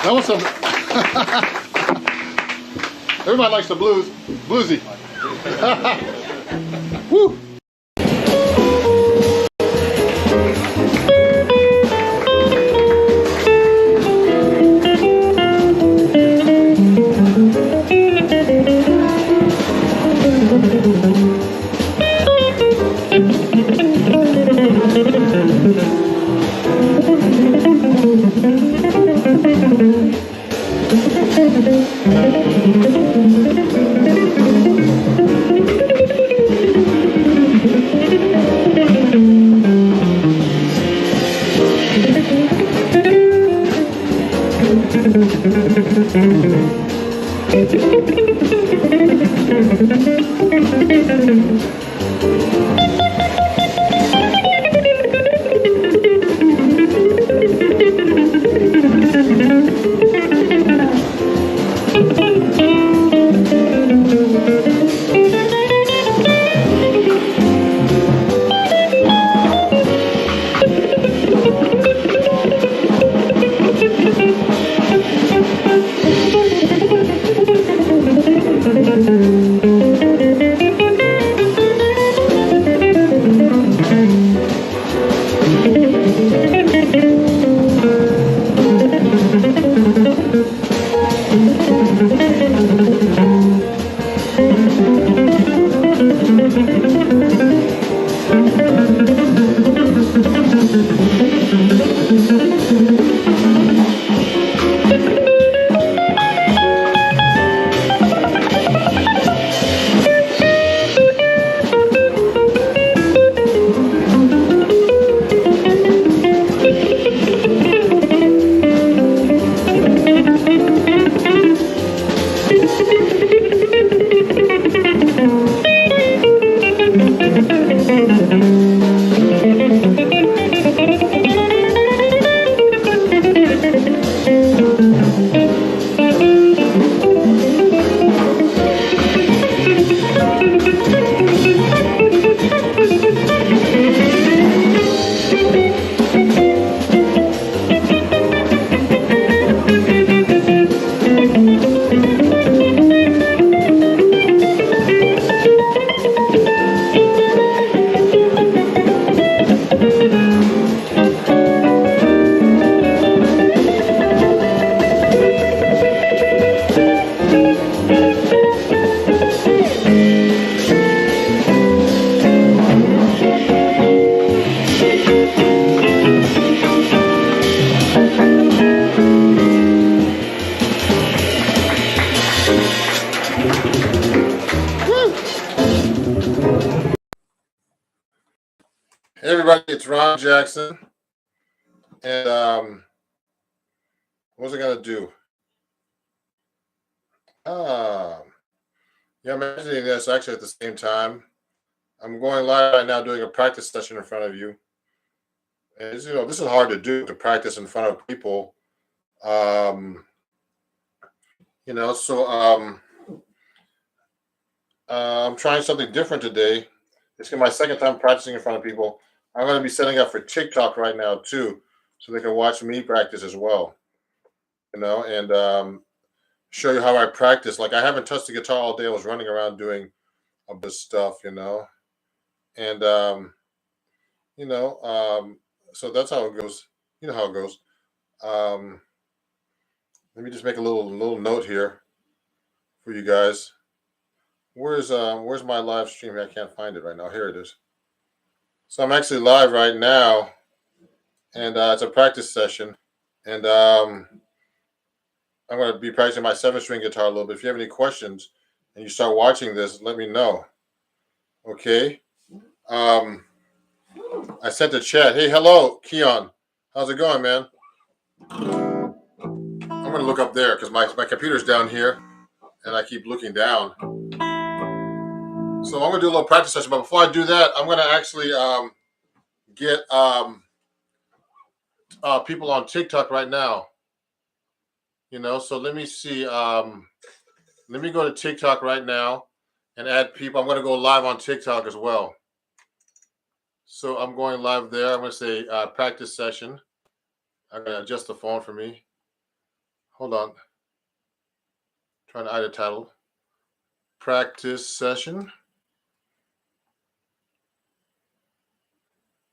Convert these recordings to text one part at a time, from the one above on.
That was some. Everybody likes the bluesy. Woo. Hey everybody, it's Ron Jackson, and what was I gonna do? Yeah, I'm editing this actually at the same time. I'm going live right now, doing a practice session in front of you. And this is hard to do, to practice in front of people. So I'm trying something different today. It's my second time practicing in front of people. I'm going to be setting up for TikTok right now too, so they can watch me practice as well. And show you how I practice. Like I haven't touched the guitar all day. I was running around doing a bit of stuff, and you know, so that's how it goes. You know how it goes. Um, Let me just make a little note here for you guys. Where's my live stream? I can't find it right now. Here it is. So I'm actually live right now, and it's a practice session, and I'm going to be practicing my 7-string guitar a little bit. If you have any questions and you start watching this, let me know. Okay. Um, I sent a chat. Hey, hello, Keon. How's it going, man? I'm going to look up there because my computer's down here, and I keep looking down. So I'm going to do a little practice session. But before I do that, I'm going to actually get people on TikTok right now. So let me see. Let me go to TikTok right now and add people. I'm going to go live on TikTok as well. So I'm going live there. I'm going to say practice session. I'm going to adjust the phone for me. Hold on. Trying to add a title. Practice session.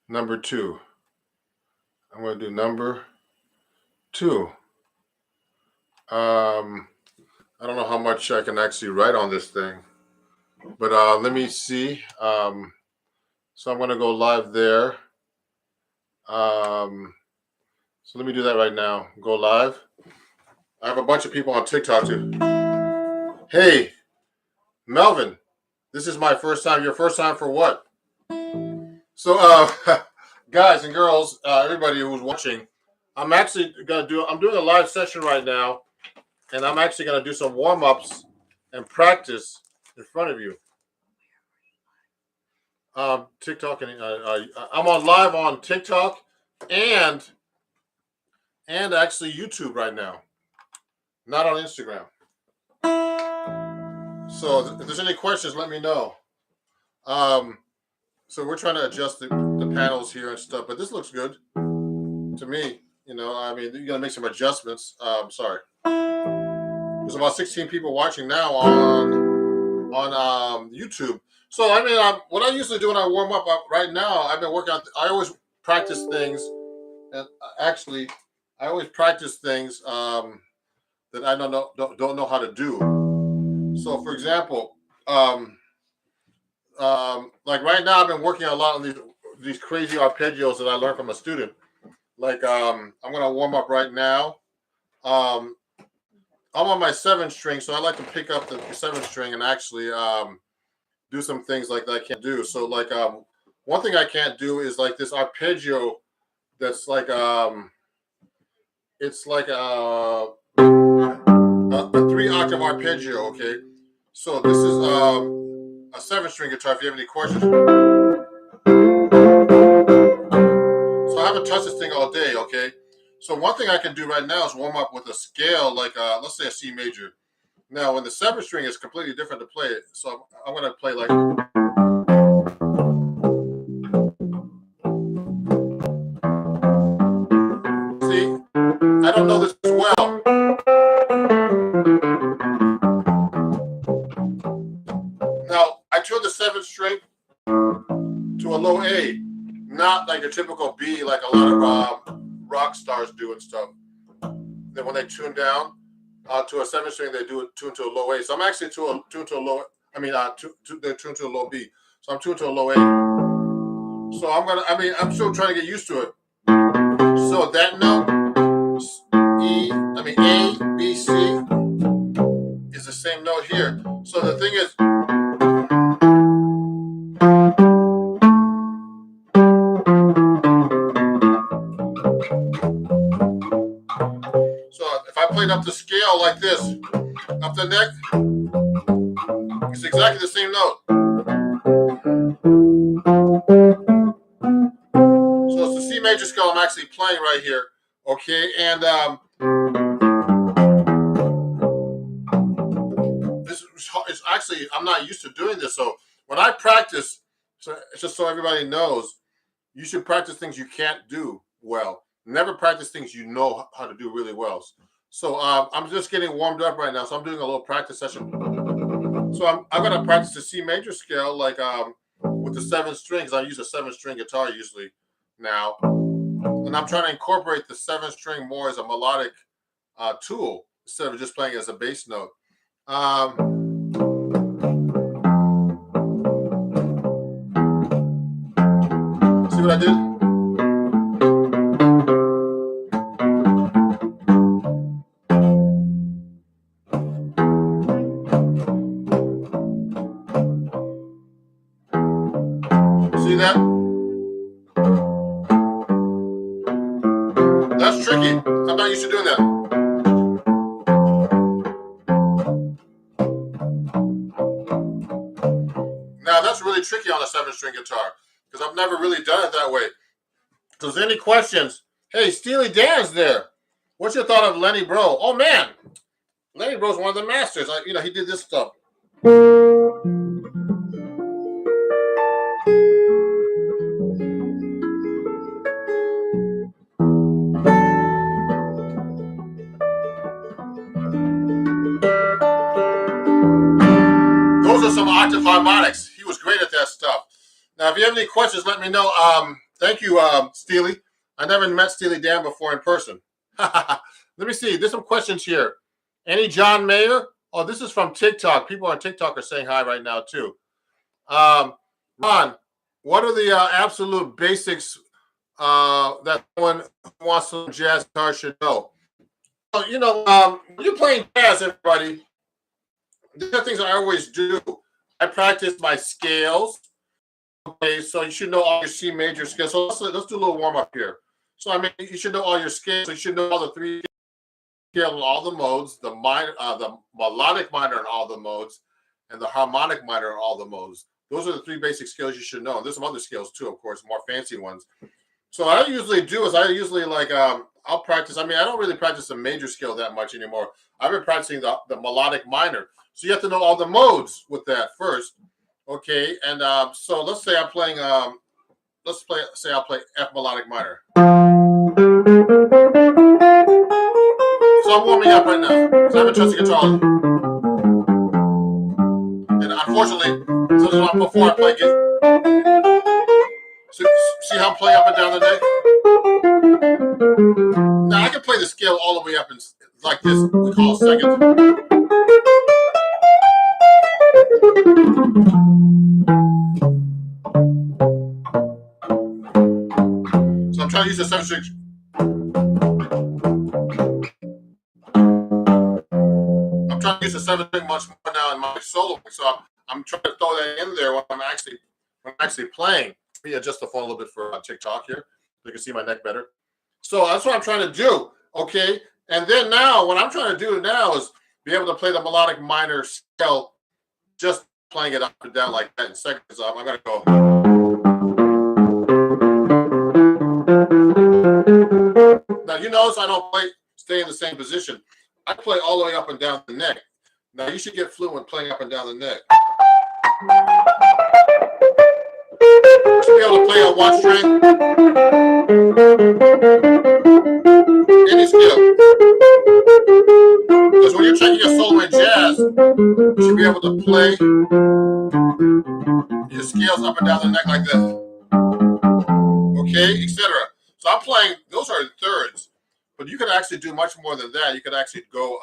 Number 2. I'm going to do number 2. I don't know how much I can actually write on this thing, but let me see. So I'm going to go live there. So let me do that right now. Go live. I have a bunch of people on TikTok too. Hey, Melvin, this is my first time. Your first time for what? So, guys and girls, everybody who's watching, I'm doing a live session right now, and I'm actually gonna do some warm-ups and practice in front of you. TikTok and I'm on live on TikTok and actually YouTube right now, not on Instagram. So if there's any questions, let me know. So we're trying to adjust the panels here and stuff, but this looks good to me. I mean, you gotta make some adjustments. Sorry. There's about 16 people watching now on YouTube. So I mean, what I usually do when I warm up right now, I've been working on. I always practice things, and actually, I always practice things that I don't know how to do. So, for example, like right now, I've been working a lot on these crazy arpeggios that I learned from a student. Like I'm gonna warm up right now. I'm on my 7-string, so I like to pick up the 7-string and actually do some things like that I can't do. So like one thing I can't do is like this arpeggio that's like it's like a 3-octave arpeggio. Okay, so this is a 7-string guitar. If you have any questions, so I haven't touched this thing all day. Okay, so one thing I can do right now is warm up with a scale like let's say a C major. Now, when the 7-string is completely different to play it, so I'm going to play like. See, I don't know this as well. Now, I tune the 7-string to a low A, not like a typical B, like a lot of rock stars do and stuff. Then when they tune down to a 7-string, they do it tune to a low A. So I'm actually tuned to a low. I mean, they're tuned to a low B. So I'm tuned to a low A. So I'm still trying to get used to it. So that note, A, B, C is the same note here. So the thing is, so if I played up the scale like this, up the neck, it's exactly the same note. So it's the C major scale I'm actually playing right here. Okay, and this is actually, I'm not used to doing this. So when I practice, so just so everybody knows, you should practice things you can't do well. Never practice things you know how to do really well. So I'm just getting warmed up right now. So I'm doing a little practice session. So I'm gonna practice the C major scale, like with the 7th string, because I use a 7th string guitar usually now, and I'm trying to incorporate the 7th string more as a melodic tool instead of just playing it as a bass note. See what I did? See that? That's tricky. I'm not used to doing that. Now that's really tricky on a 7th string guitar because I've never really done it that way. If there's any questions, hey, Steely Dan's there. What's your thought of Lenny Bro? Oh man, Lenny Bro's one of the masters. He did this stuff. Those are some octave harmonics. He was great at that stuff. Now, if you have any questions, let me know. Thank you, Steely. I never met Steely Dan before in person. Let me see. There's some questions here. Any John Mayer? Oh, this is from TikTok. People on TikTok are saying hi right now, too. Ron, what are the absolute basics that someone who wants to jazz guitar should know? Well, when you're playing jazz, everybody, these are things I always do. I practice my scales. Okay, so you should know all your C major scales. So let's do a little warm up here. So you should know all your scales. So you should know all the 3 scales in all the modes, the melodic minor in all the modes, and the harmonic minor in all the modes. Those are the 3 basic scales you should know. And there's some other scales too, of course, more fancy ones. So what I usually do is I'll practice. I don't really practice the major scale that much anymore. I've been practicing the melodic minor. So you have to know all the modes with that first. Okay, and so let's say I'm playing. Say I'll play F melodic minor. So I'm warming up right now. So I haven't touched the guitar, and unfortunately, before I play it, see how I'm playing up and down the neck. Now I can play the scale all the way up and like this. We call it second. So I'm trying to use the 7th string. I'm trying to use the 7th string much more now in my solo. So I'm trying to throw that in there when I'm actually playing. Let me adjust the phone a little bit for TikTok here so you can see my neck better. So that's what I'm trying to do. Okay, and then now what I'm trying to do now is be able to play the melodic minor scale, just playing it up and down like that in seconds. I'm gonna go. Now you notice I don't stay in the same position. I play all the way up and down the neck. Now you should get fluent playing up and down the neck. You should be able to play on 1 string. Any scale. Because when you're taking your solo in jazz, you should be able to play your scales up and down the neck like this. Okay, etc. So I'm playing, those are in thirds, but you can actually do much more than that. You can actually go,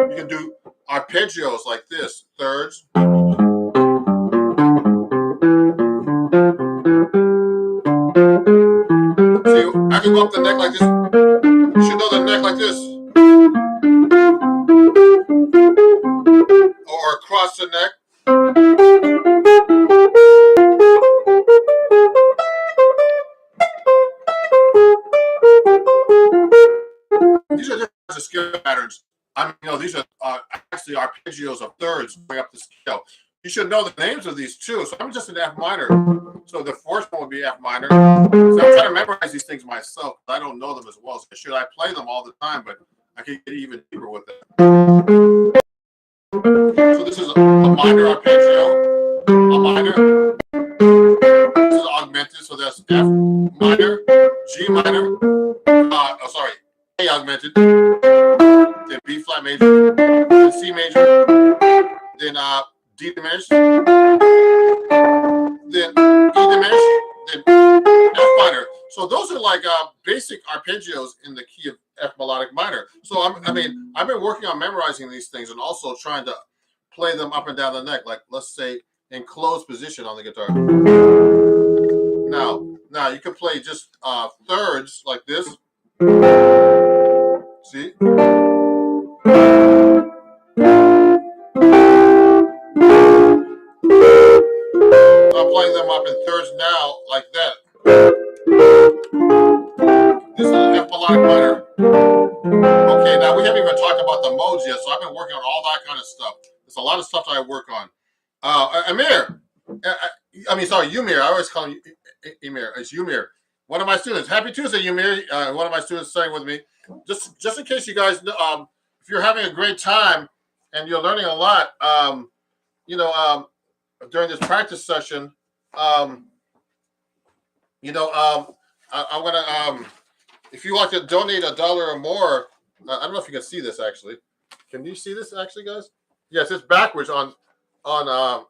you can do arpeggios like this, thirds. See, I can go up the neck like this. You should know the neck like this. Or across the neck. These are different scale patterns. These are actually arpeggios of thirds going up the scale. You should know the names of these too. So I'm just in F minor. So the first one would be F minor. So I'm trying to memorize these things myself. I don't know them as well. So should I play them all the time? But I can get even deeper with it. So this is a minor arpeggio. A minor. This is augmented. So that's F minor, G minor. A augmented, then B flat major, then C major, then D diminished, then E diminished, then F minor. So those are like basic arpeggios in the key of F melodic minor. So I've been working on memorizing these things and also trying to play them up and down the neck, like let's say in closed position on the guitar. Now you can play just thirds like this. See? I'm playing them up in thirds now, like that. This is an F melodic minor. Okay, now we haven't even talked about the modes yet, so I've been working on all that kind of stuff. There's a lot of stuff that I work on. Amir, Umir. I always call him Emir. It's Umir. One of my students. Happy Tuesday, Umir. One of my students studying with me. Just in case you guys, if you're having a great time and you're learning a lot, during this practice session, I'm gonna, if you want to donate $1 or more, I don't know if you can see this actually. Can you see this actually, guys? Yes, it's backwards on. I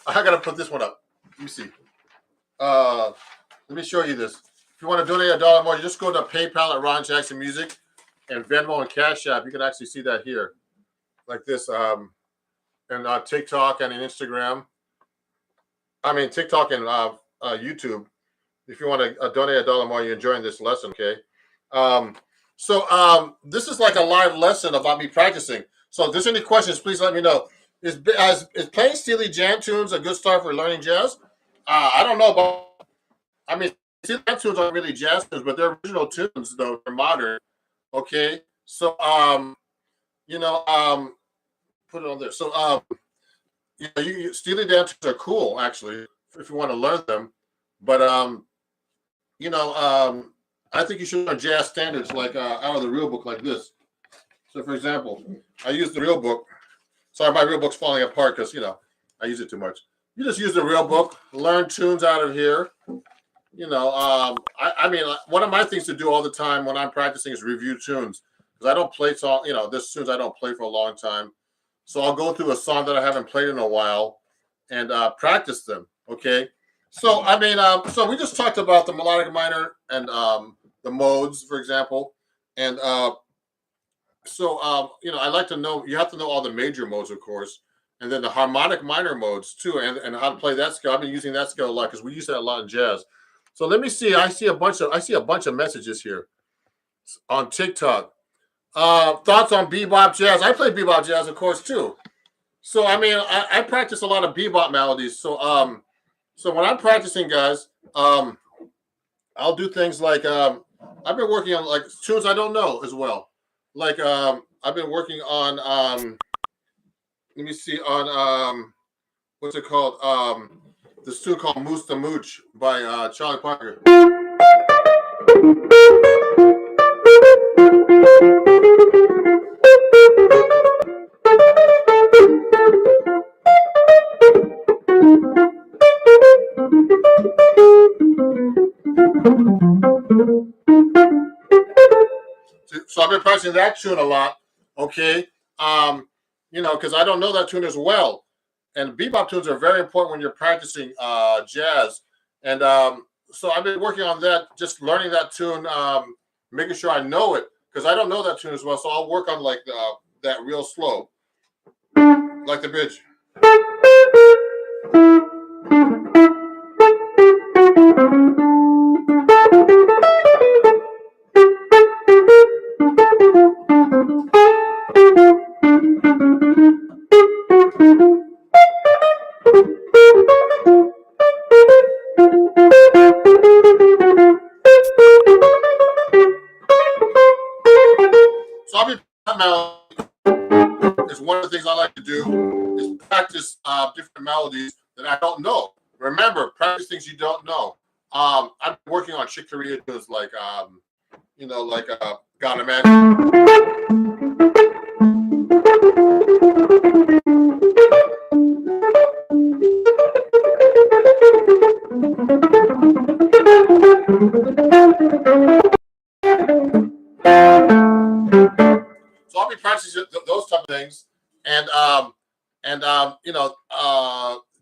gotta put this one up. Let me see. Let me show you this. If you want to donate $1 more, you just go to PayPal at Ron Jackson Music and Venmo and Cash App. You can actually see that here, like this. And TikTok and Instagram. TikTok and YouTube. If you want to donate $1 more, you're enjoying this lesson, okay? This is like a live lesson about me practicing. So if there's any questions, please let me know. Is playing Steely Jam tunes a good start for learning jazz? I don't know about. Steely Jam tunes aren't really jazz tunes, but they're original tunes, though they're modern. Okay, so put it on there. So Steely Jam tunes are cool actually if you want to learn them, but I think you should learn jazz standards like out of the real book like this. So for example, I use the real book. Sorry, my real book's falling apart because I use it too much. You just use the real book, learn tunes out of here. One of my things to do all the time when I'm practicing is review tunes because I don't play there's tunes I don't play for a long time. So I'll go through a song that I haven't played in a while and practice them. Okay. So so we just talked about the melodic minor and the modes, for example, and I like to know. You have to know all the major modes, of course, and then the harmonic minor modes too, and how to play that scale. I've been using that scale a lot because we use that a lot in jazz. So let me see. I see a bunch of messages here on TikTok. Thoughts on bebop jazz? I play bebop jazz, of course, too. So I practice a lot of bebop melodies. So so when I'm practicing, guys, I'll do things like I've been working on like tunes I don't know as well. Like I've been working on let me see on what's it called? This tune called Moose the Mooch by Charlie Parker. So I've been practicing that tune a lot, okay? Because I don't know that tune as well. And bebop tunes are very important when you're practicing jazz. And so I've been working on that, just learning that tune, making sure I know it, because I don't know that tune as well. So I'll work on like that real slow, like the bridge. So I'll be is one of the things I like to do is practice different melodies that I don't know. Remember, practice things you don't know. I'm working on Chick Corea tunes like God Imagine.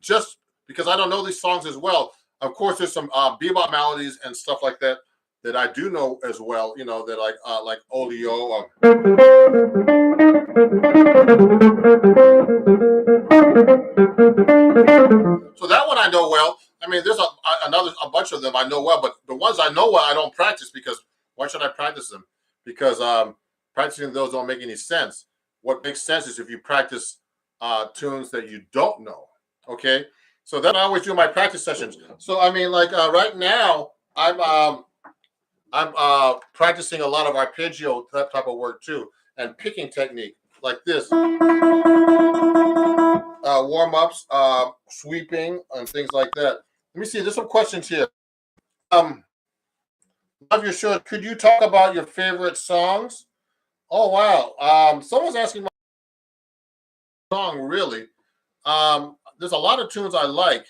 just because I don't know these songs as well. Of course, there's some bebop melodies and stuff like that that I do know as well. That like Olio. So that one I know well. I mean, there's a bunch of them I know well, but the ones I know well I don't practice because why should I practice them? Because practicing those don't make any sense. What makes sense is if you practice tunes that you don't know. Okay, so then I always do my practice sessions. So I mean, like right now, I'm practicing a lot of arpeggio type of work too, and picking technique like this, warm ups, sweeping, and things like that. Let me see. There's some questions here. Love your show. Could you talk about your favorite songs? Oh wow. Someone's asking my song really. There's a lot of tunes I like.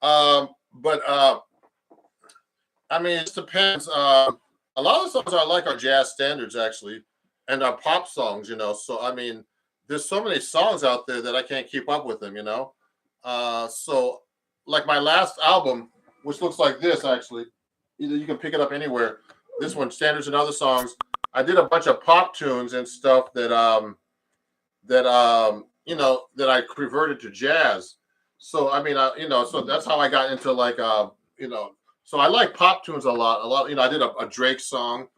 But I mean, it depends. A lot of the songs I like are jazz standards actually, and are pop songs. So I mean, there's so many songs out there that I can't keep up with them. So like my last album, which looks like this actually. Either you can pick it up anywhere. This one, standards and other songs. I did a bunch of pop tunes and stuff that that I converted to jazz. So I mean, so that's how I got into like So I like pop tunes a lot. I did a Drake song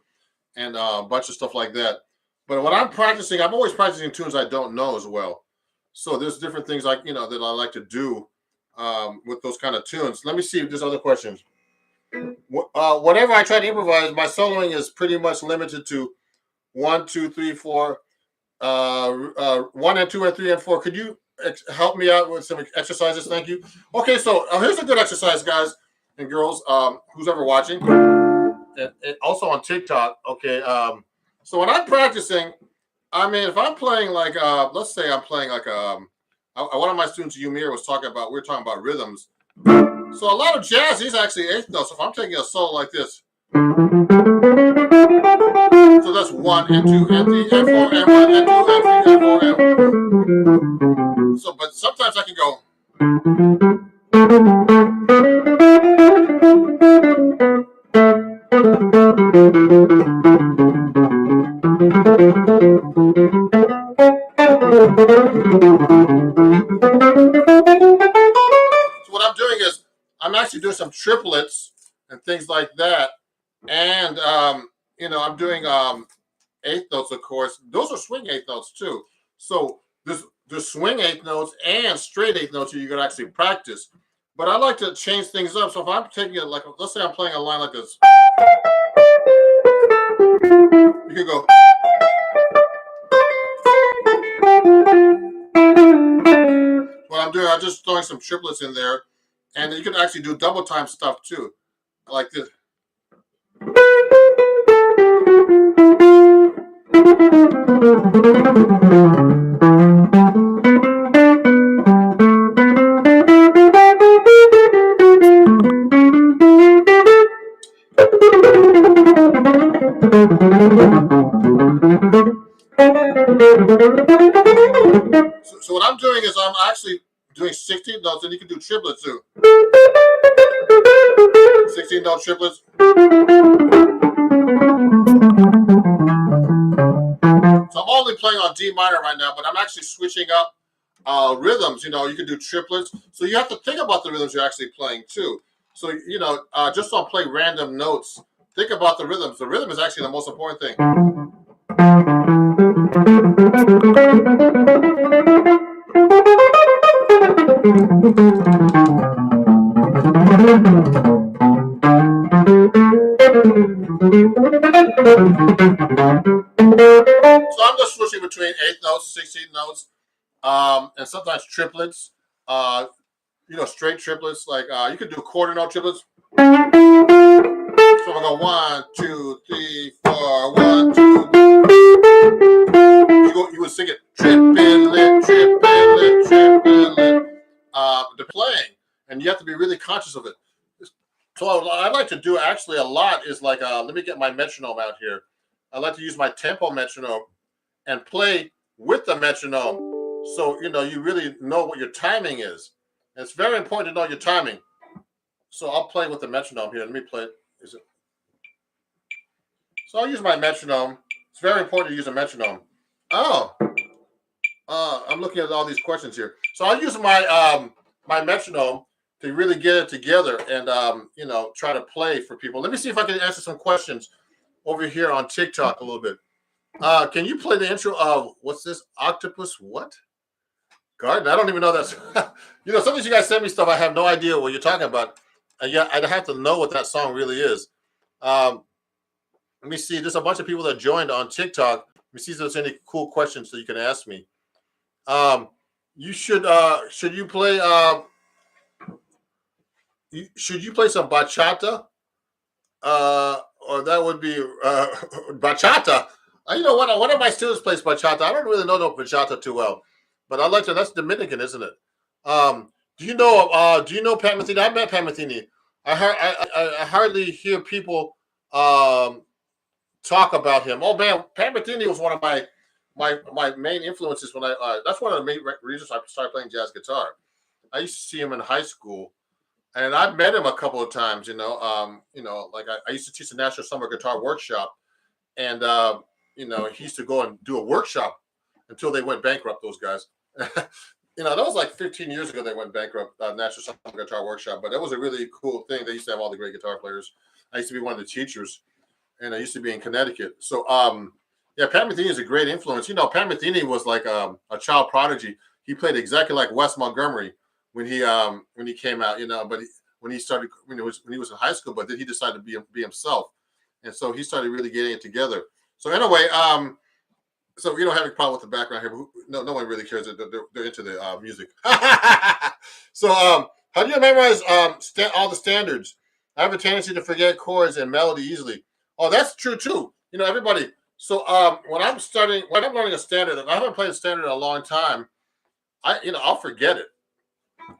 and a bunch of stuff like that. But when I'm practicing, I'm always practicing tunes I don't know as well. So there's different things that I like to do with those kind of tunes. Let me see if there's other questions. Whatever I try to improvise, my soloing is pretty much limited to 1, 2, 3, 4, 1 and 2 and 3 and 4. Could you help me out with some exercises? Thank you. Okay, so here's a good exercise, guys and girls, who's ever watching, and also on TikTok. Okay, so when I'm practicing, I mean, if I'm playing like, let's say I'm playing like one of my students, Yumir, was talking about. We were talking about rhythms. So a lot of jazz is actually eighth notes. If I'm taking a solo like this, so that's 1 and 2 and 3 and 4 and 1 and 2 and 3 and 4 and. So, but sometimes I can go. So what I'm doing is I'm actually doing some triplets and things like that, and I'm doing eighth notes, of course. Those are swing eighth notes too. So there's swing eighth notes and straight eighth notes you can actually practice. But I like to change things up. So if I'm taking it like, let's say I'm playing a line like this, you can go. What I'm doing, I'm just throwing some triplets in there, and you can actually do double time stuff too, like this. So what I'm doing is I'm actually doing 16 notes, and you can do triplets too. 16 note triplets. So I'm only playing on D minor right now, but I'm actually switching up rhythms. You can do triplets. So you have to think about the rhythms you're actually playing too. So, just don't play random notes. Think about the rhythms. The rhythm is actually the most important thing. So I'm just switching between eighth notes, 16 notes, and sometimes triplets. Straight triplets. Like you could do quarter note triplets. So I go 1, 2, 3, 4, 1, 2. You would sing it triplet, triplet, triplet. The playing, and you have to be really conscious of it. So what I like to do actually a lot is like, let me get my metronome out here. I like to use my tempo metronome and play with the metronome. So you really know what your timing is. And it's very important to know your timing. So I'll play with the metronome here. Let me play it. Is it? So I'll use my metronome. It's very important to use a metronome. Oh, I'm looking at all these questions here. So I'll use my metronome to really get it together and try to play for people. Let me see if I can answer some questions over here on TikTok a little bit. Can you play the intro of what's this? Octopus what? Garden? I don't even know that's sometimes you guys send me stuff, I have no idea what you're talking about. Yeah, I'd have to know what that song really is. Let me see. There's a bunch of people that joined on TikTok. Let me see if there's any cool questions that you can ask me. You should you play should you play some bachata? Or that would be bachata. You know what? One of my students plays bachata. I don't really know no bachata too well, but I like to. That's Dominican, isn't it? Do you know? Do you know Pat Metheny? I met Pat Metheny. I hardly hear people talk about him. Oh man, Pat Metheny was one of my main influences when that's one of the main reasons I started playing jazz guitar. I used to see him in high school, and I've met him a couple of times. Like I used to teach the National Summer Guitar Workshop, and he used to go and do a workshop until they went bankrupt. Those guys. That was like 15 years ago. They went bankrupt, National Summer Guitar Workshop, but that was a really cool thing. They used to have all the great guitar players. I used to be one of the teachers, and I used to be in Connecticut. So, yeah, Pat Metheny is a great influence. Pat Metheny was like a child prodigy. He played exactly like Wes Montgomery when he came out. But when he started, when he was in high school, but then he decided to be himself, and so he started really getting it together. So anyway, so we don't have any problem with the background here. But no one really cares. They're into the music. So, how do you memorize all the standards? I have a tendency to forget chords and melody easily. Oh, that's true too. Everybody. So, when I'm learning a standard, and I haven't played a standard in a long time, I'll forget it.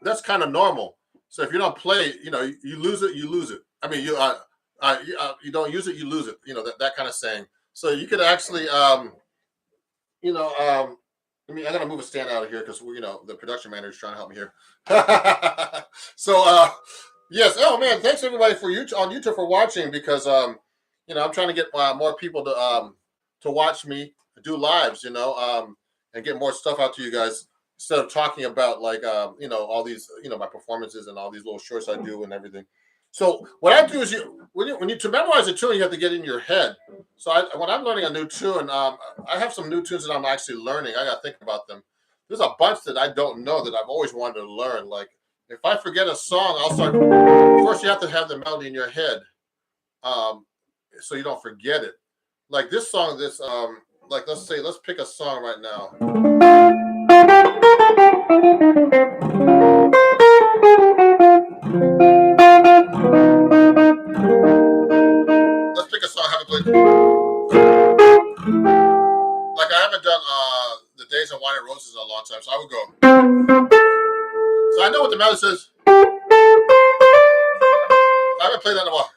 That's kind of normal. So if you don't play, you lose it, you lose it. I mean, you don't use it, you lose it. That kind of saying. So you could actually, I'm gonna move a stand out of here because the production manager is trying to help me here. So yes, oh man, thanks everybody for on YouTube for watching because I'm trying to get more people to watch me do lives, and get more stuff out to you guys instead of talking about like all these my performances and all these little shorts I do and everything. So what I do is when you to memorize a tune, you have to get in your head. So when I'm learning a new tune, I have some new tunes that I'm actually learning. I got to think about them. There's a bunch that I don't know that I've always wanted to learn. Like if I forget a song, I'll start. First, you have to have the melody in your head, so you don't forget it. Like this song, like let's pick a song right now. Let's pick a song I haven't played. Like I haven't done the Days of Wine and Roses in a long time, so I would go. So I know what the melody says. I haven't played that in a while.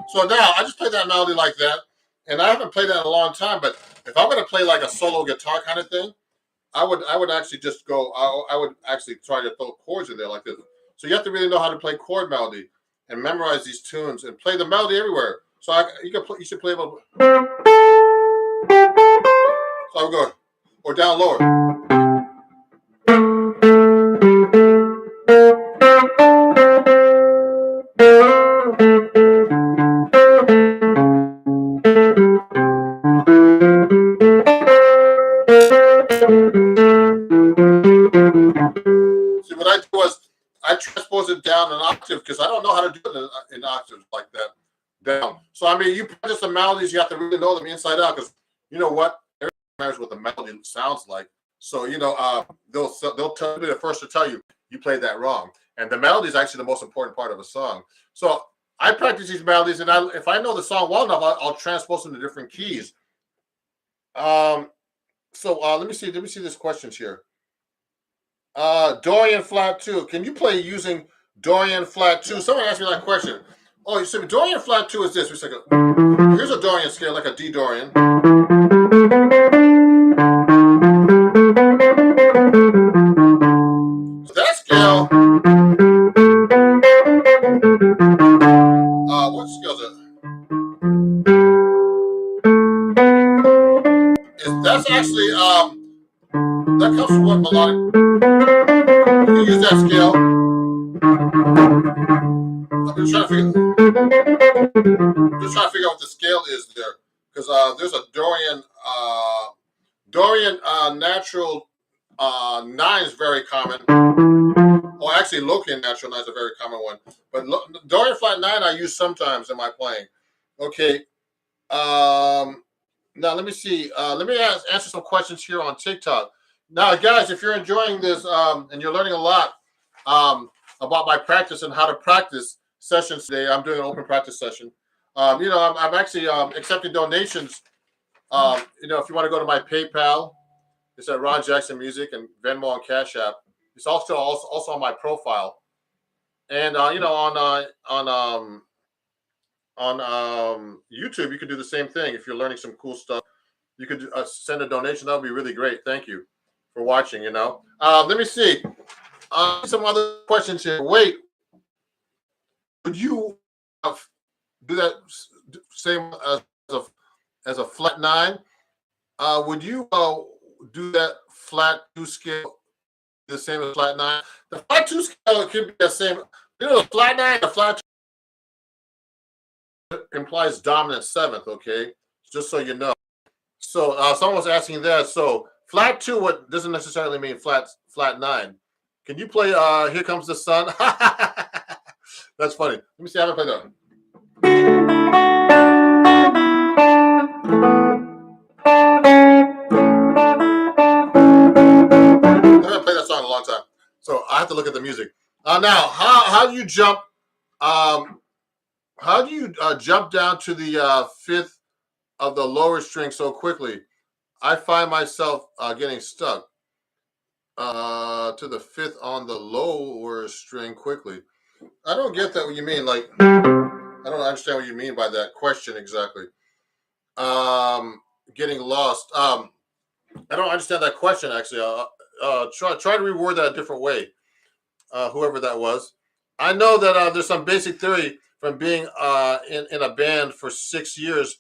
So now I just played that melody like that, and I haven't played that in a long time. But if I'm going to play like a solo guitar kind of thing, I would actually just go. I would actually try to throw chords in there like this. So you have to really know how to play chord melody and memorize these tunes and play the melody everywhere. So you should play about. So I would go or down lower. See, what I do was I transpose it down an octave because I don't know how to do it in octaves like that down. So I mean, you practice the melodies, you have to really know them inside out because you know what? Everything matters what the melody sounds like. So they'll be the first to tell you played that wrong, and the melody is actually the most important part of a song. So I practice these melodies, and if I know the song well enough, I'll transpose them to different keys. So let me see. Let me see these questions here. Dorian flat 2. Can you play using Dorian flat 2? Someone asked me that question. Oh, you said Dorian flat 2 is this. Here's a Dorian scale, like a D Dorian. So that scale, what scale is it? That's actually, that comes from what melodic. You can use that scale. I'm just trying to figure out what the scale is there. Because there's a Dorian natural 9 is very common. Oh, actually, Locan natural 9 is a very common one. But Dorian flat 9 I use sometimes in my playing. Okay. Now let me see. Let me answer some questions here on TikTok. Now, guys, if you're enjoying this and you're learning a lot about my practice and how to practice sessions today, I'm doing an open practice session. I'm actually accepting donations. If you want to go to my PayPal, it's at Ron Jackson Music, and Venmo and Cash App. It's also on my profile, and on YouTube you can do the same thing. If you're learning some cool stuff, you could send a donation. That would be really great. Thank you for watching. Let me see some other questions here. Wait, would you do that same as a flat 9? Would you do that flat 2 scale the same as flat 9? The flat 2 scale could be the same. The flat 9, the flat 2 implies dominant 7th. Okay, just so you know. So someone was asking that. So flat 2 what doesn't necessarily mean flat 9. Can you play Here Comes the Sun? That's funny. Let me see how I play that. I haven't played that song in a long time, so I have to look at the music. Now, how do you jump? How do you jump down to the 5th of the lower string so quickly? I find myself getting stuck to the 5th on the lower string quickly. I don't get that. What you mean? Like, I don't understand what you mean by that question exactly. Getting lost. I don't understand that question actually. Try to reword that a different way. Whoever that was. I know that there's some basic theory from being in a band for 6 years.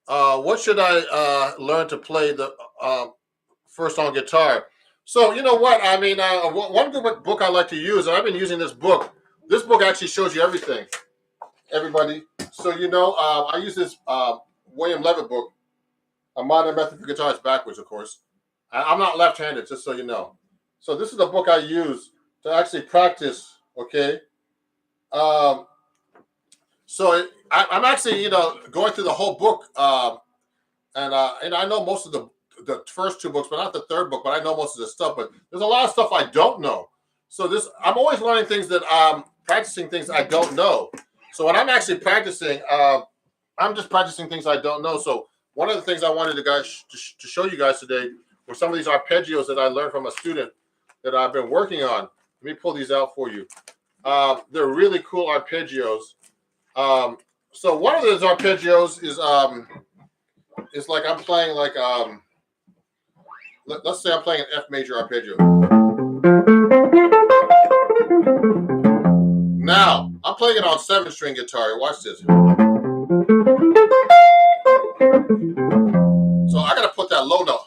What should I learn to play the first on guitar? So you know what? I mean, one good book I like to use, and I've been using this book. This book actually shows you everything, everybody. So I use this William Levitt book, A Modern Method for Guitar. It's backwards, of course. I'm not left-handed, just so you know. So this is the book I use to actually practice. Okay. I'm actually going through the whole book, and I know most of the first 2 books, but not the 3rd book. But I know most of the stuff. But there's a lot of stuff I don't know. So I'm always learning things that practicing things I don't know. So when I'm actually practicing, I'm just practicing things I don't know. So one of the things I wanted to show you guys today were some of these arpeggios that I learned from a student that I've been working on. Let me pull these out for you. They're really cool arpeggios. So one of those arpeggios is like I'm playing like let's say I'm playing an F major arpeggio. Now I'm playing it on 7-string guitar. Watch this. So I gotta put that low note.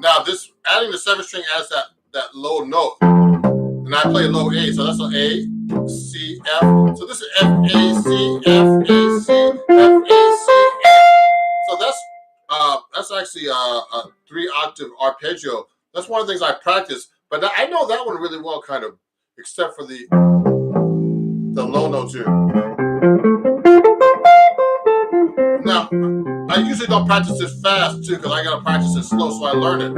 Now this adding the 7th string adds that low note, and I play low A. So that's an A, C, F. So this is F, A, C, F, A, C, F, A, C, F. So that's actually a 3-octave arpeggio. That's one of the things I practice, but I know that one really well, kind of, except for the low notes here. Now, I usually don't practice this fast too, because I gotta practice it slow, so I learn it.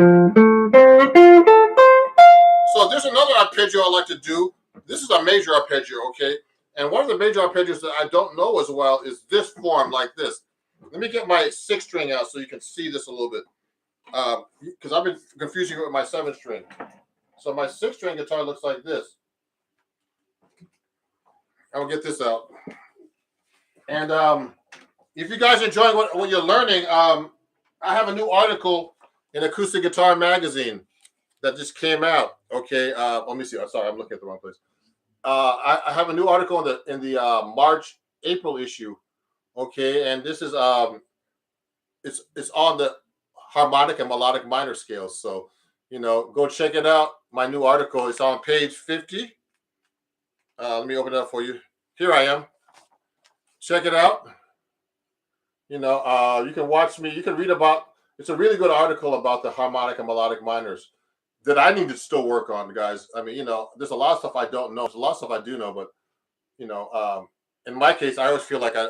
So there's another arpeggio I like to do. This is a major arpeggio, okay? And one of the major arpeggios that I don't know as well is this form, like this. Let me get my 6th string out so you can see this a little bit. because I've been confusing it with my 7-string. So my 6-string guitar looks like this. I will get this out. And if you guys are enjoying what you're learning, I have a new article in Acoustic Guitar Magazine that just came out. Okay, let me see. Sorry, I'm looking at the wrong place. I have a new article in the March April issue. Okay, and this is it's on the harmonic and melodic minor scales. So go check it out. My new article is on page 50. Let me open it up for you. Here I am. Check it out. You can watch me. You can read about. It's a really good article about the harmonic and melodic minors that I need to still work on, guys. I mean, there's a lot of stuff I don't know. There's a lot of stuff I do know, but in my case, I always feel like I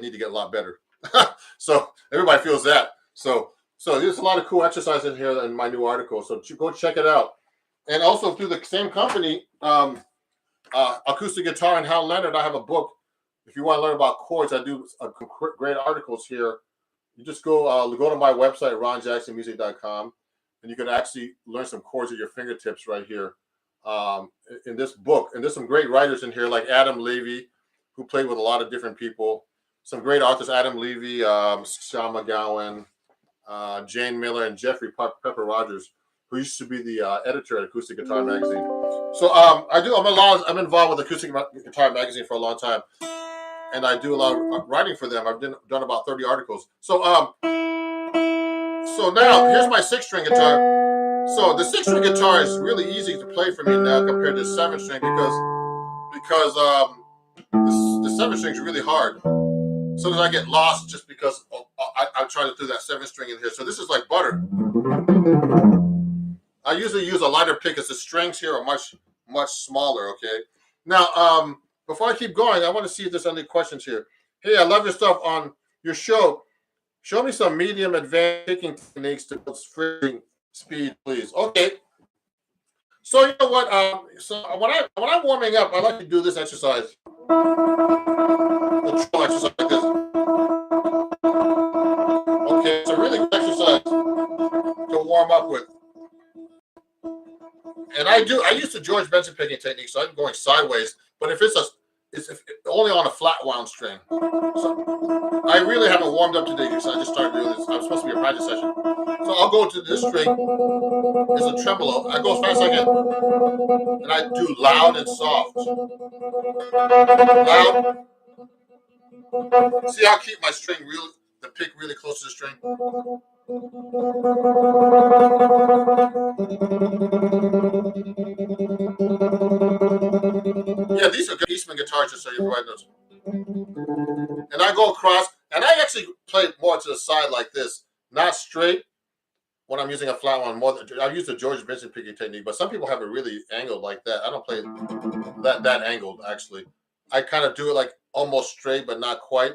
need to get a lot better. So everybody feels that. So there's a lot of cool exercise in here in my new article. So go check it out. And also through the same company, Acoustic Guitar and Hal Leonard, I have a book. If you want to learn about chords, I do great articles here. You just go to my website, ronjacksonmusic.com, and you can actually learn some chords at your fingertips right here in this book. And there's some great writers in here like Adam Levy, who played with a lot of different people. Some great authors, Adam Levy, Sean McGowan, Jane Miller, and Jeffrey Pepper Rogers, who used to be the editor at Acoustic Guitar Magazine. So I'm involved with Acoustic Guitar Magazine for a long time. And I do a lot of writing for them. I've done about 30 articles. So now here's my 6-string guitar. So the 6-string guitar is really easy to play for me now compared to 7-string because the 7-string is really hard. Sometimes I get lost just because I'm trying to do that 7-string in here. So this is like butter. I usually use a lighter pick because the strings here are much smaller. Okay. Now before I keep going, I want to see if there's any questions here. Hey, I love your stuff on your show. Show me some medium advanced picking techniques to build string speed, please. Okay. So you know what? So when I'm warming up, I like to do this exercise. The trill exercise like this. Okay, it's a really good exercise to warm up with. And I use the George Benson picking technique, so I'm going sideways. But if it's only on a flat wound string. So I really haven't warmed up today because I just started doing this. I'm supposed to be a practice session. So I'll go to this string. It's a tremolo. I go as fast as I can. And I do loud and soft. Loud. See how I keep my string the pick really close to the string? Yeah, these are Eastman guitars, just so you provide those. And I go across, and I actually play more to the side like this, not straight when I'm using a flat one. I use the George Benson picking technique, but some people have it really angled like that. I don't play that angled, actually. I kind of do it like almost straight, but not quite.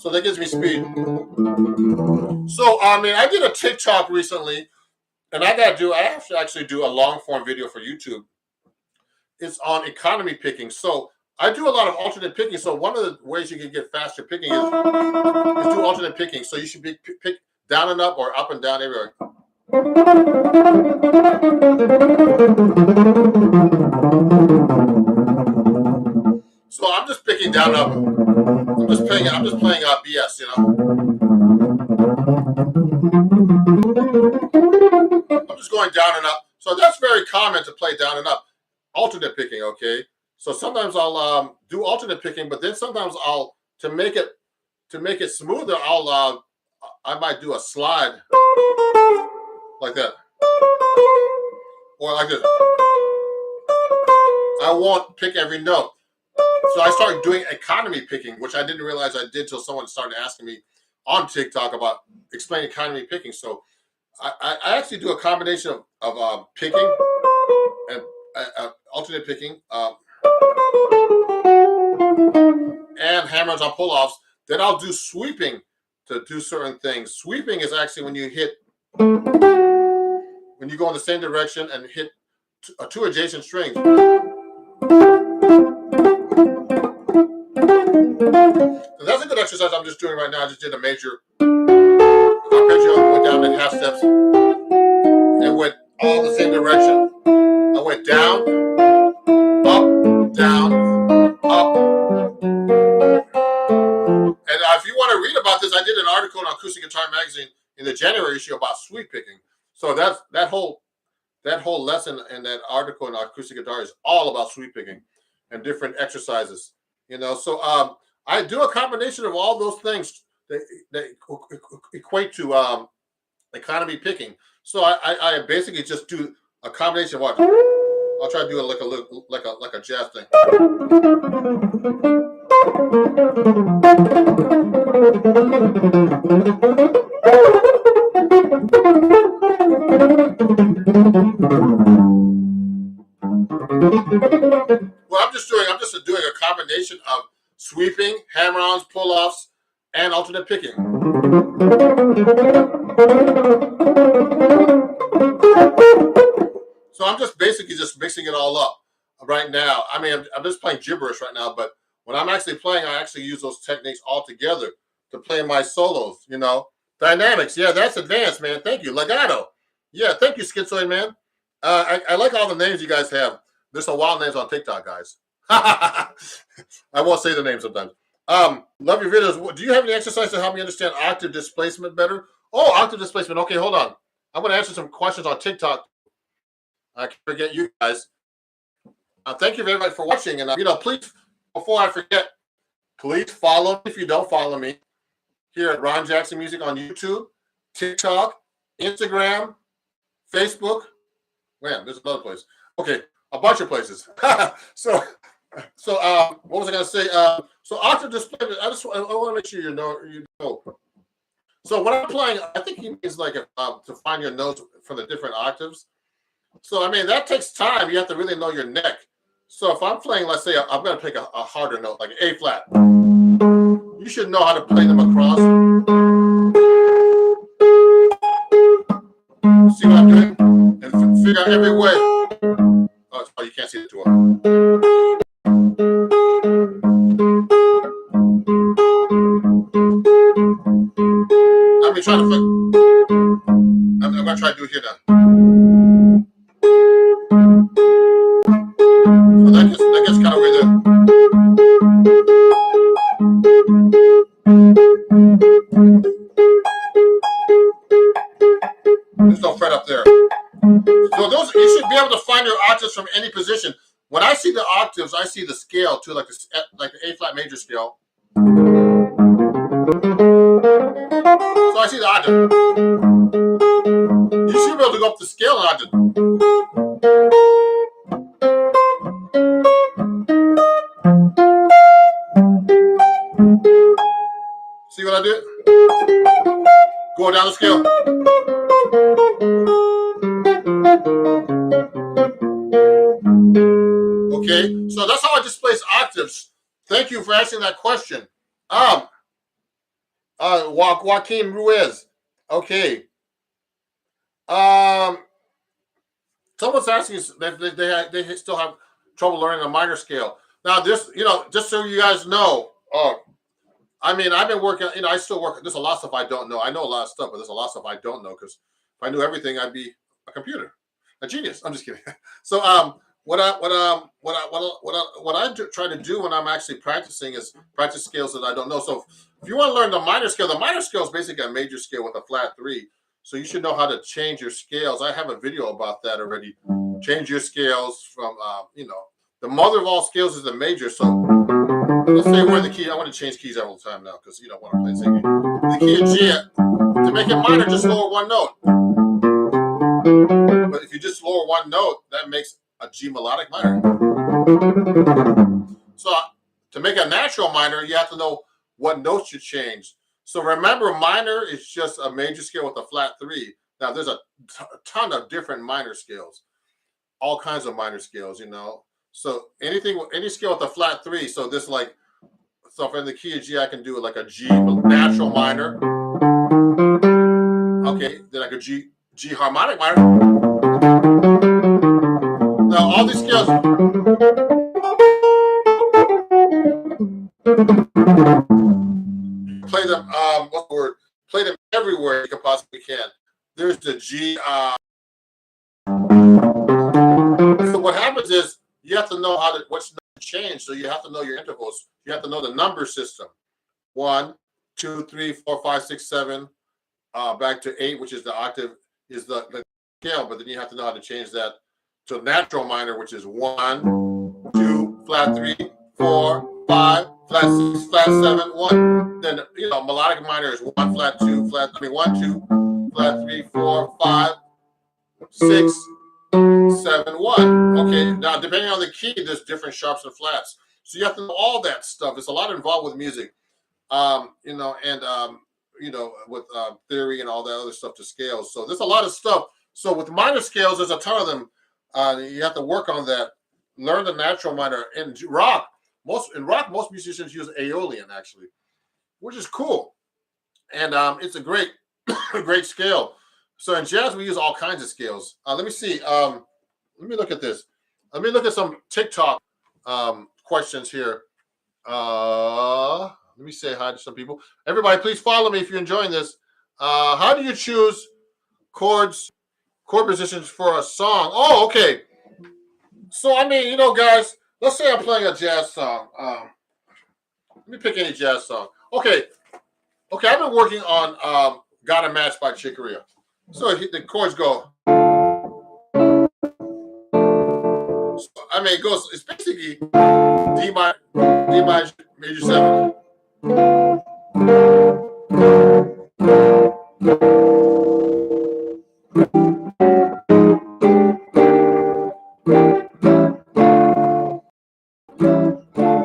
So that gives me speed. So, I did a TikTok recently, and I have to actually do a long form video for YouTube. It's on economy picking. So I do a lot of alternate picking. So one of the ways you can get faster picking is do alternate picking. So you should pick down and up or up and down everywhere. So I'm just picking down and up. I'm just playing BS, I'm just going down and up. So that's very common to play down and up. Alternate picking, okay? So sometimes I'll do alternate picking, but then sometimes to make it smoother, I might do a slide like that. Or like this. I won't pick every note. So I started doing economy picking, which I didn't realize I did till someone started asking me on TikTok about explaining economy picking. So I actually do a combination of picking and alternate picking and hammers on pull-offs. Then I'll do sweeping to do certain things. Sweeping is actually when you go in the same direction and hit two adjacent strings. So that's a good exercise I'm just doing right now. I just did a major arpeggio with went down in half steps. It went all the same direction. I went down, up, down, up. And if you want to read about this, I did an article in Acoustic Guitar Magazine in the January issue about sweep picking. So that whole lesson in that article in Acoustic Guitar is all about sweep picking and different exercises. So I do a combination of all those things that equate to economy picking. So I basically just do a combination of what I'll try to do it like a jazz thing. Well, I'm just doing a combination of sweeping, hammer-ons, pull-offs, and alternate picking. So I'm just basically just mixing it all up right now. I mean, I'm just playing gibberish right now, but when I'm actually playing, I actually use those techniques all together to play my solos, Dynamics, yeah, that's advanced, man. Thank you. Legato. Yeah, thank you, Schizoid, man. I like all the names you guys have. There's some wild names on TikTok, guys. I won't say the name sometimes. Love your videos. Do you have any exercise to help me understand octave displacement better? Oh, octave displacement. Okay, hold on. I'm going to answer some questions on TikTok. I can forget you guys. Thank you very much for watching. And, please, before I forget, please follow me if you don't follow me here at Ron Jackson Music on YouTube, TikTok, Instagram, Facebook. Man, there's another place. Okay, a bunch of places. So what was I going to say? So octave displacement, I want to make sure you know. So when I'm playing, I think he means like to find your notes for the different octaves. So, I mean, that takes time. You have to really know your neck. So if I'm playing, let's say, I'm going to pick a harder note, like an A flat. You should know how to play them across. See what I'm doing? And figure out every way. Oh, you can't see it too well. I'm going to try to do it here now. So that gets kind of weird there. There's no fret up there. So you should be able to find your octaves from any position. When I see the octaves, I see the scale too, like the A flat major scale. So I see the octave. You should be able to go up the scale and octave. See what I did? Going down the scale. Okay, so that's how I displace octaves. Thank you for asking that question. Joaquin Ruiz. Okay. Someone's asking if they still have trouble learning a minor scale. Now, this, just so you guys know, I mean, I've been working, I still work. There's a lot of stuff I don't know. I know a lot of stuff, but there's a lot of stuff I don't know because if I knew everything, I'd be a computer, a genius. I'm just kidding. So, what I try to do when I'm actually practicing is practice scales that I don't know. So, if you want to learn the minor scale is basically a major scale with a flat 3. So you should know how to change your scales. I have a video about that already. Change your scales from, the mother of all scales is the major. So let's say where the key. I want to change keys all the time now because you don't want to play singing. The key of G. To make it minor, just lower one note. But if you just lower one note, that makes a G melodic minor. So to make a natural minor, you have to know what notes you change. So remember, minor is just a major scale with a flat 3. Now, there's a ton of different minor scales, all kinds of minor scales, So any scale with a flat 3. So this so for the key of G, I can do it like a G natural minor. Okay, then I could G harmonic minor. Now all these scales. Play them. What's the word? Play them everywhere you can possibly can. is you have to know what's change. So you have to know your intervals. You have to know the number system. 1, 2, 3, 4, 5, 6, 7, back to 8, which is the octave, is the scale. But then you have to know how to change that to natural minor, which is 1, 2, flat 3, 4, 5, flat 6, flat 7, 1. Then melodic minor is 1, flat 2, 1, 2, flat 3, 4, 5, 6, 7, 1. Okay, now depending on the key, there's different sharps and flats. So you have to know all that stuff. There's a lot involved with music, with theory and all that other stuff to scales. So there's a lot of stuff. So with minor scales, there's a ton of them. You have to work on that. Learn the natural minor. In rock, most musicians use Aeolian actually, which is cool, and it's a great, great scale. So in jazz, we use all kinds of scales. Let me see. Let me look at this. Let me look at some TikTok questions here. Let me say hi to some people. Everybody, please follow me if you're enjoying this. How do you choose chord positions for a song? Oh, okay. So, I mean, guys, let's say I'm playing a jazz song. Let me pick any jazz song. Okay, I've been working on Got a Match by Chick Corea. So the chords go. I mean, it's basically D major 7.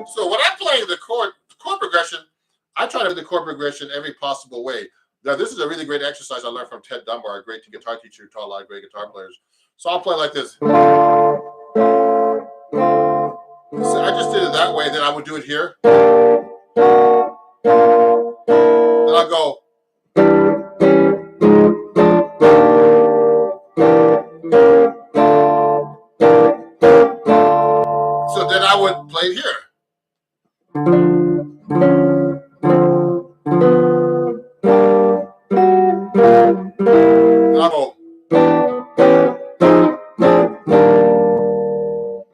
So when I'm playing the chord progression, I try to do the chord progression every possible way. Now, this is a really great exercise I learned from Ted Dunbar, a great guitar teacher who taught a lot of great guitar players. So I'll play like this. So I just did it that way, then I would do it here. Then I'll go. So then I would play here. Then I'll go.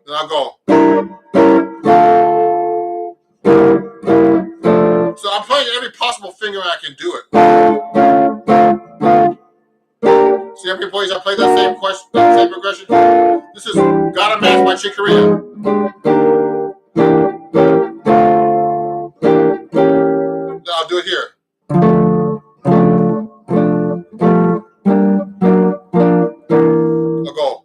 Then I'll go. So I'm playing every possible finger I can do it. See every place I play that same progression? This is Got a Match by Chick Corea. Now I'll do it here. I'll go.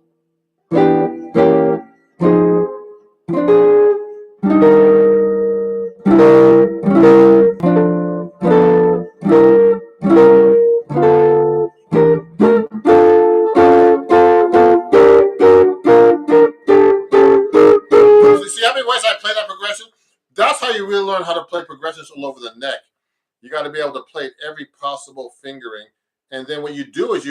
That's how you really learn how to play progressions all over the neck. You got to be able to play every possible fingering, and then what you do is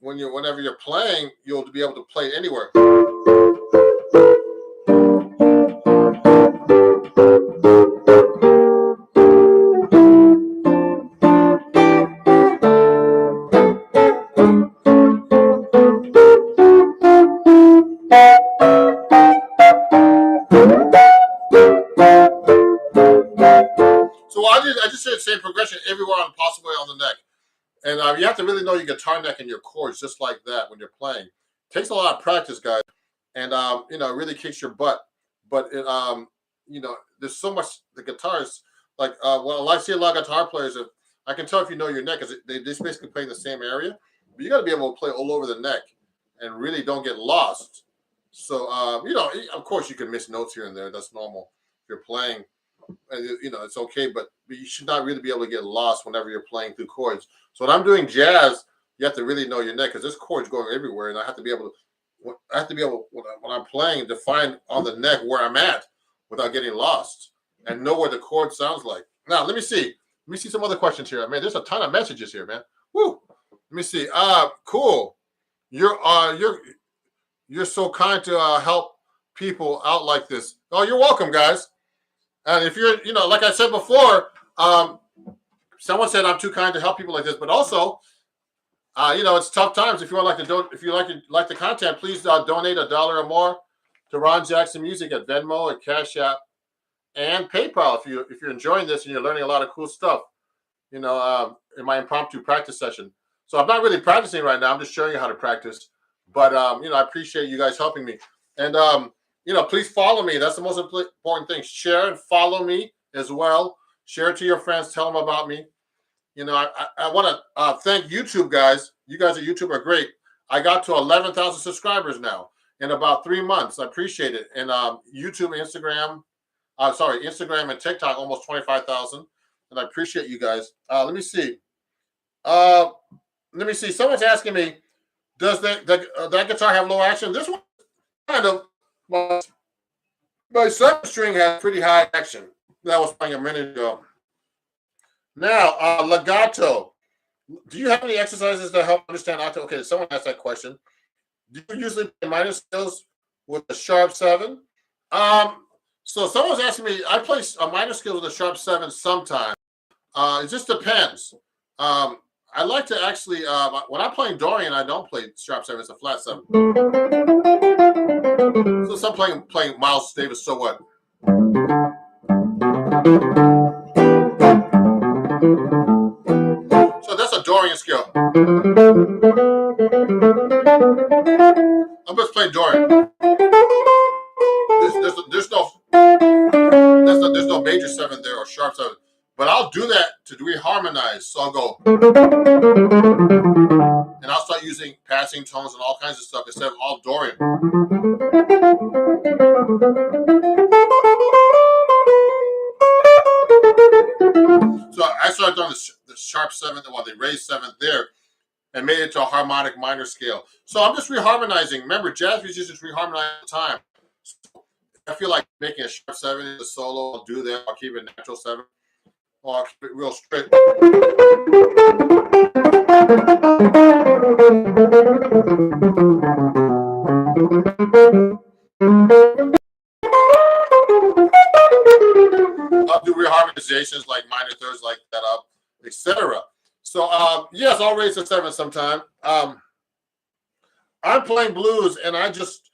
whenever you're playing, you'll be able to play it anywhere. So I just said same progression everywhere on possible way on the neck. And you have to really know your guitar neck and your chords just like that when you're playing. It takes a lot of practice, guys. And, it really kicks your butt. But, there's so much, the guitars, like, I see a lot of guitar players, I can tell if you know your neck, because they just basically play in the same area. But you got to be able to play all over the neck and really don't get lost. So, of course you can miss notes here and there. That's normal. If you're playing, it's okay, but you should not really be able to get lost whenever you're playing through chords. So when I'm doing jazz, you have to really know your neck, because there's chords going everywhere, and I have to be able when I'm playing, to find on the neck where I'm at without getting lost and know what the chord sounds like. Now let me see some other questions here. Man, there's a ton of messages here, man. Woo! Let me see. Cool. You're so kind to help people out like this. Oh, you're welcome, guys. And if you're, like I said before, someone said I'm too kind to help people like this, but also, it's tough times. If you like the content, please donate $1 or more to Ron Jackson Music at Venmo, at Cash App, and PayPal. If you're enjoying this and you're learning a lot of cool stuff, in my impromptu practice session. So I'm not really practicing right now. I'm just showing you how to practice. But I appreciate you guys helping me. And please follow me. That's the most important thing. Share and follow me as well. Share it to your friends. Tell them about me. I want to thank YouTube guys. You guys at YouTube are great. I got to 11,000 subscribers now in about 3 months. I appreciate it. And YouTube, Instagram and TikTok, almost 25,000. And I appreciate you guys. Let me see. Someone's asking me, does that guitar have low action? This one kind of. My second string has pretty high action. That was playing a minute ago. Now, legato. Do you have any exercises that help understand octave? Okay, someone asked that question. Do you usually play minor scales with a sharp 7? So someone's asking me, I play a minor scale with a sharp 7 sometimes. It just depends. I like to actually, when I'm playing Dorian, I don't play sharp 7, it's a flat 7. So some playing Miles Davis, so what? So that's a Dorian scale. I'm just playing Dorian. There's no major 7 there or sharp 7. But I'll do that to reharmonize. So I'll go. And I'll start using passing tones and all kinds of stuff instead of all Dorian. So I started doing the sharp 7, the raised 7th there, and made it to a harmonic minor scale. So I'm just reharmonizing. Remember, jazz musicians reharmonize all the time. So I feel like making a sharp 7 in the solo. I'll do that. I'll keep it natural 7. Or I'll keep it real straight. I'll do reharmonizations like minor thirds like that up, etc. So yes, I'll raise the 7 sometime. I'm playing blues and I'm just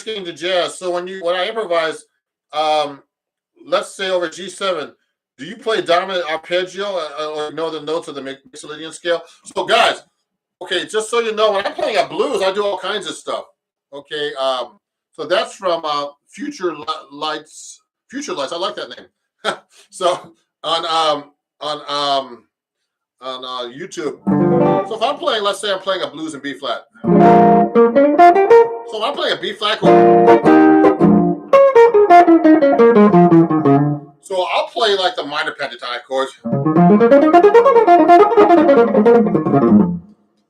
getting to jazz. So when I improvise, let's say over G7, do you play dominant arpeggio or know the notes of the Mixolydian scale? So guys, okay, just so you know, when I'm playing a blues, I do all kinds of stuff. Okay, so that's from Future Lights. Future Lights, I like that name. So on YouTube. So if I'm playing, let's say I'm playing a blues in B flat. So if I'm playing a B flat chord, so I'll play like the minor pentatonic chords.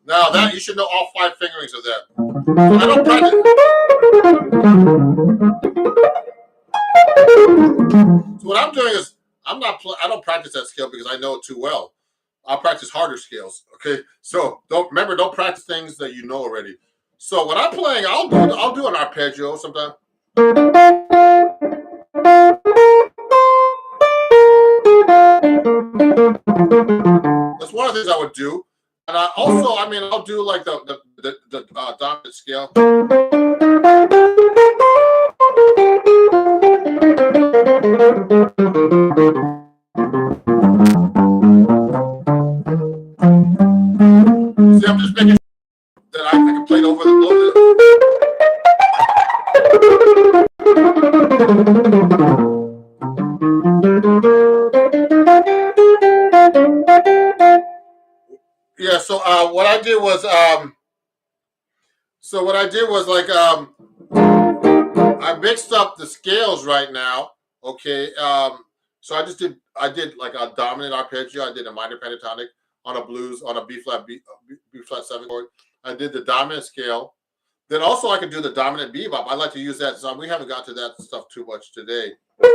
Now that you should know all 5 fingerings of that. So I don't practice. So what I'm doing is I don't practice that scale because I know it too well. I'll practice harder scales. Okay, so don't practice things that you know already. So when I'm playing, I'll do an arpeggio sometimes. That's one of the things I would do. And I'll do like the dominant scale. See, I'm just making sure that I can play it over Yeah, so what I did was like I mixed up the scales right now. Okay, so I did like a dominant arpeggio. I did a minor pentatonic on a blues on a B flat 7 chord. I did the dominant scale. Then also I could do the dominant bebop. I like to use that. So we haven't got to that stuff too much today. So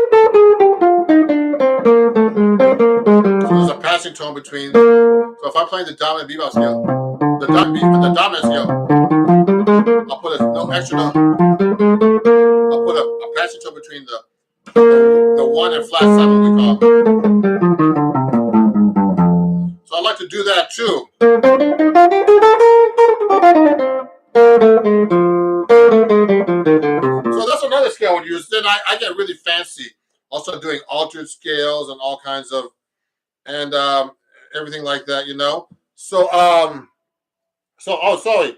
there's a passing tone between. So if I'm playing the dominant bebop scale, the dominant scale, I'll put no extra note. I'll put a passing tone between the 1 and flat 7 we call it. So I like to do that too. So that's another then I get really fancy. Also doing altered scales and all kinds of and everything like that, you know. So oh sorry,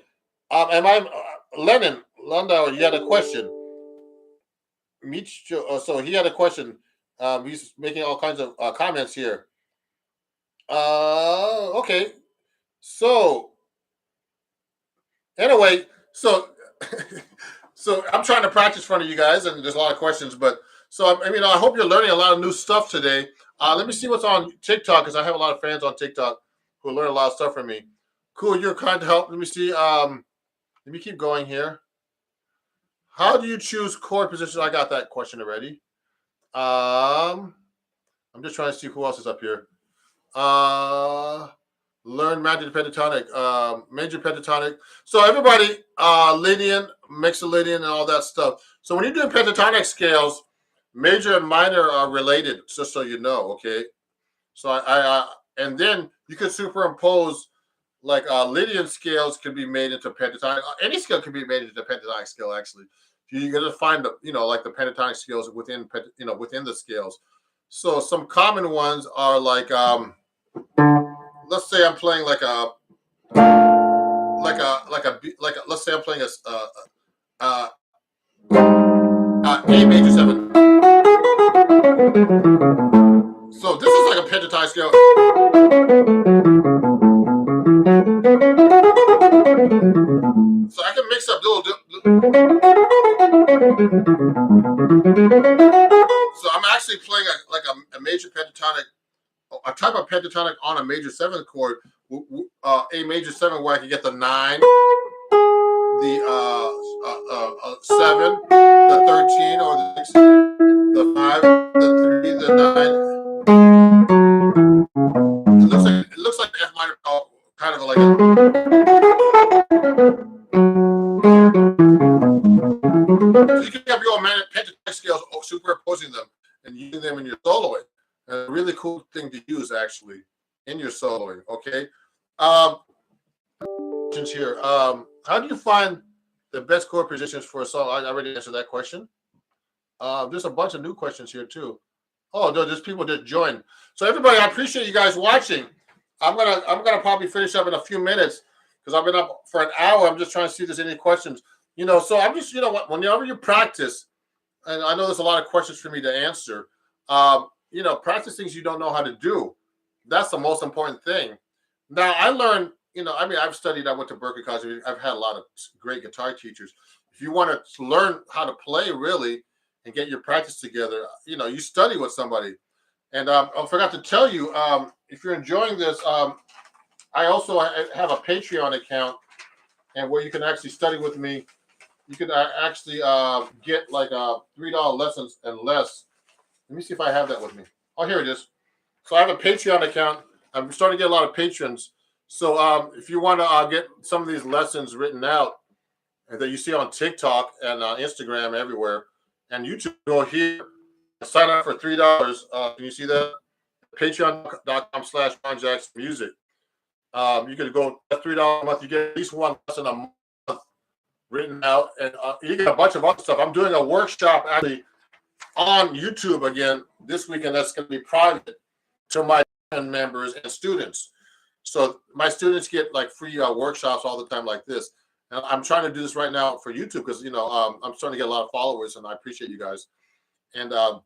am I Lennon Landau? You had a question. Micho, so he had a question. He's making all kinds of comments here. Okay. So anyway, so so I'm trying to practice in front of you guys, and there's a lot of questions. But so I mean, I hope you're learning a lot of new stuff today. Let me see what's on TikTok because I have a lot of fans on TikTok who learn a lot of stuff from me. Cool, you're kind to help. Let me see. Let me keep going here. How do you choose chord positions? I got that question already. I'm just trying to see who else is up here. Learn major pentatonic, major pentatonic. So everybody, Lydian, Mixolydian, and all that stuff. So when you're doing pentatonic scales, major and minor are related, just so you know. Okay. So and then you could superimpose like Lydian scales can be made into pentatonic. Any scale can be made into pentatonic scale. Actually, you're gonna find the like the pentatonic scales within within the scales. So some common ones are like let's say I'm playing let's say I'm playing A major 7. So this is like a pentatonic scale. So I can mix up little. So I'm actually playing a major pentatonic, a type of pentatonic on a major 7 chord, A major 7, where I can get the 9, the 7, the 13, or the 6, the 5, the 3, the 9. It looks like F minor, kind of like so you can have your own pentatonic scales superimposing them and using them in your soloing. A really cool thing to use actually in your soloing. Okay. Here. How do you find the best chord positions for a song? I already answered that question. There's a bunch of new questions here too. Oh, no, there's people that joined. So everybody, I appreciate you guys watching. I'm gonna probably finish up in a few minutes because I've been up for an hour. I'm just trying to see if there's any questions. So I'm just whenever you practice, and I know there's a lot of questions for me to answer. Practice things you don't know how to do. That's the most important thing. Now I learned. I've studied. I went to Berklee College. I've had a lot of great guitar teachers. If you want to learn how to play really and get your practice together, you study with somebody. And I forgot to tell you, if you're enjoying this, I also have a Patreon account, and where you can actually study with me. You can actually get like $3 lessons and less. Let me see if I have that with me. Oh, here it is. So I have a Patreon account. I'm starting to get a lot of patrons. So if you want to get some of these lessons written out that you see on TikTok and Instagram everywhere, and YouTube, go here, sign up for $3. Can you see that? Patreon.com/RonJacksonMusic. You can go $3 a month. You get at least one lesson a month written out, and you get a bunch of other stuff. I'm doing a workshop actually on YouTube again this weekend. That's going to be private to my members and students. So my students get like free workshops all the time like this. And I'm trying to do this right now for YouTube because I'm starting to get a lot of followers, and I appreciate you guys. And on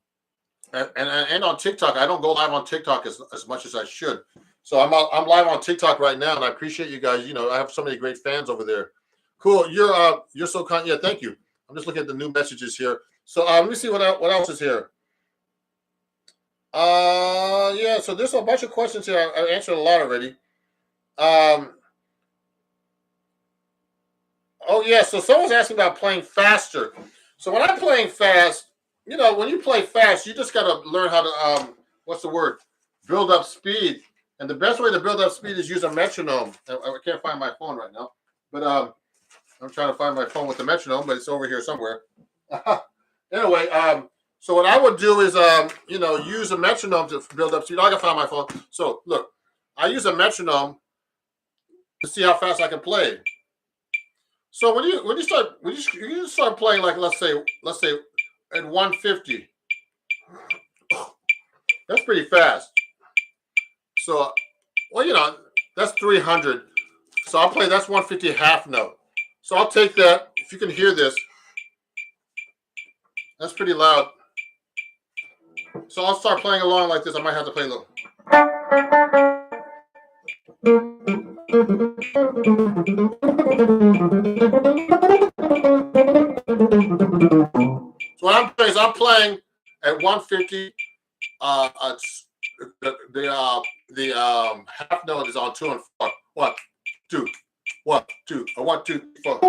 TikTok, I don't go live on TikTok as much as I should. So I'm live on TikTok right now, and I appreciate you guys. I have so many great fans over there. Cool. You're so kind. Yeah, thank you. I'm just looking at the new messages here. So let me see what else is here. Yeah. So there's a bunch of questions here. I answered a lot already. Oh yeah. So someone's asking about playing faster. So when I'm playing fast, when you play fast, you just got to learn how to what's the word? Build up speed. And the best way to build up speed is use a metronome. I can't find my phone right now, but I'm trying to find my phone with the metronome, but it's over here somewhere. Anyway, so what I would do is, use a metronome to build up speed. I can find my phone. So look, I use a metronome to see how fast I can play. So when you start playing, like let's say at 150. That's pretty fast. So, well, you know, that's 300. So I'll play, that's 150 half note. So I'll take that. If you can hear this, that's pretty loud. So I'll start playing along like this. I might have to play a little. So what I'm playing is I'm playing at 150. The half note is on 2 and 4. 1, 2, 1, 2, or 1, 2, 4.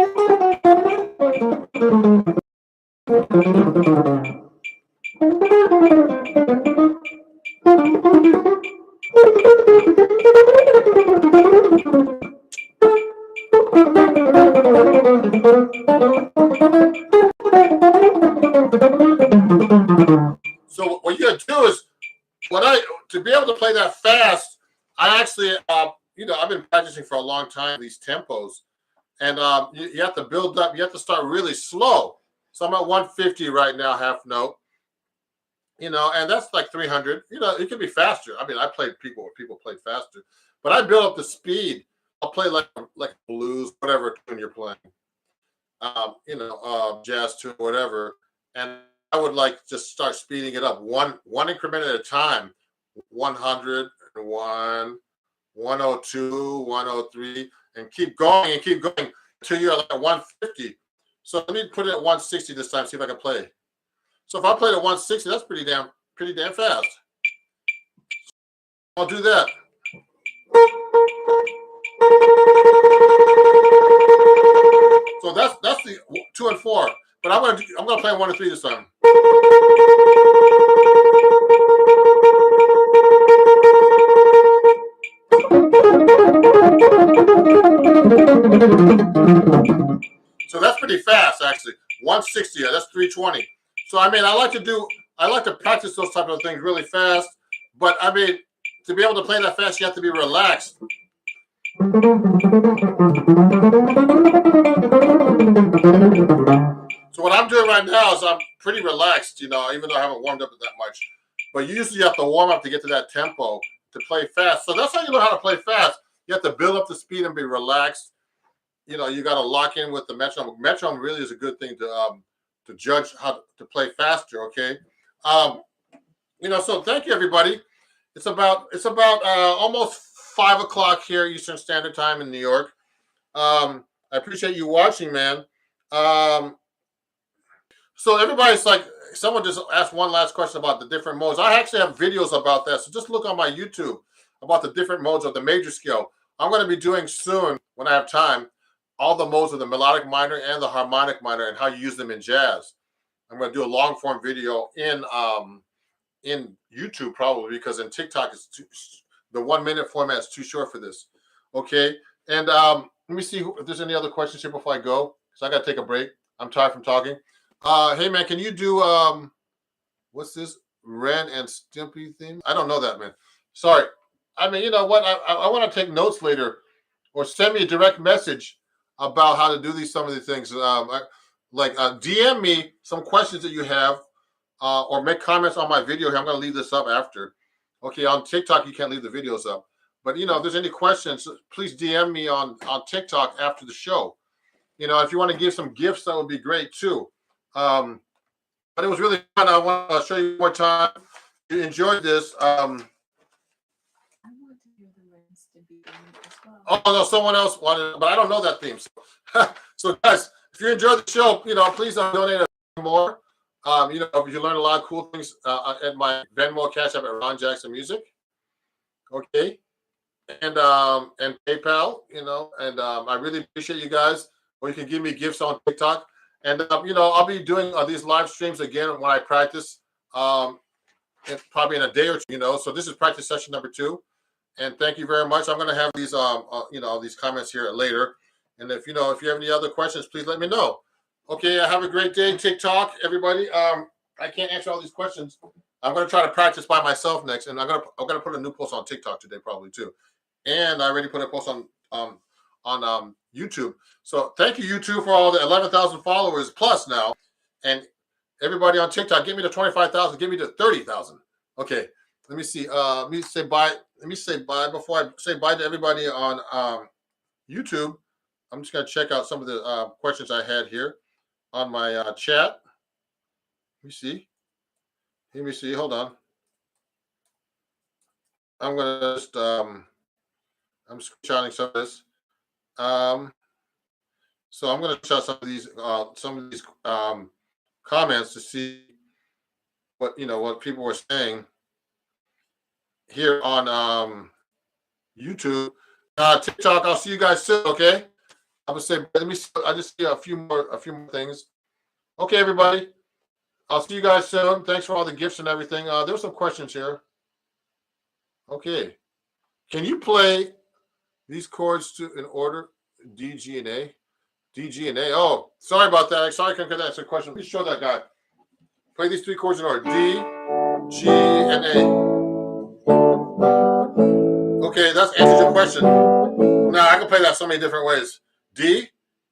So what you gotta do is, to be able to play that fast, I actually, you know, I've been practicing for a long time these tempos, and you have to build up. You have to start really slow. So I'm at 150 right now, half note. You know, and that's like 300. You know, it could be faster. I mean, I played people where people played faster, but I build up the speed. I'll play like blues, whatever tune you're playing. You know, jazz tune, whatever, and I would like just start speeding it up one increment at a time. 100, 1, 102, 103, and keep going until you're like at 150. So let me put it at 160 this time. See if I can play. So if I played at 160, that's pretty damn fast. I'll do that. So that's the 2 and 4. But I'm gonna play 1 and 3 this time. So that's pretty fast, actually. 160. That's 320. So I mean, I like to practice those type of things really fast. But I mean, to be able to play that fast, you have to be relaxed. So what I'm doing right now is I'm pretty relaxed, you know, even though I haven't warmed up that much. But you usually have to warm up to get to that tempo to play fast. So that's how you learn how to play fast. You have to build up the speed and be relaxed. You know, you got to lock in with the metronome. Metronome really is a good thing to judge how to play faster. Okay, you know. So thank you, everybody. It's about almost 5 o'clock here Eastern Standard Time in New York. I appreciate you watching, man. So everybody's like, someone just asked one last question about the different modes. I actually have videos about that. So just look on my YouTube about the different modes of the major scale. I'm going to be doing soon, when I have time, all the modes of the melodic minor and the harmonic minor and how you use them in jazz. I'm going to do a long form video in YouTube probably, because in TikTok the 1 minute format is too short for this. Okay. And let me see if there's any other questions here before I go, because I got to take a break. I'm tired from talking. Hey man, can you do what's this Ren and Stimpy theme? I don't know that, man. Sorry. I mean, you know what? I want to take notes later, or send me a direct message about how to do some of these things. DM me some questions that you have, or make comments on my video here. I'm going to leave this up after. Okay, on TikTok you can't leave the videos up, but you know, if there's any questions, please DM me on TikTok after the show. You know, if you want to give some gifts, that would be great too. But it was really fun. I want to show you one more time. You enjoyed this. Oh no, someone else wanted, but I don't know that theme. So guys, if you enjoyed the show, you know, please donate more. You know, you learn a lot of cool things at my Venmo, Cash App at Ron Jackson Music. Okay, and PayPal. You know, and I really appreciate you guys. Or you can give me gifts on TikTok. And, you know, I'll be doing these live streams again when I practice, probably in a day or two, you know. So this is practice session number 2. And thank you very much. I'm going to have these, you know, these comments here later. And if you have any other questions, please let me know. Okay, have a great day, TikTok, everybody. I can't answer all these questions. I'm going to try to practice by myself next. And I'm gonna put a new post on TikTok today probably too. And I already put a post on YouTube. So thank you, YouTube, for all the 11,000 followers plus now. And Everybody on TikTok, give me the 25,000. Give me the 30,000. Okay. Let me see. Let me say bye. Let me say bye before I say bye to everybody on YouTube. I'm just gonna check out some of the questions I had here on my chat. Let me see. Let me see. Hold on. I'm gonna just I'm screenshotting some of this. So I'm gonna shot some of these comments to see what people were saying here on YouTube. TikTok, I'll see you guys soon, okay? I'm gonna say let me I just see a few more things. Okay, everybody. I'll see you guys soon. Thanks for all the gifts and everything. There's some questions here. Okay. Can you play these chords in order? D, G, and A? D, G, and A. Oh, sorry about that. Sorry I couldn't get that. That's a question. Please show that guy. Play these three chords in order. D, G, and A. Okay, that's answered your question. Now, I can play that so many different ways. D,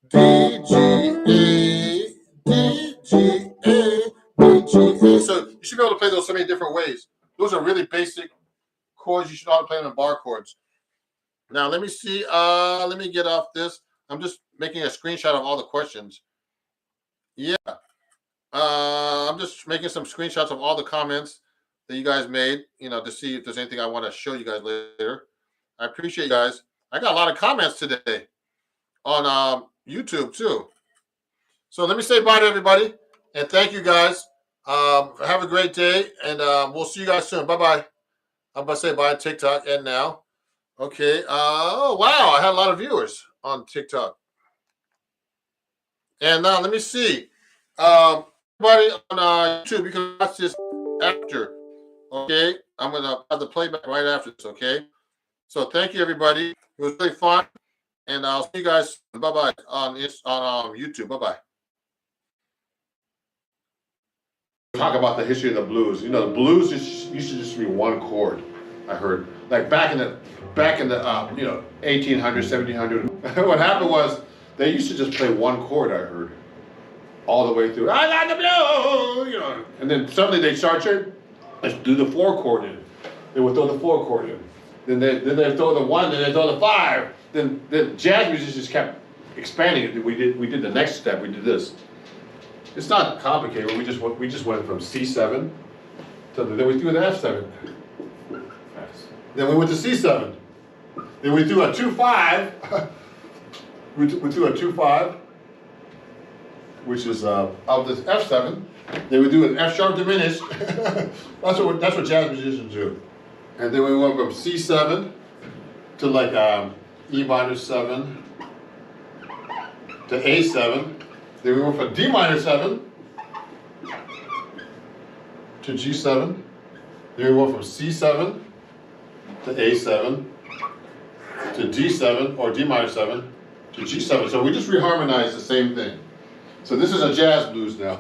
D, G, A, D, G, A, D, G, A. So you should be able to play those so many different ways. Those are really basic chords. You should know how to play them in bar chords. Now, let me see. Let me get off this. I'm just making a screenshot of all the questions. Yeah. I'm just making some screenshots of all the comments that you guys made, to see if there's anything I want to show you guys later. I appreciate you guys. I got a lot of comments today on YouTube too. So let me say bye to everybody and thank you guys. Have a great day and we'll see you guys soon. Bye-bye. I'm about to say bye on TikTok and now. Okay. Oh, wow. I had a lot of viewers on TikTok. And now let me see. Everybody on YouTube, you can watch this after. Okay. I'm going to have the playback right after this. Okay. So thank you, everybody. It was really fun. And I'll see you guys. Bye-bye on YouTube. Bye-bye. Talk about the history of the blues. The blues used to just be one chord. I heard like back in the 1800s, 1700s. What happened was they used to just play one chord. I heard all the way through. I got the blues, and then suddenly they started. Let's do the 4 chord in. They would throw the 4 chord in. Then they throw the 1. Then they throw the 5. Then the jazz musicians just kept expanding it. We did the next step. We did this. It's not complicated. We just went from C7 to then we threw the F7. Then we went to C7. Then we threw a 2-5. we threw a 2-5, which is of this F7. Then we do an F sharp diminished. that's what jazz musicians do. And then we went from C7 to like E minor 7 to A7. Then we went from D minor 7 to G7. Then we went from C7 to A7 to D7 or D minor 7 to G7. So we just reharmonized the same thing. So this is a jazz blues now.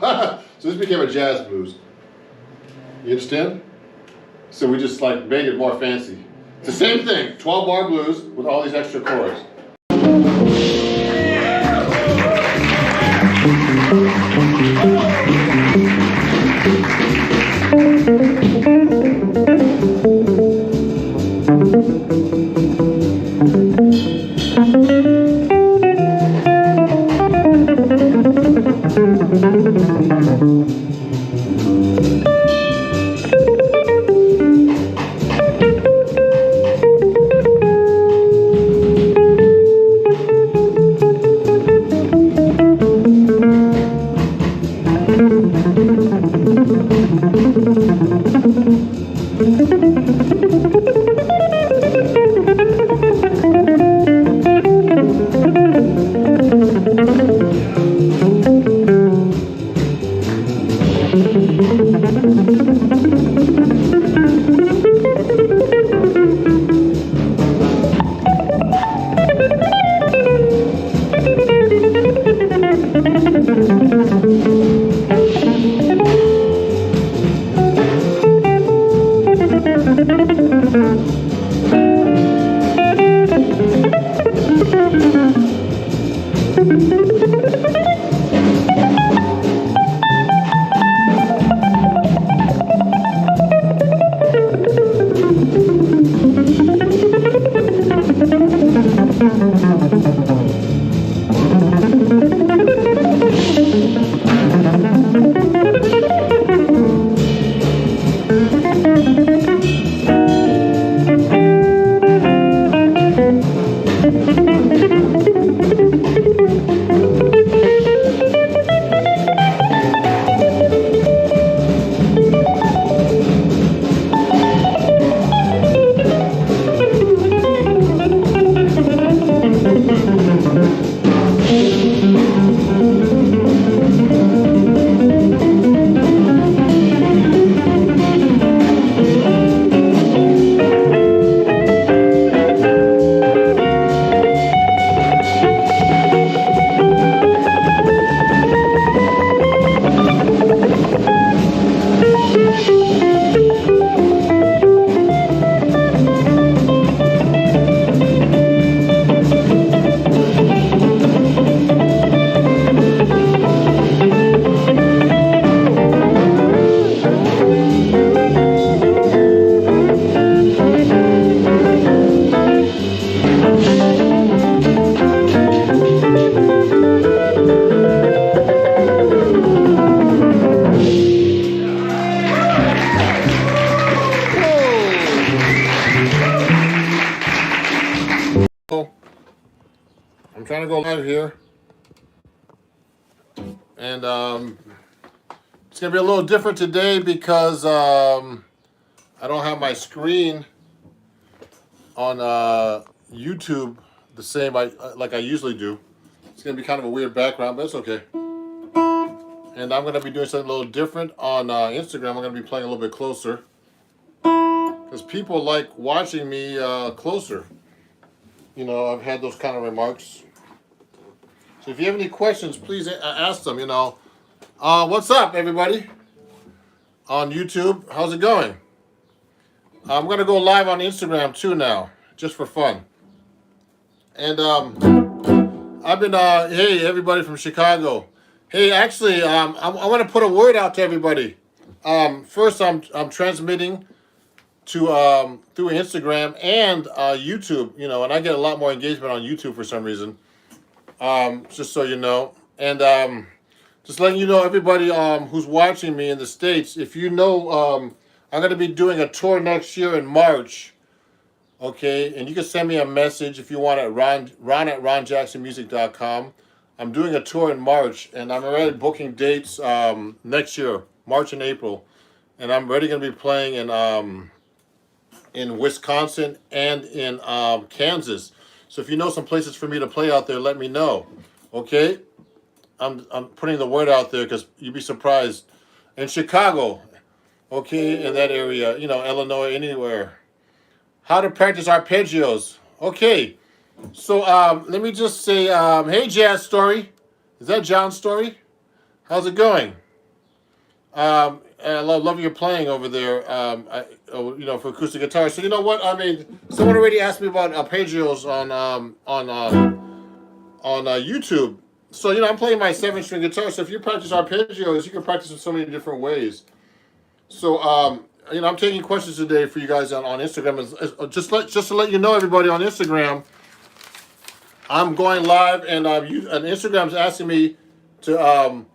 So this became a jazz blues. You understand? So we just like made it more fancy. It's the same thing, 12-bar blues with all these extra chords. And it's going to be a little different today because I don't have my screen on YouTube the same like I usually do. It's going to be kind of a weird background, but it's okay. And I'm going to be doing something a little different on Instagram. I'm going to be playing a little bit closer because people like watching me closer. You know, I've had those kind of remarks. So if you have any questions, please ask them, you know. What's up, everybody? On YouTube, how's it going? I'm going to go live on Instagram too now, just for fun. And I've been, hey, everybody from Chicago. Hey, actually, I want to put a word out to everybody. First, I'm transmitting to through Instagram and YouTube, you know, and I get a lot more engagement on YouTube for some reason. Just so you know, and just letting you know, everybody who's watching me in the States, if you know, I'm going to be doing a tour next year in March. Okay, and you can send me a message if you want at ron at ronjacksonmusic.com. I'm doing a tour in March, and I'm already booking dates next year, March and April, and I'm already going to be playing in Wisconsin and in Kansas. So if you know some places for me to play out there, let me know. Okay, I'm putting the word out there because you'd be surprised. In Chicago, okay, in that area, you know, Illinois, anywhere. How to practice arpeggios. Okay, so let me just say, hey, Jazz Story. Is that John's Story? How's it going? I love your playing over there, you know, for acoustic guitar. So you know what? I mean, someone already asked me about arpeggios on YouTube. So, you know, I'm playing my 7-string guitar. So if you practice arpeggios, you can practice in so many different ways. So, you know, I'm taking questions today for you guys on Instagram. Just to let you know, everybody, on Instagram, I'm going live, and Instagram's asking me to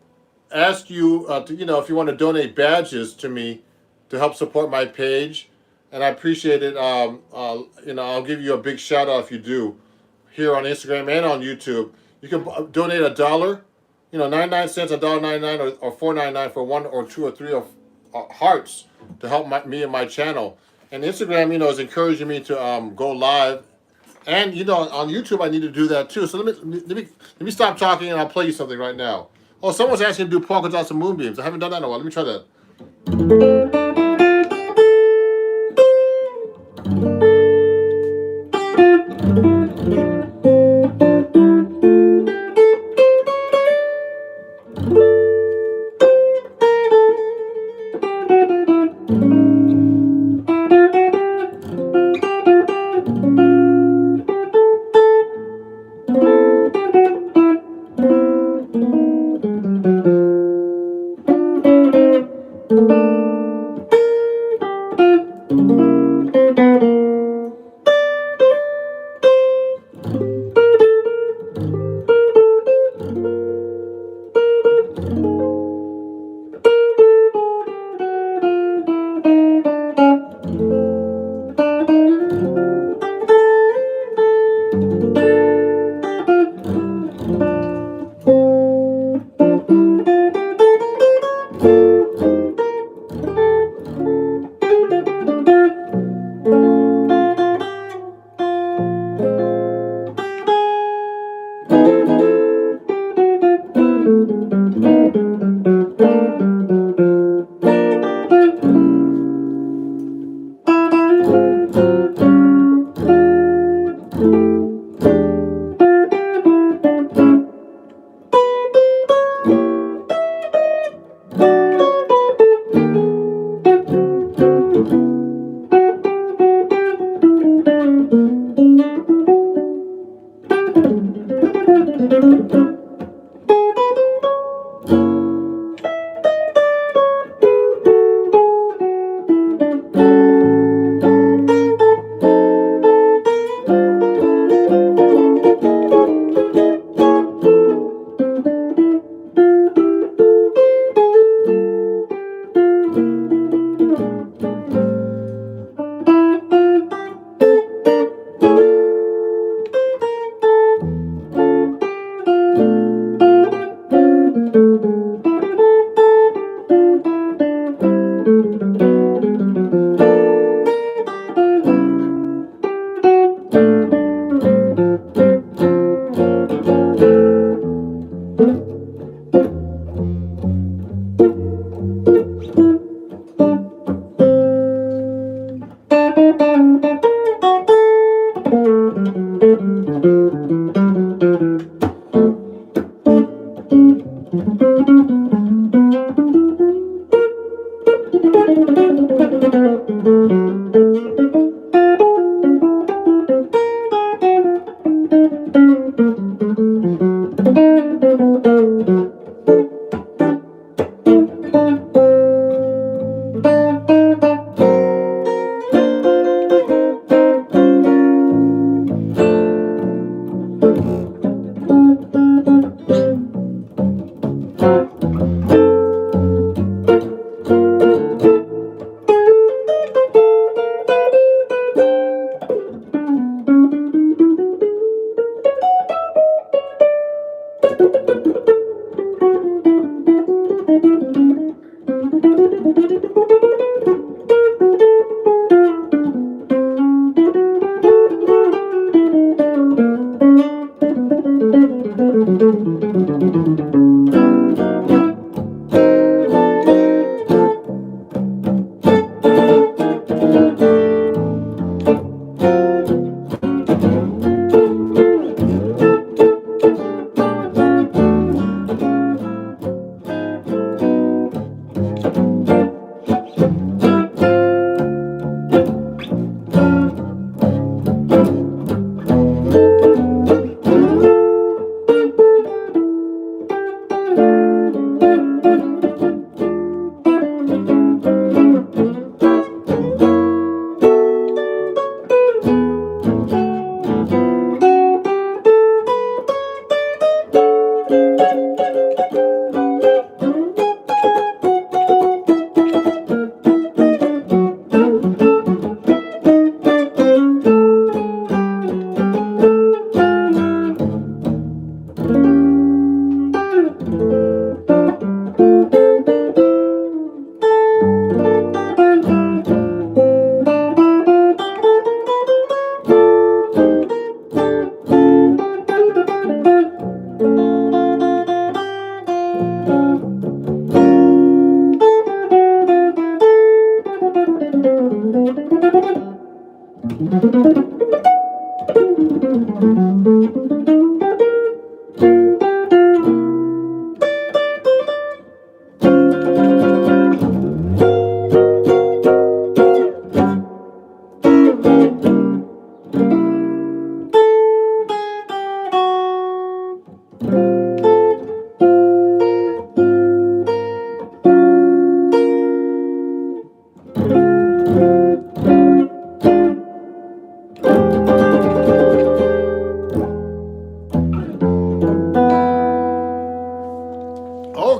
ask you, to, you know, if you want to donate badges to me to help support my page, and I appreciate it. You know, I'll give you a big shout out if you do here on Instagram and on YouTube. You can donate $1, you know, 99 cents, $1.99, or $4.99 for 1 or 2 or 3 of hearts to help me and my channel. And Instagram, you know, is encouraging me to go live, and you know, on YouTube I need to do that too. So let me stop talking, and I'll play you something right now. Oh, someone's asking to do polka dots and moonbeams. I haven't done that in a while. Let me try that.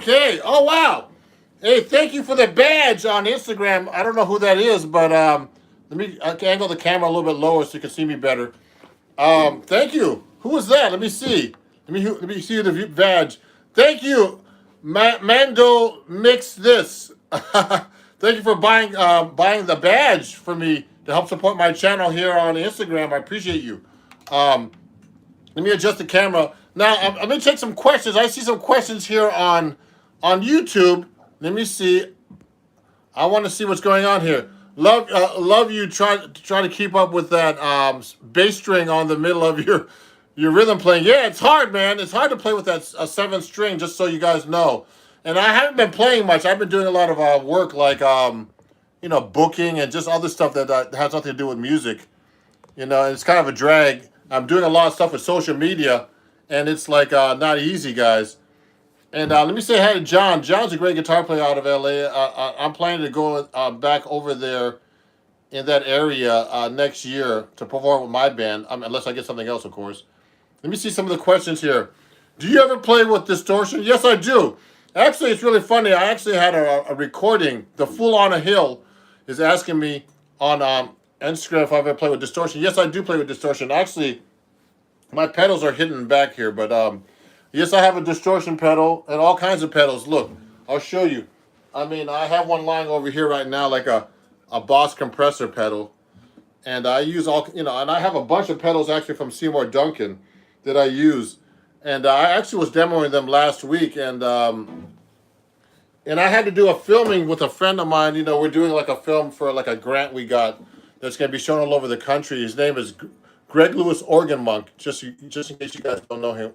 Okay. Oh wow. Hey, thank you for the badge on Instagram. I don't know who that is, but let me angle the camera a little bit lower so you can see me better. Thank you. Who was that? Let me see. Let me see the badge. Thank you, Mando. Mix this. Thank you for buying the badge for me to help support my channel here on Instagram. I appreciate you. Um, Let me adjust the camera. Now, I'm going to take some questions. I see some questions here on YouTube. Let me see. I want to see what's going on here. Love you. Try to keep up with that bass string on the middle of your rhythm playing. Yeah, it's hard, man. It's hard to play with that seventh string. Just so you guys know. And I haven't been playing much. I've been doing a lot of work, like booking and just other stuff that has nothing to do with music. It's kind of a drag. I'm doing a lot of stuff with social media, and it's like not easy, guys. And let me say hi to John. John's a great guitar player out of LA. I'm planning to go back over there in that area next year to perform with my band, unless I get something else, of course. Let me see some of the questions here. Do you ever play with distortion? Yes, I do. Actually, it's really funny. I actually had a recording. The Fool on a Hill is asking me on Instagram if I've ever played with distortion. Yes, I do play with distortion. Actually, my pedals are hidden back here, but Yes, I have a distortion pedal and all kinds of pedals. Look, I'll show you. I mean, I have one lying over here right now, like a Boss compressor pedal. And I use all, and I have a bunch of pedals actually from Seymour Duncan that I use. And I actually was demoing them last week. And I had to do a filming with a friend of mine. We're doing like a film for like a grant we got that's going to be shown all over the country. His name is Greg Lewis Organ Monk, just in case you guys don't know him.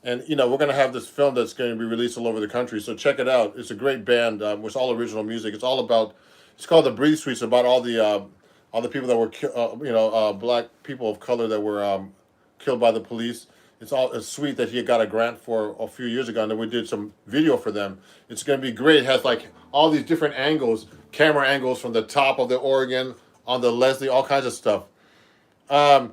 And, we're going to have this film that's going to be released all over the country. So check it out. It's a great band with all original music. It's all about, it's called The Breathe Suite. It's about all the people that were, black people of color that were killed by the police. It's sweet that he got a grant for a few years ago, and then we did some video for them. It's going to be great. It has like all these different angles, camera angles from the top of the organ, on the Leslie, all kinds of stuff. I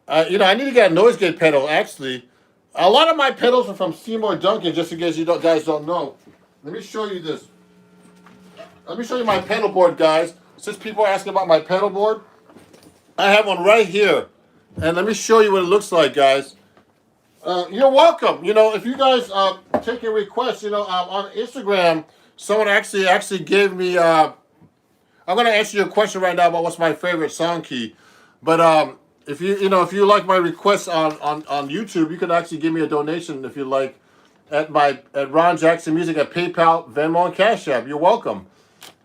need to get a noise gate pedal. Actually, a lot of my pedals are from Seymour Duncan. Just in case guys don't know, let me show you this. Let me show you my pedal board, guys. Since people are asking about my pedal board, I have one right here, and let me show you what it looks like, guys. You're welcome. If you guys take your requests, on Instagram, someone actually gave me. I'm gonna answer your question right now about what's my favorite song key, but if you like my requests on YouTube, you can actually give me a donation if you like at Ron Jackson Music at PayPal, Venmo, and Cash App. You're welcome.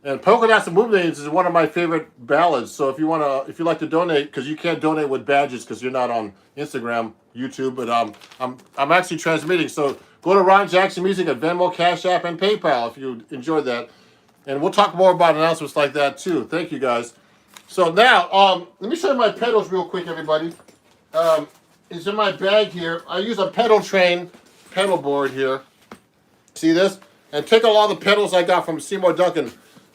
And Polka Dots and Movements is one of my favorite ballads. So if you like to donate, because you can't donate with badges because you're not on Instagram, YouTube, but I'm actually transmitting. So go to Ron Jackson Music at Venmo, Cash App, and PayPal if you enjoyed that. And we'll talk more about announcements like that too. Thank you guys. So now, let me show you my pedals real quick, everybody. It's in my bag here. I use a pedal train pedal board here. See this? And take all the pedals I got from Seymour Duncan.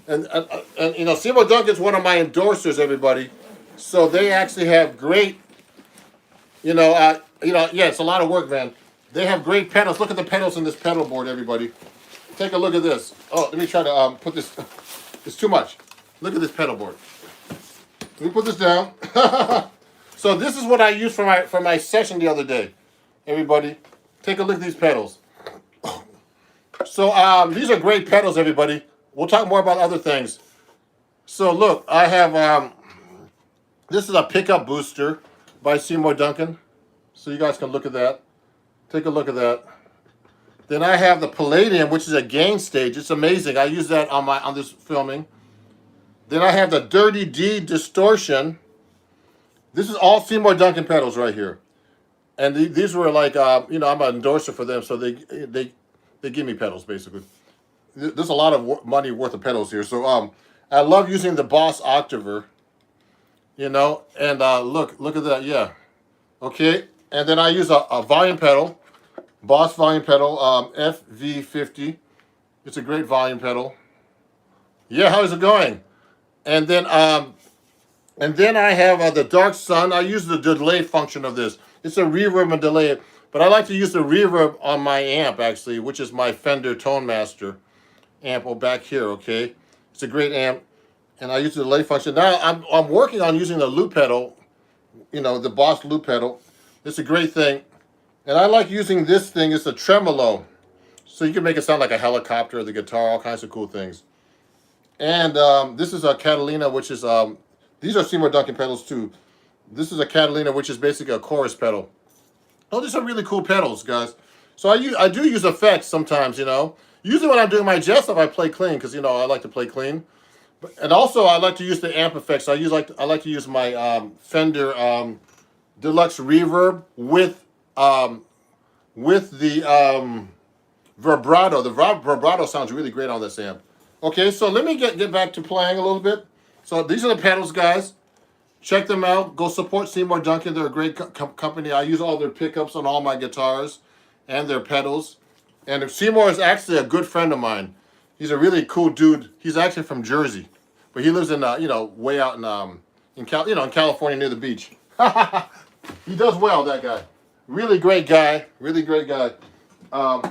And Seymour Duncan's one of my endorsers, everybody. So they actually have great, yeah, it's a lot of work, man. They have great pedals. Look at the pedals in this pedal board, everybody. Take a look at this. Oh, let me try to put this. It's too much. Look at this pedal board. Let me put this down. So this is what I used for my session the other day. Everybody, take a look at these pedals. So these are great pedals, everybody. We'll talk more about other things. So look, I have, this is a pickup booster by Seymour Duncan. So you guys can look at that. Take a look at that. Then I have the Palladium, which is a gain stage. It's amazing. I use that on this filming. Then I have the Dirty D distortion. This is all Seymour Duncan pedals right here. And these were like, I'm an endorser for them, so they give me pedals, basically. There's a lot of money worth of pedals here. So I love using the Boss Octaver, and look at that, yeah. Okay, and then I use a volume pedal, Boss volume pedal, FV50. It's a great volume pedal. Yeah, how's it going? And then I have the Dark Sun. I use the delay function of this. It's a reverb and delay, but I like to use the reverb on my amp, actually, which is my Fender Tone Master amp back here, okay? It's a great amp, and I use the delay function. Now I'm working on using the loop pedal, the Boss loop pedal. It's a great thing, and I like using this thing. It's a tremolo, so you can make it sound like a helicopter, the guitar, all kinds of cool things. And this is a Catalina, which is, these are Seymour Duncan pedals too. This is a Catalina, which is basically a chorus pedal. Oh, these are really cool pedals, guys. So I do use effects sometimes, Usually when I'm doing my jazz stuff, I play clean because, I like to play clean. And also, I like to use the amp effects. I like to use my Fender Deluxe Reverb with the vibrato. The vibrato sounds really great on this amp. Okay, so let me get back to playing a little bit. So these are the pedals, guys. Check them out. Go support Seymour Duncan. They're a great company. I use all their pickups on all my guitars and their pedals. And Seymour is actually a good friend of mine. He's a really cool dude. He's actually from Jersey, but he lives in way out in California near the beach. He does well, that guy. Really great guy. Really great guy. And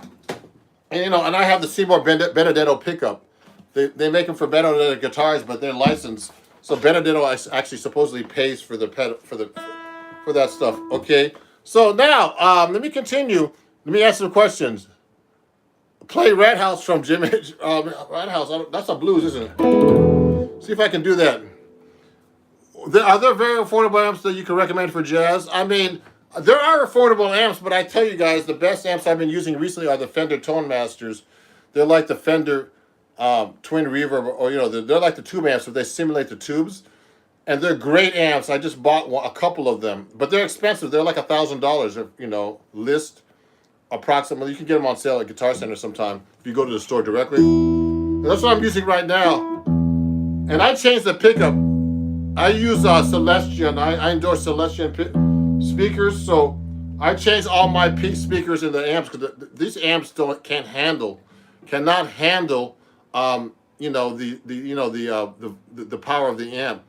I have the Seymour Benedetto pickup. They make them for Benedetto guitars, but they're licensed. So Benedetto actually supposedly pays for the pedal for that stuff. Okay. So now let me continue. Let me ask some questions. Play Red House from Jimmy. Red House. That's a blues, isn't it? See if I can do that. Are there very affordable amps that you can recommend for jazz? I mean, there are affordable amps, but I tell you guys, the best amps I've been using recently are the Fender Tone Masters. They're like the Fender Twin Reverb, or they're like the tube amps, but they simulate the tubes, and they're great amps. I just bought a couple of them, but they're expensive. They're like $1,000, list approximately. You can get them on sale at Guitar Center sometime if you go to the store directly. And that's what I'm using right now. And I changed the pickup. I use Celestion. I endorse Celestion speakers, so I changed all my speakers in the amps because these amps cannot handle, the power of the amp.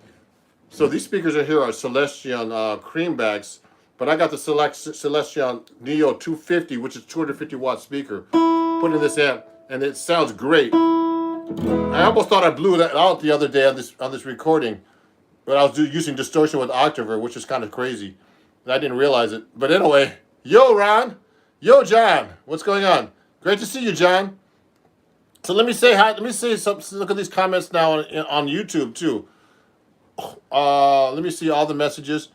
So these speakers here are Celestion creambacks, but I got the Celestion Neo 250, which is 250 watt speaker, put in this amp, and it sounds great. I almost thought I blew that out the other day on this recording, but I was using distortion with Octaver, which is kind of crazy, and I didn't realize it. But anyway, yo Ron, yo John, what's going on? Great to see you, John. So let me say hi. Let me say something. Look at these comments now on YouTube too. Let me see all the messages.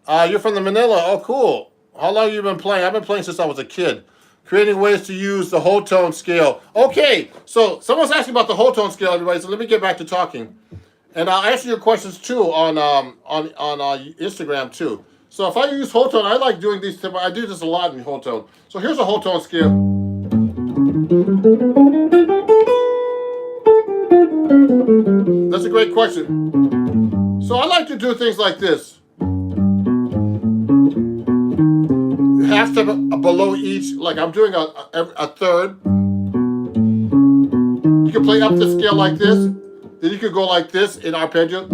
You're from the Manila. Oh, cool. How long have you been playing? I've been playing since I was a kid. Creating ways to use the whole tone scale. Okay, so someone's asking about the whole tone scale, everybody. So let me get back to talking, and I'll answer your questions too on Instagram too. So if I use whole tone, I like doing these. I do this a lot in whole tone. So here's a whole tone scale. That's a great question. So I like to do things like this. Half step below each, like I'm doing a third. You can play up the scale like this. Then you could go like this in arpeggio.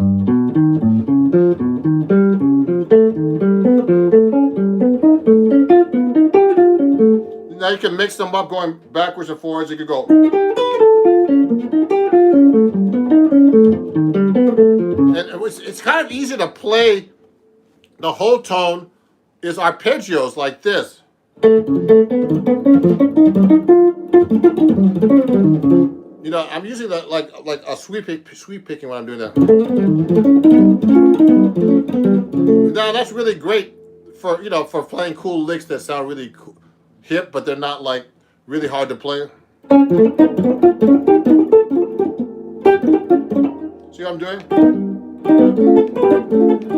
Now you can mix them up going backwards and forwards. You could go. And it's kind of easy to play the whole tone is arpeggios like this. I'm using that like a sweep picking when I'm doing that. Now that's really great for for playing cool licks that sound really cool, hip, but they're not like really hard to play. See what I'm doing?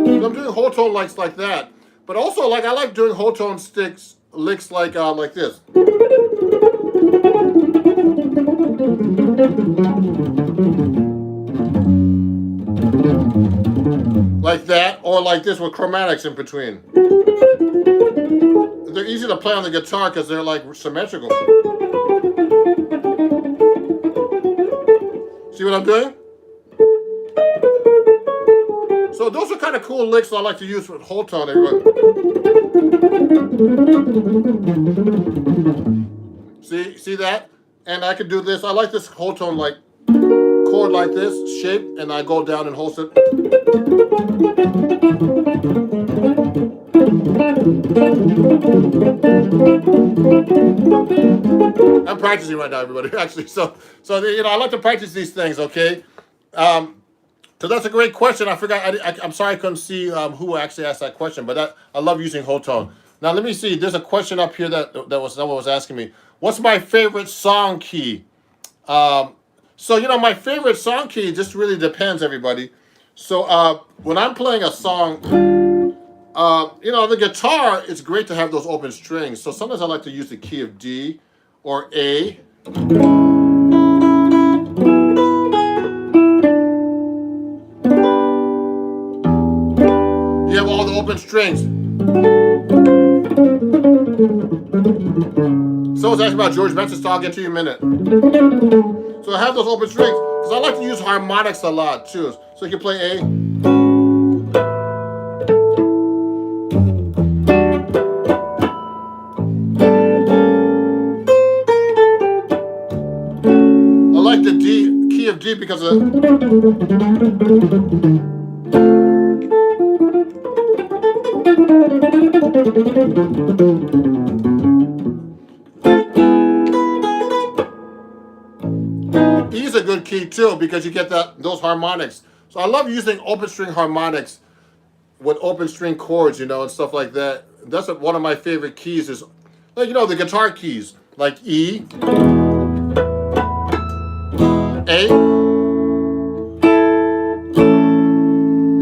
So I'm doing whole tone licks like that. But also, I like doing whole tone licks like this. Like that, or like this with chromatics in between. They're easy to play on the guitar because they're like symmetrical. See what I'm doing? So those are kind of cool licks I like to use with whole tone, everybody. See that? And I could do this. I like this whole tone like chord like this shape, and I go down and hold it. I'm practicing right now, everybody. Actually, so I like to practice these things. Okay. So that's a great question. I forgot. I'm sorry I couldn't see who actually asked that question, but I love using whole tone. Now let me see. There's a question up here that someone was asking me. What's my favorite song key? So my favorite song key just really depends, everybody. So when I'm playing a song, the guitar, it's great to have those open strings. So sometimes I like to use the key of D or A. You have all the open strings. Someone's asking about George Benson, so I'll get to you in a minute. So I have those open strings because I like to use harmonics a lot too. So you can play A. I like the D, key of D because of E is a good key too because you get those harmonics. So I love using open string harmonics with open string chords, you know, and stuff like that. That's one of my favorite keys is, like, you know, the guitar keys, like E, A,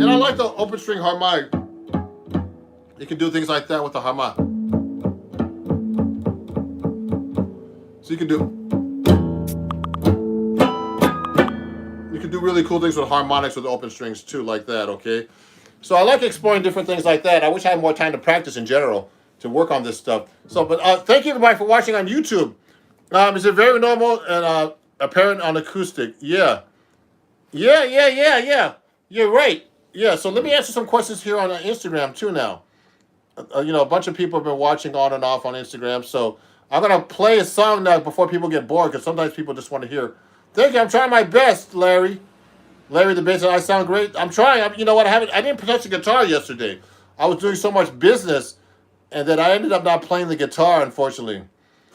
and I like the open string harmonic. You can do things like that with the harmonic. So you can do really cool things with harmonics with open strings too, like that, okay? So I like exploring different things like that. I wish I had more time to practice in general to work on this stuff. So, but thank you everybody for watching on YouTube. Is it very normal and apparent on acoustic? Yeah. You're right. Yeah, so let me answer some questions here on Instagram too now. You know, a bunch of people have been watching on and off on Instagram, so I'm going to play a song now before people get bored, because sometimes people just want to hear. Thank you, I'm trying my best, Larry. Larry the bass, I sound great. I'm trying. You know what? I didn't touch the guitar yesterday. I was doing so much business, and then I ended up not playing the guitar, unfortunately.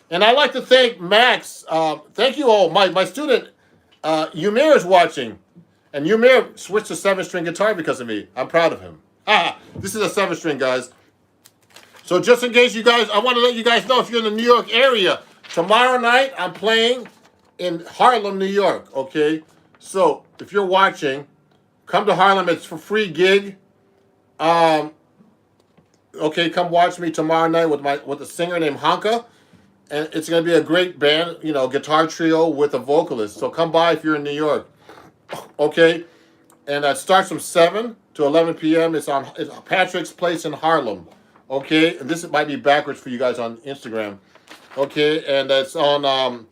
And I'd like to thank Max. Thank you all. My student, Umir, is watching. And Umir switched to 7-string guitar because of me. I'm proud of him. This is a 7-string, guys. So just in case you guys, I want to let you guys know, if you're in the New York area, tomorrow night I'm playing in Harlem, New York, okay? So if you're watching, come to Harlem. It's for free gig. Okay, come watch me tomorrow night with a singer named Hanka, and it's gonna be a great band, you know, guitar trio with a vocalist. So come by if you're in New York, okay? And it starts from 7 to 11 p.m. It's Patrick's Place in Harlem, okay? And this might be backwards for you guys on Instagram, okay? And it's on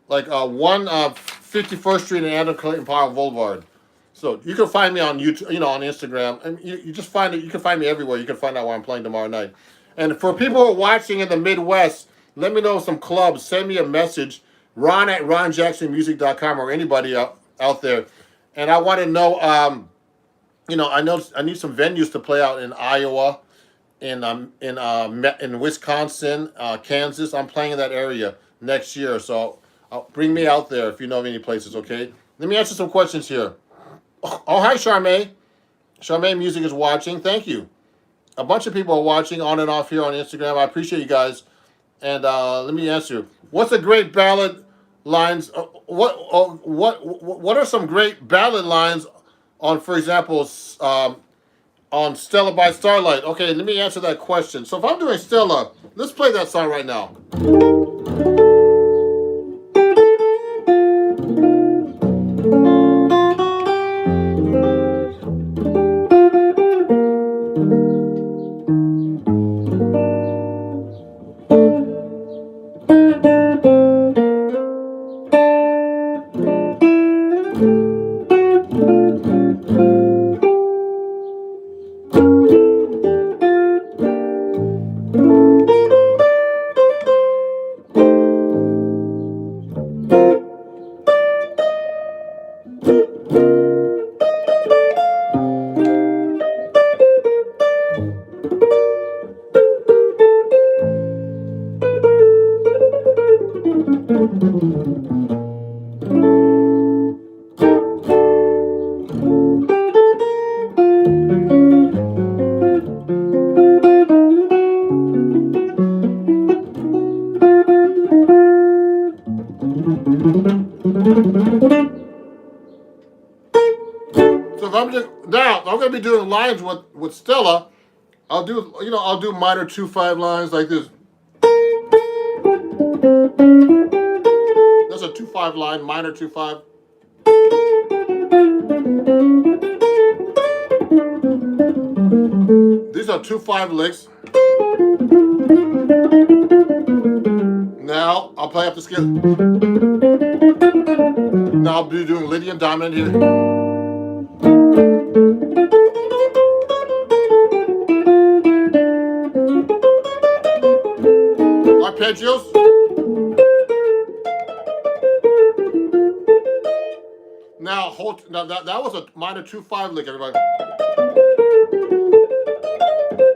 151st Street and Adam Clayton Powell Boulevard. So you can find me on YouTube, you know, on Instagram, and you just find it. You can find me everywhere. You can find out where I'm playing tomorrow night. And for people who are watching in the Midwest, let me know some clubs. Send me a message, Ron at ronjacksonmusic.com, or anybody out there. And I want to know, you know, I need some venues to play out in Iowa, in Wisconsin, Kansas. I'm playing in that area next year, so bring me out there if you know of any places, okay? Let me answer some questions here. Oh, hi, Charmaine. Charmaine Music is watching. Thank you. A bunch of people are watching on and off here on Instagram. I appreciate you guys. And let me answer. What's a great ballad lines? What are some great ballad lines on, for example, on Stella by Starlight? Okay, let me answer that question. So if I'm doing Stella, let's play that song right now. So if I'm gonna be doing lines with Stella. I'll do minor 2/5 lines like this. That's a 2/5 line, minor 2/5. These are 2/5 licks. Now I'll play up the scale. Now I'll be doing Lydian dominant here. Arpeggios. Now that was a minor 2/5 lick, everybody.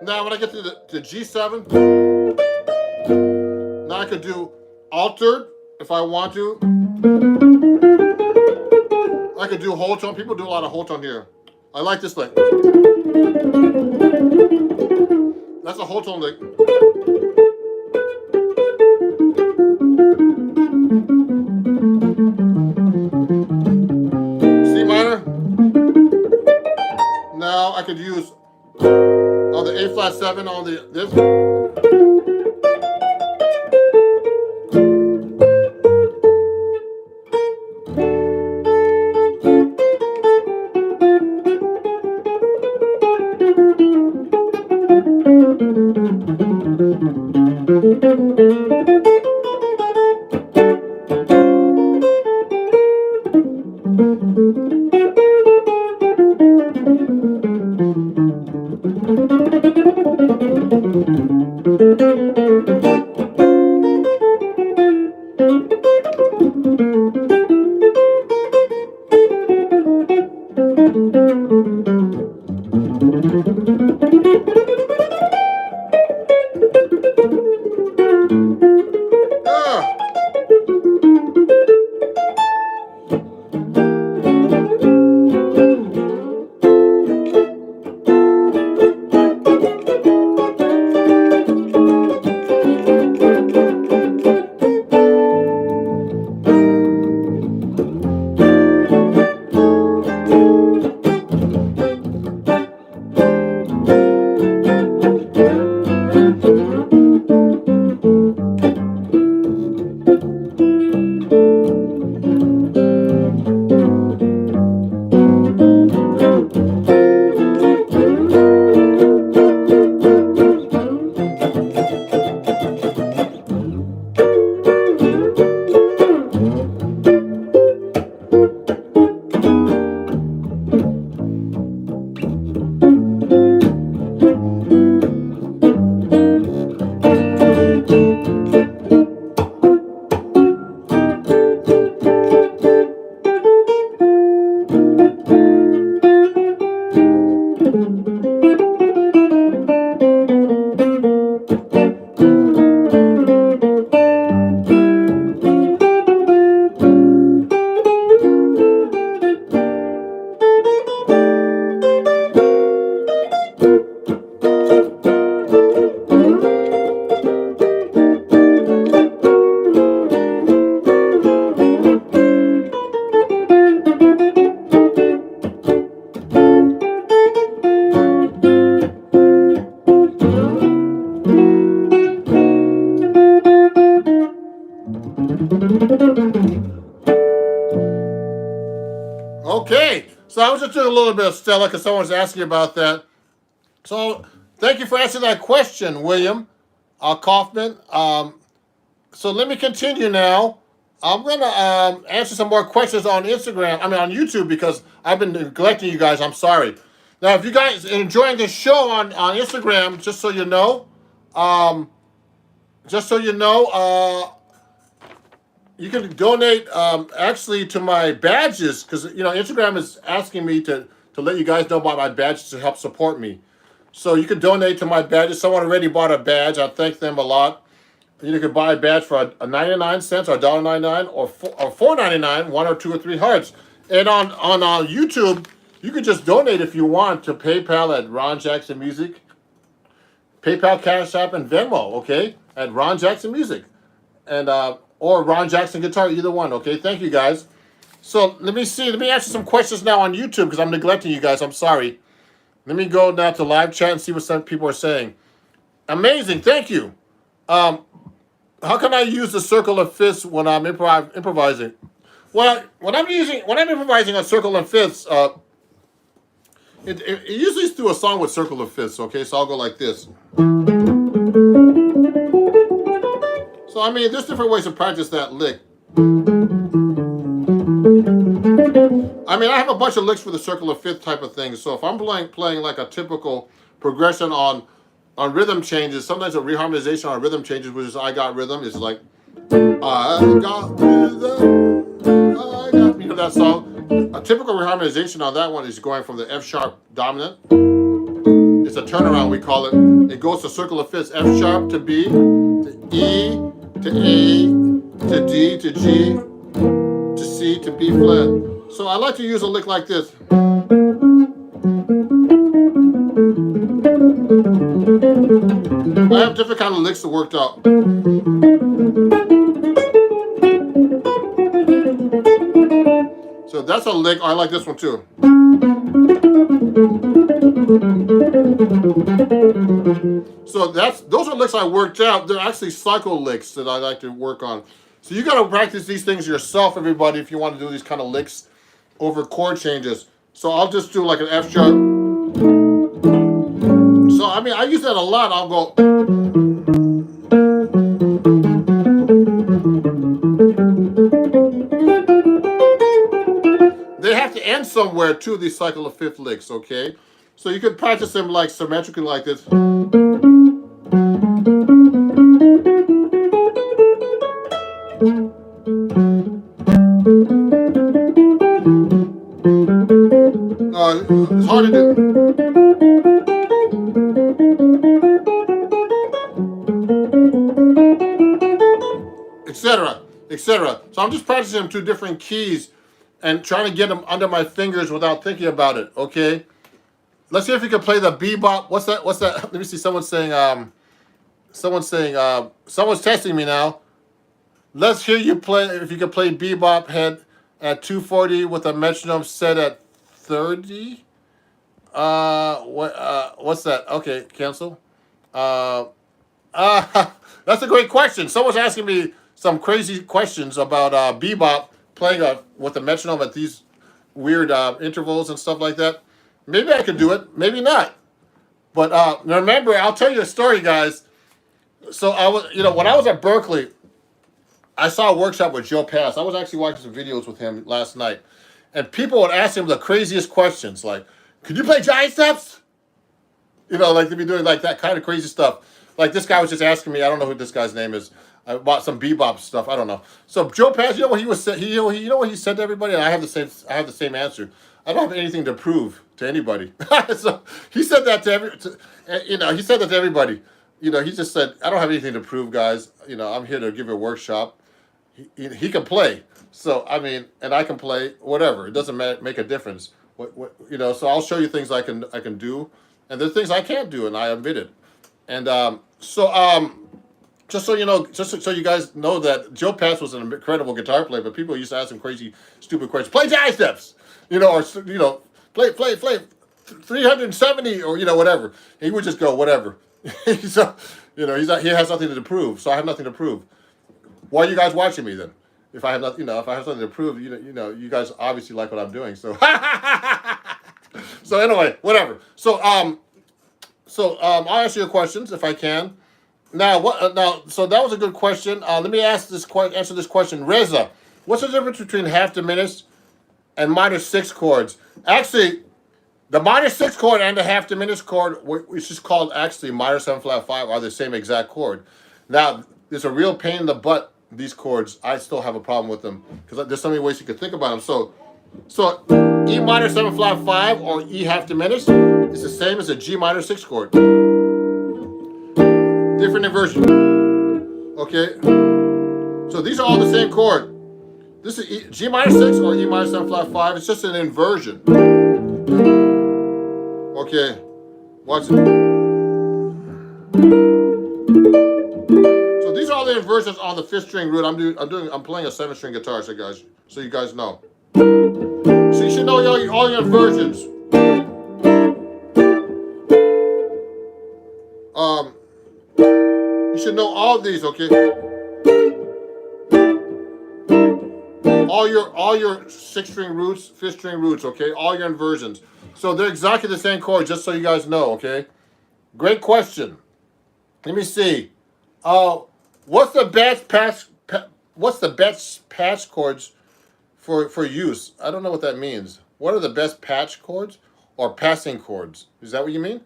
Now when I get to the G7, now I could do altered if I want to. could do whole tone. People do a lot of whole tone here. I like this lick. That's a whole tone lick. C minor. Now I could use on the A flat 7 on the this. Okay, so I was just doing a little bit of Stella because someone was asking about that. So thank you for answering that question, William Kaufman. So let me continue now. I'm gonna answer some more questions on Instagram. I mean on YouTube because I've been neglecting you guys. I'm sorry. Now, if you guys are enjoying this show on Instagram, just so you know, you can donate actually to my badges because Instagram is asking me to let you guys know about my badges to help support me. So you can donate to my badges. Someone already bought a badge. I thank them a lot. You can buy a badge for a 99 cents or $1.99 or $4.99, 1 or 2 or 3 hearts. And on YouTube, you can just donate if you want to PayPal at Ron Jackson Music, PayPal, Cash App, and Venmo. Okay, at Ron Jackson Music, and or Ron Jackson Guitar, either one. Okay, thank you guys. So let me answer some questions now on YouTube because I'm neglecting you guys. I'm sorry. Let me go now to live chat and see what some people are saying. Amazing, thank you. How can I use the circle of fifths when I'm improvising? Well, when I'm improvising on circle and fifths, it usually is through a song with circle of fifths. Okay, so I'll go like this. So I mean, there's different ways to practice that lick. I mean, I have a bunch of licks for the circle of fifth type of thing. So if I'm playing like a typical progression on rhythm changes, sometimes a reharmonization on rhythm changes, which is I got rhythm, is like I got rhythm, I got, that song. A typical reharmonization on that one is going from the F sharp dominant. It's a turnaround, we call it. It goes to circle of fifths, F sharp to B, to E, to A, to D, to G, to C, to B flat. So I like to use a lick like this. I have different kind of licks that worked out. So that's a lick. I like this one too. So those are licks I worked out. They're actually cycle licks that I like to work on. So you got to practice these things yourself, everybody, if you want to do these kind of licks over chord changes. So I'll just do like an F sharp. So I mean, I use that a lot. I'll go. They have to end somewhere too, these cycle of fifth licks, okay? So you could practice them like symmetrically like this. It's hard to do. Etc. etc. So I'm just practicing them two different keys and trying to get them under my fingers without thinking about it, okay? Let's see if you can play the bebop. What's that? Let me see. Someone's testing me now. Let's hear you play, if you can play bebop head at 240 with a metronome set at 30. What's that? Okay, cancel. That's a great question. Someone's asking me some crazy questions about bebop playing with a metronome at these weird intervals and stuff like that. Maybe I could do it, maybe not. But remember, I'll tell you a story, guys. So I was, when I was at Berkeley, I saw a workshop with Joe Pass. I was actually watching some videos with him last night, and people would ask him the craziest questions, like, "Could you play giant steps?" Like to be doing like that kind of crazy stuff. Like this guy was just asking me. I don't know who this guy's name is. About some bebop stuff. I don't know. So Joe Pass, what he was said. You know what he said to everybody, and I have the same answer. I don't have anything to prove to anybody. So he said that he said that to everybody. He just said, I don't have anything to prove, guys. I'm here to give a workshop. He can play. So, I mean, and I can play, whatever. It doesn't make a difference. So I'll show you things I can do. And there's things I can't do, and I admit it. And just so you know, just so you guys know that Joe Pass was an incredible guitar player, but people used to ask him crazy, stupid questions. Play giant steps! Play 370 or whatever. He would just go whatever. So he has nothing to prove. So I have nothing to prove. Why are you guys watching me then? If I have nothing, if I have something to prove, you guys obviously like what I'm doing. So so anyway, whatever. So I'll answer your questions if I can. Now so that was a good question. Let me answer this question. Reza, what's the difference between half diminished and minor six chords? Actually, the minor six chord and the half diminished chord, which is called actually minor 7 flat 5, are the same exact chord. Now, there's a real pain in the butt, these chords. I still have a problem with them because there's so many ways you could think about them. So E minor 7 flat 5 or E half diminished is the same as a G minor 6 chord. Different inversion. Okay? So these are all the same chord. This is G minor 6 or E minor 7 flat 5. It's just an inversion. Okay, watch it. So these are all the inversions on the 5th string root. I'm playing a 7th string guitar, so you guys know. So you should know all your inversions. You should know all these, okay? All your 6th string roots, 5th string roots, okay? All your inversions. So they're exactly the same chord, just so you guys know, okay? Great question. Let me see. What's the best patch chords for use? I don't know what that means. What are the best patch chords or passing chords? Is that what you mean?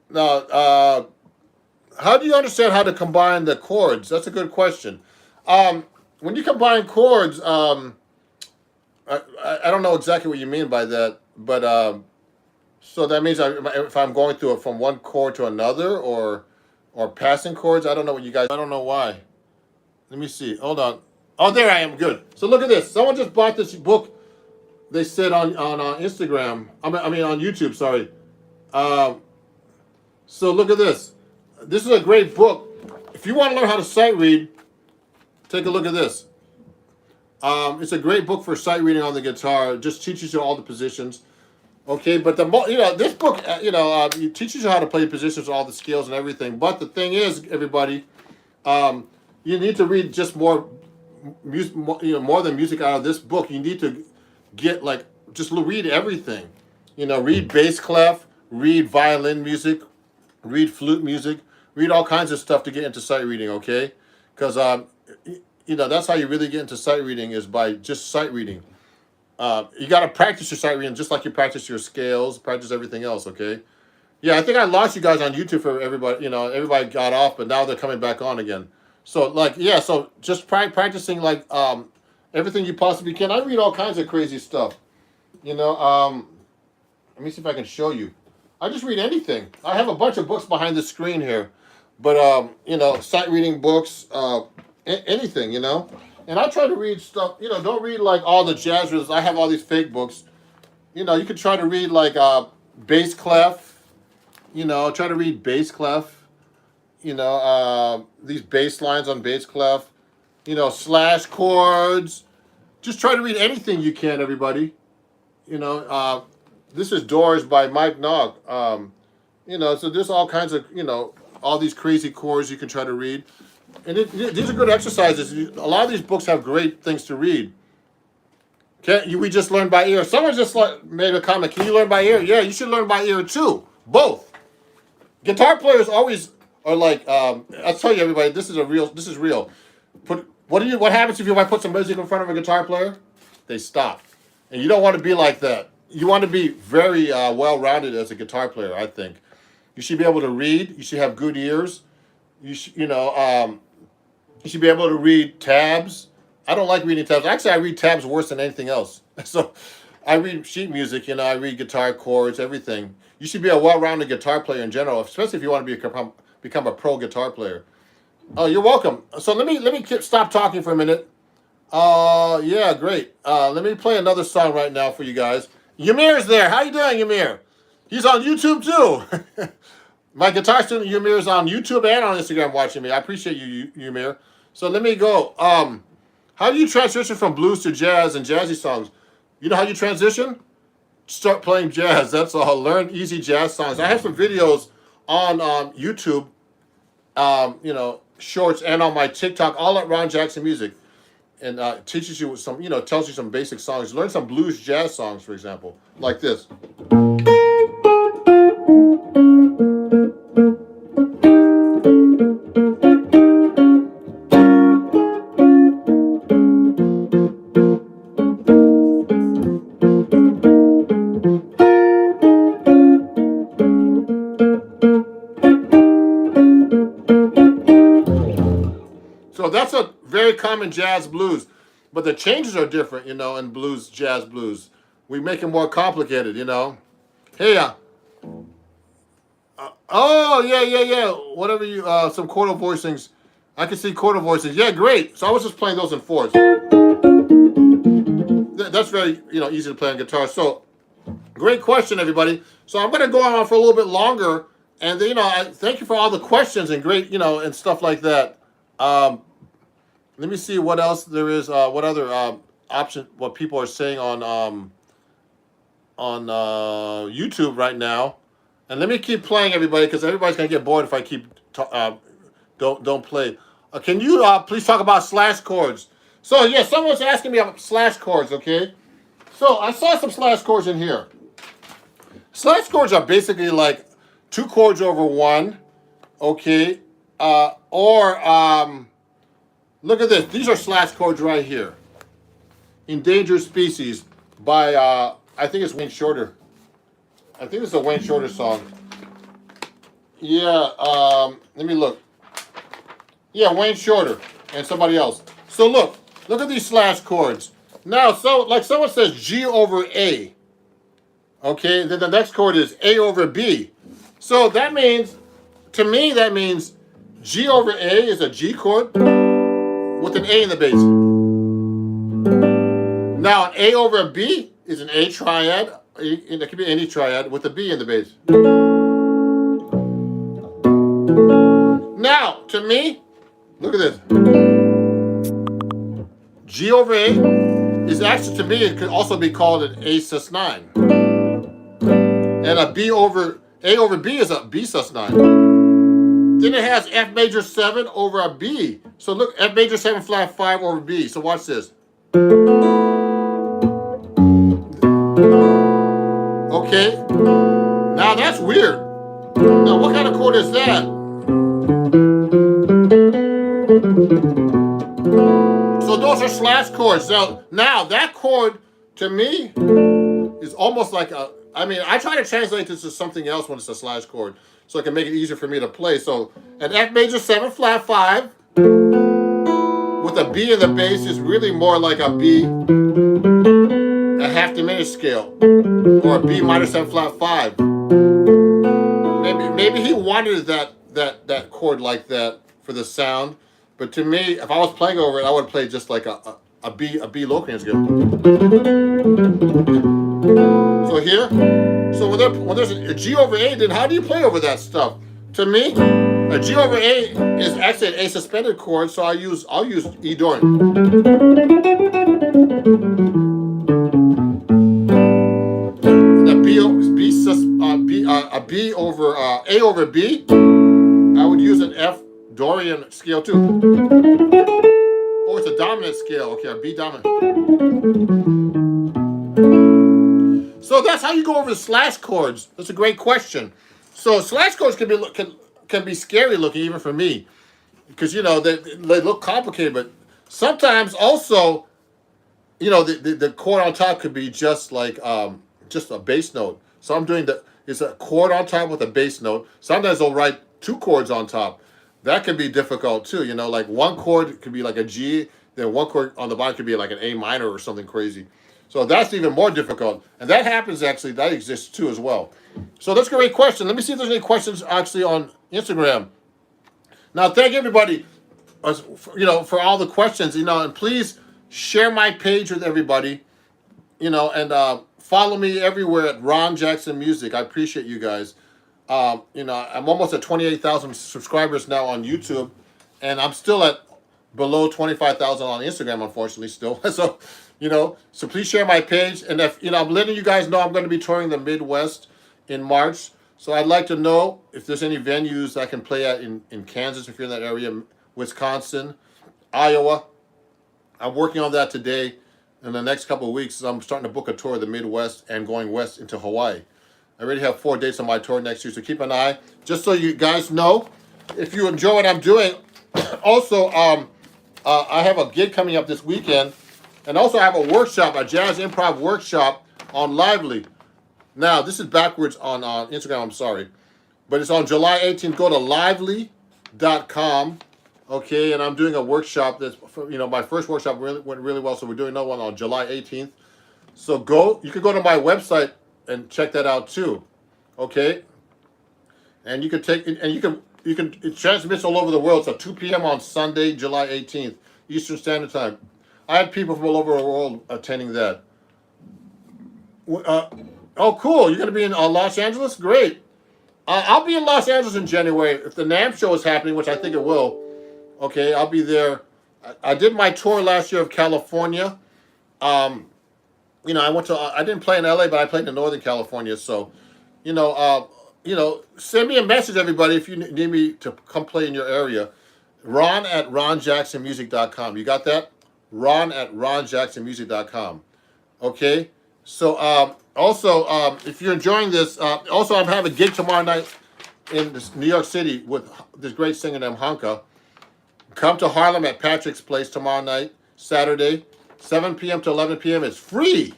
Now, how do you understand how to combine the chords? That's a good question. When you combine chords, I don't know exactly what you mean by that, but so that means if I'm going through it from one chord to another, or passing chords, I don't know what you guys. I don't know why. Let me see. Hold on. Oh, there I am. Good. So look at this. Someone just bought this book they said on Instagram. I mean on YouTube. Sorry. Um, so look at this. This is a great book. If you want to learn how to sight read, take a look at this. It's a great book for sight reading on the guitar. It just teaches you all the positions. Okay, but this book, it teaches you how to play positions, all the scales and everything. But the thing is, everybody, you need to read just more music, more than music out of this book. You need to get just read everything. Read bass clef, read violin music, read flute music, read all kinds of stuff to get into sight reading. Okay, because that's how you really get into sight reading is by just sight reading. You got to practice your sight reading just like you practice your scales, practice everything else. Okay. Yeah, I think I lost you guys on YouTube for everybody. Everybody got off, but now they're coming back on again. So so just practicing everything you possibly can. I read all kinds of crazy stuff. Let me see if I can show you. I just read anything. I have a bunch of books behind the screen here, but sight reading books, anything. And I try to read stuff. Don't read all the jazz riddles. I have all these fake books. You could try to read bass clef. Try to read bass clef. These bass lines on bass clef. Slash chords. Just try to read anything you can, everybody. This is Doors by Mike Nog. So there's all kinds of, all these crazy chords you can try to read. And these are good exercises. A lot of these books have great things to read. We just learn by ear. Someone just made a comment. Can you learn by ear? Yeah, you should learn by ear too. Both. Guitar players always are I'll tell you, everybody, this is real. What happens if I put some music in front of a guitar player? They stop. And you don't want to be like that. You want to be very well-rounded as a guitar player, I think. You should be able to read. You should have good ears. You should be able to read tabs. I don't like reading tabs. Actually, I read tabs worse than anything else. So I read sheet music, I read guitar chords, everything. You should be a well-rounded guitar player in general, especially if you want to become a pro guitar player. Oh, you're welcome. So let me stop talking for a minute. Yeah, great. Let me play another song right now for you guys. Ymir's there. How you doing, Ymir? He's on YouTube too. My guitar student Ymir is on YouTube and on Instagram watching me. I appreciate you, Ymir. So let me go. How do you transition from blues to jazz and jazzy songs? You know how you transition? Start playing jazz. That's all. Learn easy jazz songs. I have some videos on YouTube, shorts, and on my TikTok, all at Ron Jackson Music, and teaches you some, tells you some basic songs. Learn some blues jazz songs, for example, like this. So that's a very common jazz blues, but the changes are different, in blues, jazz blues. We make it more complicated, Hey, oh, yeah. Whatever some quarter voicings. I can see quarter voicings. Yeah, great. So I was just playing those in fourths. That's very, easy to play on guitar. So, great question, everybody. So I'm going to go on for a little bit longer. And, I thank you for all the questions and great, and stuff like that. Let me see what else there is. What other option? What people are saying on YouTube right now. And let me keep playing, everybody, because everybody's gonna get bored if I keep don't play. Can you please talk about slash chords? So yeah, someone's asking me about slash chords. Okay, so I saw some slash chords in here. Slash chords are basically like two chords over one. Okay, look at this. These are slash chords right here. Endangered Species by I think it's Wayne Shorter. I think it's a Wayne Shorter song. Yeah, let me look. Yeah, Wayne Shorter and somebody else. So look at these slash chords. Now, so like someone says G over A. Okay, then the next chord is A over B. So that means, to me, that means G over A is a G chord with an A in the bass. Now, an A over a B is an A triad. It could be any triad with a B in the bass. Now, to me, look at this. G over A is actually, to me, it could also be called an A sus9. And a A over B is a B sus9. Then it has F major 7 over a B. So look, F major 7 flat 5 over B. So watch this. Okay. Now that's weird. Now what kind of chord is that? So those are slash chords. Now that chord, to me, is almost like a, I mean, I try to translate this to something else when it's a slash chord, so it can make it easier for me to play. So an F major 7 flat 5 with a B in the bass is really more like a B, a half diminished scale, or a B minor 7 flat 5. Maybe he wanted that chord like that for the sound, but to me, if I was playing over it, I would play just like a B locating scale. So here, so when there's a G over A, then how do you play over that stuff? To me, a G over A is actually an A suspended chord, so I'll use E Dorian. A B over A over B, I would use an F Dorian scale too. Or it's a dominant scale, okay, a B dominant. So that's how you go over the slash chords. That's a great question. So slash chords can be scary looking even for me, because you know they look complicated, but sometimes also, you know, the chord on top could be just like just a bass note. So I'm doing it's a chord on top with a bass note. Sometimes I'll write 2 chords on top. That can be difficult too. You know, like one chord could be like a G, then one chord on the bottom could be like an A minor or something crazy. So that's even more difficult. And that happens actually, that exists too as well. So that's a great question. Let me see if there's any questions actually on Instagram. Now, thank everybody, you know, for all the questions, you know, and please share my page with everybody, you know, and follow me everywhere at Ron Jackson Music. I appreciate you guys. You know, I'm almost at 28,000 subscribers now on YouTube, and I'm still at below 25,000 on Instagram, unfortunately, still. So, you know, so please share my page. And if, you know, I'm letting you guys know I'm going to be touring the Midwest in March. So I'd like to know if there's any venues I can play at in Kansas, if you're in that area, Wisconsin, Iowa. I'm working on that today. In the next couple of weeks, I'm starting to book a tour of the Midwest and going west into Hawaii. I already have 4 dates on my tour next year, so keep an eye. Just so you guys know, if you enjoy what I'm doing, also, I have a gig coming up this weekend, and also I have a workshop, a jazz improv workshop on Lively. Now, this is backwards on Instagram, I'm sorry, but it's on July 18th. Go to lively.com. Okay, and I'm doing a workshop that's, you know, my first workshop went really well, so we're doing another one on July 18th. So you can go to my website and check that out too. Okay, and you can it transmits all over the world. So 2 p.m. on Sunday, July 18th, Eastern Standard Time. I had people from all over the world attending that. Oh, cool! You're gonna be in Los Angeles? Great. I'll be in Los Angeles in January if the NAMM show is happening, which I think it will. Okay, I'll be there. I did my tour last year of California. You know, I didn't play in LA, but I played in Northern California. So, you know, send me a message, everybody, if you need me to come play in your area. Ron at ronjacksonmusic.com. You got that? Ron at ronjacksonmusic.com. Okay. So, also, if you're enjoying this, also I'm having a gig tomorrow night in New York City with this great singer named Hanka. Come to Harlem at Patrick's Place tomorrow night, Saturday, 7 p.m. to 11 p.m. It's free.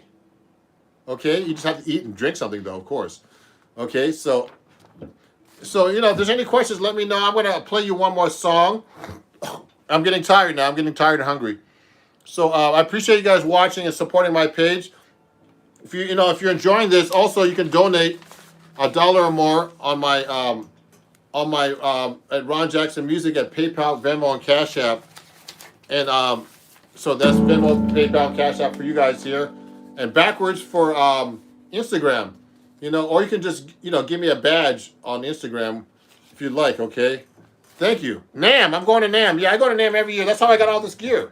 Okay, you just have to eat and drink something, though, of course. Okay, so you know, if there's any questions, let me know. I'm gonna play you one more song. I'm getting tired now. I'm getting tired and hungry. So I appreciate you guys watching and supporting my page. If if you're enjoying this, also you can donate $1 or more on my at Ron Jackson Music at PayPal, Venmo, and Cash App. And so that's Venmo, PayPal, and Cash App for you guys here. and backwards for Instagram. Or you can just give me a badge on Instagram if you'd like. Okay. Thank you. NAM. I'm going to NAM. Yeah, I go to NAM every year. That's how I got all this gear.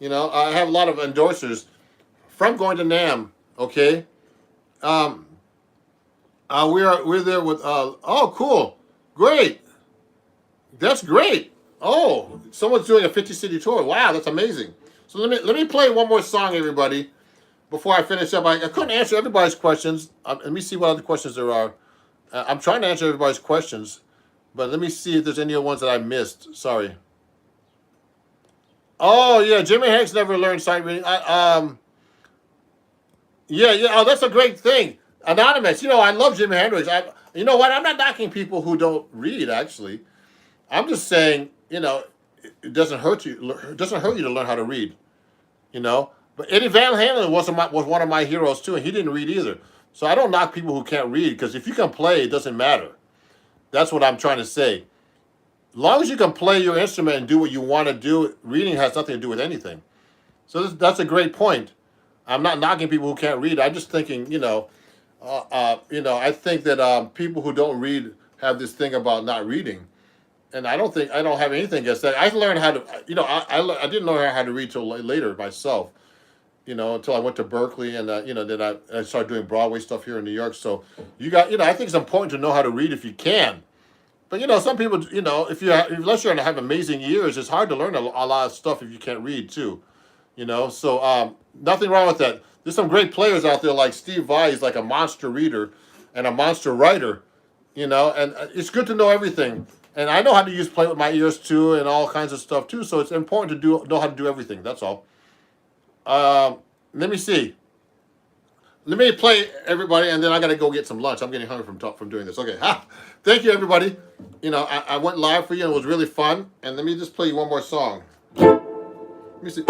I have a lot of endorsers from going to NAM. Okay. Um, we're there with. Oh, cool. Great. That's great. Oh, someone's doing a 50 city tour. Wow, that's amazing. So let me play one more song, everybody, before I finish up. I couldn't answer everybody's questions. Let me see what other questions there are. I'm trying to answer everybody's questions, but let me see if there's any other ones that I missed. Sorry. Oh yeah, Jimi Hendrix never learned sight reading. Yeah, yeah. Oh, that's a great thing. Anonymous. I love Jimi Hendrix. You know what? I'm not knocking people who don't read. Actually, I'm just saying. It doesn't hurt you. It doesn't hurt you to learn how to read. But Eddie Van Halen was one of my heroes too, and he didn't read either. So I don't knock people who can't read because if you can play, it doesn't matter. That's what I'm trying to say. As long as you can play your instrument and do what you want to do, reading has nothing to do with anything. So that's a great point. I'm not knocking people who can't read. I'm just thinking, I think that people who don't read have this thing about not reading, and I don't have anything against that. I learned how to, I didn't learn how to read till later myself, until I went to Berkeley and then I started doing Broadway stuff here in New York. So I think it's important to know how to read if you can. But some people, unless you have amazing ears, it's hard to learn a lot of stuff if you can't read too. So nothing wrong with that. There's some great players out there like Steve Vai. He's like a monster reader and a monster writer. And it's good to know everything. And I know how to play with my ears too, and all kinds of stuff too. So it's important to know how to do everything. That's all. Let me see. Let me play everybody, and then I gotta go get some lunch. I'm getting hungry from doing this. Okay. Thank you, everybody. I went live for you, and it was really fun. And let me just play you one more song. Let me see.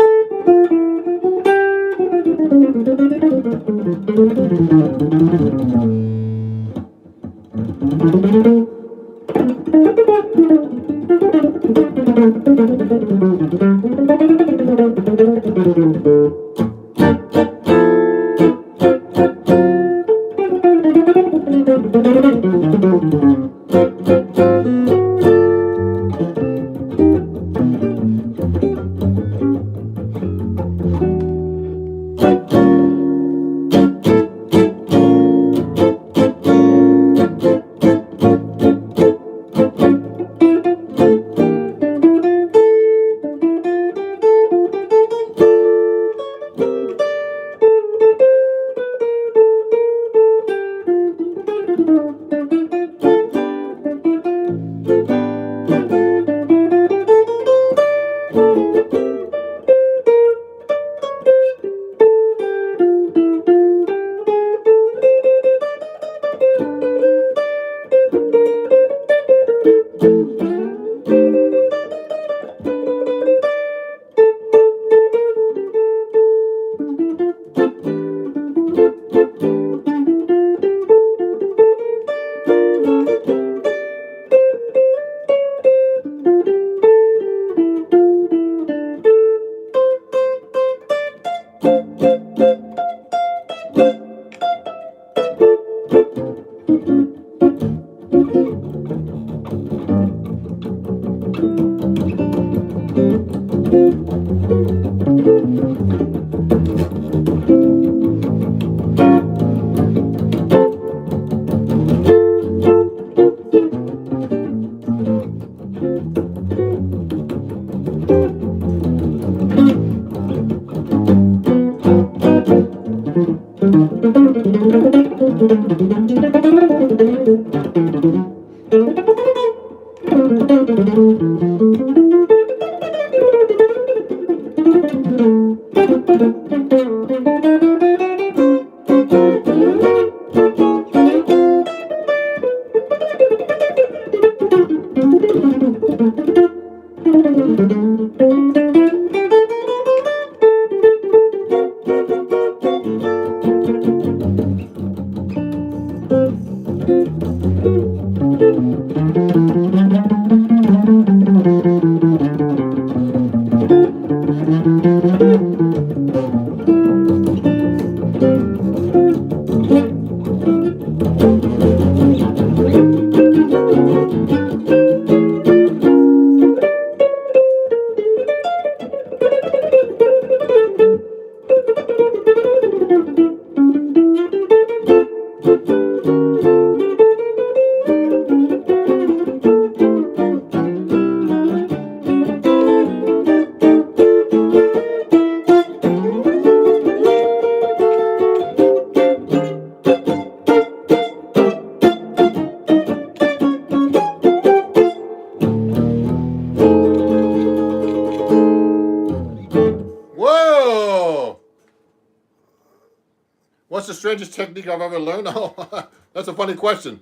What's the strangest technique I've ever learned? Oh, that's a funny question.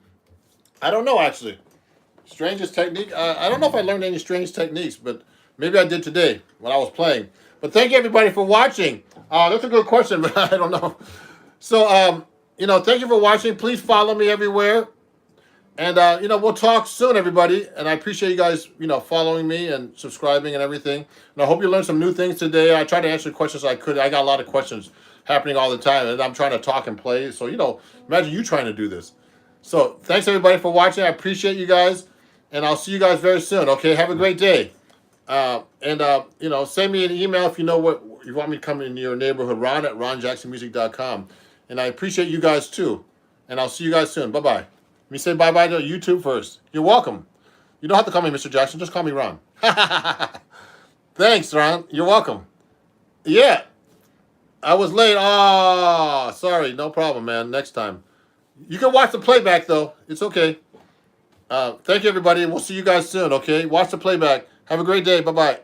I don't know, actually. Strangest technique? I don't know if I learned any strange techniques, but maybe I did today when I was playing. But thank you, everybody, for watching. That's a good question, but I don't know. So, thank you for watching. Please follow me everywhere. And, we'll talk soon, everybody. And I appreciate you guys, following me and subscribing and everything. And I hope you learned some new things today. I tried to answer questions I could. I got a lot of questions happening all the time, and I'm trying to talk and play. So, imagine you trying to do this. So, thanks, everybody, for watching. I appreciate you guys. And I'll see you guys very soon, okay? Have a great day. Send me an email if you know what you want me to come in your neighborhood, ron@ronjacksonmusic.com. And I appreciate you guys, too. And I'll see you guys soon. Bye-bye. Let me say bye-bye to YouTube first. You're welcome. You don't have to call me Mr. Jackson. Just call me Ron. Thanks, Ron. You're welcome. Yeah. I was late. Oh, sorry. No problem, man. Next time. You can watch the playback, though. It's okay. Thank you, everybody. We'll see you guys soon, okay? Watch the playback. Have a great day. Bye-bye.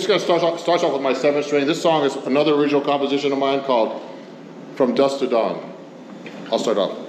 gonna start off with my 7th string. This song is another original composition of mine called From Dusk to Dawn. I'll start off.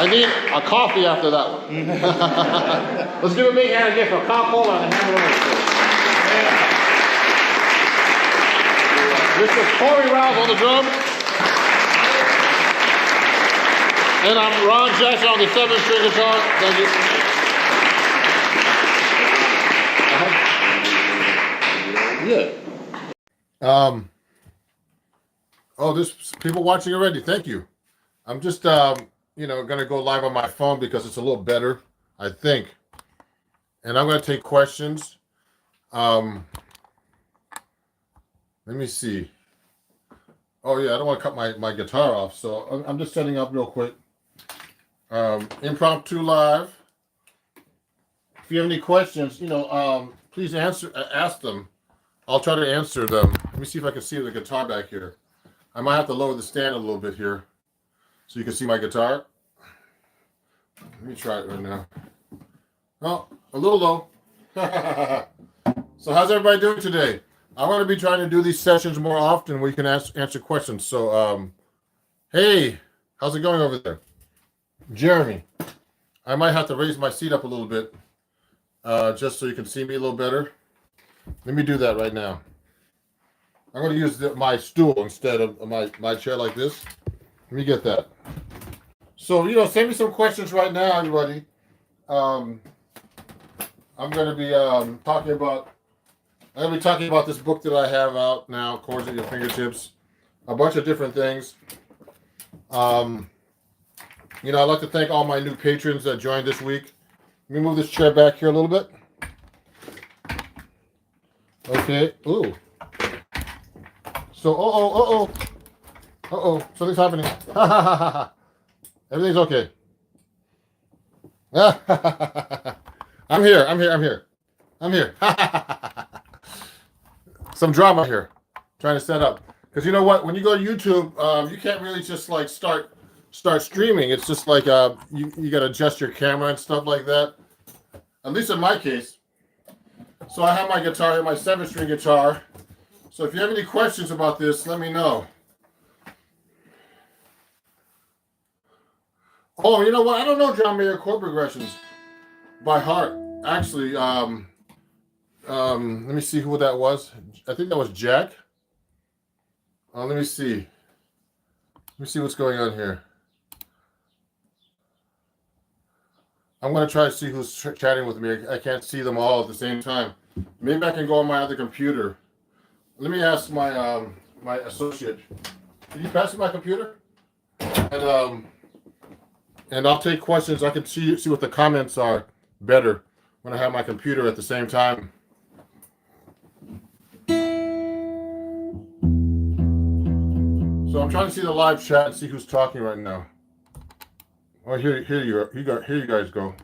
I need a coffee after that one. Let's give a big hand again for Kyle Cola and Hammer. This is Corey Rouse on the drums. And I'm Ron Jackson on the 7-string guitar. Thank you. Yeah. Oh, there's people watching already. Thank you. I'm just gonna go live on my phone because it's a little better, I think. And I'm gonna take questions. Let me see. Oh yeah, I don't want to cut my guitar off, so I'm just setting up real quick. Impromptu live. If you have any questions, please ask them. I'll try to answer them. Let me see if I can see the guitar back here. I might have to lower the stand a little bit here so you can see my guitar. Let me try it right now. Oh, a little low. So how's everybody doing today? I'm going to be trying to do these sessions more often where you can answer questions. So, hey, how's it going over there? Jeremy, I might have to raise my seat up a little bit just so you can see me a little better. Let me do that right now. I'm going to use my stool instead of my chair like this. Let me get that. So, send me some questions right now, everybody. I'm going to be talking about this book that I have out now, Chords at Your Fingertips. A bunch of different things. I'd like to thank all my new patrons that joined this week. Let me move this chair back here a little bit. Okay. Ooh. So, something's happening. Everything's okay. I'm here. Some drama here. Trying to set up. Because you know what? When you go to YouTube, you can't really just like start streaming. It's just like you got to adjust your camera and stuff like that. At least in my case. So I have my guitar here, my 7-string guitar. So if you have any questions about this, let me know. Oh, you know what? I don't know John Mayer chord progressions by heart. Actually, let me see who that was. I think that was Jack. Let me see. Let me see what's going on here. I'm going to try to see who's chatting with me. I can't see them all at the same time. Maybe I can go on my other computer. Let me ask my my associate. Can you pass me my computer? And I'll take questions. I can see what the comments are better when I have my computer at the same time. So I'm trying to see the live chat and see who's talking right now. Oh, here you guys go.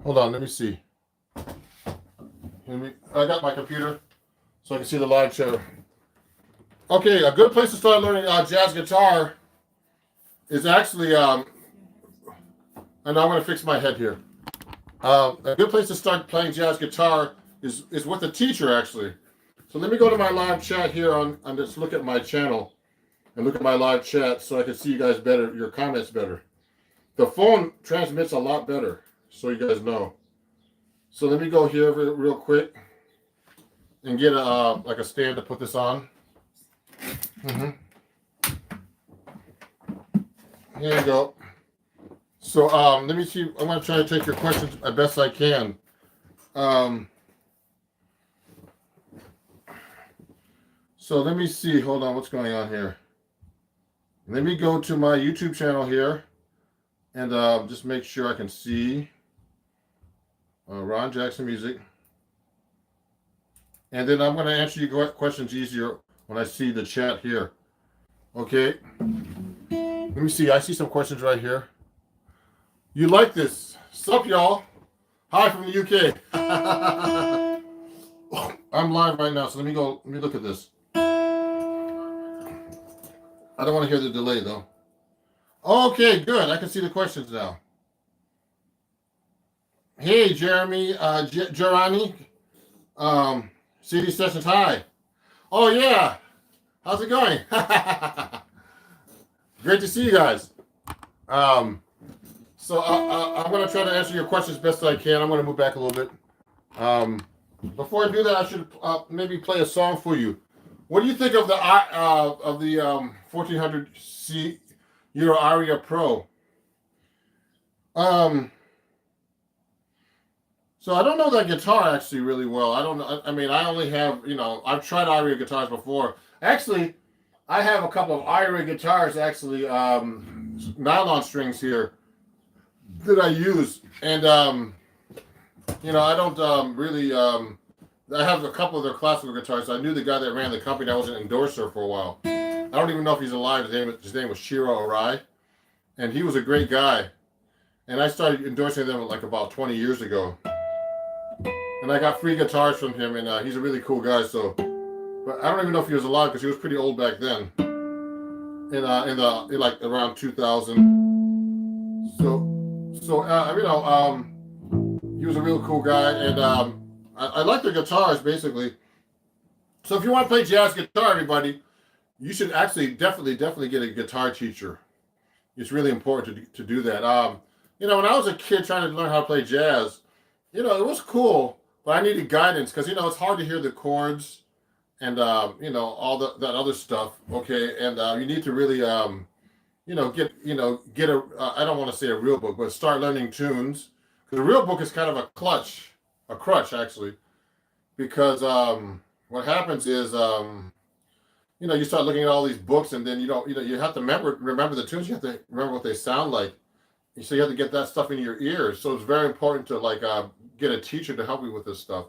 Hold on, let me see. I got my computer so I can see the live show. Okay, a good place to start learning jazz guitar is actually, and I'm going to fix my head here. A good place to start playing jazz guitar is with a teacher, actually. So let me go to my live chat here and just look at my channel and look at my live chat so I can see you guys better, your comments better. The phone transmits a lot better, so you guys know. So let me go here real quick and get like a stand to put this on. Here you go. So let me see. I'm going to try to take your questions as best I can. So let me see. Hold on. What's going on here? Let me go to my YouTube channel here and just make sure I can see Ron Jackson Music. And then I'm going to answer your questions easier when I see the chat here. Okay. Let me see. I see some questions right here. You like this? Sup, y'all? Hi from the UK. I'm live right now, so let me look at this. I don't want to hear the delay, though. Okay, good. I can see the questions now. Hey, Jeremy, Jerani, CD Sessions, hi. Oh, yeah. How's it going? Great to see you guys. I'm going to try to answer your questions best I can. I'm going to move back a little bit. Before I do that, I should maybe play a song for you. What do you think of the 1400 Euro Aria Pro? So I don't know that guitar actually really well. I don't know. I mean, I only have, I've tried Aria guitars before. Actually, I have a couple of Aria guitars, actually, nylon strings here that I use. And, I don't really, I have a couple of their classical guitars. I knew the guy that ran the company. I was an endorser for a while. I don't even know if he's alive. His name was Shiro Arai. And he was a great guy. And I started endorsing them like about 20 years ago. And I got free guitars from him, and he's a really cool guy. So, but I don't even know if he was alive because he was pretty old back then. In like around 2000. He was a real cool guy, and I like the guitars basically. So if you want to play jazz guitar, everybody, you should actually definitely get a guitar teacher. It's really important to do that. When I was a kid trying to learn how to play jazz, it was cool, but I needed guidance because it's hard to hear the chords and all that other stuff. Okay, and you need to really get a I don't want to say a real book, but start learning tunes. Because a real book is kind of a crutch actually, because what happens is you start looking at all these books, and then you have to remember the tunes. You have to remember what they sound like. So you have to get that stuff in your ears. So it's very important to get a teacher to help you with this stuff.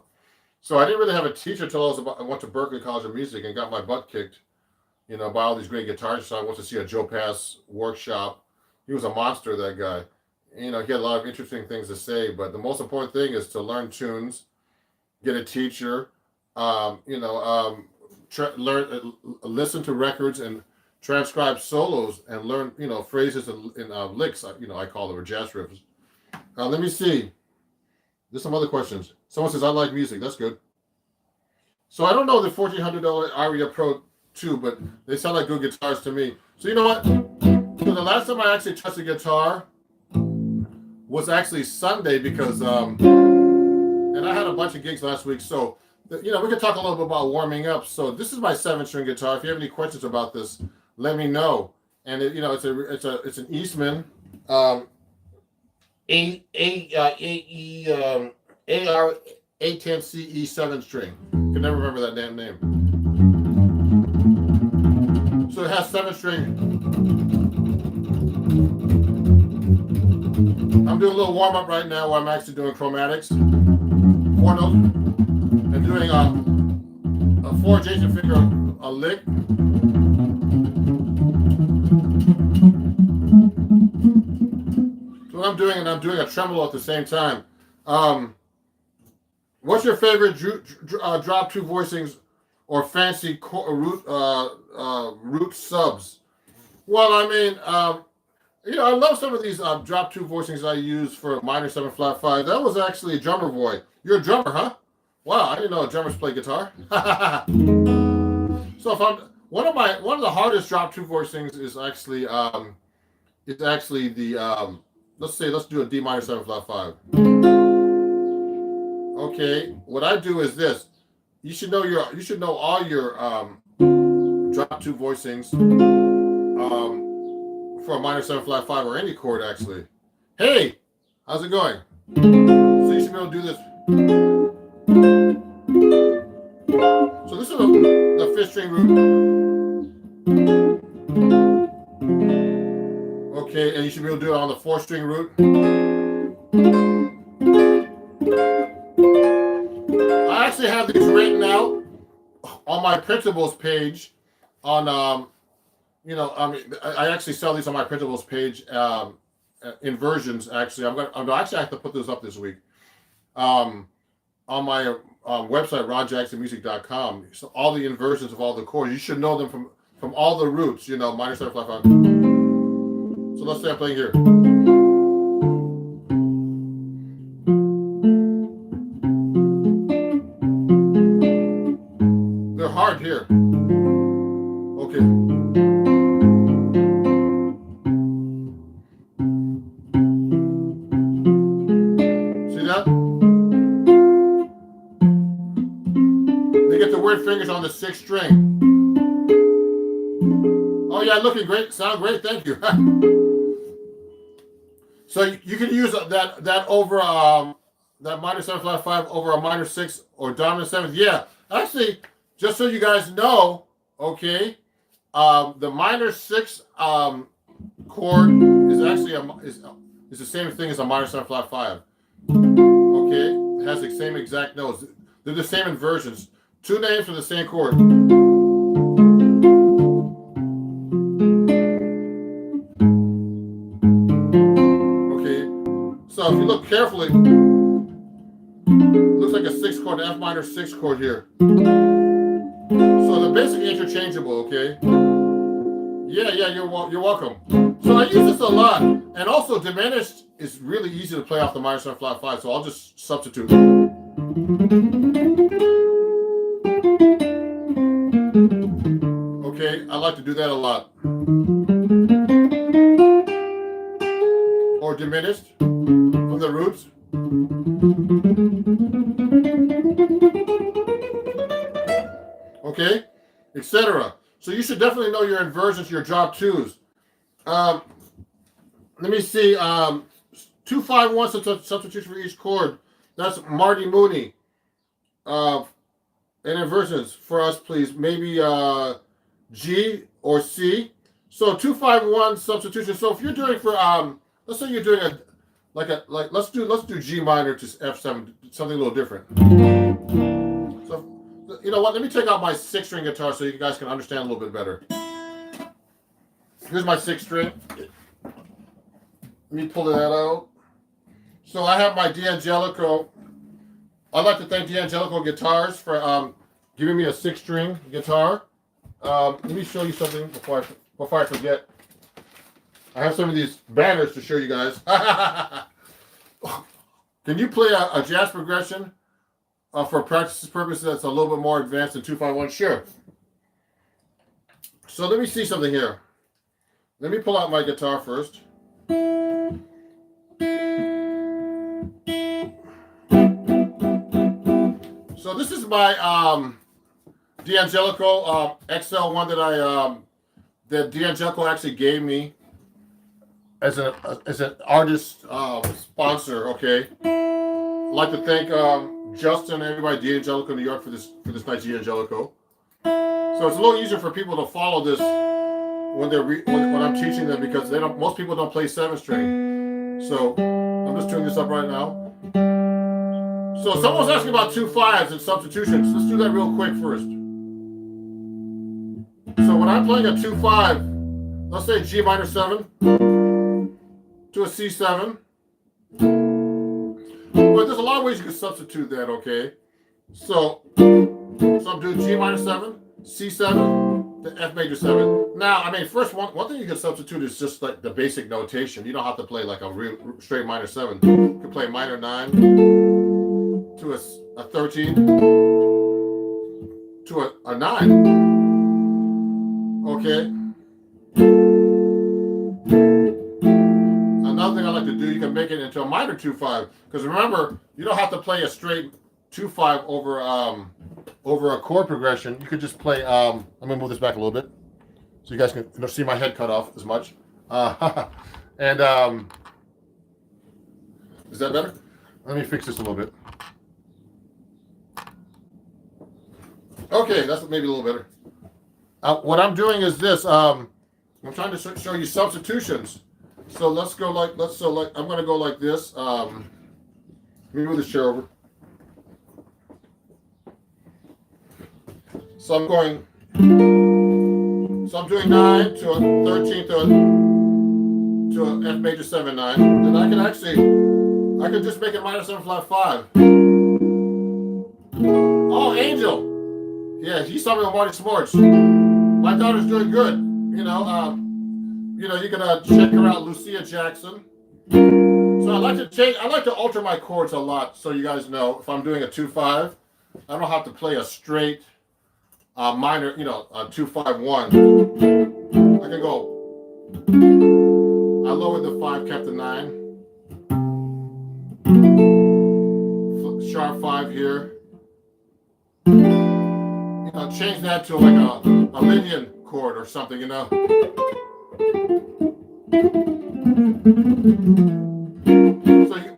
So I didn't really have a teacher until I went to Berklee College of Music and got my butt kicked, by all these great guitarists. So I went to see a Joe Pass workshop. He was a monster, that guy. He had a lot of interesting things to say. But the most important thing is to learn tunes, get a teacher, listen to records and transcribe solos and learn, phrases and licks. I call them, or jazz riffs. Let me see. There's some other questions. Someone says, I like music. That's good. So I don't know the $1,400 Aria Pro 2, but they sound like good guitars to me. So you know what? So the last time I actually touched a guitar was actually Sunday because, and I had a bunch of gigs last week. So, we could talk a little bit about warming up. So this is my 7-string guitar. If you have any questions about this, let me know. And it's an Eastman A10CE 7-string. Can never remember that damn name. So it has 7-string. I'm doing a little warm up right now where I'm actually doing chromatics, 4 notes, and doing a 4 adjacent finger a lick. So what I'm doing, and I'm doing a tremolo at the same time. What's your favorite drop 2 voicings or fancy root subs? Well, I mean, I love some of these drop 2 voicings I use for minor 7 flat 5. That was actually a drummer boy. You're a drummer, huh? Wow, I didn't know drummers play guitar. So if I'm one of the hardest drop 2 voicings is actually the let's do a D minor 7 flat 5. Okay, what I do is this. You should know all your drop 2 voicings for a minor 7 flat 5 or any chord actually. Hey, how's it going? So you should be able to do this. So this is the 5th string root. Okay, and you should be able to do it on the 4th string root. I actually have these written out on my printables page on I actually sell these on my printables page in versions. Actually, I'm actually have to put those up this week on my website, ronjacksonmusic.com. So all the inversions of all the chords, you should know them from all the roots. Minor 7 flat 5. So let's say I'm playing here. They're hard here. See that? They get the weird fingers on the 6th string. Oh yeah, looking great. Sound great. Thank you. So you can use that over that minor 7 flat 5 over a minor 6 or dominant 7th. Yeah, actually, just so you guys know, okay, the minor 6 chord is actually is the same thing as a minor 7 flat 5. Okay, it has the same exact notes. They're the same inversions. 2 names for the same chord. So if you look carefully, it looks like a 6 chord, an F minor 6 chord here. So they're basically interchangeable, okay? Yeah, you're welcome. So I use this a lot. And also diminished is really easy to play off the minor 7 flat 5, so I'll just substitute. Okay, I like to do that a lot. Or diminished from the roots. Okay, etc. So you should definitely know your inversions, your drop 2s. Let me see. 2-5-1 substitution for each chord. That's Marty Mooney. And inversions for us, please. Maybe G or C. So 2-5-1 substitution. So if you're doing for let's say you're doing let's do G minor to F7, something a little different. So you know what? Let me take out my 6-string guitar so you guys can understand a little bit better. Here's my 6th string. Let me pull that out. So I have my D'Angelico. I'd like to thank D'Angelico Guitars for giving me a 6-string guitar. Let me show you something before I forget. I have some of these banners to show you guys. Can you play a jazz progression for practice purposes that's a little bit more advanced than 2-5-1? Sure. So let me see something here. Let me pull out my guitar first. So this is my D'Angelico XL one that D'Angelico actually gave me as an artist sponsor. Okay, I'd like to thank Justin and everybody D'Angelico New York for this nice D'Angelico. So it's a little easier for people to follow this when when I'm teaching them, because most people don't play 7-string. So I'm just tuning this up right now. So someone's asking about 2-5s and substitutions. Let's do that real quick first. So when I'm playing a 2-5, let's say G minor 7 to a C7. Well, there's a lot of ways you can substitute that, okay? So I'm doing G minor 7, C7, to F major 7. Now, I mean, first one thing you can substitute is just like the basic notation. You don't have to play like a real straight minor 7. You can play minor 9 to a 13 to a 9. Okay. Another thing I like to do, you can make it into a minor 2-5, because remember, you don't have to play a straight 2-5 over a chord progression. You could just play. I'm gonna move this back a little bit so you guys can see my head cut off as much. And is that better? Let me fix this a little bit. Okay, that's maybe a little better. What I'm doing is this. I'm trying to show you substitutions. So I'm going to go like this. Let me move this chair over. So I'm doing 9 to a 13 to a F major 7 9. Then I can just make it minor 7 flat 5. Oh, Angel. Yeah, he saw me on Marty Smorts. My daughter's doing good. You can check her out, Lucia Jackson. So I like to alter my chords a lot, so you guys know if I'm doing a 2-5, I don't have to play a straight minor, 2-5-1. I can go. I lowered the 5, kept the 9. Sharp 5 here. Change that to like a Lydian chord or something, So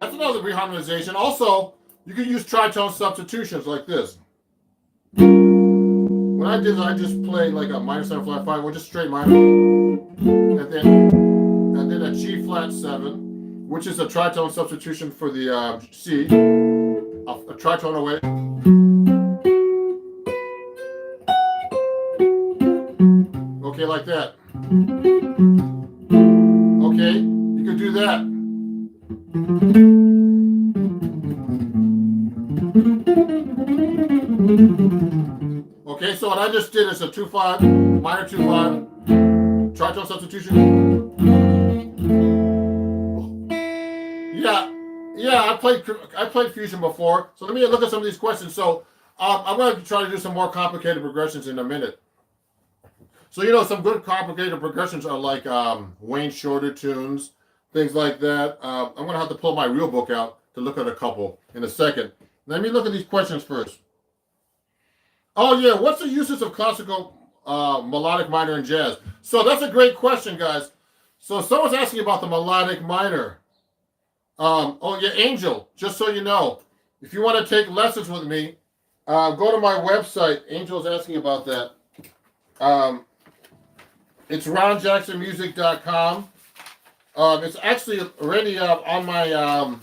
that's another reharmonization. Also, you can use tritone substitutions like this. When I did, I just played like a minor 7 flat 5, or just straight minor, and then a G flat 7, which is a tritone substitution for the C. A tritone away. Okay, like that. Okay, you can do that. Okay, so what I just did is a 2-5, minor 2-5, tritone substitution. Yeah, I played fusion before. So let me look at some of these questions. So I'm going to try to do some more complicated progressions in a minute. So some good complicated progressions are like Wayne Shorter tunes, things like that. I'm going to have to pull my real book out to look at a couple in a second. Let me look at these questions first. Oh yeah, what's the uses of classical melodic minor in jazz? So that's a great question, guys. So someone's asking about the melodic minor. Oh yeah, Angel, just so you know, if you want to take lessons with me, go to my website. Angel's asking about that. It's ronjacksonmusic.com. It's actually already on my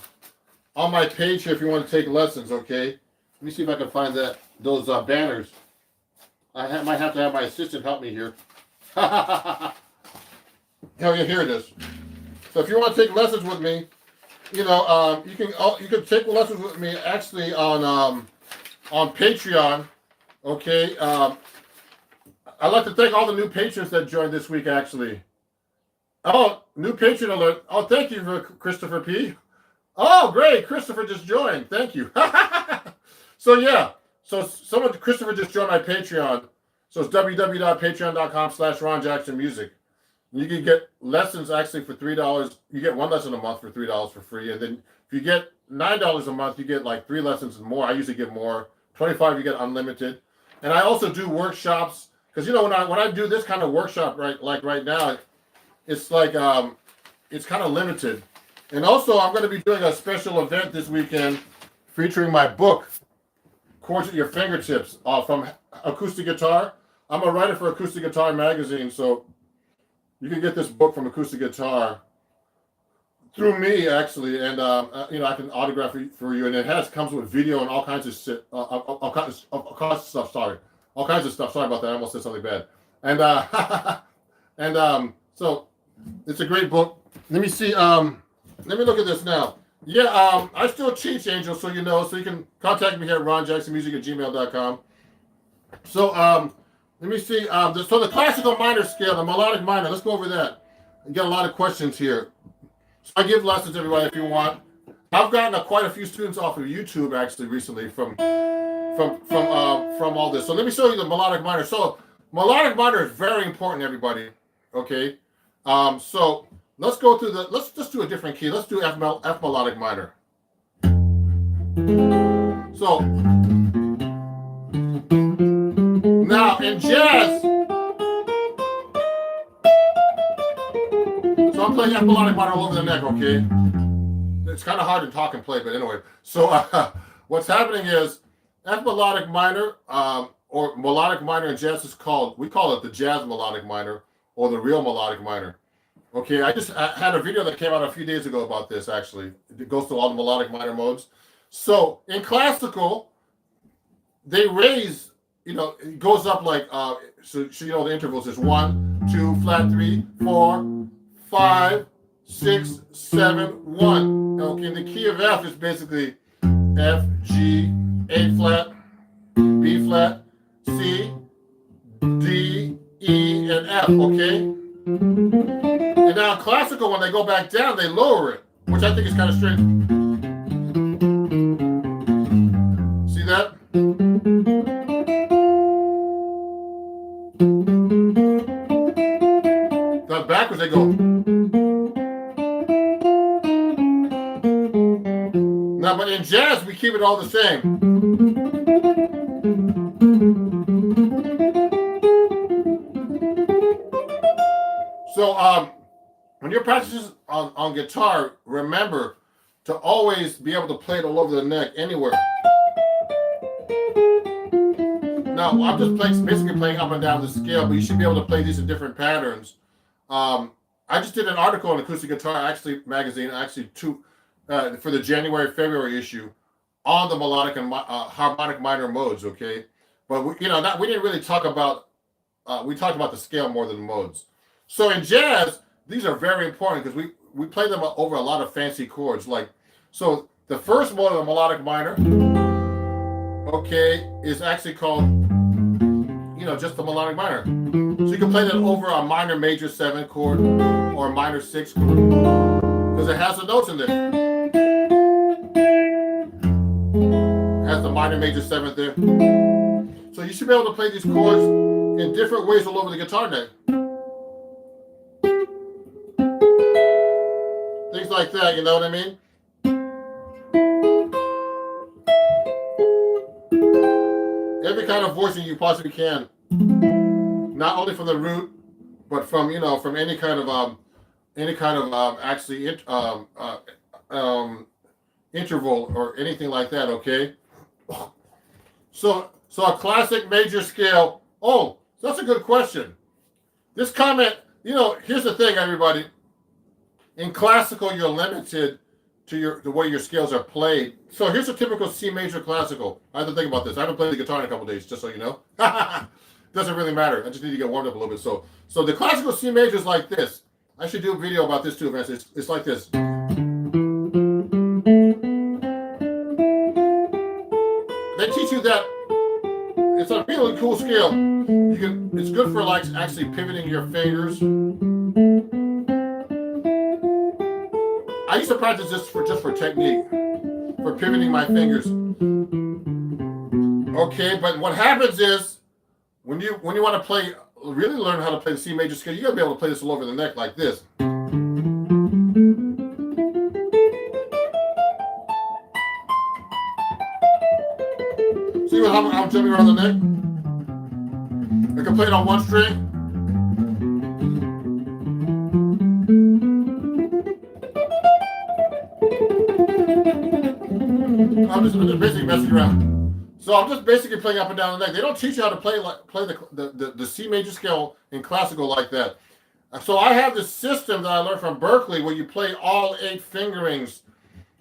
page here if you want to take lessons, okay? Let me see if I can find those banners. I might have to have my assistant help me here. Oh yeah, here it is. So if you want to take lessons with me, you can take lessons with me actually on Patreon, okay? I'd like to thank all the new patrons that joined this week, actually. Oh, new patron alert. Oh, thank you, Christopher P. Oh, great. Christopher just joined. Thank you. So, yeah. So, Christopher just joined my Patreon. So, it's www.patreon.com/RonJacksonMusic. You can get lessons actually for $3. You get one lesson a month for $3 for free. And then if you get $9 a month, you get like 3 lessons and more. I usually get more. $25, you get unlimited. And I also do workshops. Because when I do this kind of workshop right now, it's like it's kind of limited. And also I'm going to be doing a special event this weekend featuring my book, Chords at Your Fingertips, from Acoustic Guitar. I'm a writer for Acoustic Guitar magazine, so you can get this book from Acoustic Guitar through me actually, and I can autograph it for you. And it comes with video and all kinds of shit, all kinds of stuff. Sorry. All kinds of stuff. Sorry about that. I almost said something bad. And so it's a great book. Let me see. Let me look at this now. Yeah, I still teach, Angel, so you know. So you can contact me here at ronjacksonmusic@gmail.com. So let me see. So the classical minor scale, the melodic minor. Let's go over that. I get a lot of questions here. So I give lessons, everybody, if you want. I've gotten quite a few students off of YouTube actually recently from all this. So let me show you the melodic minor. So melodic minor is very important, everybody. Okay. So let's go through let's just do a different key. Let's do F melodic minor. So now in jazz, so I'm playing F melodic minor all over the neck, okay? It's kind of hard to talk and play, but anyway. So what's happening is F melodic minor, or melodic minor in jazz we call it the jazz melodic minor or the real melodic minor. Okay, I had a video that came out a few days ago about this actually. It goes through all the melodic minor modes. So in classical, they raise, it goes up like, so the intervals is 1, 2, flat 3, 4, 5, 6, 7, 1. Okay, and the key of F is basically F, G, A flat, B flat, C, D, E, and F, okay? And now in classical, when they go back down, they lower it, which I think is kind of strange. See that? But backwards they go. Now, but in jazz, we keep it all the same. So when you're practicing on guitar, remember to always be able to play it all over the neck, anywhere. Now, I'm just basically playing up and down the scale, but you should be able to play these in different patterns. I just did an article on Acoustic Guitar magazine, for the January-February issue on the melodic and harmonic minor modes, okay? But we didn't really talk about, we talked about the scale more than modes. So in jazz, these are very important because we play them over a lot of fancy chords. So the first mode of the melodic minor, okay, is actually called, just the melodic minor. So you can play that over a minor major 7 chord or a minor 6 chord because it has the notes in there. It has the minor major 7th there. So you should be able to play these chords in different ways all over the guitar neck. Things like that, you know what I mean? Every kind of voicing you possibly can. Not only from the root, but from any kind of interval or anything like that. Okay. So a classic major scale. Oh, that's a good question. This comment. Here's the thing, everybody. In classical, you're limited to the way your scales are played. So here's a typical C major classical. I have to think about this. I haven't played the guitar in a couple days, just so you know. Doesn't really matter. I just need to get warmed up a little bit. So the classical C major is like this. I should do a video about this too, man. It's like this. They teach you that it's a really cool scale. It's good for actually pivoting your fingers. I used to practice this just for technique, for pivoting my fingers. Okay, but what happens is when you want to really learn how to play the C major scale, you gotta be able to play this all over the neck like this. See how I'm jumping around the neck? I can play it on one string. I'm just basically messing around. So I'm just basically playing up and down the neck. They don't teach you how to play the C major scale in classical like that. So I have this system that I learned from Berkeley where you play all 8 fingerings.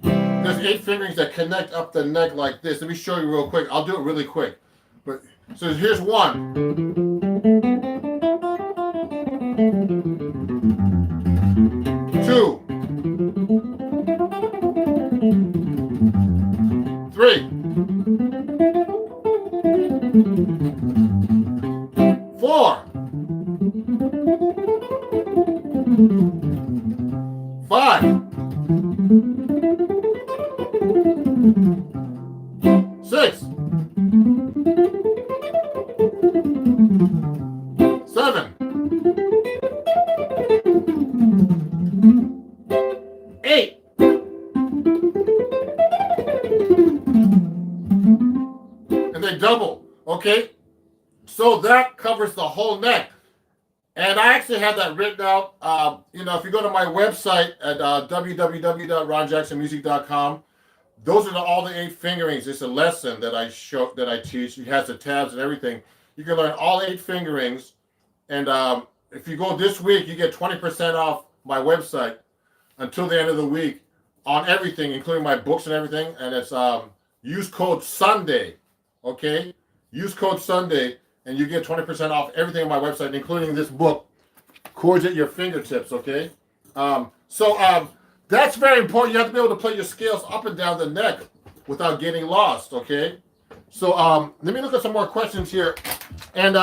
There's 8 fingerings that connect up the neck like this. Let me show you real quick. I'll do it really quick. So here's 1. 2. 3. 4. 5. 6. 7. 8. And they double, okay? So that covers the whole neck. And I actually have that written out. If you go to my website at www.ronjacksonmusic.com, those are all the 8 fingerings. It's a lesson that I teach. It has the tabs and everything. You can learn all 8 fingerings. And if you go this week, you get 20% off my website until the end of the week on everything, including my books and everything. And it's use code Sunday, okay? Use code Sunday, and you get 20% off everything on my website, including this book, Chords at Your Fingertips, okay? That's very important. You have to be able to play your scales up and down the neck without getting lost, okay? So let me look at some more questions here. And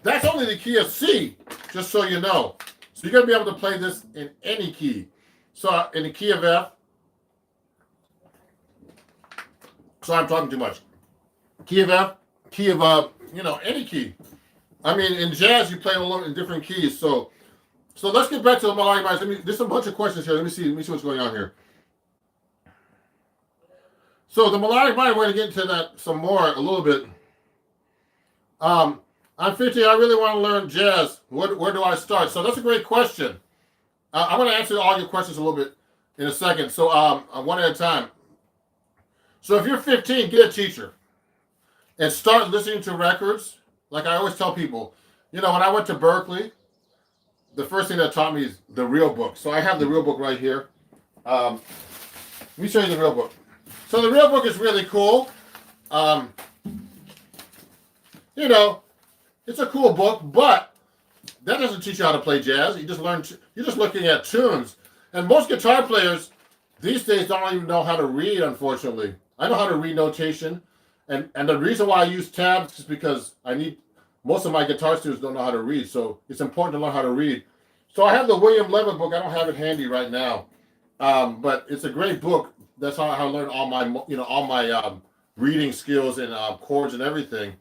that's only the key of C, just so you know. So you're going to be able to play this in any key. So in the key of F. Sorry, I'm talking too much. Key of F, key of, any key. I mean, in jazz, you play all in different keys. So So let's get back to the melodic minds. There's a bunch of questions here. Let me see what's going on here. So the melodic mind, we're going to get into that some more a little bit. I'm 50. I really want to learn jazz. Where do I start? So that's a great question. I'm going to answer all your questions a little bit in a second. So one at a time. So if you're 15, get a teacher and start listening to records. Like I always tell people, when I went to Berkeley, the first thing that taught me is the real book. So I have the real book right here. Let me show you the real book. So the real book is really cool. It's a cool book, but that doesn't teach you how to play jazz. You're just looking at tunes. And most guitar players these days don't even know how to read, unfortunately. I know how to read notation. And the reason why I use tabs is because most of my guitar students don't know how to read. So it's important to learn how to read. So I have the William Levitt book. I don't have it handy right now. But it's a great book. That's how I learned all my reading skills and chords and everything.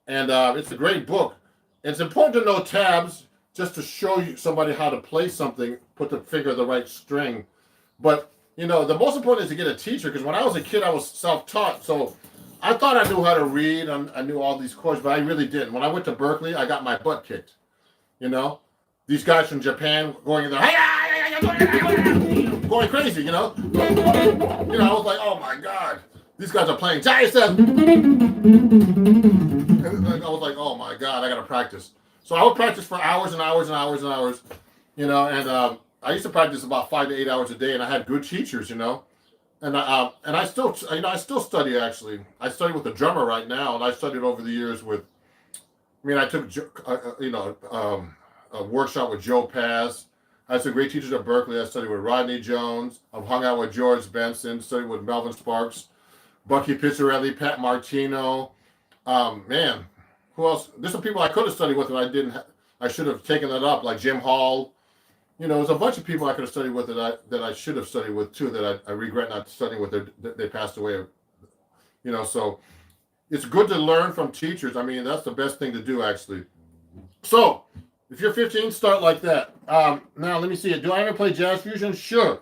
And it's a great book. It's important to know tabs just to show you somebody how to play something, put the finger on the right string. But, the most important is to get a teacher, because when I was a kid, I was self-taught. So I thought I knew how to read. I knew all these chords, but I really didn't. When I went to Berkeley, I got my butt kicked. These guys from Japan going in there, going crazy, I was like, oh my God. These guys are playing jazz. I was like, oh my God, I got to practice. So I would practice for hours and hours and hours and hours, and I used to practice about 5 to 8 hours a day, and I had good teachers, and I still study actually. I study with a drummer right now, and I studied over the years with. I took a workshop with Joe Pass. I had some great teachers at Berkeley. I studied with Rodney Jones. I've hung out with George Benson. Studied with Melvin Sparks. Bucky Pizzarelli, Pat Martino, who else? There's some people I could have studied with, and I didn't. I should have taken that up, like Jim Hall. There's a bunch of people I could have studied with that I should have studied with too. That I regret not studying with. They passed away. So it's good to learn from teachers. That's the best thing to do, actually. So if you're 15, start like that. Now let me see. Do I ever play jazz fusion? Sure.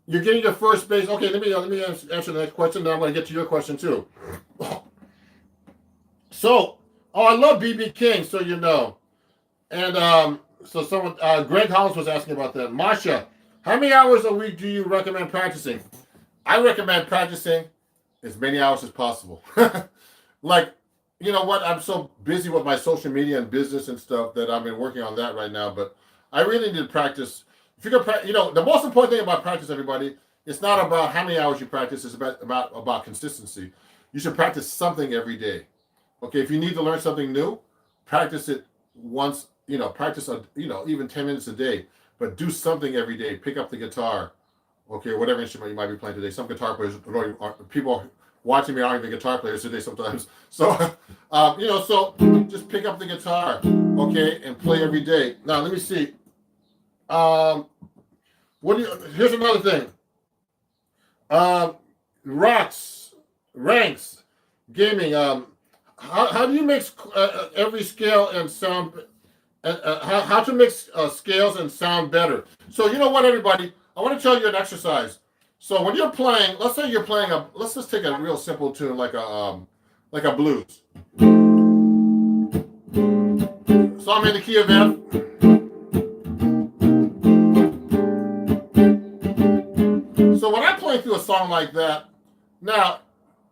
You're getting your first base. Okay, let me answer the next question. Then I'm going to get to your question too. So, I love B.B. King, so you know. And so someone, Greg Hollins was asking about that. Masha, how many hours a week do you recommend practicing? I recommend practicing as many hours as possible. Like, you know what? I'm so busy with my social media and business and stuff that I've been working on that right now. But I really need to practice. If you're gonna, the most important thing about practice, everybody, it's not about how many hours you practice. It's about consistency. You should practice something every day. Okay, if you need to learn something new, practice it once. Practice even 10 minutes a day. But do something every day. Pick up the guitar. Okay, whatever instrument you might be playing today. Some guitar players, people watching me aren't even guitar players today sometimes. So, so just pick up the guitar, okay, and play every day. Now, let me see. Here's another thing. Ranks, gaming. How do you mix every scale and sound? How to mix scales and sound better? So you know what, everybody? I want to tell you an exercise. So when you're playing, let's say you're playing let's just take a real simple tune like a blues. So I'm in the key of F. So when I'm playing through a song like that, now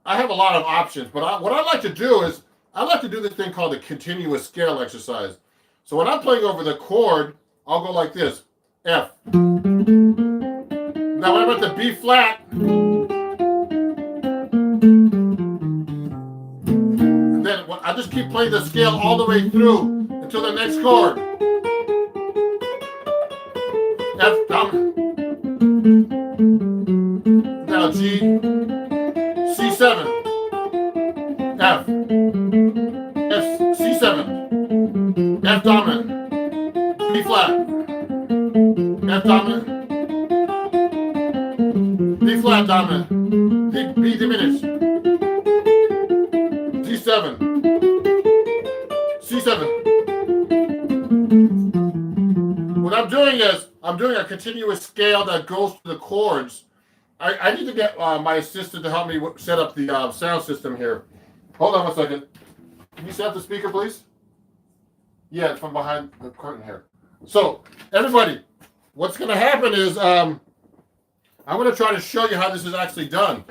I have a lot of options, but what I like to do is I like to do this thing called the continuous scale exercise. So when I'm playing over the chord, I'll go like this, F. Now when I'm at the B flat, and then I just keep playing the scale all the way through until the next chord. F down. Now G, C7, F, C7, F dominant, B flat, F dominant, B flat dominant, B diminished, D7, C7, What I'm doing is I'm doing a continuous scale that goes to the chords. I need to get my assistant to help me set up the sound system here. Hold on one second. Can you set up the speaker, please? Yeah, from behind the curtain here. So, everybody, what's going to happen is I'm going to try to show you how this is actually done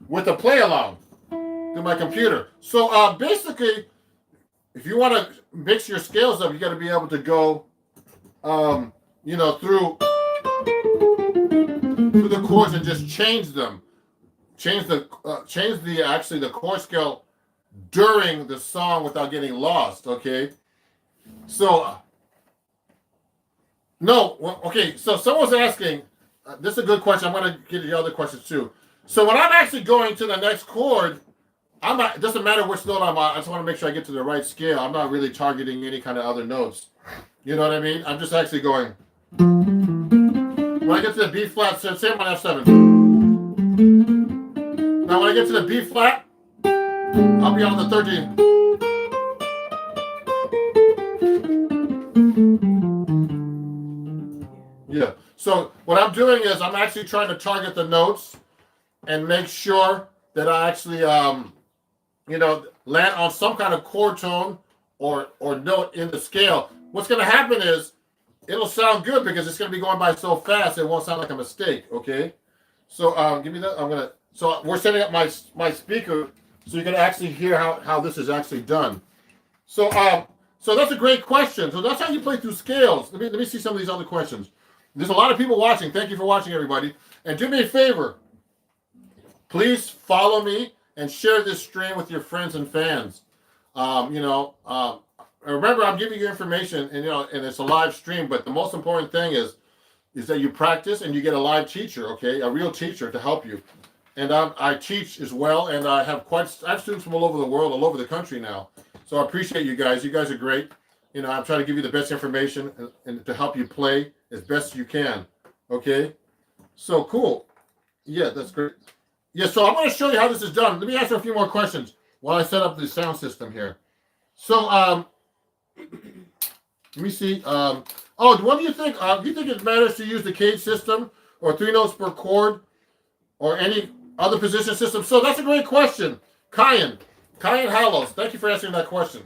with the play along through my computer. So, basically, if you want to mix your scales up, you got to be able to go, through the chords and just change them. Change the chord scale during the song without getting lost. Okay. So, no, okay. So someone's asking. This is a good question. I'm going to get the other questions too. So when I'm actually going to the next chord, it doesn't matter which note I'm on. I just want to make sure I get to the right scale. I'm not really targeting any kind of other notes. You know what I mean? I'm just actually going. When I get to the B flat, same on F7. Now when I get to the B flat, I'll be on the 13. Yeah. So what I'm doing is I'm actually trying to target the notes and make sure that I actually, land on some kind of chord tone or note in the scale. What's going to happen is it'll sound good because it's going to be going by so fast it won't sound like a mistake. Okay. So give me that. So we're setting up my speaker so you can actually hear how this is actually done. So that's a great question. So that's how you play through scales. Let me see some of these other questions. There's a lot of people watching. Thank you for watching, everybody. And do me a favor. Please follow me and share this stream with your friends and fans. Remember, I'm giving you information, and it's a live stream. But the most important thing is that you practice and you get a live teacher, okay, a real teacher to help you. And I teach as well, and I have students from all over the world, all over the country now. So I appreciate you guys. You guys are great. I'm trying to give you the best information and to help you play as best you can. Okay, so cool. Yeah, that's great. Yeah, so I'm going to show you how this is done. Let me answer a few more questions while I set up the sound system here. So, let me see. What do you think? Do you think it matters to use the cage system or 3 notes per chord or any other position system? So that's a great question. Kyan Hallows, thank you for answering that question.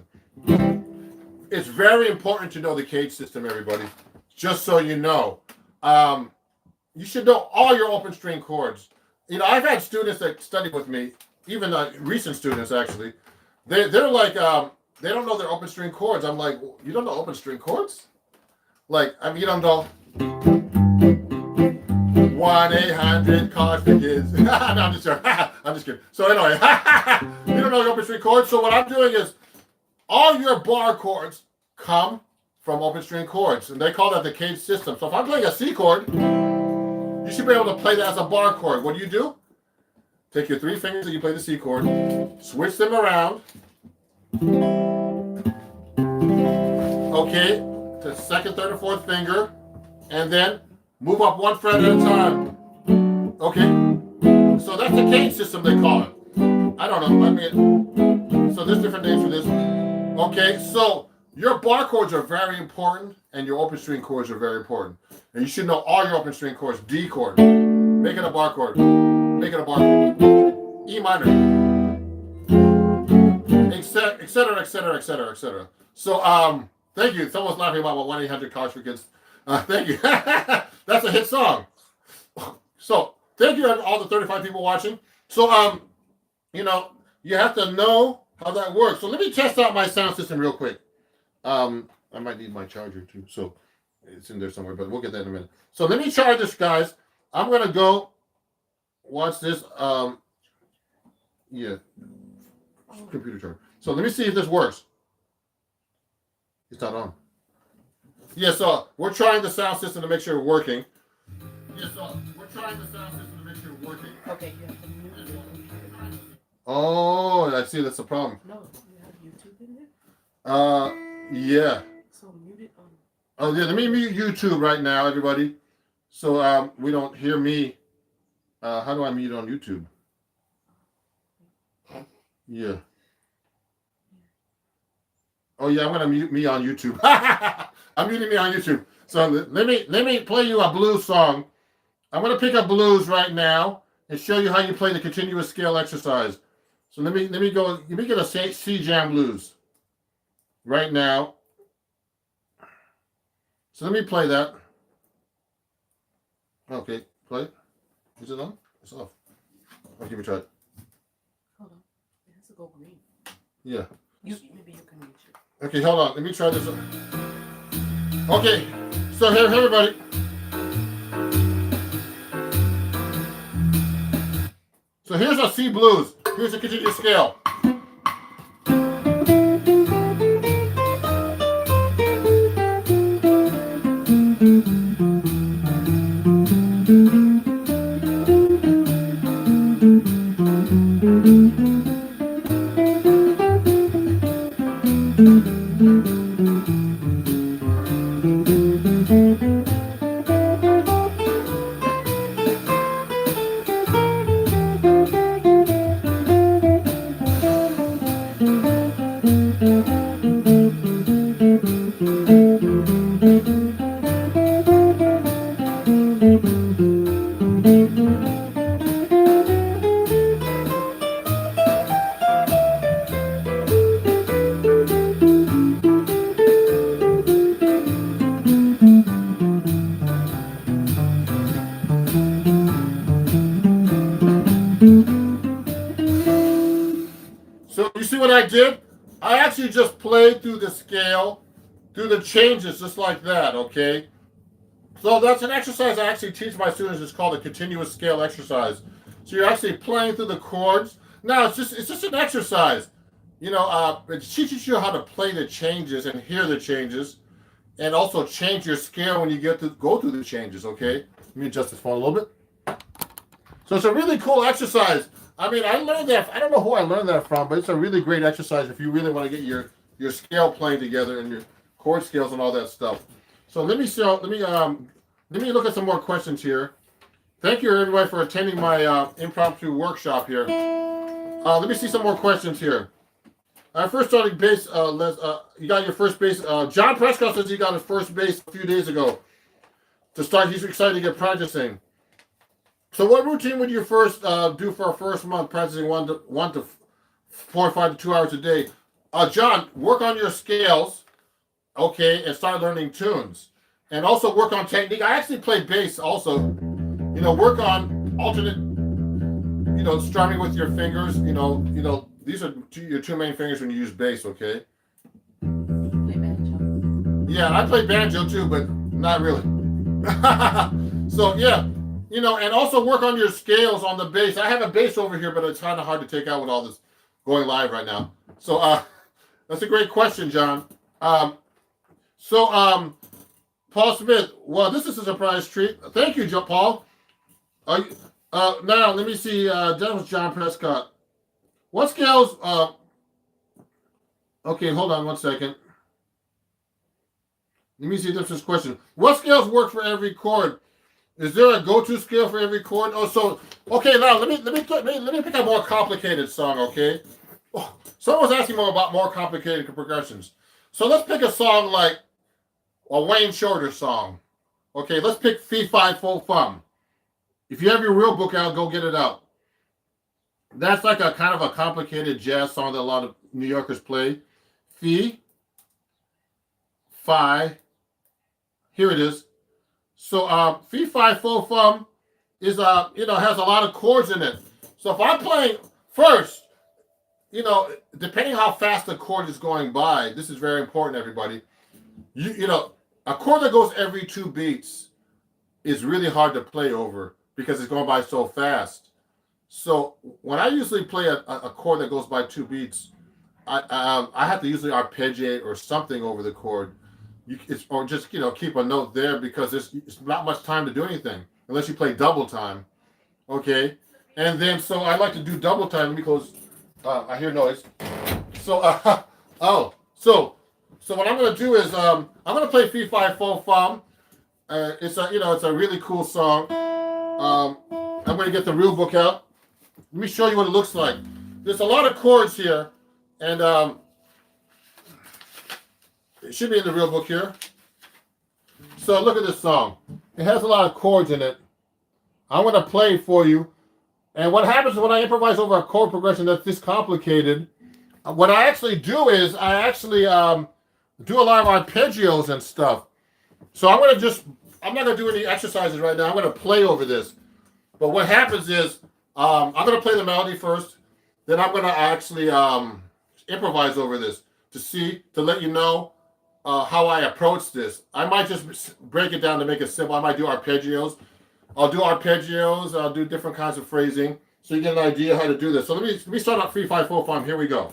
It's very important to know the cage system, everybody. Just so you know. You should know all your open string chords. I've had students that study with me, even recent students actually. They're like, they don't know their open string chords. I'm like, you don't know open string chords? Like, you don't know 1-800-CORDS for kids. No, I'm just joking. I'm just kidding. So anyway, you don't know the open string chords. So what I'm doing is all your bar chords come from open string chords, and they call that the cage system. So if I'm playing a C chord, you should be able to play that as a bar chord. What do? Take your 3 fingers that you play the C chord, switch them around. Okay, to the 2nd, 3rd, or 4th finger, and then move up 1 fret at a time. Okay, so that's the cage system they call it. I don't know. So there's different names for this. Okay, so your bar chords are very important, and your open string chords are very important. And you should know all your open string chords. D chord, make it a bar chord. Make it a bar chord. E minor, etc., etc., etc., etc. So, thank you. Someone's laughing about 1-800-CORDS for kids. Thank you. That's a hit song. So, thank you all the 35 people watching. So, you have to know how that works. So let me test out my sound system real quick. I might need my charger too. So it's in there somewhere, but we'll get that in a minute. So let me charge this, guys. I'm going to go watch this. Computer charger. So let me see if this works. It's not on. Yeah, so we're trying the sound system to make sure it's working. Yeah, so we're trying the sound system to make sure it's working. Okay, you have to mute it. Oh, I see. That's the problem. No, you have YouTube in there? Yeah. So mute it on. Oh, yeah. Let me mute YouTube right now, everybody. So we don't hear me. How do I mute on YouTube? Yeah. Oh yeah, I'm gonna mute me on YouTube. I'm muting me on YouTube. So let me play you a blues song. I'm gonna pick up blues right now and show you how you play the continuous scale exercise. So let me get a C jam blues right now. So let me play that. Okay, play. Is it on? It's off. I'll give it a try. Hold on. It has to go green. Yeah. Maybe you can reach it. Okay, hold on. Let me try this. Okay, so here, everybody. So here's our C blues. Here's the continuous scale. So you see what I did? I actually just played through the scale, through the changes, just like that, okay? So that's an exercise I actually teach my students. It's called a continuous scale exercise. So you're actually playing through the chords. Now it's just an exercise. It teaches you how to play the changes and hear the changes, and also change your scale when you get to go through the changes, okay? Let me adjust this phone a little bit. So it's a really cool exercise. I mean, I learned that. I don't know who I learned that from, but it's a really great exercise if you really want to get your scale playing together and your chord scales and all that stuff. So let me look at some more questions here. Thank you everybody for attending my impromptu workshop here. Let me see some more questions here. I first started bass. You got your first bass. John Prescott says he got his first bass a few days ago. To start, he's excited to get practicing. So what routine would you first do for a first month practicing 1 to 4.5 to 2 hours a day? John, work on your scales, okay, and start learning tunes. And also work on technique. I actually play bass also. Work on alternate, strumming with your fingers. These are your two main fingers when you use bass, okay? Play banjo. Yeah, I play banjo too, but not really. So yeah. And also work on your scales on the bass. I have a bass over here, but it's kind of hard to take out with all this going live right now. So that's a great question, John. Paul Smith. Well, this is a surprise treat. Thank you, Paul. Now let me see. That was John Prescott. What scales? Okay, hold on one second. Let me see if this is a question. What scales work for every chord? Is there a go-to scale for every chord? Okay. Now let me pick a more complicated song. Okay. Oh, someone's asking more about more complicated progressions. So let's pick a song like a Wayne Shorter song. Okay. Let's pick Fee Fi Fo Fum. If you have your real book out, go get it out. That's like a kind of a complicated jazz song that a lot of New Yorkers play. Fee, Fi. Here it is. So Fee Fi Fo Fum is has a lot of chords in it. So if I'm playing first, depending how fast the chord is going by, this is very important, everybody. A chord that goes every 2 beats is really hard to play over because it's going by so fast. So when I usually play a chord that goes by 2 beats, I have to usually arpeggiate or something over the chord. Or just keep a note there because it's not much time to do anything unless you play double time, okay? And then so I like to do double time. Let me close. I hear noise. So so what I'm gonna do is I'm gonna play Fee Fi Fo Fum. It's a really cool song. I'm gonna get the real book out. Let me show you what it looks like. There's a lot of chords here, and It should be in the real book here. So look at this song. It has a lot of chords in it. I'm going to play it for you. And what happens when I improvise over a chord progression that's this complicated, what I actually do is I actually do a lot of arpeggios and stuff. So I'm not going to do any exercises right now. I'm going to play over this. But what happens is I'm going to play the melody first. Then I'm going to actually improvise over this to let you know how I approach this. I might just break it down to make it simple. I might do arpeggios. I'll do different kinds of phrasing so you get an idea how to do this. So let me start out 3, 5, 4, 5. Here we go.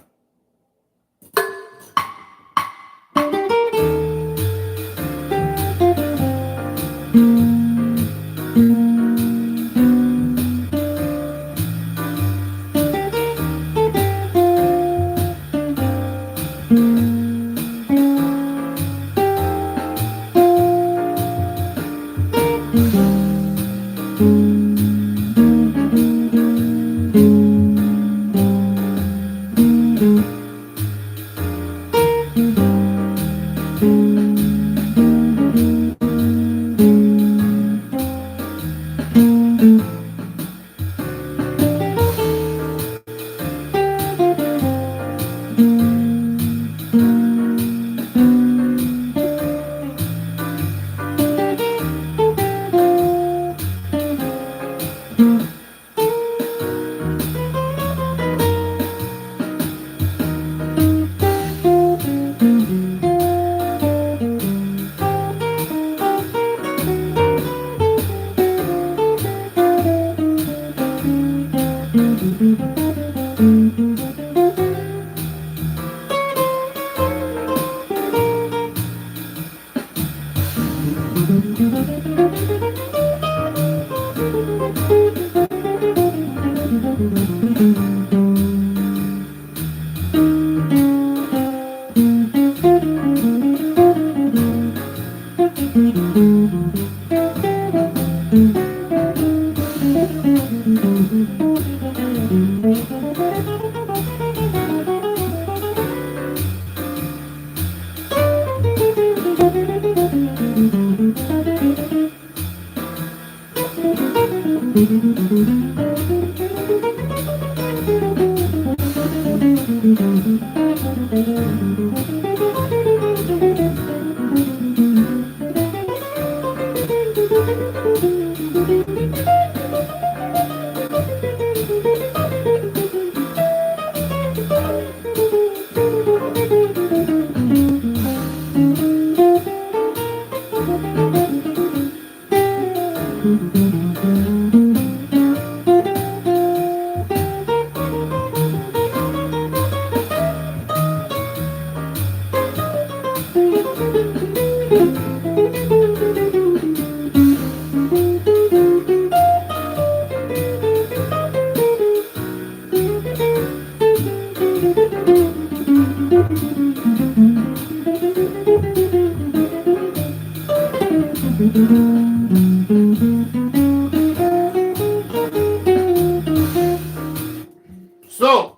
So,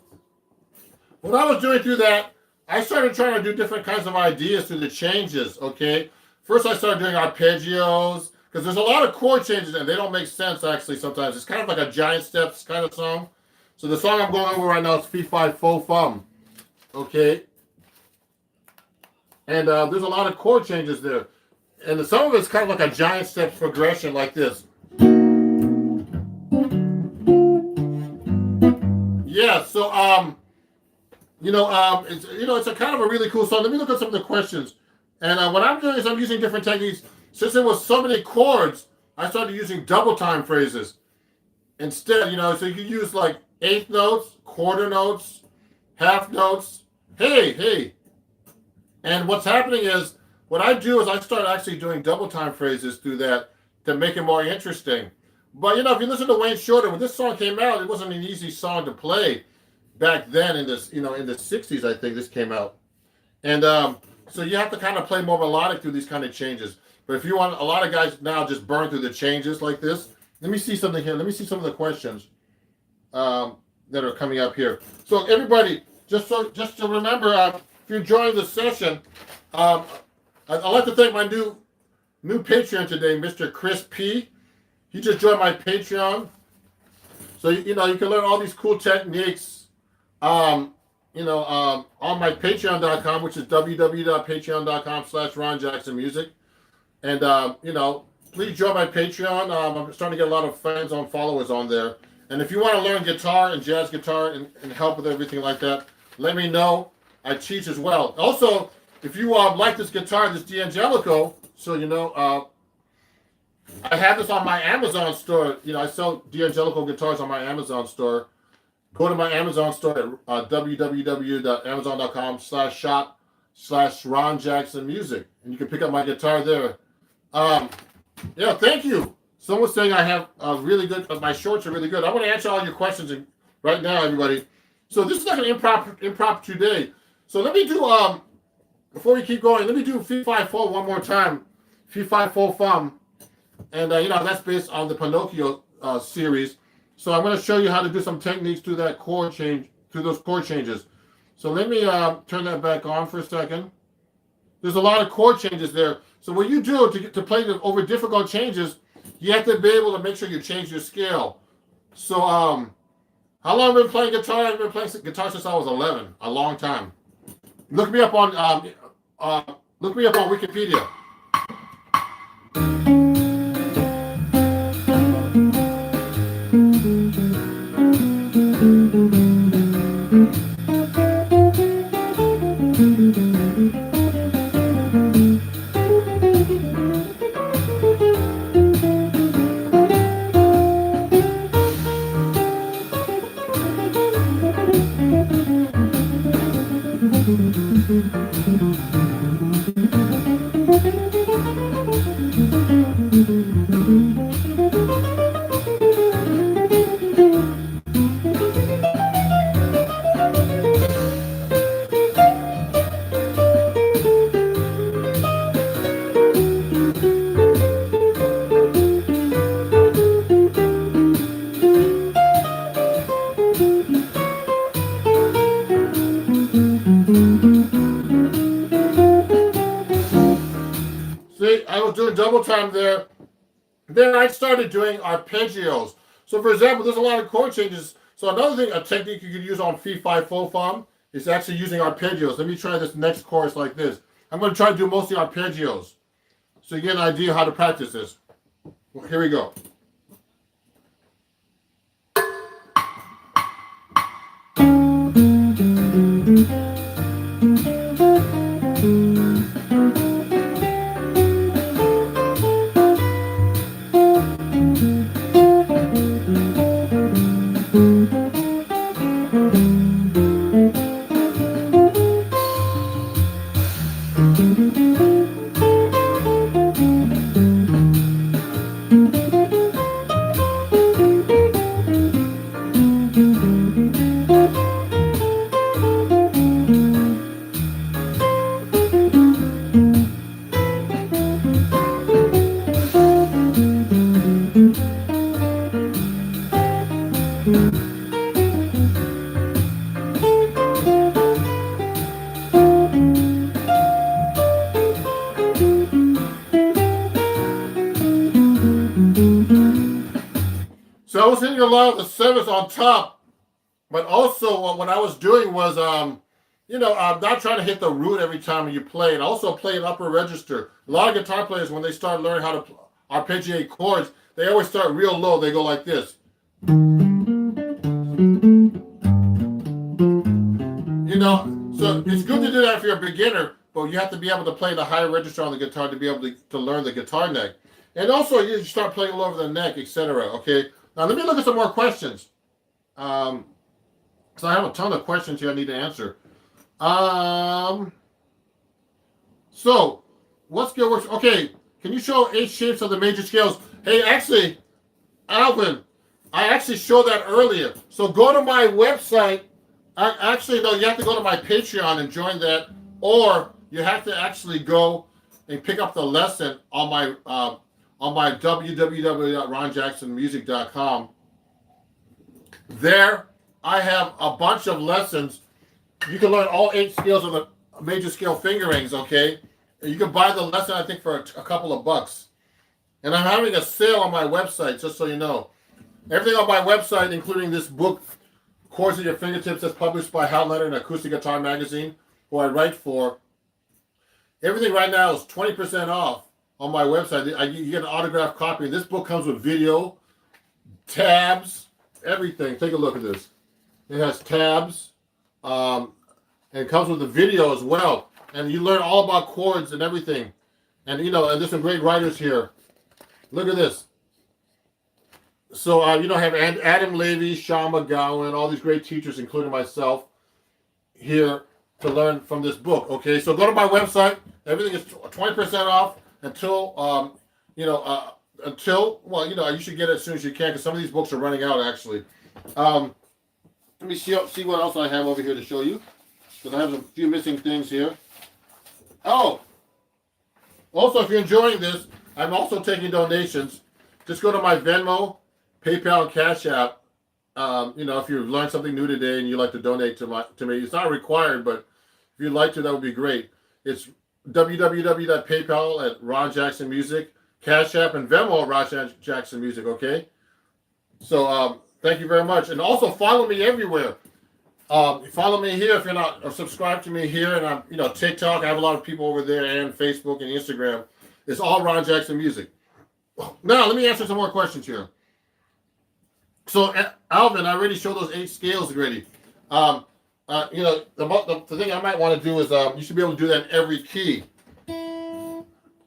when I was doing through that, I started trying to do different kinds of ideas through the changes, okay? First, I started doing arpeggios, because there's a lot of chord changes, and they don't make sense, actually, sometimes. It's kind of like a giant steps kind of song. So the song I'm going over right now is 3, 5, 4, Fum, okay? And there's a lot of chord changes there. And some of it's kind of like a giant steps progression like this. Yeah, so it's a kind of a really cool song. Let me look at some of the questions. And what I'm doing is I'm using different techniques. Since there was so many chords, I started using double time phrases instead. So you can use like eighth notes, quarter notes, half notes. Hey. And what's happening is what I do is I start actually doing double time phrases through that to make it more interesting. But if you listen to Wayne Shorter, when this song came out, it wasn't an easy song to play back then in the 60s, I think this came out. And so you have to kind of play more melodic through these kind of changes. But if you want, a lot of guys now just burn through the changes like this. Let me see something here. Let me see some of the questions that are coming up here. So everybody, just to remember, if you're enjoying the session, I'd like to thank my new Patreon today, Mr. Chris P. He just joined my Patreon. So, you know, you can learn all these cool techniques, on my patreon.com, which is www.patreon.com/RonJacksonMusic. And, please join my Patreon. I'm starting to get a lot of fans on followers on there. And if you want to learn guitar and jazz guitar and help with everything like that, let me know. I teach as well. Also, if you like this guitar, this D'Angelico, so you know, I have this on my Amazon store. You know, I sell D'Angelico guitars on my Amazon store. Go to my Amazon store at www.amazon.com/shop/RonJacksonMusic, and you can pick up my guitar there. Yeah, thank you. Someone's saying I have really good. My shorts are really good. I want to answer all your questions right now, everybody. So this is like an impromptu day. So let me do before we keep going. Let me do Fee Fi Fo one more time. Fee Fi Fo Fum. And, that's based on the Pinocchio series. So I'm going to show you how to do some techniques through those chord changes. So let me turn that back on for a second. There's a lot of chord changes there. So what you do to play over difficult changes, you have to be able to make sure you change your scale. So how long have I been playing guitar? I've been playing guitar since I was 11, a long time. Look me up on Wikipedia. See, I was doing double time there. Then I started doing arpeggios. So, for example, there's a lot of chord changes. So another thing, a technique you can use on Fee Fi Fo Fum is actually using arpeggios. Let me try this next chorus like this. I'm going to try to do mostly arpeggios, so you get an idea how to practice this. Well, here we go. So I was hitting a lot of the sevenths on top, but also what I was doing was, I'm not trying to hit the root every time you play, and also play an upper register. A lot of guitar players, when they start learning how to arpeggiate chords, they always start real low. They go like this. So it's good to do that if you're a beginner, but you have to be able to play the higher register on the guitar to be able to learn the guitar neck. And also, you start playing all over the neck, etc. Okay. Now let me look at some more questions. So I have a ton of questions here I need to answer. So what scale works? Okay, can you show 8 shapes of the major scales? Hey, actually, Alvin, I actually showed that earlier. So go to my website. You have to go to my Patreon and join that, or you have to actually go and pick up the lesson on my www.ronjacksonmusic.com. There, I have a bunch of lessons. You can learn all 8 scales of major scale fingerings, okay? You can buy the lesson, I think, for a couple of bucks. And I'm having a sale on my website, just so you know. Everything on my website, including this book, Chords at Your Fingertips, that's published by Hal Leonard and Acoustic Guitar Magazine, who I write for. Everything right now is 20% off on my website. You get an autographed copy. This book comes with video, tabs, everything. Take a look at this. It has tabs, and it comes with a video as well. And you learn all about chords and everything. And, you know, and there's some great writers here. Look at this. So, you know, I have Adam Levy, Sean McGowan, all these great teachers, including myself, here to learn from this book. Okay, so go to my website. Everything is 20% off until, well, you know, you should get it as soon as you can because some of these books are running out, actually. Let me see what else I have over here to show you because I have a few missing things here. Oh, also, if you're enjoying this, I'm also taking donations. Just go to my Venmo, PayPal, and Cash App. You know, if you've learned something new today and you'd like to donate to me, it's not required, but if you'd like to, that would be great. It's www.paypal at Ron Jackson Music, Cash App, and Venmo at Ron Jackson Music, okay? So, thank you very much. And also follow me everywhere. Follow me here if you're not, or subscribe to me here. And I'm, you know, TikTok. I have a lot of people over there, and Facebook and Instagram. It's all Ron Jackson Music. Now, let me answer some more questions here. So, Alvin, I already showed those 8 scales already. You know, the thing I might want to do is you should be able to do that in every key.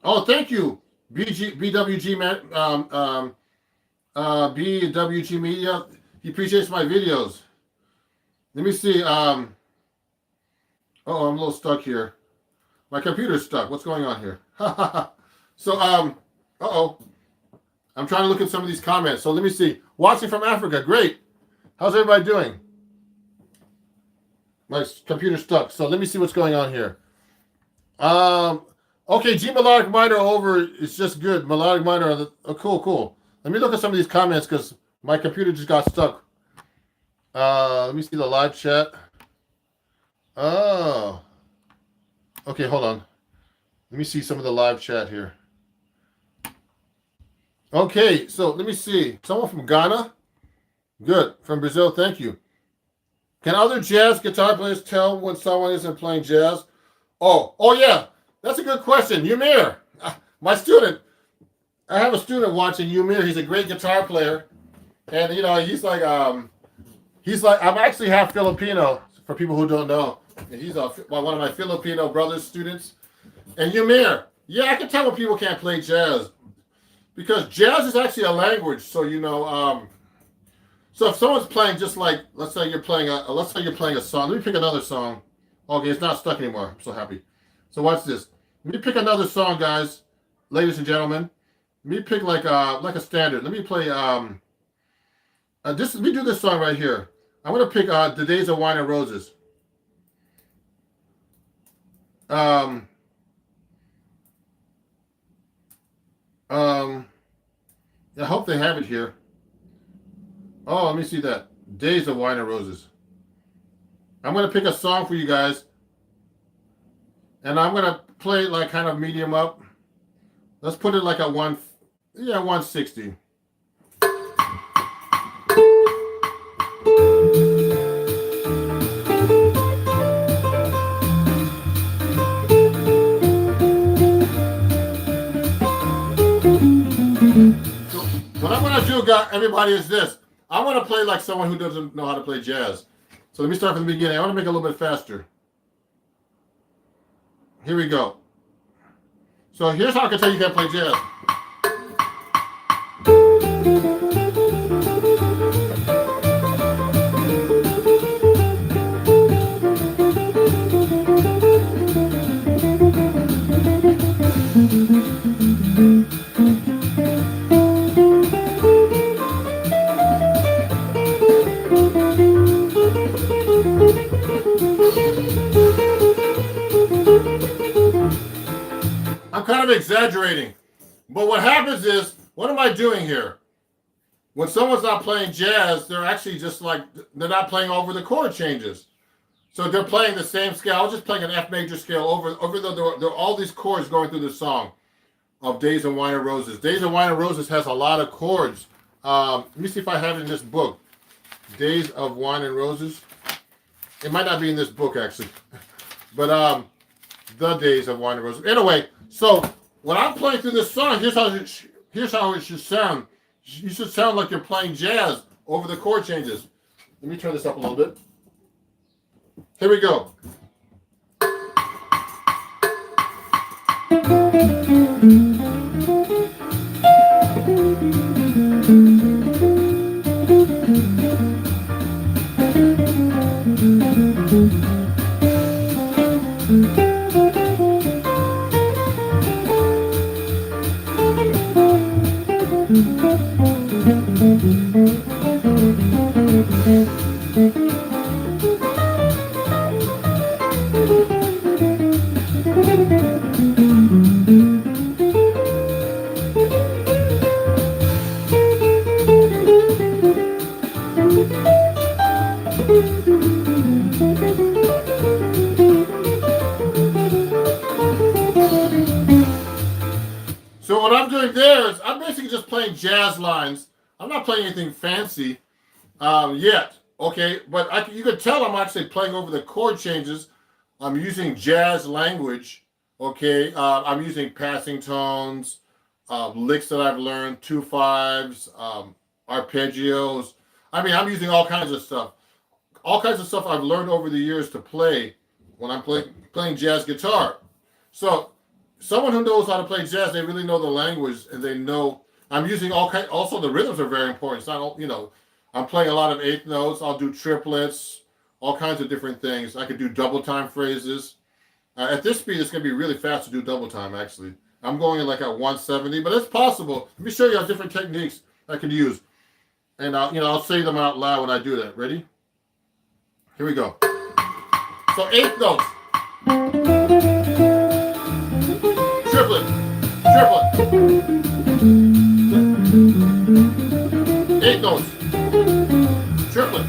Oh, thank you, BWG man, BWG Media. He appreciates my videos. Let me see. Oh, I'm a little stuck here. My computer's stuck. What's going on here? So, uh-oh. I'm trying to look at some of these comments. So let me see. Watching from Africa. Great. How's everybody doing? My computer's stuck. So let me see what's going on here. Okay, G melodic minor over is just good. Melodic minor. Oh, cool. Let me look at some of these comments because my computer just got stuck. Let me see the live chat. Oh. Okay, hold on. Let me see some of the live chat here. Okay, so let me see. Someone from Ghana? Good. From Brazil, thank you. Can other jazz guitar players tell when someone isn't playing jazz? Oh yeah. That's a good question. Ymir, my student. I have a student watching Ymir. He's a great guitar player. And, you know, he's like, I'm actually half Filipino, for people who don't know. And he's one of my Filipino brothers' students. And Ymir, yeah, I can tell when people can't play jazz. Because jazz is actually a language. So, you know, so if someone's playing just like, let's say you're playing a song. Let me pick another song. Okay, it's not stuck anymore. I'm so happy. So watch this. Let me pick another song, guys, ladies and gentlemen. Let me pick like a standard. Let me play let me do this song right here. I'm gonna pick The Days of Wine and Roses. I hope they have it here. Oh, let me see that. Days of Wine and Roses. I'm going to pick a song for you guys. And I'm going to play it like kind of medium up. Let's put it like a 160. What I'm going to do, everybody, is this. I want to play like someone who doesn't know how to play jazz. So let me start from the beginning. I want to make it a little bit faster. Here we go. So here's how I can tell you can't play jazz. I'm kind of exaggerating, but what happens is, what am I doing here? When someone's not playing jazz, they're actually just like, they're not playing over the chord changes. So they're playing the same scale. I was just playing an F major scale over there are all these chords going through the song of Days of Wine and Roses. Days of Wine and Roses has a lot of chords. Let me see if I have it in this book. Days of Wine and Roses. It might not be in this book actually, but the Days of Wine and Roses. Anyway, so when I'm playing through this song, here's how it should sound. You should sound like you're playing jazz over the chord changes. Let me turn this up a little bit. Here we go. So what I'm doing there is I'm basically just playing jazz lines. I'm not playing anything fancy yet, okay? But you can tell I'm actually playing over the chord changes. I'm using jazz language, okay? I'm using passing tones, licks that I've learned, 2/5s, arpeggios. I mean, I'm using all kinds of stuff. All kinds of stuff I've learned over the years to play when I'm playing jazz guitar. So someone who knows how to play jazz, they really know the language and they know I'm using all kinds. Also, the rhythms are very important. It's not, I'm playing a lot of eighth notes. I'll do triplets, all kinds of different things. I could do double time phrases. At this speed, it's going to be really fast to do double time, actually. I'm going in like at 170, but it's possible. Let me show you how different techniques I could use. And I'll say them out loud when I do that. Ready? Here we go. So eighth notes. Triplet. Eighth notes. Triplet.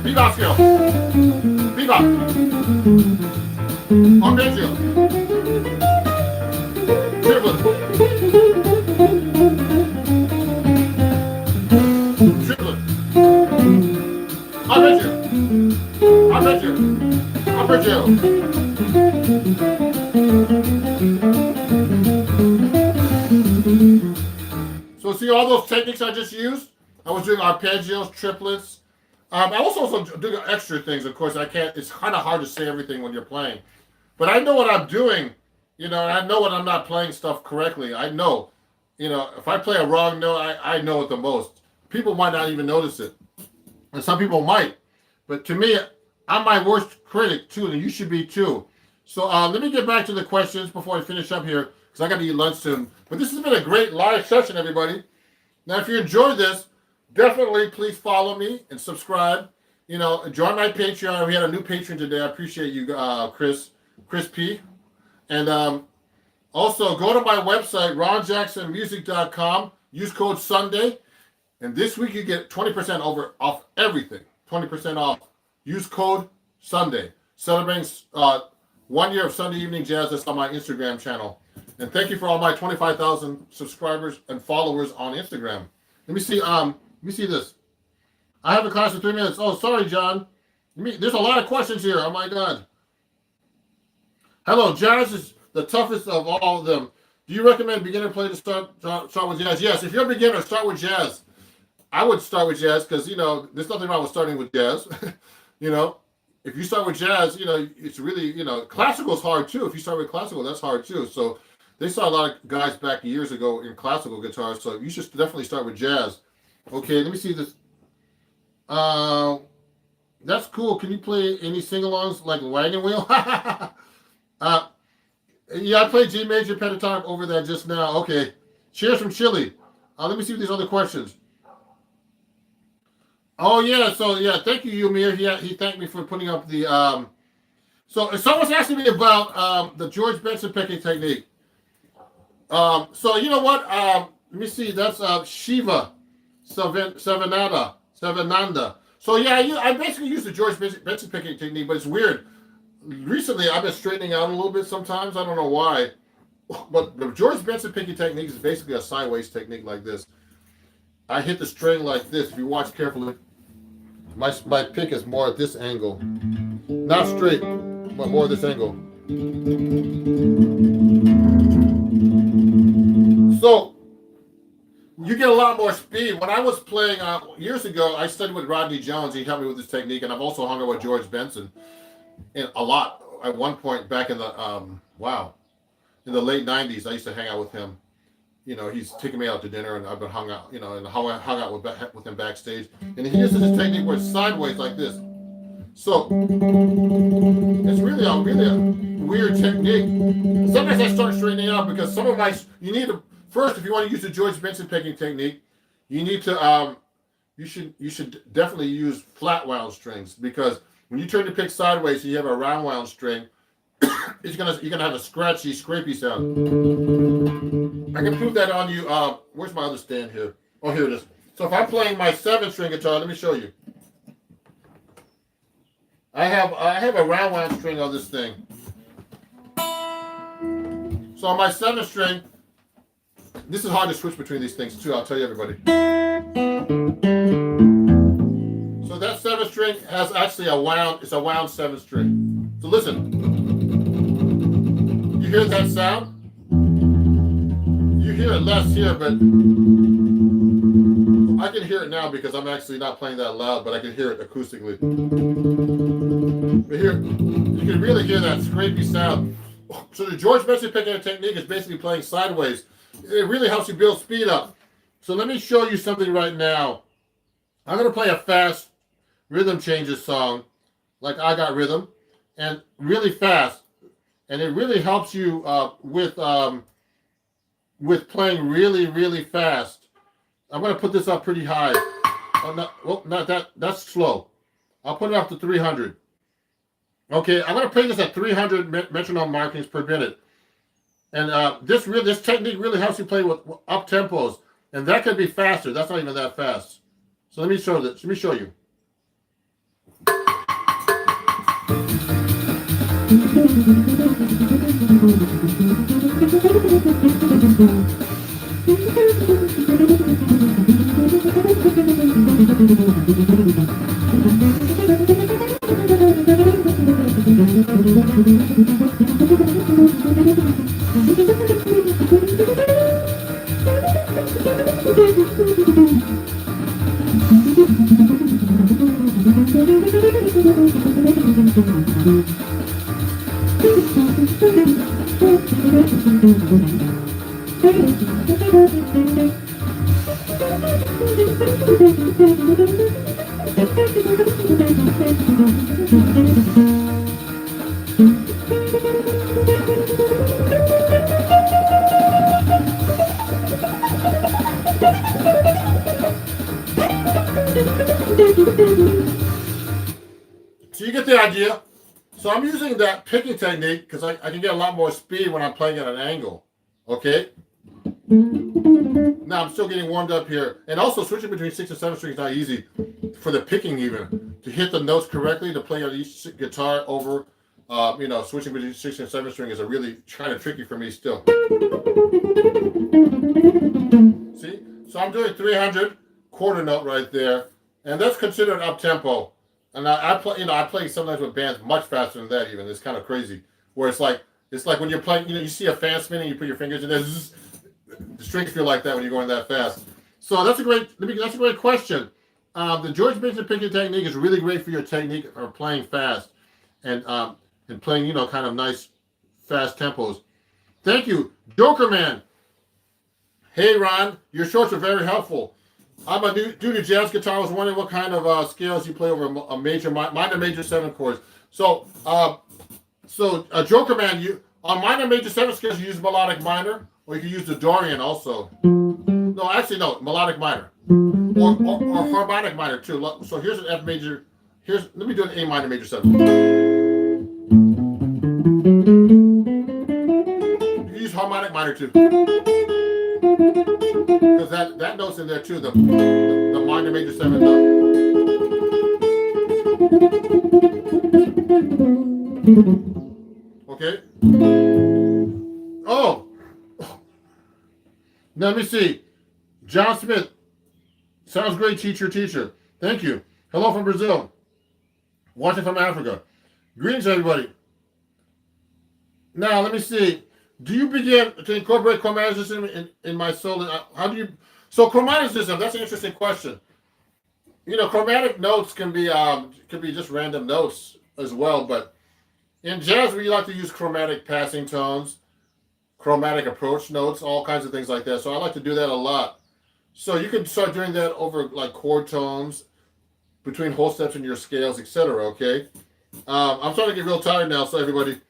Bebop scale. Bebop. Arpeggio. Triplet. Triplet. Arpeggio. So see all those techniques I just used? I was doing arpeggios, triplets. I was also doing extra things, of course. It's kind of hard to say everything when you're playing. But I know what I'm doing, and I know when I'm not playing stuff correctly. I know, if I play a wrong note, I know it the most. People might not even notice it. And some people might. But to me, I'm my worst critic, too, and you should be, too. So let me get back to the questions before I finish up here, because I got to eat lunch soon. But this has been a great live session, everybody. Now, if you enjoyed this, definitely please follow me and subscribe. Join my Patreon. We had a new patron today. I appreciate you, Chris P. And also, go to my website, ronjacksonmusic.com. Use code Sunday. And this week, you get 20% off everything. 20% off. Use code Sunday. Celebrating 1 year of Sunday Evening Jazz. That's on my Instagram channel. And thank you for all my 25,000 subscribers and followers on Instagram. Let me see this. I have a class in 3 minutes. Oh, sorry, John. There's a lot of questions here. Oh, my God. Hello, jazz is the toughest of all of them. Do you recommend beginner play to start with jazz? Yes, if you're a beginner, start with jazz. I would start with jazz because, there's nothing wrong with starting with jazz. If you start with jazz, it's really, classical is hard too. If you start with classical, that's hard too. So they saw a lot of guys back years ago in classical guitars. So you should definitely start with jazz. Okay, let me see this. That's cool. Can you play any sing-alongs like Wagon Wheel? Yeah, I played G major pentatonic over that just now. Okay. Cheers from Chile. Let me see if there's other questions. Oh, yeah. So, yeah, thank you, Yumir. He thanked me for putting up the... So someone's asking me about the George Benson picking technique. So you know what? Let me see. That's Shiva Savananda. So yeah, I basically use the George Benson picking technique, but it's weird. Recently, I've been straightening out a little bit sometimes. I don't know why. But the George Benson picking technique is basically a sideways technique like this. I hit the string like this. If you watch carefully, my pick is more at this angle. Not straight, but more at this angle. So you get a lot more speed. When I was playing years ago, I studied with Rodney Jones. He helped me with this technique, and I've also hung out with George Benson a lot. At one point back in the in the late '90s, I used to hang out with him. You know, he's taking me out to dinner, and I've been hung out. You know, and hung out with him backstage. And he uses this technique where it's sideways like this. So it's really a weird technique. Sometimes I start straightening out because you need to first, if you want to use the George Benson picking technique, you need to you should definitely use flat wound strings, because when you turn the pick sideways and you have a round wound string, you're gonna have a scratchy, scrapey sound. I can prove that on you. Where's my other stand here? Oh, here it is. So if I'm playing my 7-string guitar, let me show you. I have a round wound string on this thing. So on my 7-string, this is hard to switch between these things too. I'll tell you, everybody. So that 7-string has actually it's a wound 7-string. So listen, you hear that sound? You hear it less here, but I can hear it now because I'm actually not playing that loud, but I can hear it acoustically. But here, you can really hear that scrapey sound. So the George Benson picking technique is basically playing sideways. It really helps you build speed up. So let me show you something right now. I'm going to play a fast rhythm changes song, like I Got Rhythm, and really fast. And it really helps you with playing really, really fast. I'm going to put this up pretty high. Not that. That's slow. I'll put it up to 300. Okay, I'm going to play this at 300 metronome markings per minute. And this technique really helps you play with up tempos. And that could be faster. That's not even that fast. So let me show this. Let me show you. So you get the idea. So I'm using that picking technique because I can get a lot more speed when I'm playing at an angle. Okay? Now I'm still getting warmed up here. And also switching between 6 and 7 strings is not easy for the picking even. To hit the notes correctly, to play on each guitar over, switching between 6 and 7 string is a really kind of tricky for me still. See? So I'm doing 300 quarter note right there. And that's considered up tempo. And I play sometimes with bands much faster than that even. It's kind of crazy. Where it's like when you're playing, you see a fan spinning, you put your fingers in there, the strings feel like that when you're going that fast. So that's a great question. The George Benson picking technique is really great for your technique or playing fast and playing, kind of nice fast tempos. Thank you. Joker Man. Hey Ron, your shorts are very helpful. I'm a new to jazz guitar. I was wondering what kind of scales you play over a major, minor, major 7 chords. So Joker Man, on minor, major 7 scales, you use melodic minor, or you can use the Dorian also. No, actually, no, melodic minor, or harmonic minor too. So here's an F major. Let me do an A minor, major 7. minor too. Because that note's in there too, the minor major 7 note. Okay. Oh. Now let me see. John Smith. Sounds great, teacher. Thank you. Hello from Brazil. Watching from Africa. Greetings, everybody. Now, let me see. Do you begin to incorporate chromatic system in my soul? How do you... So chromatic system, that's an interesting question. You know, chromatic notes can be just random notes as well, but in jazz, we like to use chromatic passing tones, chromatic approach notes, all kinds of things like that. So I like to do that a lot. So you can start doing that over like chord tones, between whole steps in your scales, etc. Okay? I'm starting to get real tired now, so everybody...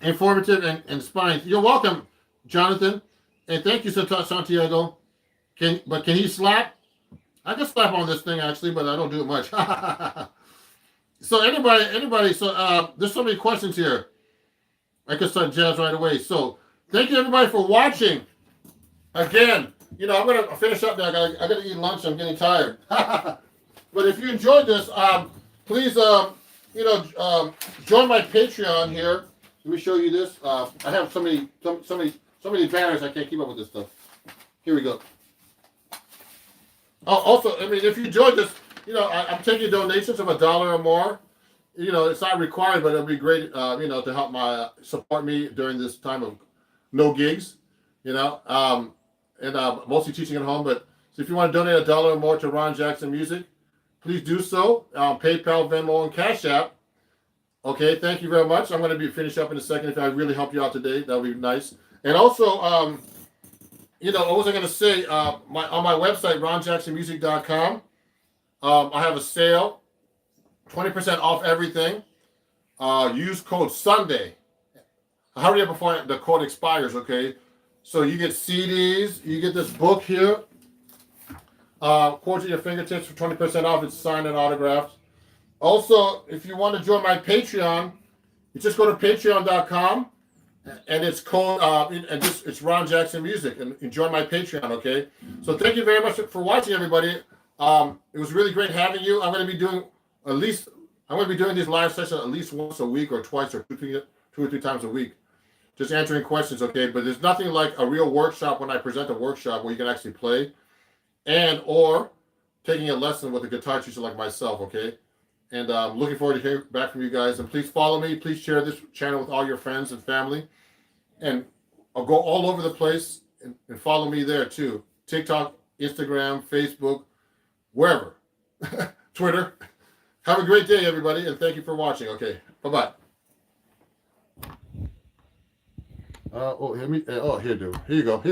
Informative and inspiring. You're welcome, Jonathan, and thank you, Santiago. Can he slap? I can slap on this thing actually, but I don't do it much. So anybody. So there's so many questions here. I could start jazz right away. So thank you everybody for watching. Again, you know I'm gonna finish up now. I gotta eat lunch. I'm getting tired. But if you enjoyed this, please join my Patreon here. Let me show you this. I have so many banners. I can't keep up with this stuff. Here we go. Oh, also, I mean, if you enjoyed this, you know, I'm taking donations of $1 or more. You know, it's not required, but it'll be great, to help support me during this time of no gigs. You know, and mostly teaching at home. But so if you want to donate $1 or more to Ron Jackson Music, please do so. PayPal, Venmo, and Cash App. Okay, thank you very much. I'm going to be finished up in a second. If I really help you out today, that would be nice. And also, what was I going to say? On my website, ronjacksonmusic.com, I have a sale, 20% off everything. Use code Sunday. Hurry up before the code expires, okay? So you get CDs, you get this book here, quotes at your fingertips for 20% off. It's signed and autographed. Also, if you want to join my Patreon, you just go to patreon.com and it's called it's Ron Jackson Music and join my Patreon, okay? So thank you very much for watching, everybody. It was really great having you. I'm going to be doing these live sessions at least once a week or twice or two or three times a week, just answering questions, okay? But there's nothing like a real workshop when I present a workshop where you can actually play or taking a lesson with a guitar teacher like myself, okay? And I'm looking forward to hearing back from you guys. And please follow me. Please share this channel with all your friends and family. And I'll go all over the place and follow me there too. TikTok, Instagram, Facebook, wherever. Twitter. Have a great day, everybody. And thank you for watching. Okay. Bye-bye. Here you go.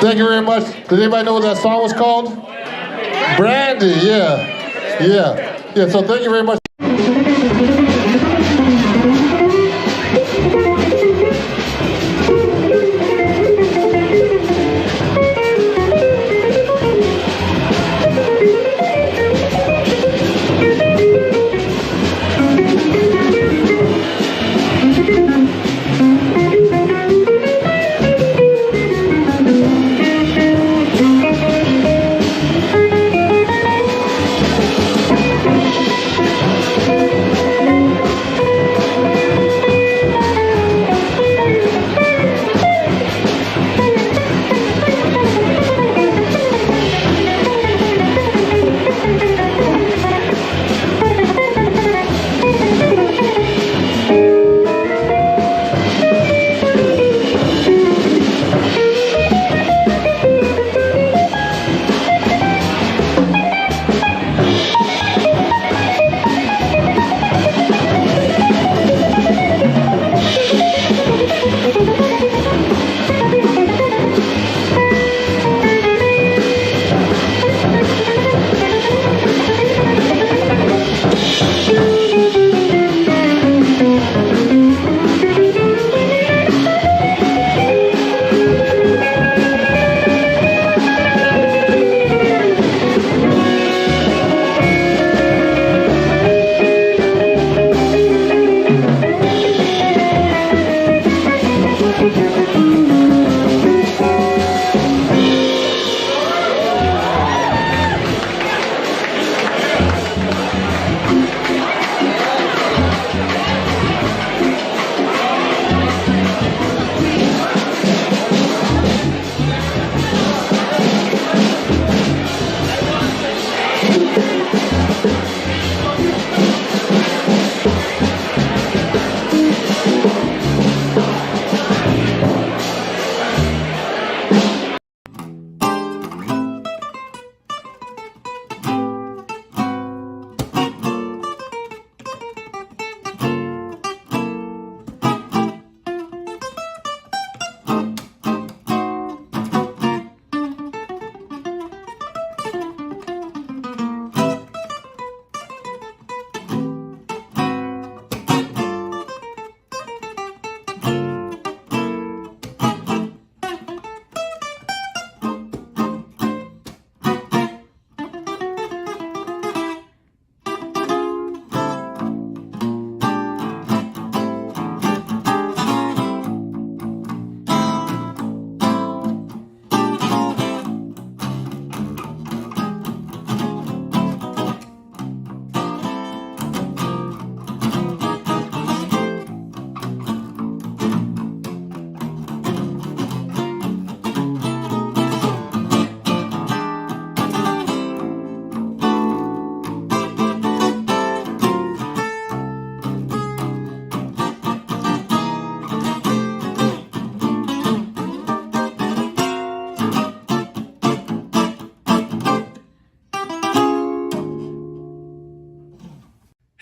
Thank you very much. Does anybody know what that song was called? Brandy, yeah. Yeah, so thank you very much.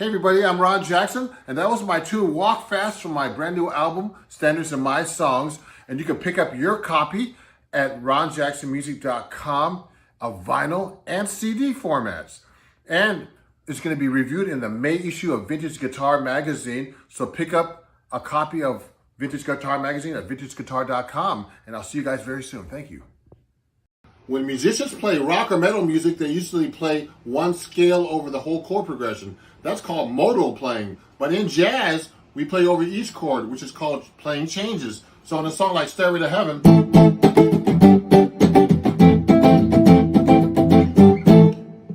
Hey everybody, I'm Ron Jackson, and that was my tune Walk Fast from my brand new album, Standards in My Songs. And you can pick up your copy at ronjacksonmusic.com of vinyl and CD formats. And it's going to be reviewed in the May issue of Vintage Guitar Magazine. So pick up a copy of Vintage Guitar Magazine at vintageguitar.com. And I'll see you guys very soon. Thank you. When musicians play rock or metal music, they usually play one scale over the whole chord progression. That's called modal playing. But in jazz, we play over each chord, which is called playing changes. So in a song like Stairway to Heaven,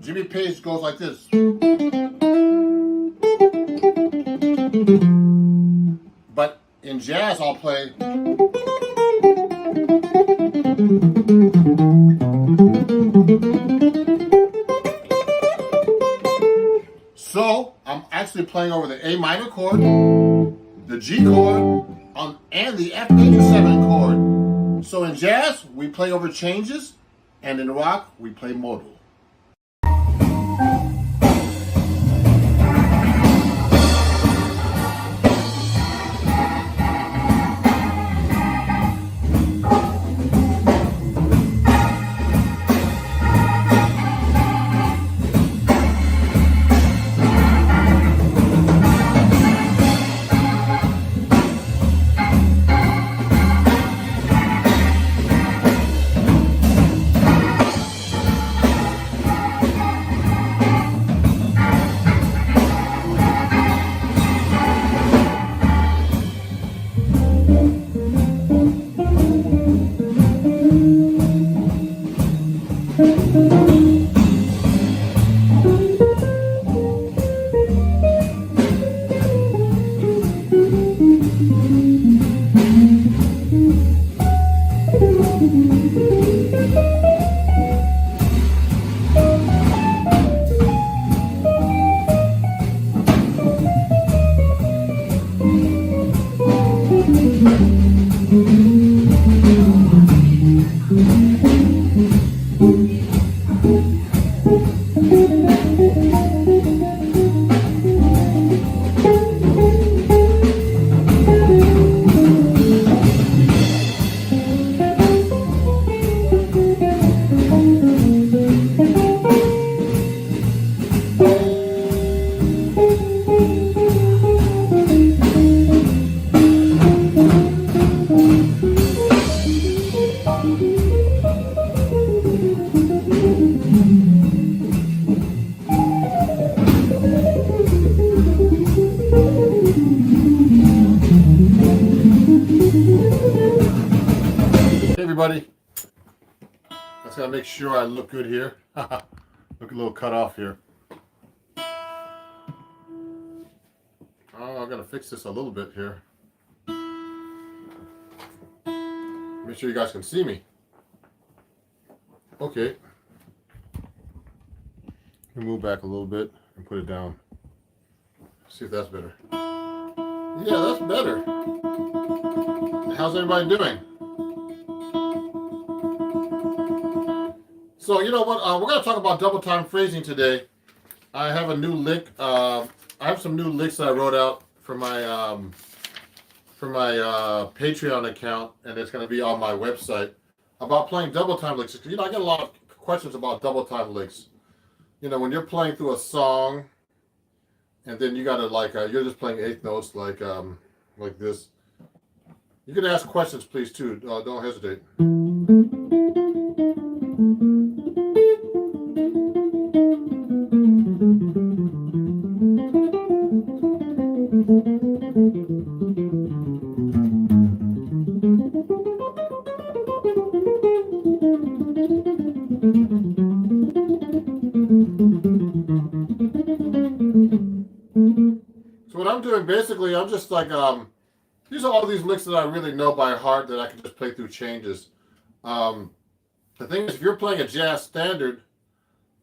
Jimmy Page goes like this. But in jazz, I'll play. So I'm actually playing over the A minor chord, the G chord, and the F major 7 chord. So in jazz, we play over changes, and in rock, we play modal. everybody. I just gotta make sure I look good here. Look a little cut off here. Oh, I'm gonna fix this a little bit here. Make sure you guys can see me. Okay. Move back a little bit and put it down. See if that's better. Yeah, that's better. How's everybody doing? So you know what? We're going to talk about double time phrasing today. I have a new lick. I have some new licks that I wrote out for my Patreon account, and it's going to be on my website about playing double time licks. You know, I get a lot of questions about double time licks. You know, when you're playing through a song, and then you got to you're just playing eighth notes like this. You can ask questions, please, too. Don't hesitate. So what I'm doing, basically, I'm just these are all these licks that I really know by heart that I can just play through changes. The thing is, if you're playing a jazz standard,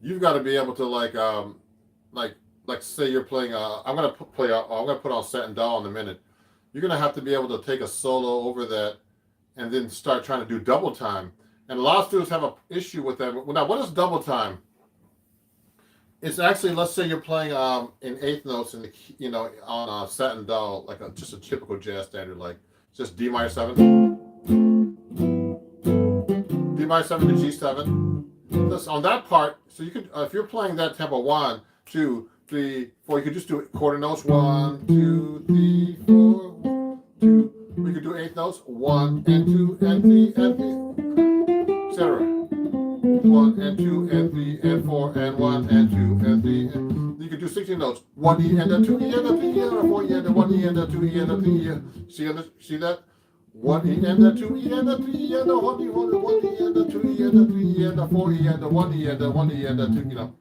you've got to be able to say you're playing. I'm gonna put on Satin Doll in a minute. You're gonna have to be able to take a solo over that, and then start trying to do double time. And a lot of students have an issue with that. Now, what is double time? It's actually, let's say you're playing in eighth notes in on a Satin Doll, just a typical jazz standard, like just D minor 7, D minor 7 to G7. This, on that part, so you could, if you're playing that tempo 1, 2, 3, 4, you could just do quarter notes 1, 2, 3, 4, 2. We could do eighth notes 1 and 2 and 3 and 3, etc. 1 and 2 and 3 and 4 and 1 and 2 and 3. And you could do 16 notes. 1 E and a 2 E and a 3 and a 4 E and a 1 E and a 2 E and a 3 E. See that? 1 E and a 2 E and a 3 E and a 1 E, 1 E and a 2 E and a 3 E and a 4 E and a 1 E and a 1 E and a 2, you know.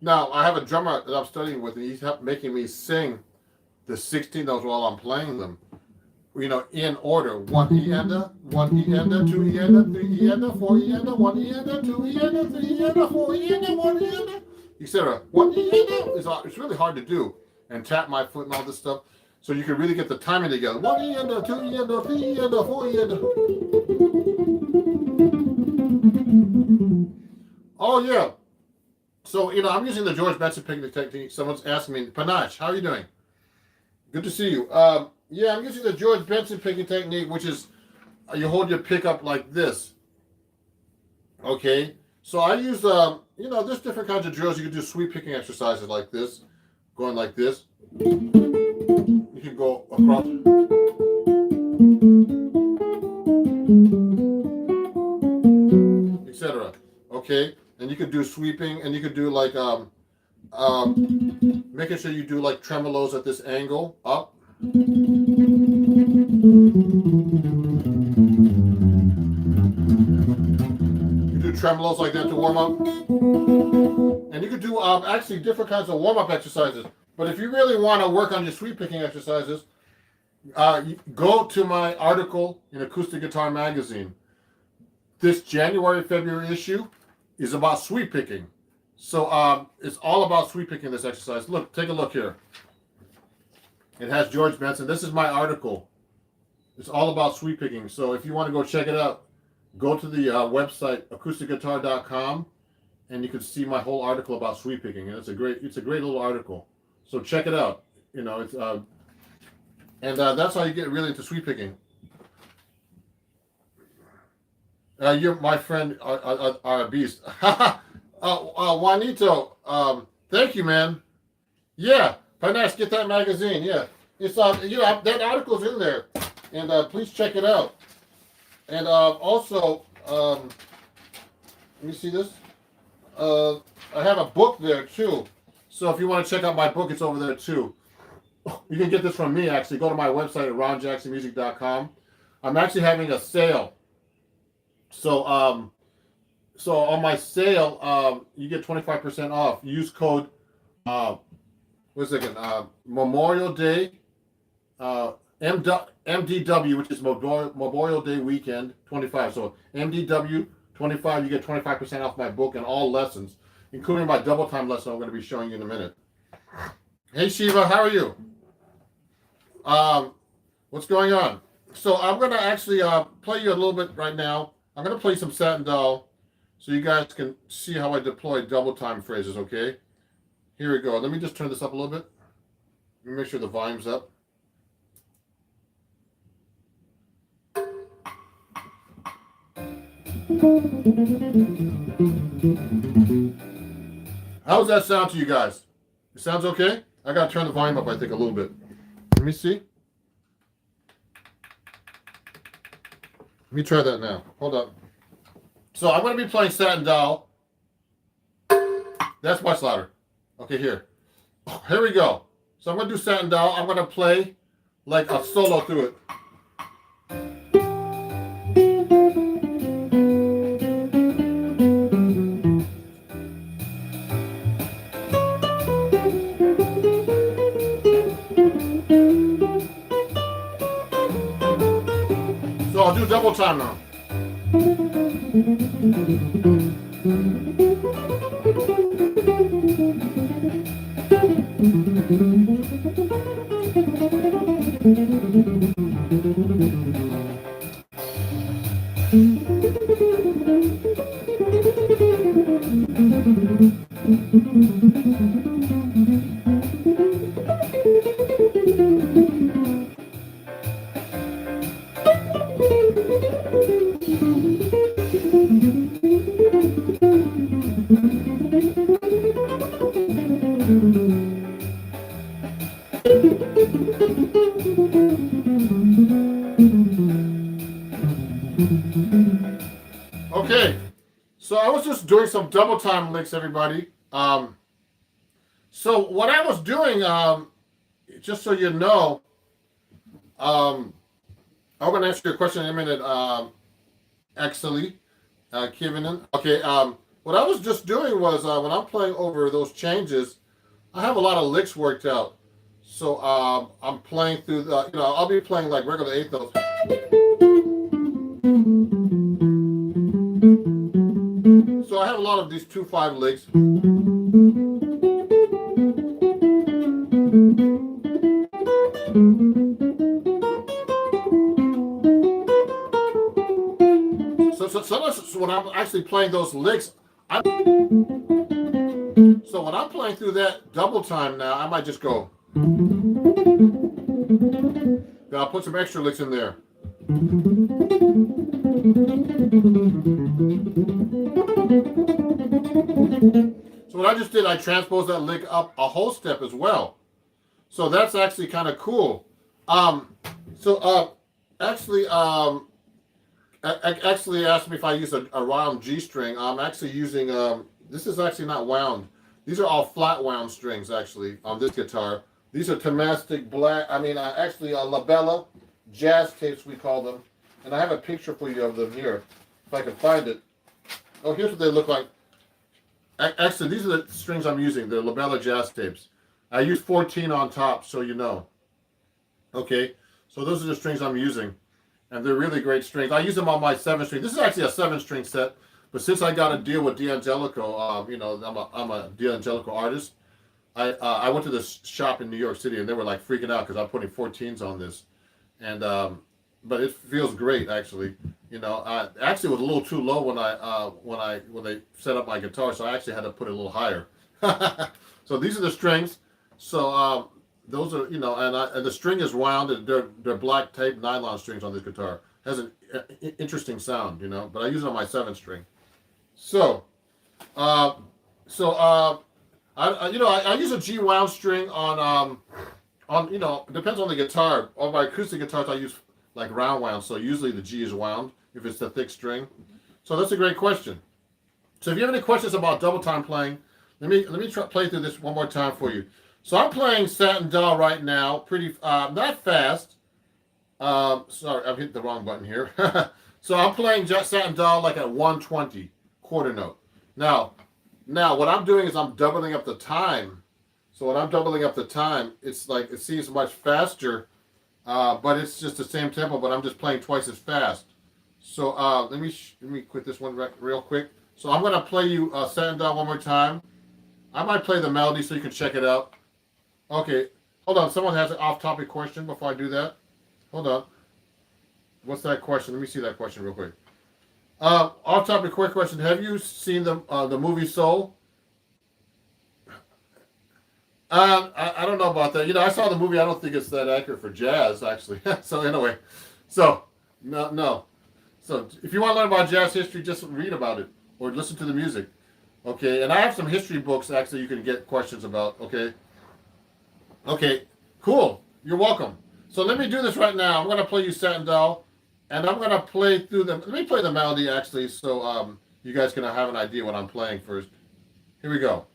Now, I have a drummer that I'm studying with, and he's making me sing the 16 notes while I'm playing them. You know, in order. 1 E and a, 1 E and a, 2 E and a, 3 E and a, 4 E and a, 1 E and a, 2 E and a, 3 E and a, 4 E and a, 1 E and a, etc. 1 E and a, it's really hard to do. And tap my foot and all this stuff. So you can really get the timing together. 1 E and a, 2 E and a, 3 E and a, 4 E and a. Oh, yeah. So, you know, I'm using the George Benson picking technique. Someone's asking me, Panache, how are you doing? Good to see you. Yeah, I'm using the George Benson picking technique, which is you hold your pick up like this. Okay, so I use, there's different kinds of drills. You can do sweep picking exercises like this, going like this. You can go across. Etc. Okay, and you could do sweeping, and you could do making sure you do like tremolos at this angle, up. You do tremolos like that to warm up. And you could do actually different kinds of warm-up exercises. But if you really want to work on your sweep picking exercises, go to my article in Acoustic Guitar Magazine. This January-February issue is about sweep picking. So it's all about sweep picking, this exercise. Look, take a look here. It has George Benson. This is my article. It's all about sweep picking. So if you want to go check it out, go to the website acousticguitar.com, and you can see my whole article about sweep picking. And it's a great little article. So check it out. You know, it's that's how you get really into sweep picking. You're my friend, are a beast. Juanito, thank you, man. Yeah. Panache, get that magazine. Yeah, it's that article's in there, and please check it out. And also, let me see this. I have a book there too. So if you want to check out my book, it's over there too. You can get this from me actually. Go to my website at ronjacksonmusic.com. I'm actually having a sale. So on my sale, you get 25% off. Use code uh, what's it again? Memorial Day, MDW, which is Memorial Day weekend 25. So MDW 25, you get 25% off my book and all lessons, including my double time lesson I'm going to be showing you in a minute. Hey Shiva, how are you? What's going on? So I'm going to actually play you a little bit right now. I'm going to play some Satin Doll so you guys can see how I deploy double time phrases, okay? Here we go. Let me just turn this up a little bit. Let me make sure the volume's up. How does that sound to you guys? It sounds okay? I gotta turn the volume up, I think, a little bit. Let me see. Let me try that now. Hold on. So I'm gonna be playing Satin Doll. That's much louder. Okay, here. Here we go. So I'm gonna do Satin Doll. I'm gonna play like a solo through it. So I'll do double time now. Okay, so I was just doing some double time licks, everybody. So what I was doing, just so you know, I'm going to answer your question in a minute, actually, Kivinen. Okay, what I was just doing was when I'm playing over those changes, I have a lot of licks worked out. So I'm playing through the, I'll be playing like regular eighth notes. So I have a lot of these 2/5 licks. So when I'm actually playing those licks, so when I'm playing through that double time now, I might just go. Then I'll put some extra licks in there. So what I just did, I transposed that lick up a whole step as well. So that's actually kind of cool. Actually asked me if I use a round G string. I'm actually using, this is actually not wound. These are all flat wound strings actually on this guitar. These are Tomastic black, actually Labella jazz tapes we call them. And I have a picture for you of them here, if I can find it. Oh, here's what they look like. Actually, these are the strings I'm using, the Labella jazz tapes. I use 14 on top, so you know. Okay, so those are the strings I'm using. And they're really great strings. I use them on my 7-string. This is actually a 7-string set, but since I got a deal with D'Angelico, I'm a D'Angelico artist. I went to this shop in New York City, and they were like freaking out because I'm putting 14s on this, and but it feels great actually. Actually it was a little too low when they set up my guitar, so I actually had to put it a little higher. So these are the strings. So those are, and the string is wound, and they're black tape nylon strings on this guitar. It has an interesting sound, but I use it on my 7-string. So, I use a G wound string on it depends on the guitar. On my acoustic guitars, I use like round wound, so usually the G is wound if it's the thick string. So that's a great question. So if you have any questions about double time playing, let me play through this one more time for you. So I'm playing Satin Doll right now, pretty not fast. Sorry, I've hit the wrong button here. So I'm playing just satin doll like at 120 quarter note. Now what I'm doing is I'm doubling up the time. So when I'm doubling up the time, it's like it seems much faster, but it's just the same tempo. But I'm just playing twice as fast. So let me quit this one real quick. So I'm gonna play you satin doll one more time. I might play the melody so you can check it out. Okay, hold on. Someone has an off-topic question before I do that. Hold on. What's that question? Let me see that question real quick. Off-topic, quick question. Have you seen the movie Soul? I don't know about that. You know, I saw the movie. I don't think it's that accurate for jazz, actually. So anyway, so no. So if you want to learn about jazz history, just read about it or listen to the music. Okay, and I have some history books actually you can get questions about. Okay. Okay, cool. You're welcome. So let me do this right now. I'm going to play you Satin Doll, and I'm going to play through them. Let me play the melody actually, so you guys can have an idea what I'm playing first. Here we go.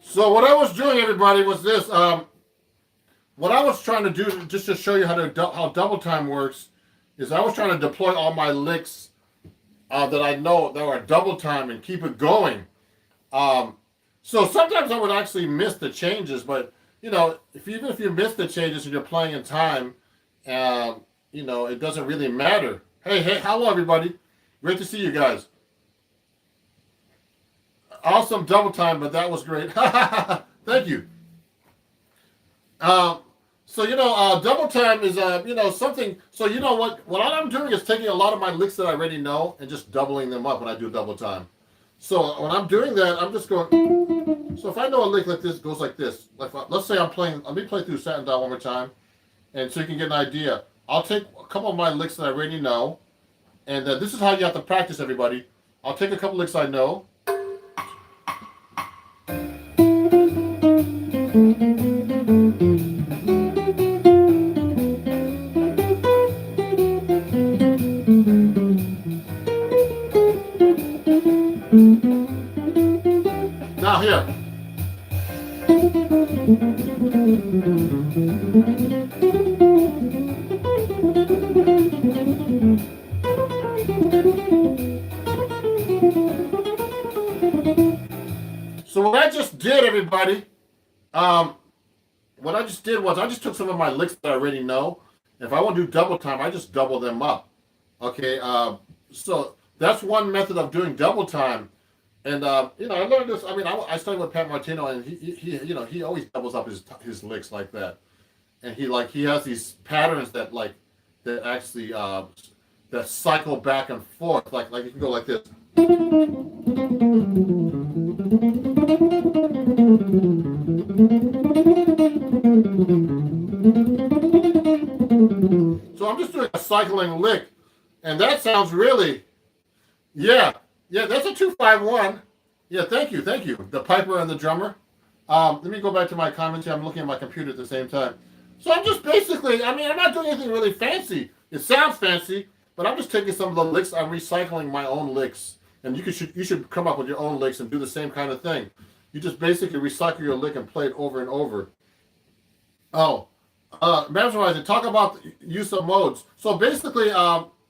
So what I was doing, everybody, was this. What I was trying to do, just to show you how double time works, is I was trying to deploy all my licks that I know that are double time and keep it going. So sometimes I would actually miss the changes, but you know, even if you miss the changes and you're playing in time, you know, it doesn't really matter. Hey, hello everybody, great to see you guys. Awesome double time, but that was great. Thank you. So double time is something. So you know what I'm doing is taking a lot of my licks that I already know and just doubling them up when I do double time. So when I'm doing that, I'm just going. So if I know a lick like this goes like this, like let's say I'm playing. Let me play through Satin Down one more time, and so you can get an idea. I'll take a couple of my licks that I already know, and this is how you have to practice, everybody. I'll take a couple licks I know. Now here. So what I just did, everybody, what I just did was I just took some of my licks that I already know. If I want to do double time, I just double them up. Okay, so that's one method of doing double time. And I learned this. I mean, I studied with Pat Martino, and he always doubles up his licks like that. And he has these patterns that actually that cycle back and forth. Like you can go like this. So I'm just doing a cycling lick, and that sounds really, yeah, that's a 2-5-1. Yeah, thank you. The piper and the drummer. Let me go back to my comments here. I'm looking at my computer at the same time. So I'm just basically, I'm not doing anything really fancy. It sounds fancy, but I'm just taking some of the licks. I'm recycling my own licks. And you should come up with your own licks and do the same kind of thing. You just basically recycle your lick and play it over and over. Oh, Manager Rising, talk about the use of modes. So basically,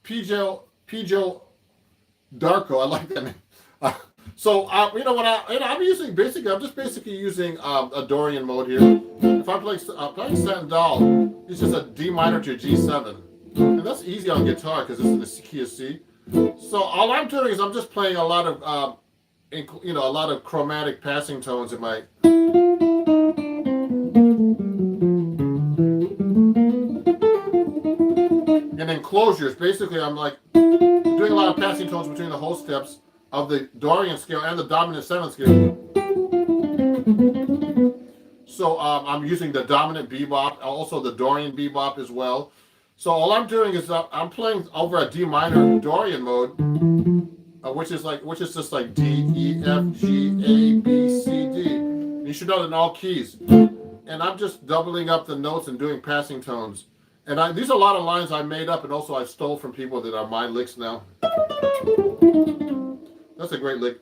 Pijo Darko, I like that name. I'm using basically, I'm just basically using a Dorian mode here. If I'm playing Satin Doll, it's just a D minor to a G7, and that's easy on guitar because it's in the key of C. So all I'm doing is I'm just playing a lot of a lot of chromatic passing tones in my. And then closures. Basically, I'm like doing a lot of passing tones between the whole steps of the Dorian scale and the dominant 7th scale. So I'm using the dominant bebop, also the Dorian bebop as well. So all I'm doing is I'm playing over a D minor Dorian mode, which is just like D, E, F, G, A, B, C, D. And you should know it in all keys. And I'm just doubling up the notes and doing passing tones. And these are a lot of lines I made up, and also I stole from people that are my licks now. That's a great lick.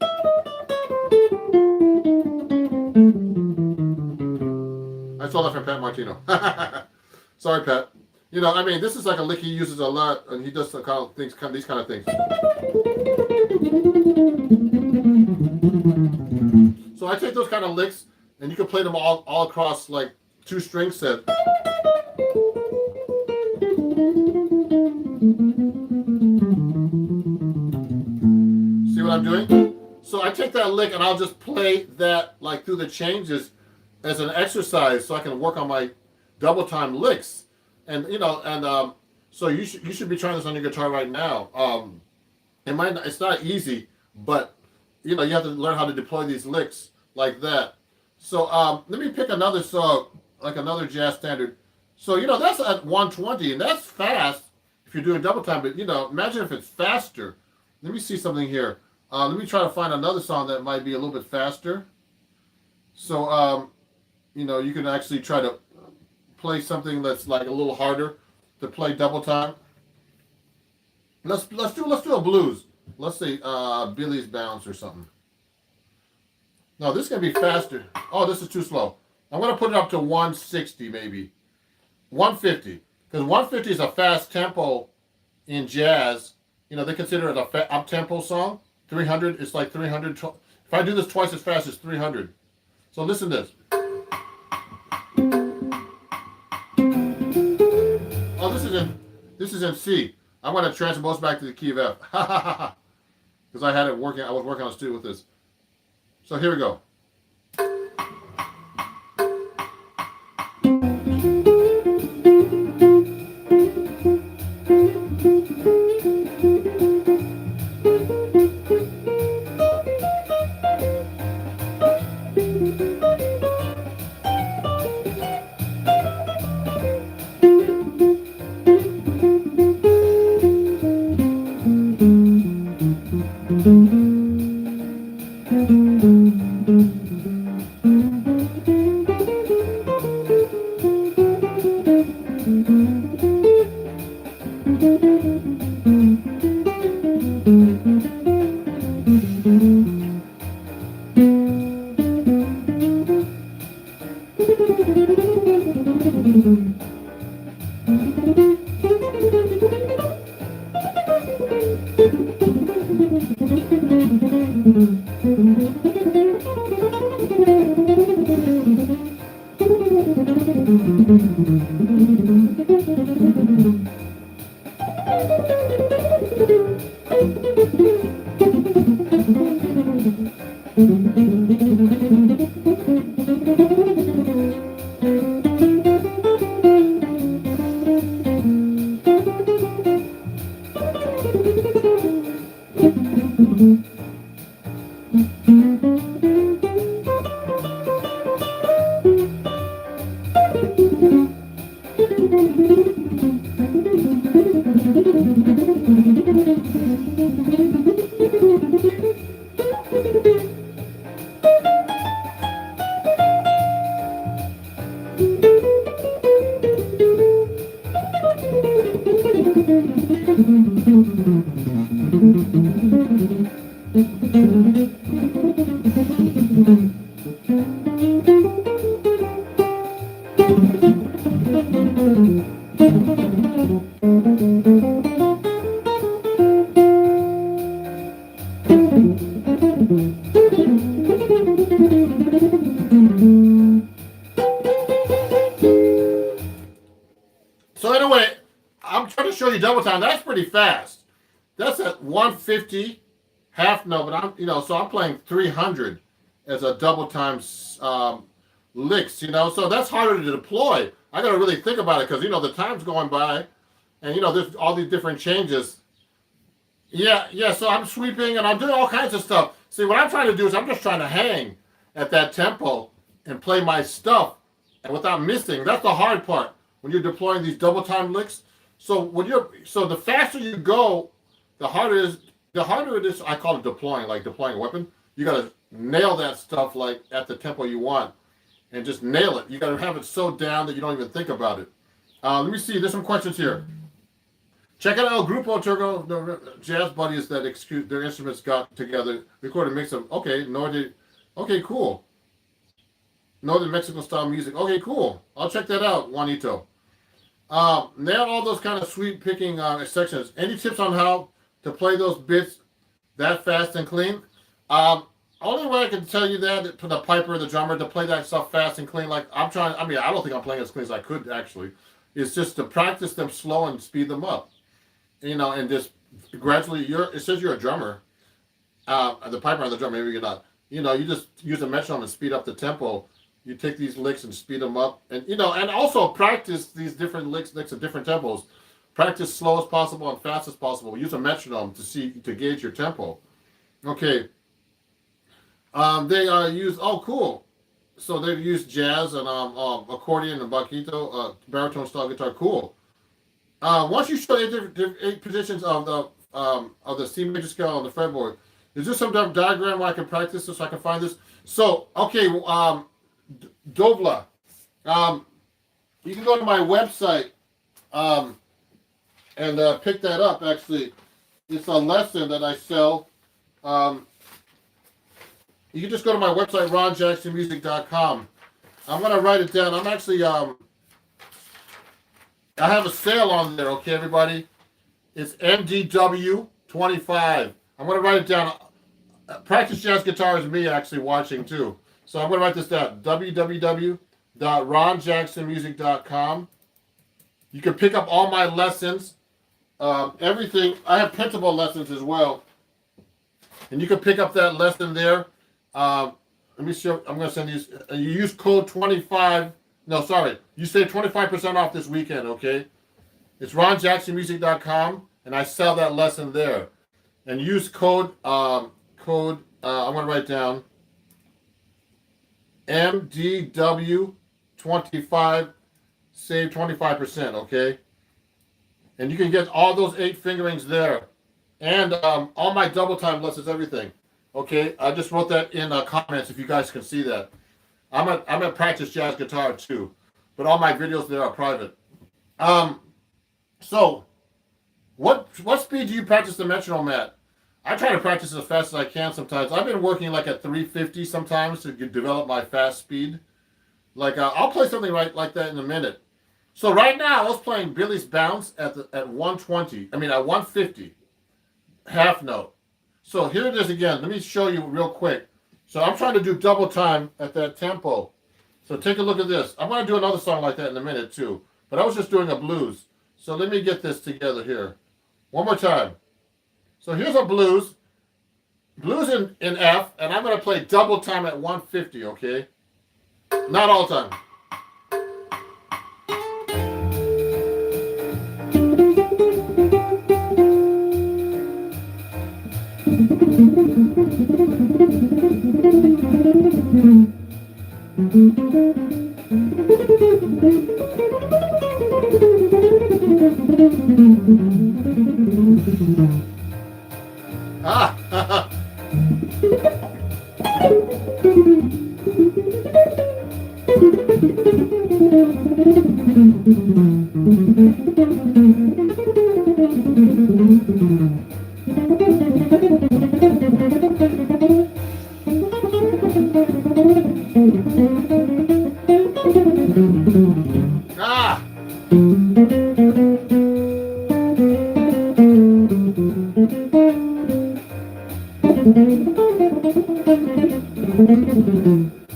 I stole that from Pat Martino. Sorry, Pat. This is like a lick he uses a lot, and he does these kind of things. So I take those kind of licks, and you can play them all across like 2 string sets. See what I'm doing? So I take that lick and I'll just play that like through the changes as an exercise, so I can work on my double time licks. And so you should be trying this on your guitar right now. It's not easy, but you have to learn how to deploy these licks like that. So let me pick another song, like another jazz standard. So that's at 120, and that's fast if you're doing double time. But imagine if it's faster. Let me see something here. Let me try to find another song that might be a little bit faster. So you can actually try to play something that's like a little harder to play double time. Let's do a blues. Let's say Billy's Bounce or something. No, this is gonna be faster. Oh, this is too slow. I'm gonna put it up to 160 maybe, 150, because 150 is a fast tempo in jazz. They consider it a up tempo song. 300, it's like 300. If I do this twice as fast, it's 300. So listen to this. Oh, this is in C. I'm going to transpose back to the key of F. Because I had it working. I was working on studio with this. So here we go. So anyway, I'm trying to show you double time. That's pretty fast. That's at 150 half note, but so I'm playing 300 as a double time licks, so that's harder to deploy. I got to really think about it because, the time's going by and, there's all these different changes. Yeah, so I'm sweeping and I'm doing all kinds of stuff. See, what I'm trying to do is I'm just trying to hang at that tempo and play my stuff and without missing. That's the hard part when you're deploying these double time licks. So the faster you go, the harder it is. I call it deploying, like deploying a weapon. You got to nail that stuff like at the tempo you want and just nail it. You got to have it so down that you don't even think about it. Let me see. There's some questions here. Check out El Grupo Turco, the jazz buddies that their instruments got together, recorded a mix of, cool. Northern Mexican style music. Okay, cool. I'll check that out, Juanito. Nail all those kind of sweep picking sections. Any tips on how to play those bits that fast and clean? Only way I can tell you that for the piper, the drummer, to play that stuff fast and clean, like I don't think I'm playing as clean as I could actually. It's just to practice them slow and speed them up. And just gradually, it says you're a drummer. The piper and the drummer, maybe you're not. You just use a metronome and speed up the tempo. You take these licks and speed them up. And, and also practice these different licks at different tempos. Practice slow as possible and fast as possible. Use a metronome to gauge your tempo. Okay. They use, cool. So they use jazz and accordion and bajito, baritone style guitar. Cool. Once you show eight positions of the C major scale on the fretboard, is there some diagram where I can practice this so I can find this? So, okay, Dovla, you can go to my website and pick that up. Actually, it's a lesson that I sell. You can just go to my website, ronjacksonmusic.com. I'm going to write it down. I'm actually, I have a sale on there, okay, everybody? It's MDW 25. I'm going to write it down. Practice Jazz Guitar is me actually watching too. So I'm going to write this down. www.ronjacksonmusic.com. You can pick up all my lessons. Everything. I have printable lessons as well. And you can pick up that lesson there. Let me show. I'm going to send these. You use code 25. No, sorry. You save 25% off this weekend, okay? It's ronjacksonmusic.com, and I sell that lesson there. And use code, I'm going to write down MDW25, save 25%, okay? And you can get all those 8 fingerings there. And all my double time lessons, everything. Okay, I just wrote that in comments if you guys can see that. I'm at practice jazz guitar too, but all my videos there are private. So what speed do you practice the metronome at? I try to practice as fast as I can sometimes. I've been working like at 350 sometimes to develop my fast speed. Like I'll play something like that in a minute. So right now I was playing Billy's Bounce at 120. I mean at 150, half note. So here it is again. Let me show you real quick. So I'm trying to do double time at that tempo. So take a look at this. I'm going to do another song like that in a minute too. But I was just doing a blues. So let me get this together here. One more time. So here's a blues. Blues in F. And I'm going to play double time at 150, okay? Not all time. Ah! Ah!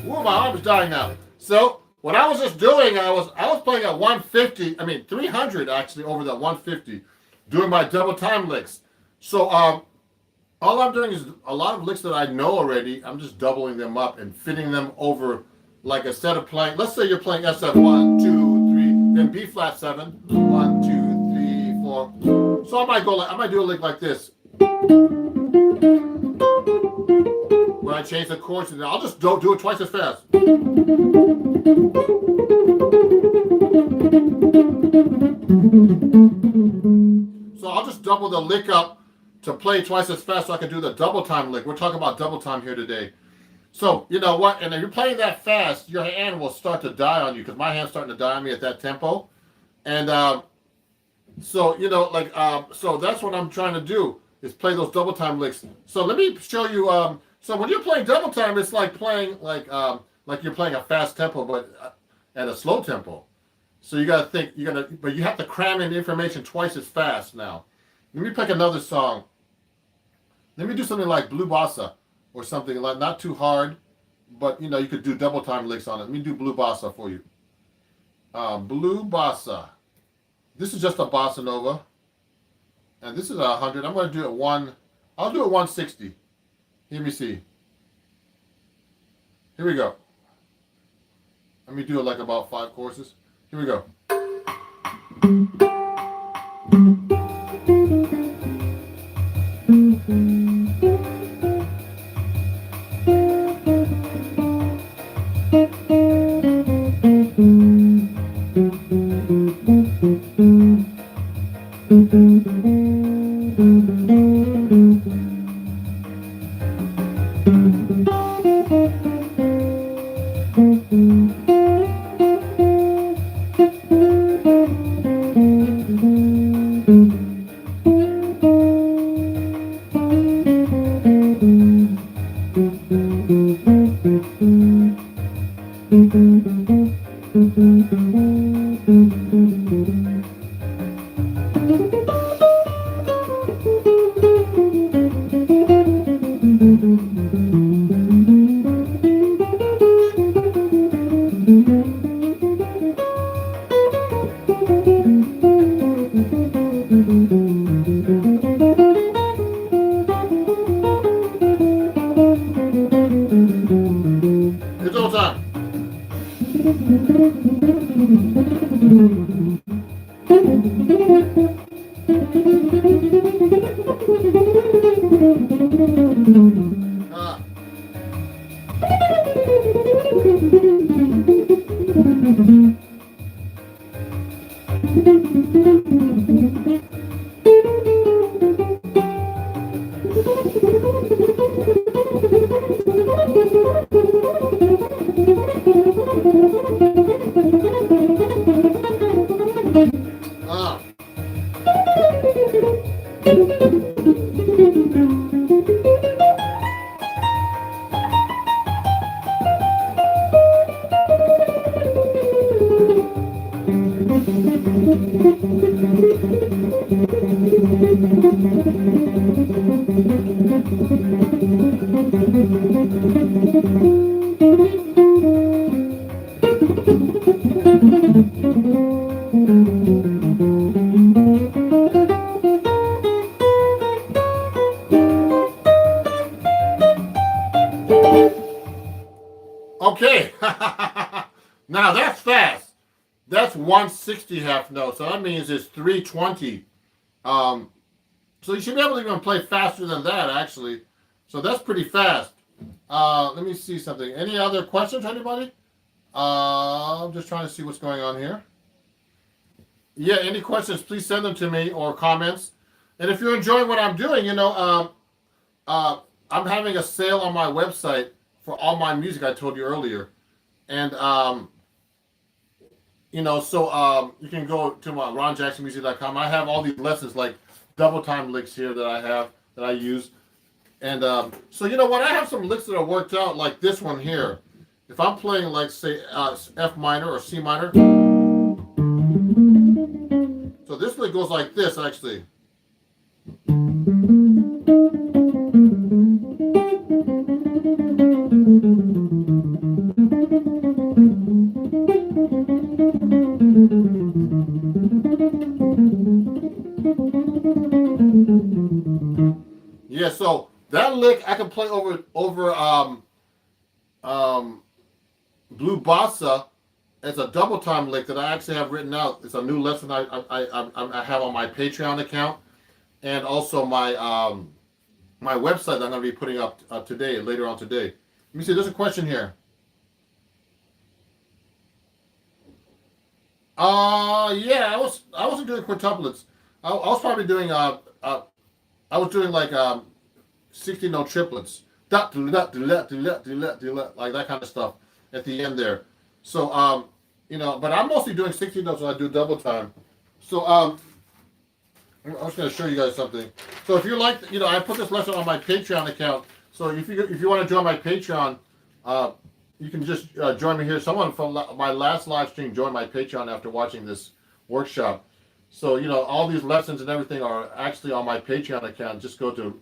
Ooh, my arm's dying now. So what I was just doing, I was playing at 150. I mean 300 actually over that 150, doing my double time licks. So all I'm doing is a lot of licks that I know already. I'm just doubling them up and fitting them over. Like instead of playing, let's say you're playing SF 1, 2, 3, then B flat 7, 1, 2, 3, 4. So I might do a lick like this. Where I change the chords and I'll just do it twice as fast. So I'll just double the lick up to play twice as fast so I can do the double time lick. We're talking about double time here today. So, you know what? And if you're playing that fast, your hand will start to die on you because my hand's starting to die on me at that tempo. And so, you know, like, so that's what I'm trying to do is play those double time licks. So let me show you. So when you're playing double time, it's like playing like you're playing a fast tempo, but at a slow tempo. So you got to think, but you have to cram in information twice as fast now. Let me pick another song. Let me do something like Blue Bossa. Or something like not too hard, but you know you could do double time licks on it. Let me do Blue Bossa for you. Blue Bossa. This is just a bossa nova, and this is 100. I'm going to do it one. I'll do it 160. Let me see. Here we go. Let me do it like about 5 courses. Here we go. It's all time. Okay, now that's fast. That's 160 half notes. So that means it's 320. So you should be able to even play faster than that, actually. So that's pretty fast. Let me see something. Any other questions, anybody? I'm just trying to see what's going on here. Yeah, any questions, please send them to me or comments. And if you're enjoying what I'm doing, I'm having a sale on my website for all my music I told you earlier. And, so you can go to my ronjacksonmusic.com. I have all these lessons like double time licks here that I use. And so you know what? I have some licks that are worked out like this one here. If I'm playing like say F minor or C minor. So this lick goes like this actually. Yeah, so that lick I can play over Blue Bossa as a double time lick that I actually have written out. It's a new lesson I have on my Patreon account and also my my website that I'm going to be putting up later on today. Let me see. There's a question here. Yeah, I wasn't doing quintuplets. I was probably doing I was doing like 60 note triplets, like that kind of stuff at the end there. So but I'm mostly doing 60 notes when I do double time. So I'm just going to show you guys something. So if you like, I put this lesson on my Patreon account. So if you want to join my Patreon, you can just join me here. Someone from my last live stream joined my Patreon after watching this workshop. So, all these lessons and everything are actually on my Patreon account. Just go to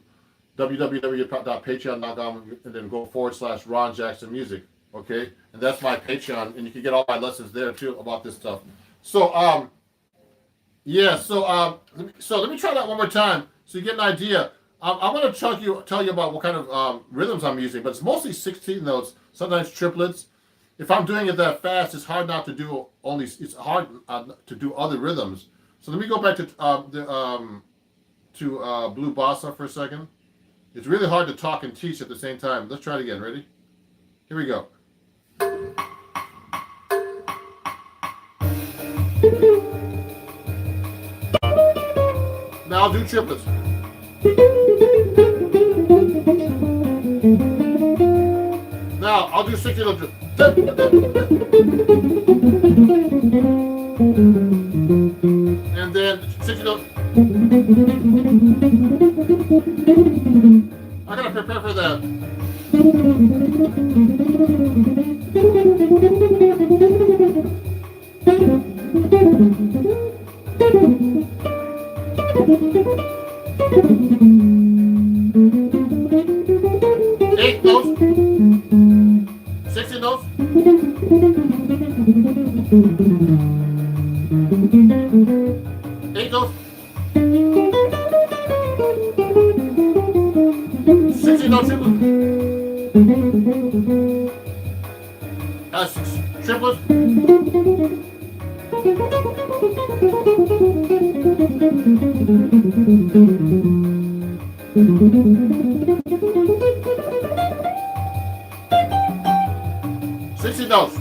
www.patreon.com and then go /Ron Jackson Music. Okay? And that's my Patreon. And you can get all my lessons there too about this stuff. So, let me try that one more time so you get an idea. I'm going to tell you about what kind of rhythms I'm using, but it's mostly 16 notes, sometimes triplets. If I'm doing it that fast, it's hard not to do it's hard to do other rhythms. So let me go back to Blue Bossa for a second. It's really hard to talk and teach at the same time. Let's try it again. Ready? Here we go. Now I'll do triplets. Now I'll do 60 notes. And then 60 notes. I gotta prepare for that. Eight notes. 60 notes. Eight notes. 60 notes triplets. Sixty notes.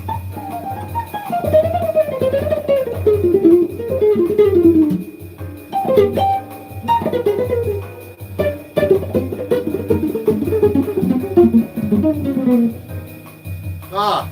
Ah.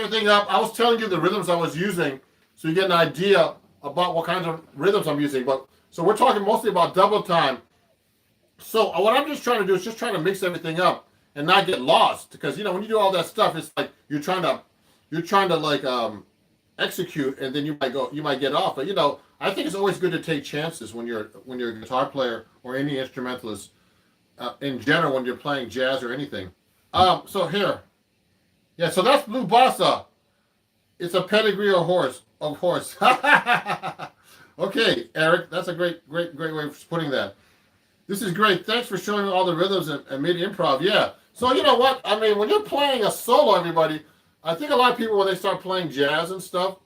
everything up. I was telling you the rhythms I was using, so you get an idea about what kinds of rhythms I'm using. But so we're talking mostly about double time. So what I'm just trying to do is just trying to mix everything up and not get lost, because when you do all that stuff, it's like you're trying to like execute, and then you might get off. But I think it's always good to take chances when you're a guitar player or any instrumentalist in general, when you're playing jazz or anything. So here, yeah. So that's Blue Bossa. It's a pedigree of horse. Okay, Eric, that's a great way of putting that. This is great. Thanks for showing me all the rhythms and mid improv. Yeah. So you know what? I mean, when you're playing a solo, everybody, I think a lot of people, when they start playing jazz and stuff,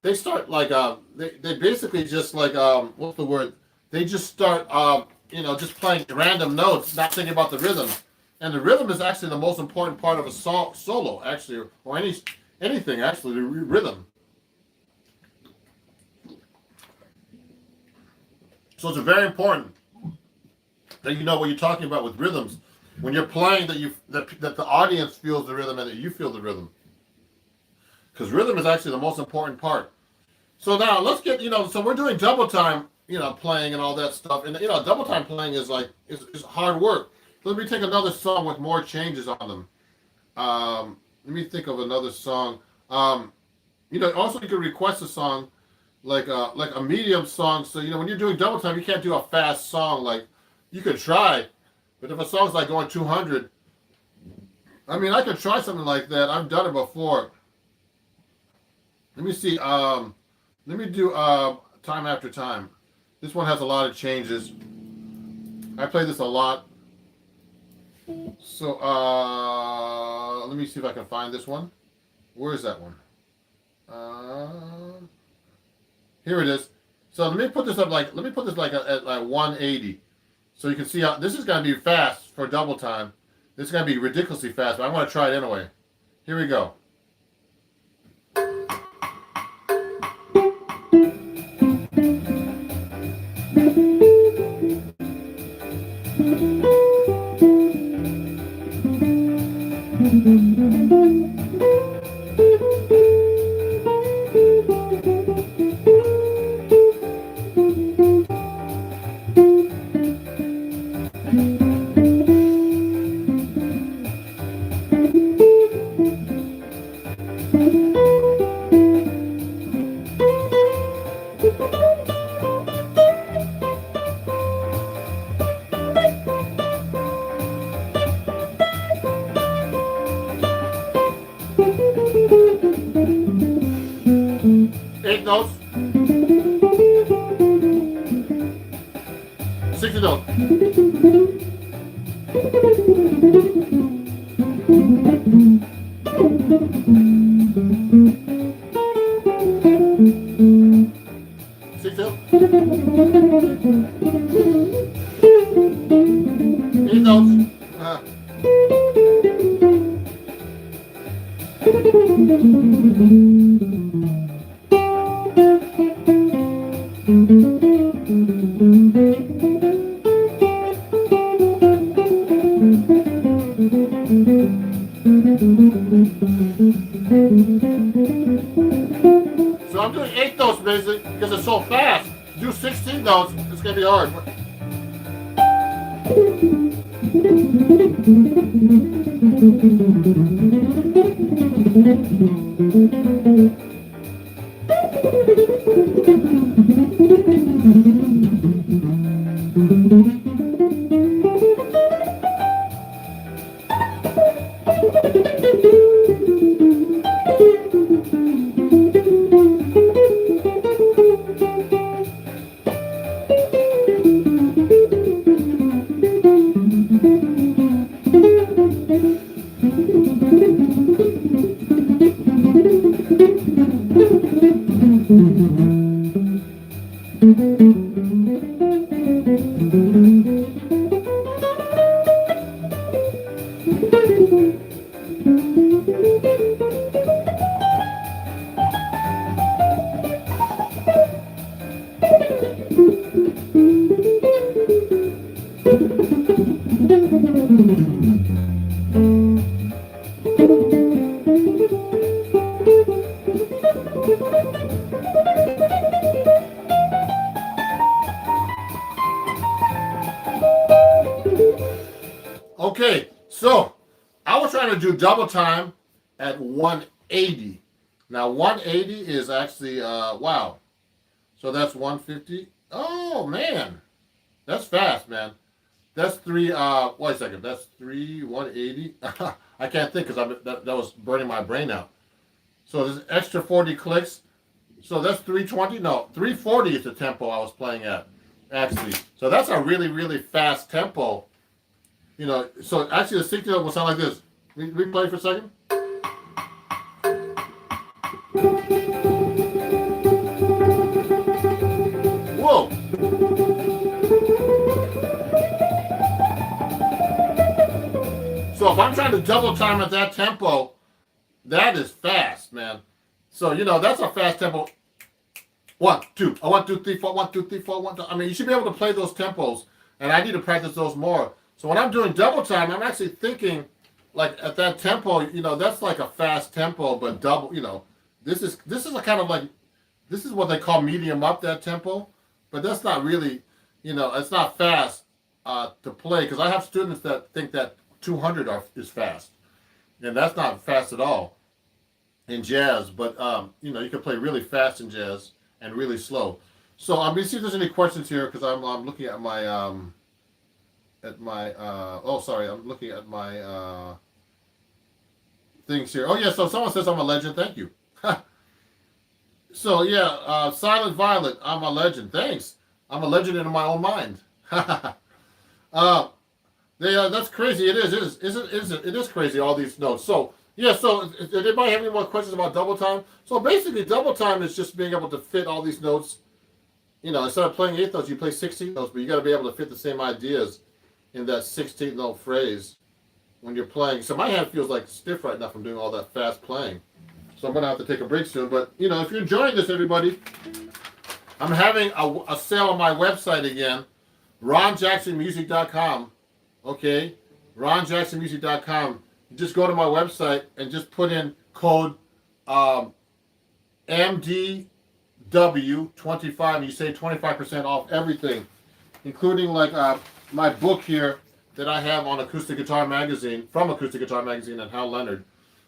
they start like they basically just like what's the word? They just start just playing random notes, not thinking about the rhythm. And the rhythm is actually the most important part of a solo, actually, or anything actually. The rhythm. So it's very important that you know what you're talking about with rhythms. When you're playing, that the audience feels the rhythm and that you feel the rhythm. Because rhythm is actually the most important part. So now let's get, so we're doing double time, playing and all that stuff. And, double time playing is hard work. So let me take another song with more changes on them. Let me think of another song. Also you can request a song like a medium song. So, when you're doing double time, you can't do a fast song. Like, you could try, but if a song's like going 200, I mean, I could try something like that. I've done it before. Let me see. Let me do Time After Time. This one has a lot of changes. I play this a lot. So let me see if I can find this one. Where is that one? Here it is. So let me put this up at like 180. So you can see how this is going to be fast for double time. This is going to be ridiculously fast, but I'm going to try it anyway. Here we go. Eight notes. 60 notes. Eight notes. So I'm doing 8 notes basically because it's so fast. To do 16 notes, it's gonna be hard. Okay, so I was trying to do double time at 180. Now 180 is actually wow. So that's 150. Oh man, that's fast, man. That's three. Wait a second. That's 180. I can't think because that was burning my brain out. So there's extra 40 clicks. So that's 320. No, 340 is the tempo I was playing at, actually. So that's a really, really fast tempo. You know, so actually the 60 will sound like this. We play for a second. Whoa. So if I'm trying to double time at that tempo, that is fast, man. So, you know, that's a fast tempo. 1, 2, 1, 2, 3, 4, 1, 2, 3, 4, 1, 2. I mean, you should be able to play those tempos, and I need to practice those more. So when I'm doing double time, I'm actually thinking, like at that tempo, you know, that's like a fast tempo, but double. You know, this is a kind of like, this is what they call medium up, that tempo, but that's not really, you know, it's not fast to play, because I have students that think that 200 is fast, and that's not fast at all in jazz. But you know, you can play really fast in jazz and really slow. So I'm gonna see if there's any questions here, because I'm looking at my oh sorry, I'm looking at my things here. Oh yeah, so someone says I'm a legend. Thank you. So yeah, Silent Violet, I'm a legend. Thanks. I'm a legend in my own mind. That's crazy. It is crazy, all these notes. So yeah, so did anybody have any more questions about double time? So basically, double time is just being able to fit all these notes. You know, instead of playing 8 notes, you play 16 notes, but you got to be able to fit the same ideas in that 16th note phrase when you're playing. So my hand feels like stiff right now from doing all that fast playing. So I'm going to have to take a break soon. But, you know, if you're enjoying this, everybody, I'm having a sale on my website again, ronjacksonmusic.com. Okay, ronjacksonmusic.com. You just go to my website and just put in code MDW25, and you save 25% off everything, including like my book here that I have on Acoustic Guitar Magazine, from Acoustic Guitar Magazine and Hal Leonard,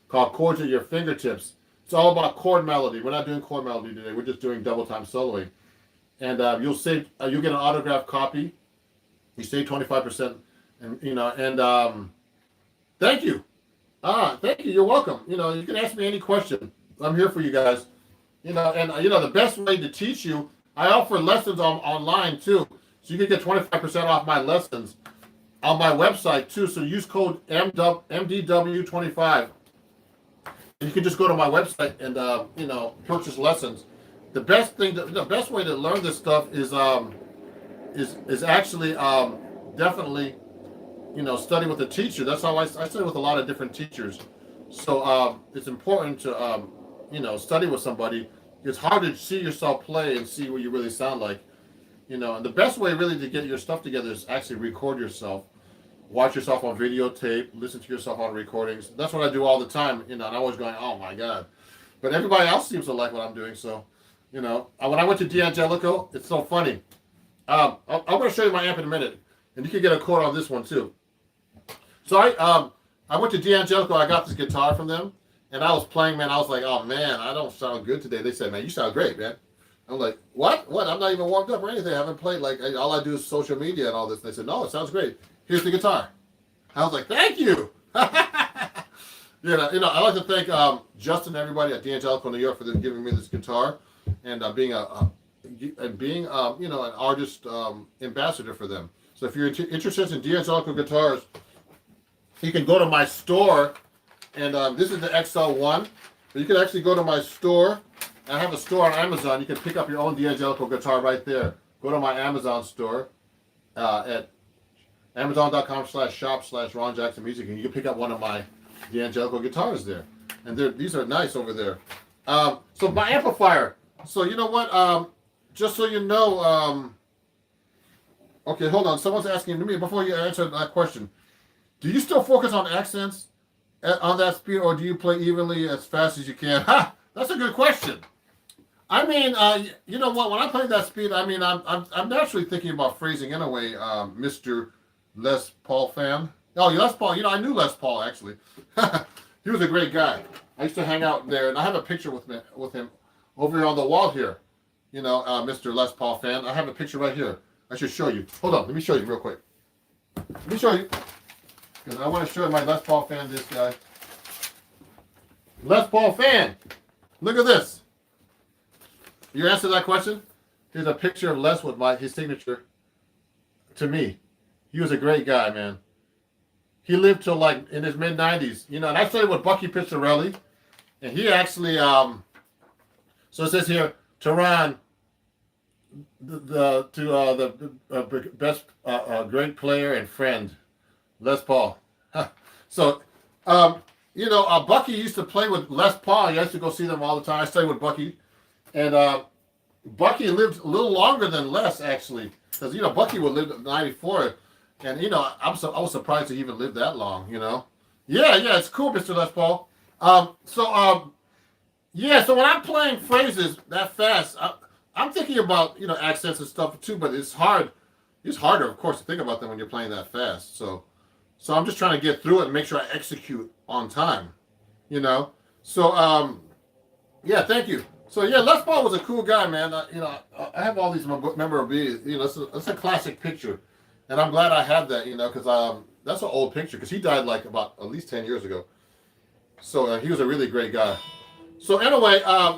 called Chords at Your Fingertips. It's all about chord melody. We're not doing chord melody today. We're just doing double time soloing. And you'll get an autographed copy. You save 25%. And you know, and thank you. Thank you. You're welcome. You know, you can ask me any question. I'm here for you guys. You know, and you know, the best way to teach you, I offer lessons online too. So you can get 25% off my lessons on my website too. So use code MDW25. And you can just go to my website and you know, purchase lessons. The best way to learn this stuff is actually definitely, you know, study with a teacher. That's how I study with a lot of different teachers. So it's important to you know, study with somebody. It's hard to see yourself play and see what you really sound like. You know, and the best way really to get your stuff together is actually record yourself. Watch yourself on videotape, listen to yourself on recordings. That's what I do all the time, you know, and I'm always going, oh my God. But everybody else seems to like what I'm doing, so, you know. When I went to D'Angelico, it's so funny. I'm going to show you my amp in a minute, and you can get a quote on this one too. So I went to D'Angelico, I got this guitar from them, and I was playing, man, I was like, oh man, I don't sound good today. They said, man, you sound great, man. I'm like, what? I'm not even warmed up or anything. I haven't played, like, all I do is social media and all this. And they said, no, it sounds great. Here's the guitar. I was like, thank you. You know, I like to thank Justin and everybody at D'Angelico, New York, for giving me this guitar and being you know, an artist ambassador for them. So if you're interested in D'Angelico guitars, you can go to my store, and this is the XL1. But you can actually go to my store. I have a store on Amazon. You can pick up your own D'Angelico guitar right there. Go to my Amazon store at Amazon.com/shop/Ron Jackson Music, and you can pick up one of my D'Angelico guitars there. And these are nice over there. So my amplifier. So you know what? Just so you know, okay, hold on. Someone's asking me before you answer that question. Do you still focus on accents on that speed, or do you play evenly as fast as you can? Ha! That's a good question. I mean, you know what? When I play that speed, I mean, I'm naturally thinking about phrasing anyway, Mr. Les Paul fan. Oh, Les Paul. I knew Les Paul actually. He was a great guy. I used to hang out there, and I have a picture with him over here on the wall here. Mr. Les Paul fan. I have a picture right here. I should show you. Hold on, let me show you real quick. Let me show you, because I want to show my Les Paul fan this guy. Les Paul fan. Look at this. You answer that question? Here's a picture of Les with his signature to me. He was a great guy, man. He lived till like in his mid 90s, and I studied with Bucky Pizzarelli, and he actually, so it says here, Tehran, the best great player and friend, Les Paul. So, Bucky used to play with Les Paul. I used to go see them all the time. I studied with Bucky, and Bucky lived a little longer than Les actually, because Bucky would live at 94. And I was surprised he even lived that long. Yeah, it's cool, Mr. Les Paul. So when I'm playing phrases that fast, I'm thinking about accents and stuff too. But it's hard. It's harder, of course, to think about them when you're playing that fast. So I'm just trying to get through it and make sure I execute on time. So yeah, thank you. So yeah, Les Paul was a cool guy, man. I have all these memorabilia. It's a classic picture. And I'm glad I have that, because that's an old picture, because he died like about at least 10 years ago. So he was a really great guy. So anyway, a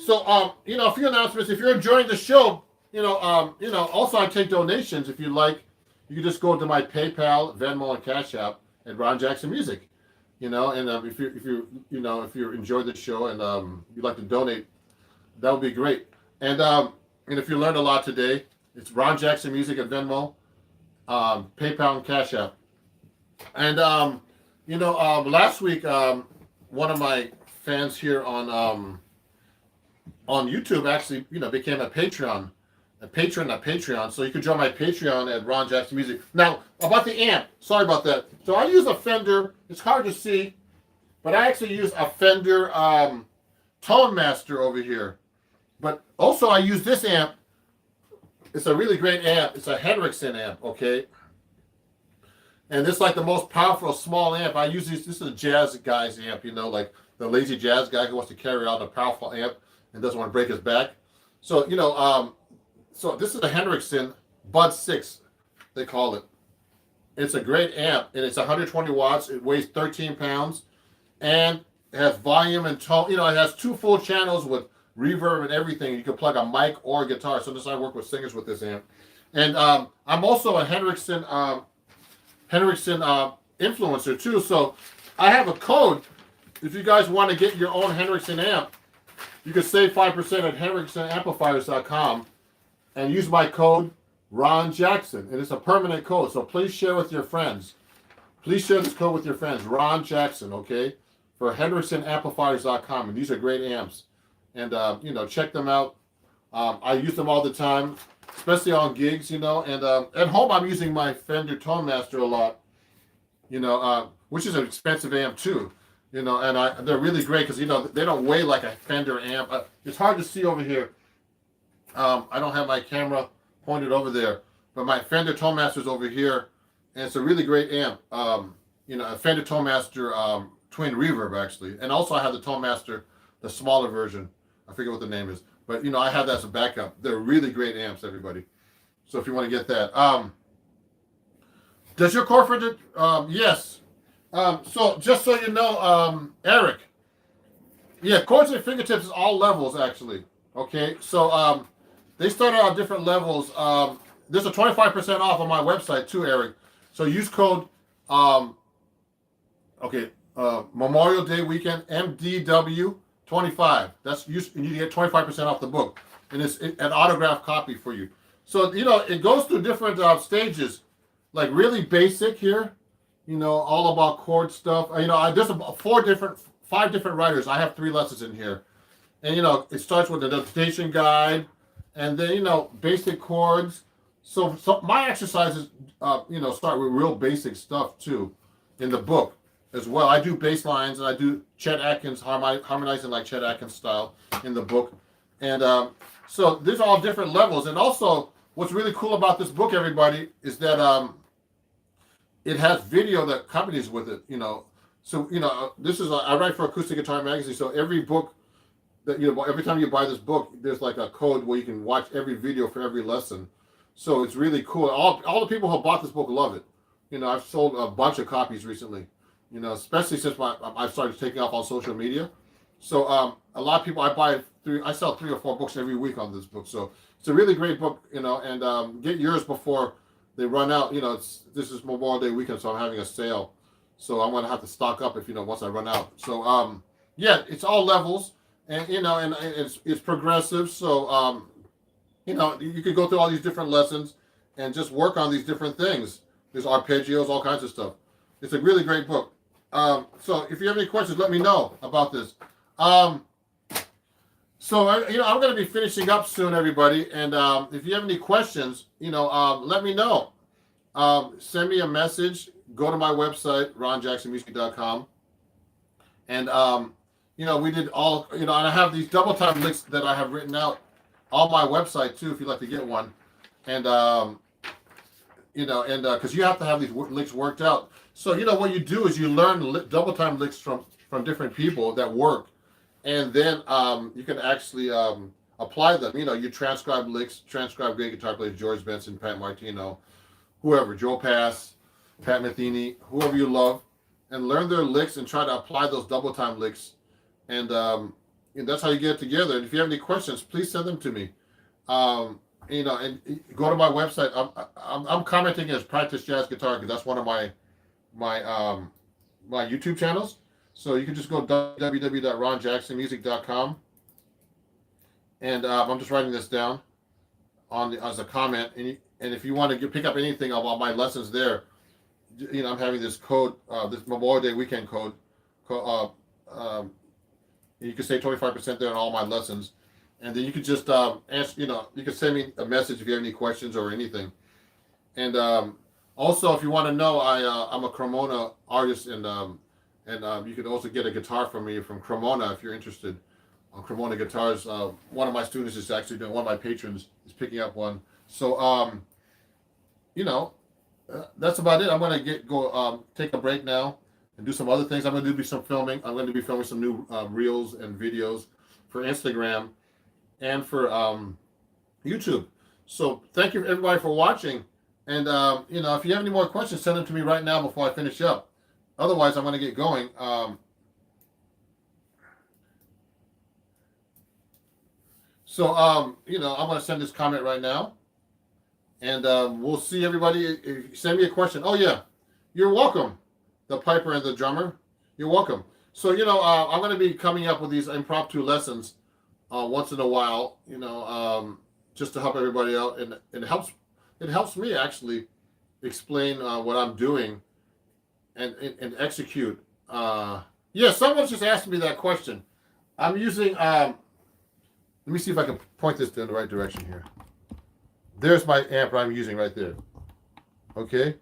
few announcements. If you're enjoying the show, also I take donations. If you like, you can just go to my PayPal, Venmo, and Cash App at Ron Jackson Music. And if you enjoyed the show and you'd like to donate, that would be great. And if you learned a lot today, it's Ron Jackson Music at Venmo. PayPal and Cash App. And last week one of my fans here on YouTube actually became a patron at Patreon. So you can join my Patreon at Ron Jackson Music. Now about the amp, sorry about that. So I use a Fender. It's hard to see, but I actually use a Fender Tone Master over here. But also I use this amp. It's a really great amp. It's a Henriksen amp, okay? And this is like the most powerful small amp. I use this is a jazz guy's amp, like the lazy jazz guy who wants to carry out a powerful amp and doesn't want to break his back. So, so this is a Henriksen Bud 6, they call it. It's a great amp, and it's 120 watts. It weighs 13 pounds, and it has volume and tone. It has 2 full channels with reverb and everything. You can plug a mic or a guitar. So I work with singers with this amp. And I'm also a Henriksen influencer too. So I have a code. If you guys want to get your own Henriksen amp, you can save 5% at henriksenamplifiers.com and use my code Ron Jackson. And it's a permanent code. So please share with your friends. Please share this code with your friends. Ron Jackson, okay? For henriksenamplifiers.com. And these are great amps. And, check them out. I use them all the time, especially on gigs, and at home I'm using my Fender Tone Master a lot, which is an expensive amp too, and they're really great because, they don't weigh like a Fender amp. It's hard to see over here. I don't have my camera pointed over there, but my Fender Tone Master is over here, and it's a really great amp. A Fender Tone Master Twin Reverb actually, and also I have the Tone Master, the smaller version. I forget what the name is, but I have that as a backup. They're really great amps, everybody. So if you want to get that, does your core Fender? Yes. So just so you know, Eric. Yeah, chords and fingertips is all levels actually. Okay, so they start out at different levels. There's a 25% off on my website too, Eric. So use code Memorial Day weekend MDW. 25. That's you need to get 25% off the book, and it's an autographed copy for you. So it goes through different stages, like really basic here, all about chord stuff. There's 5 different writers. I have 3 lessons in here, and it starts with the notation guide, and then basic chords. So my exercises, start with real basic stuff too, in the book. As well, I do bass lines and I do Chet Atkins harmonizing like Chet Atkins style in the book, and so these are all different levels. And also, what's really cool about this book, everybody, is that it has video that accompanies with it. So this is I write for Acoustic Guitar Magazine. So every book that every time you buy this book, there's like a code where you can watch every video for every lesson. So it's really cool. All the people who bought this book love it. I've sold a bunch of copies recently. Especially since I've started taking off on social media. So a lot of people I sell 3 or 4 books every week on this book. So it's a really great book. And get yours before they run out. This is Memorial Day weekend, so I'm having a sale. So I'm gonna have to stock up if once I run out. So yeah, it's all levels, and and it's progressive. So you could go through all these different lessons and just work on these different things. There's arpeggios, all kinds of stuff. It's a really great book. So if you have any questions, let me know about this. So I'm going to be finishing up soon, everybody. And if you have any questions, let me know. Send me a message. Go to my website, ronjacksonmusic.com. And we did all and I have these double time licks that I have written out on my website too, if you'd like to get one. And because you have to have these licks worked out. So what you do is you learn double time licks from different people that work, and then you can actually apply them. You transcribe licks, transcribe great guitar players, George Benson, Pat Martino, whoever, Joe Pass, Pat Metheny, whoever you love, and learn their licks and try to apply those double time licks, and that's how you get it together. And if you have any questions, please send them to me. And go to my website. I'm commenting as Practice Jazz Guitar because that's one of my YouTube channels. So you can just go www.ronjacksonmusic.com, and I'm just writing this down as a comment. And if you want to pick up anything about my lessons there, I'm having this code, this Memorial Day weekend code. You can save 25% there on all my lessons. And then you could just ask, you can send me a message if you have any questions or anything. And also, if you want to know, I'm a Cremona artist, and you can also get a guitar from me from Cremona if you're interested. On Cremona guitars, one of my students is actually doing. One of my patrons is picking up one. So that's about it. I'm gonna take a break now and do some other things. I'm gonna do some filming. I'm going to be filming some new reels and videos for Instagram and for YouTube. So thank you everybody for watching. And if you have any more questions, send them to me right now before I finish up. Otherwise, I'm going to get going. I'm going to send this comment right now, and we'll see everybody. If you send me a question, oh yeah, you're welcome. The piper and the drummer, you're welcome. So I'm going to be coming up with these impromptu lessons once in a while, just to help everybody out, and it helps me actually explain what I'm doing and execute. Someone's just asked me that question. I'm using. Let me see if I can point this in the right direction here. There's my amp I'm using right there. Okay,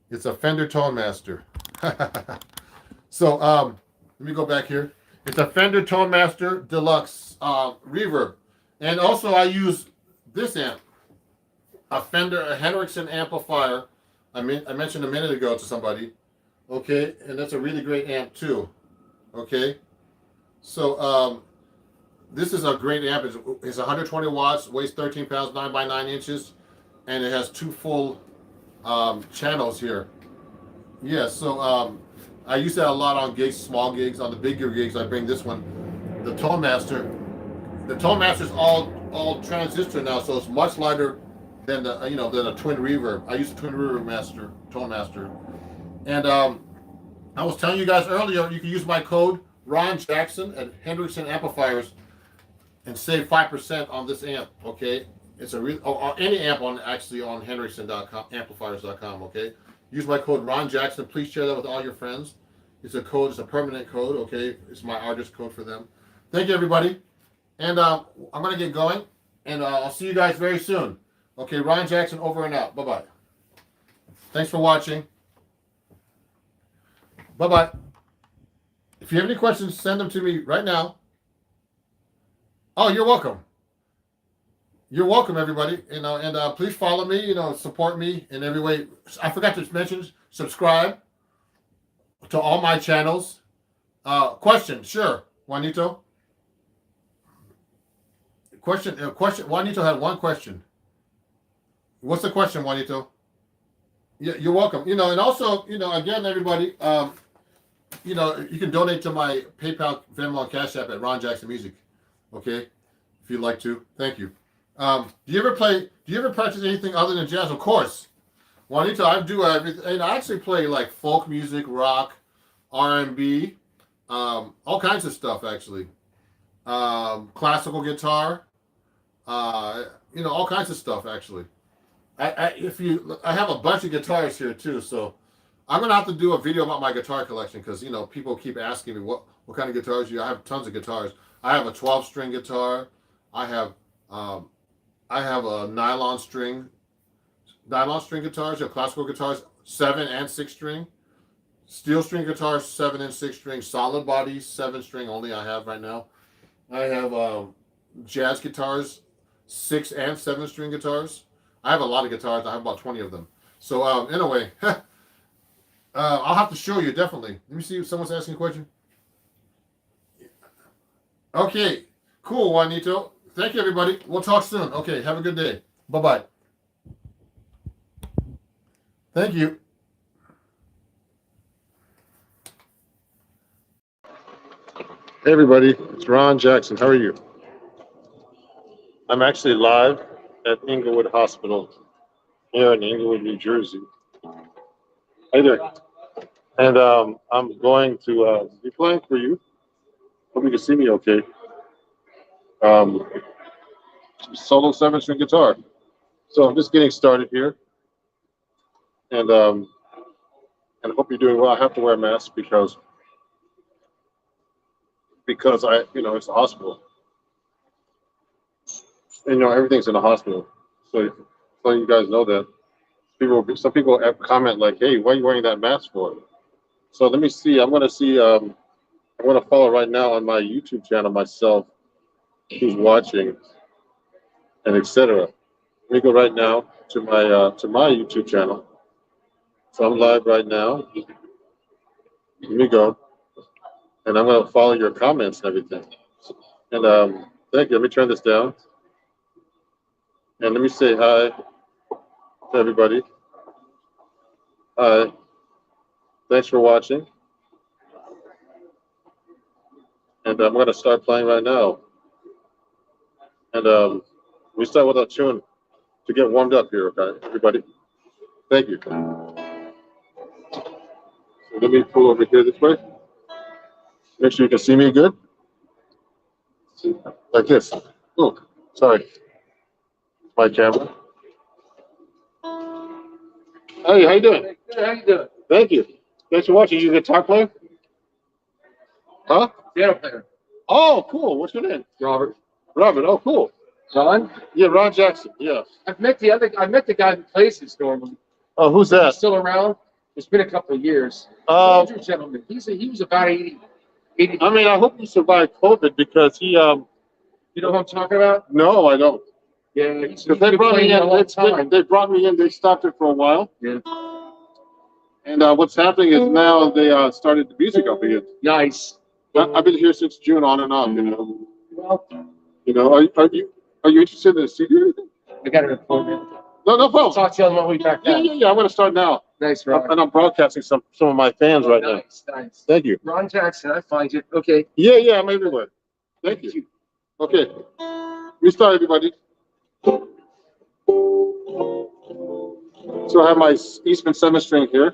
it's a Fender Tone Master. So let me go back here. It's a Fender Tone Master Deluxe reverb, and also I use this amp, a Hendrickson amplifier. I mentioned a minute ago to somebody. Okay, and that's a really great amp too. Okay, so this is a great amp. It's 120 watts, weighs 13 pounds, 9 by 9 inches, and it has 2 full channels here. Yeah, so I use that a lot on gigs, small gigs. On the bigger gigs, I bring this one, the Tone Master. The Tone Master is all transistor now, so it's much lighter than than a twin reverb. I use a twin reverb Tone Master, and I was telling you guys earlier, you can use my code Ron Jackson at Hendrickson Amplifiers and save 5% on this amp. Okay, it's a or any amp on Hendrickson.com, amplifiers.com. Okay. Use my code Ron Jackson. Please share that with all your friends. It's a code. It's a permanent code. Okay, it's my artist code for them. Thank you, everybody. And I'm going to get going. And I'll see you guys very soon. Okay, Ron Jackson over and out. Bye-bye. Thanks for watching. Bye-bye. If you have any questions, send them to me right now. Oh, you're welcome. You're welcome, everybody. And please follow me. Support me in every way. I forgot to mention, subscribe to all my channels. Question, sure, Juanito. Question. Juanito had one question. What's the question, Juanito? Yeah, you're welcome. And also, again, everybody, you can donate to my PayPal, Venmo, and Cash App at Ron Jackson Music. Okay, if you'd like to. Thank you. Do you ever practice anything other than jazz? Of course, Juanito. I do everything. And I actually play like folk music, rock, R&B, all kinds of stuff. Actually, classical guitar. All kinds of stuff. Actually, I have a bunch of guitars here too. So I'm gonna have to do a video about my guitar collection because people keep asking me what kind of guitars you. I have tons of guitars. I have a 12-string guitar. I have a nylon string guitars. You have classical guitars, 7 and 6 string. Steel string guitars, 7 and 6 string. Solid body, 7 string only. I have right now. I have jazz guitars, 6 and 7 string guitars. I have a lot of guitars. I have about 20 of them. So anyway, I'll have to show you definitely. Let me see if someone's asking a question. Okay, cool, Juanito. Thank you, everybody. We'll talk soon. Okay, have a good day. Bye-bye. Thank you. Hey, everybody. It's Ron Jackson. How are you? I'm actually live at Inglewood Hospital here in Inglewood, New Jersey. Hey there. And I'm going to be playing for you. Hope you can see me okay. Solo 7-string guitar. So I'm just getting started here. And I hope you're doing well. I have to wear a mask because I, it's a hospital. And everything's in a hospital. So you guys know that. Some people comment like, "Hey, why are you wearing that mask for?" So let me see. I'm gonna follow right now on my YouTube channel myself, who's watching, and etc. Let me go right now to my YouTube channel. So I'm live right now. Let me go, and I'm gonna follow your comments and everything. And thank you. Let me turn this down, and let me say hi to everybody. Hi. Thanks for watching. And I'm going to start playing right now. And we start with a tune to get warmed up here, okay, everybody? Thank you. So let me pull over here this way. Make sure you can see me good. Like this. Oh, sorry. My camera. Hey, how you doing? Good, how you doing? Thank you. Thanks for watching. You a guitar player? Huh? Piano player. Oh, cool. What's your name? Robert. Robert. Oh, cool. Ron? Yeah, Ron Jackson. Yeah. I met the guy who plays this normally. Oh, who's He's that? still around. It's been a couple of years. Older gentleman. He was about 80. I mean, I hope he survived COVID because he. You know who I'm talking about? No, I don't. Yeah. Because they brought me in. They brought me in. They stopped it for a while. Yeah. And what's happening is now they started the music up again. Nice. I've been here since June, on and off. Well, Are you interested in a CD or anything? I got an appointment. No I'll problem. talk to you on my way back down. Yeah. I'm going to start now. Nice, Ron. And I'm broadcasting some of my fans right now. Nice. Thank you. Ron Jackson, I find you. Okay. Yeah, I'm everywhere. Thank you. Okay. Restart, everybody. So I have my Eastman 7-string here.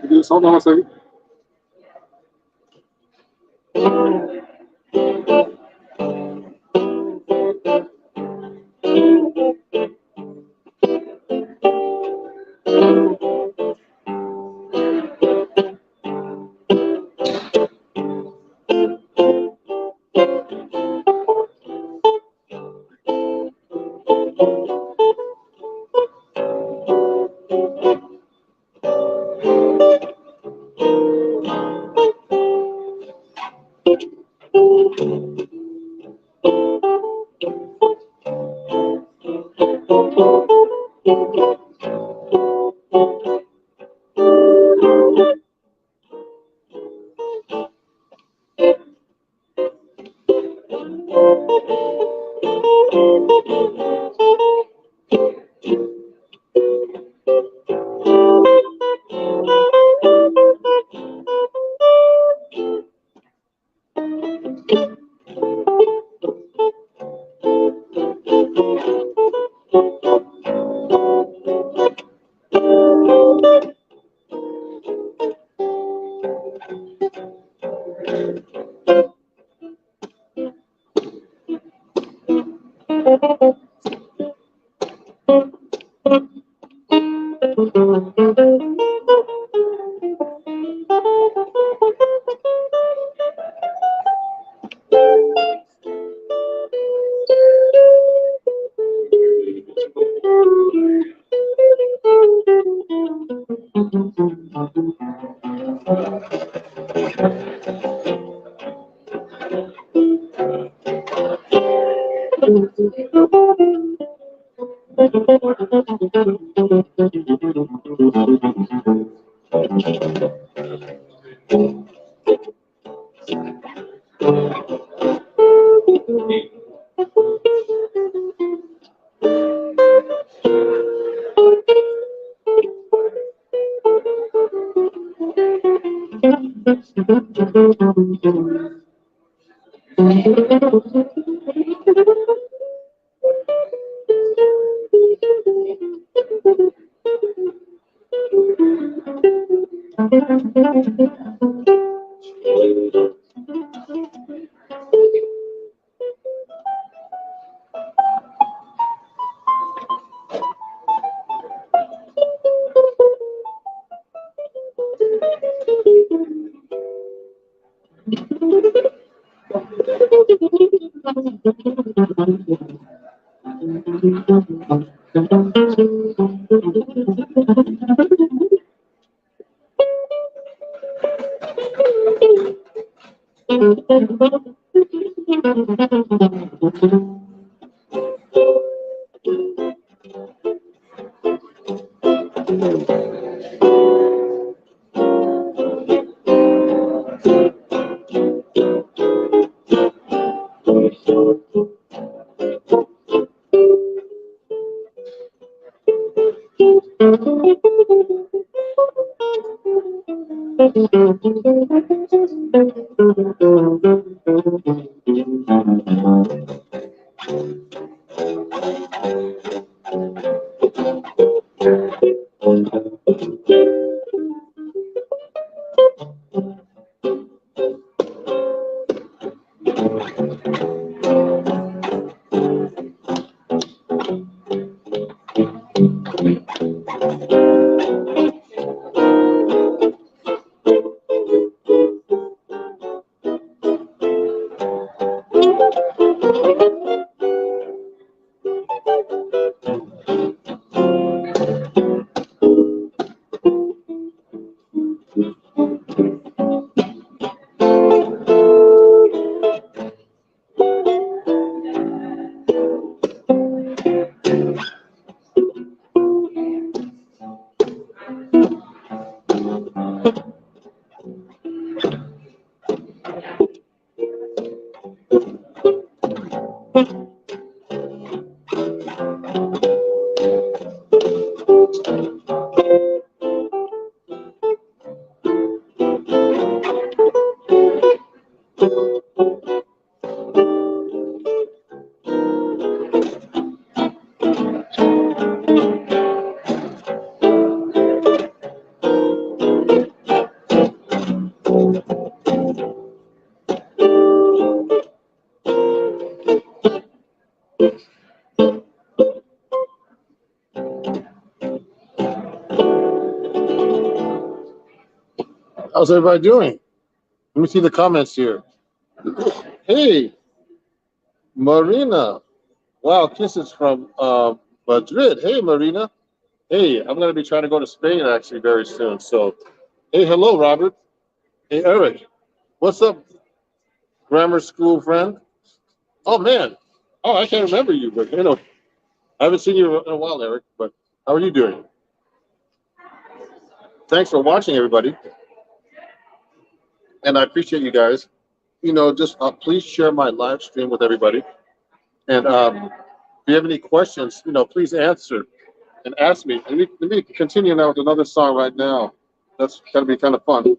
Just hold on a second. How's everybody doing? Let me see the comments here. Hey, Marina. Wow, kisses from Madrid. Hey, Marina. Hey, I'm going to be trying to go to Spain actually very soon. So, hey, hello, Robert. Hey, Eric. What's up, grammar school friend? Oh, man. Oh, I can't remember you, but I haven't seen you in a while, Eric. But how are you doing? Thanks for watching, everybody. And I appreciate you guys. Just please share my live stream with everybody. And if you have any questions, please answer and ask me. Let me continue now with another song right now. That's going to be kind of fun.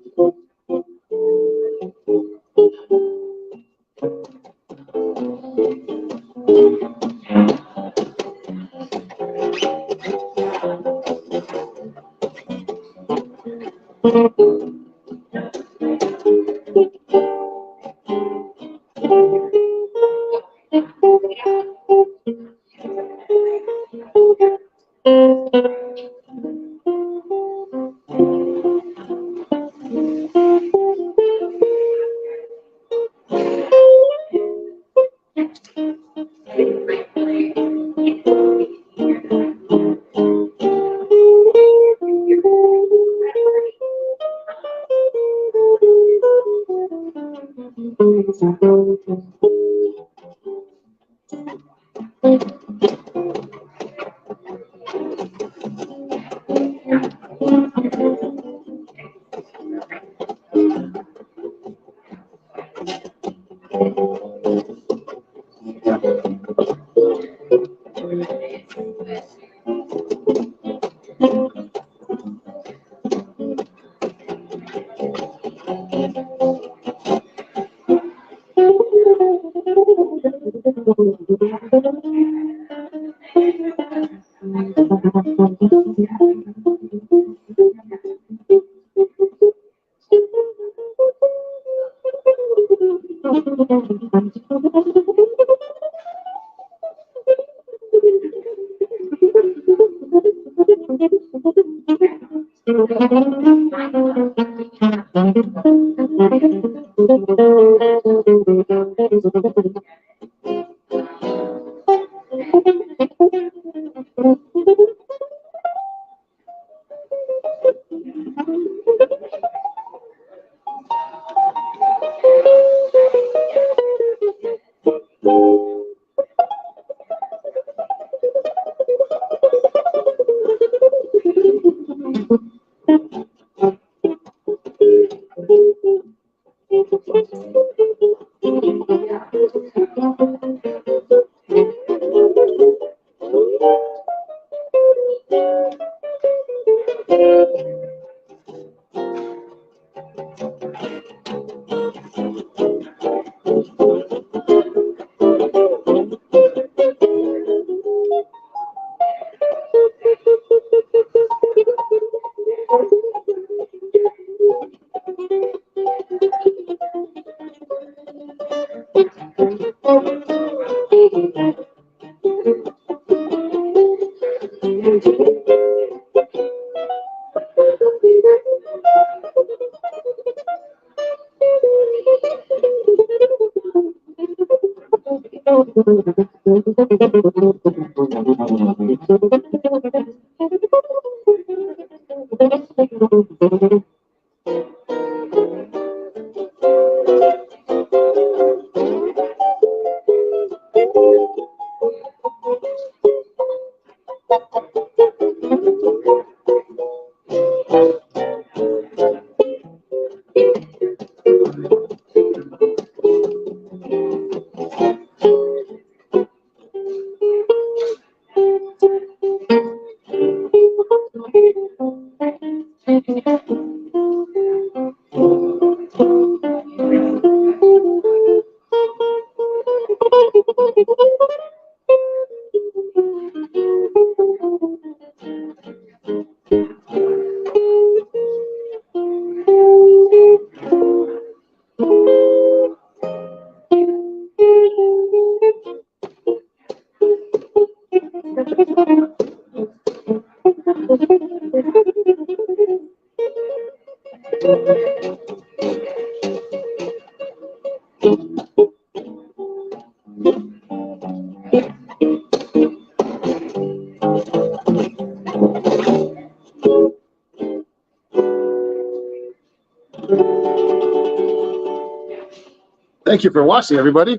Thank you for watching, everybody.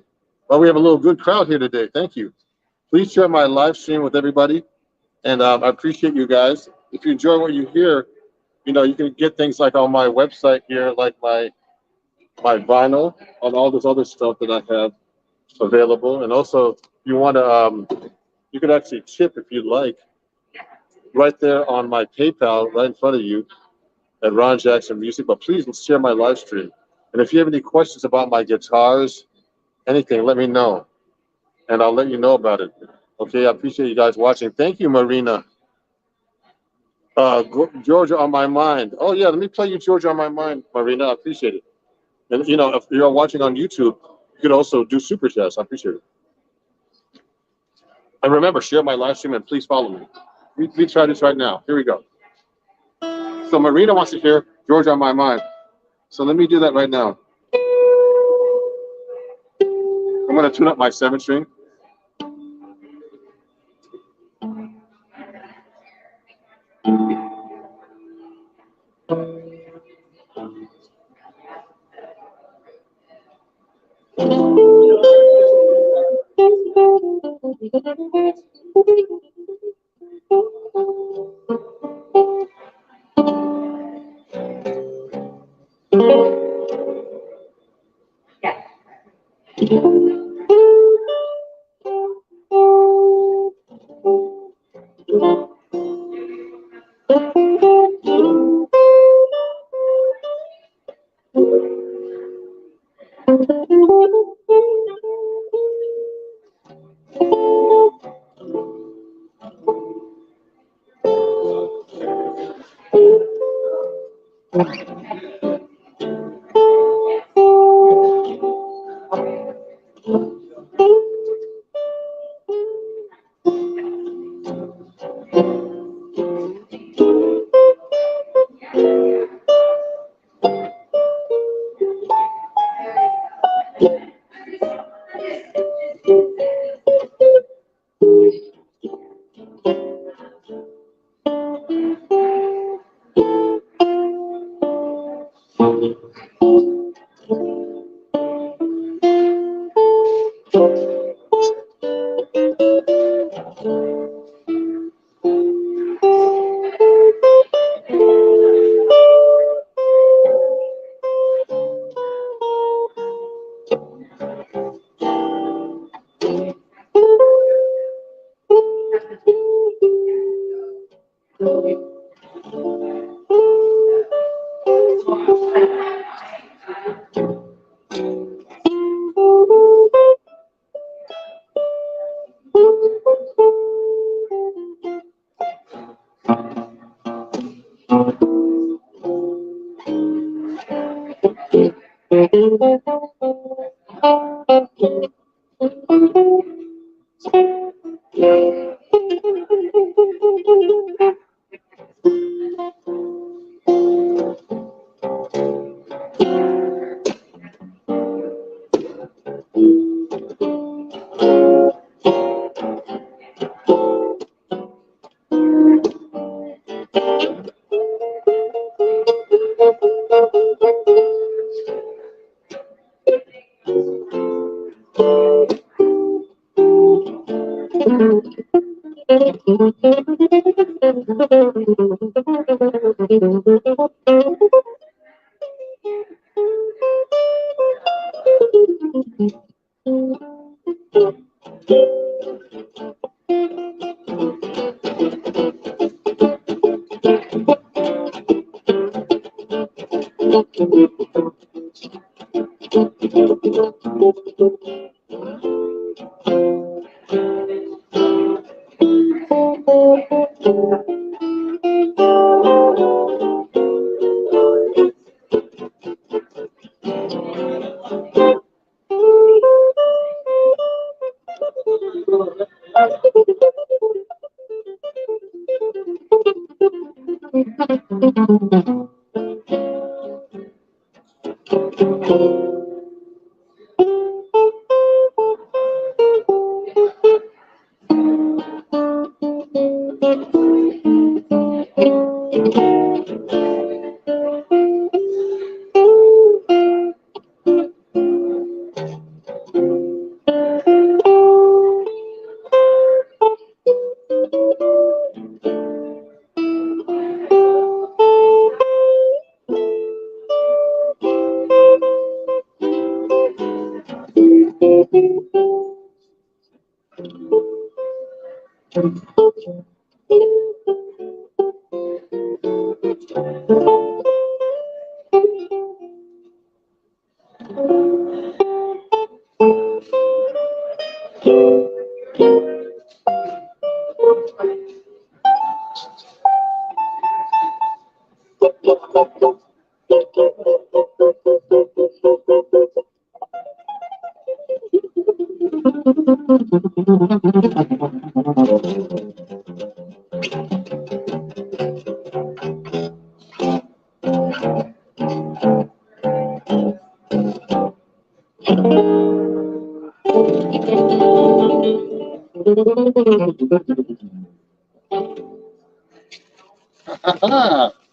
Well, we have a little good crowd here today. Thank you. Please share my live stream with everybody. And I appreciate you guys. If you enjoy what you hear, you know, you can get things like on my website here, like my vinyl and all this other stuff that I have available. And also, if you want to, you can actually tip if you'd like, right there on my PayPal, right in front of you, at Ron Jackson Music. But please share my live stream. And if you have any questions about my guitars, anything, let me know, and I'll let you know about it. Okay, I appreciate you guys watching. Thank you, Marina. Georgia on my mind. Oh yeah, let me play you Georgia on my mind, Marina. I appreciate it. And you know, if you're watching on YouTube, you could also do super chats. I appreciate it. And remember, share my live stream and please follow me. We try this right now. Here we go. So Marina wants to hear Georgia on my mind. So let me do that right now. I'm gonna tune up my 7-string.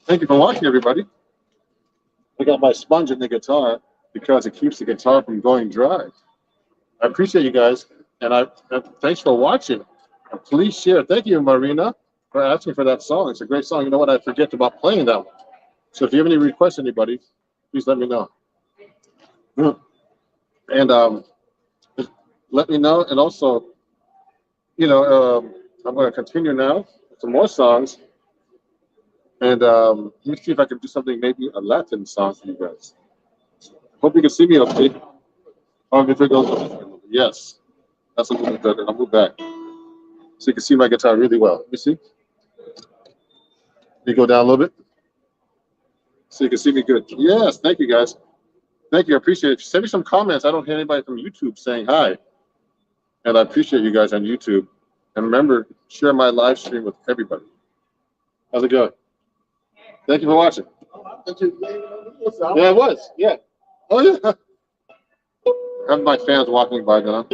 Thank you for watching, everybody. I got my sponge in the guitar because it keeps the guitar from going dry. I appreciate you guys, and thanks for watching. And please share. Thank you, Marina, for asking for that song. It's a great song. You know what? I forget about playing that one. So if you have any requests, anybody, please let me know. And just let me know. And also, I'm going to continue now with some more songs. And let me see if I can do something, maybe a Latin song for you guys. Hope you can see me okay. If it goes, yes, that's a little bit better. I'll move back so you can see my guitar really well. Let me see. Let me go down a little bit so you can see me good. Yes, thank you guys. Thank you. I appreciate it. Send me some comments. I don't hear anybody from YouTube saying hi. And I appreciate you guys on YouTube. And remember, share my live stream with everybody. How's it going? Thank you for watching. Yeah, it was. Yeah. Oh, yeah. I have my fans walking by now.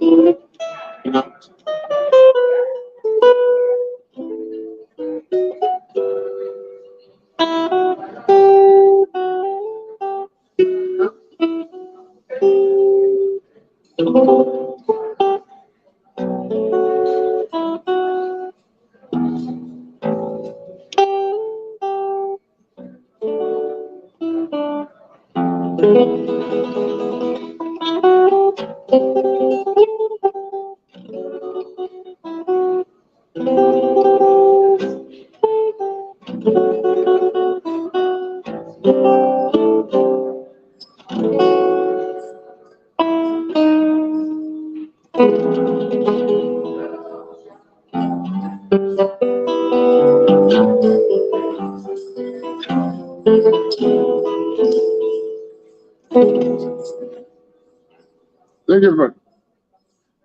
You know.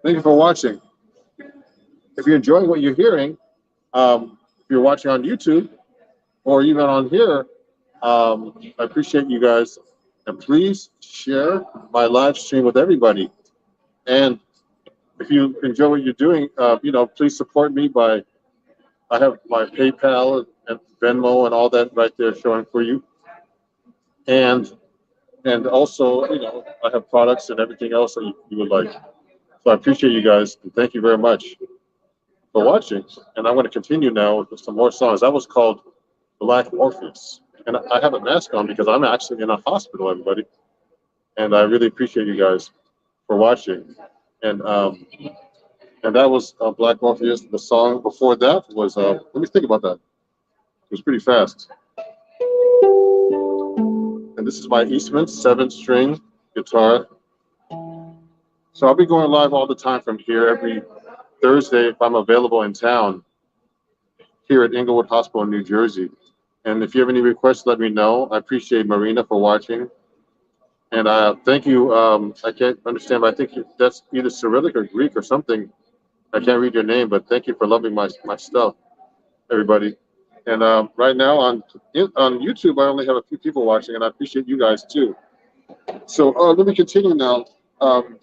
Thank you for watching. If you're enjoying what you're hearing, if you're watching on YouTube or even on here, I appreciate you guys. And please share my live stream with everybody. And if you enjoy what you're doing, please support me by, I have my PayPal and Venmo and all that right there showing for you. And also, I have products and everything else that you would like. So I appreciate you guys, and thank you very much for watching. And I'm going to continue now with some more songs. That was called Black Orpheus. And I have a mask on because I'm actually in a hospital, everybody. And I really appreciate you guys for watching. And that was Black Orpheus. The song before that was, let me think about that. It was pretty fast. And this is my Eastman 7-string guitar. So I'll be going live all the time from here every Thursday if I'm available in town here at Inglewood Hospital in New Jersey. And if you have any requests, let me know. I appreciate Marina for watching. And thank you. I can't understand, but I think that's either Cyrillic or Greek or something. I can't read your name, but thank you for loving my stuff, everybody. And right now on YouTube, I only have a few people watching, and I appreciate you guys too. So let me continue now. I'm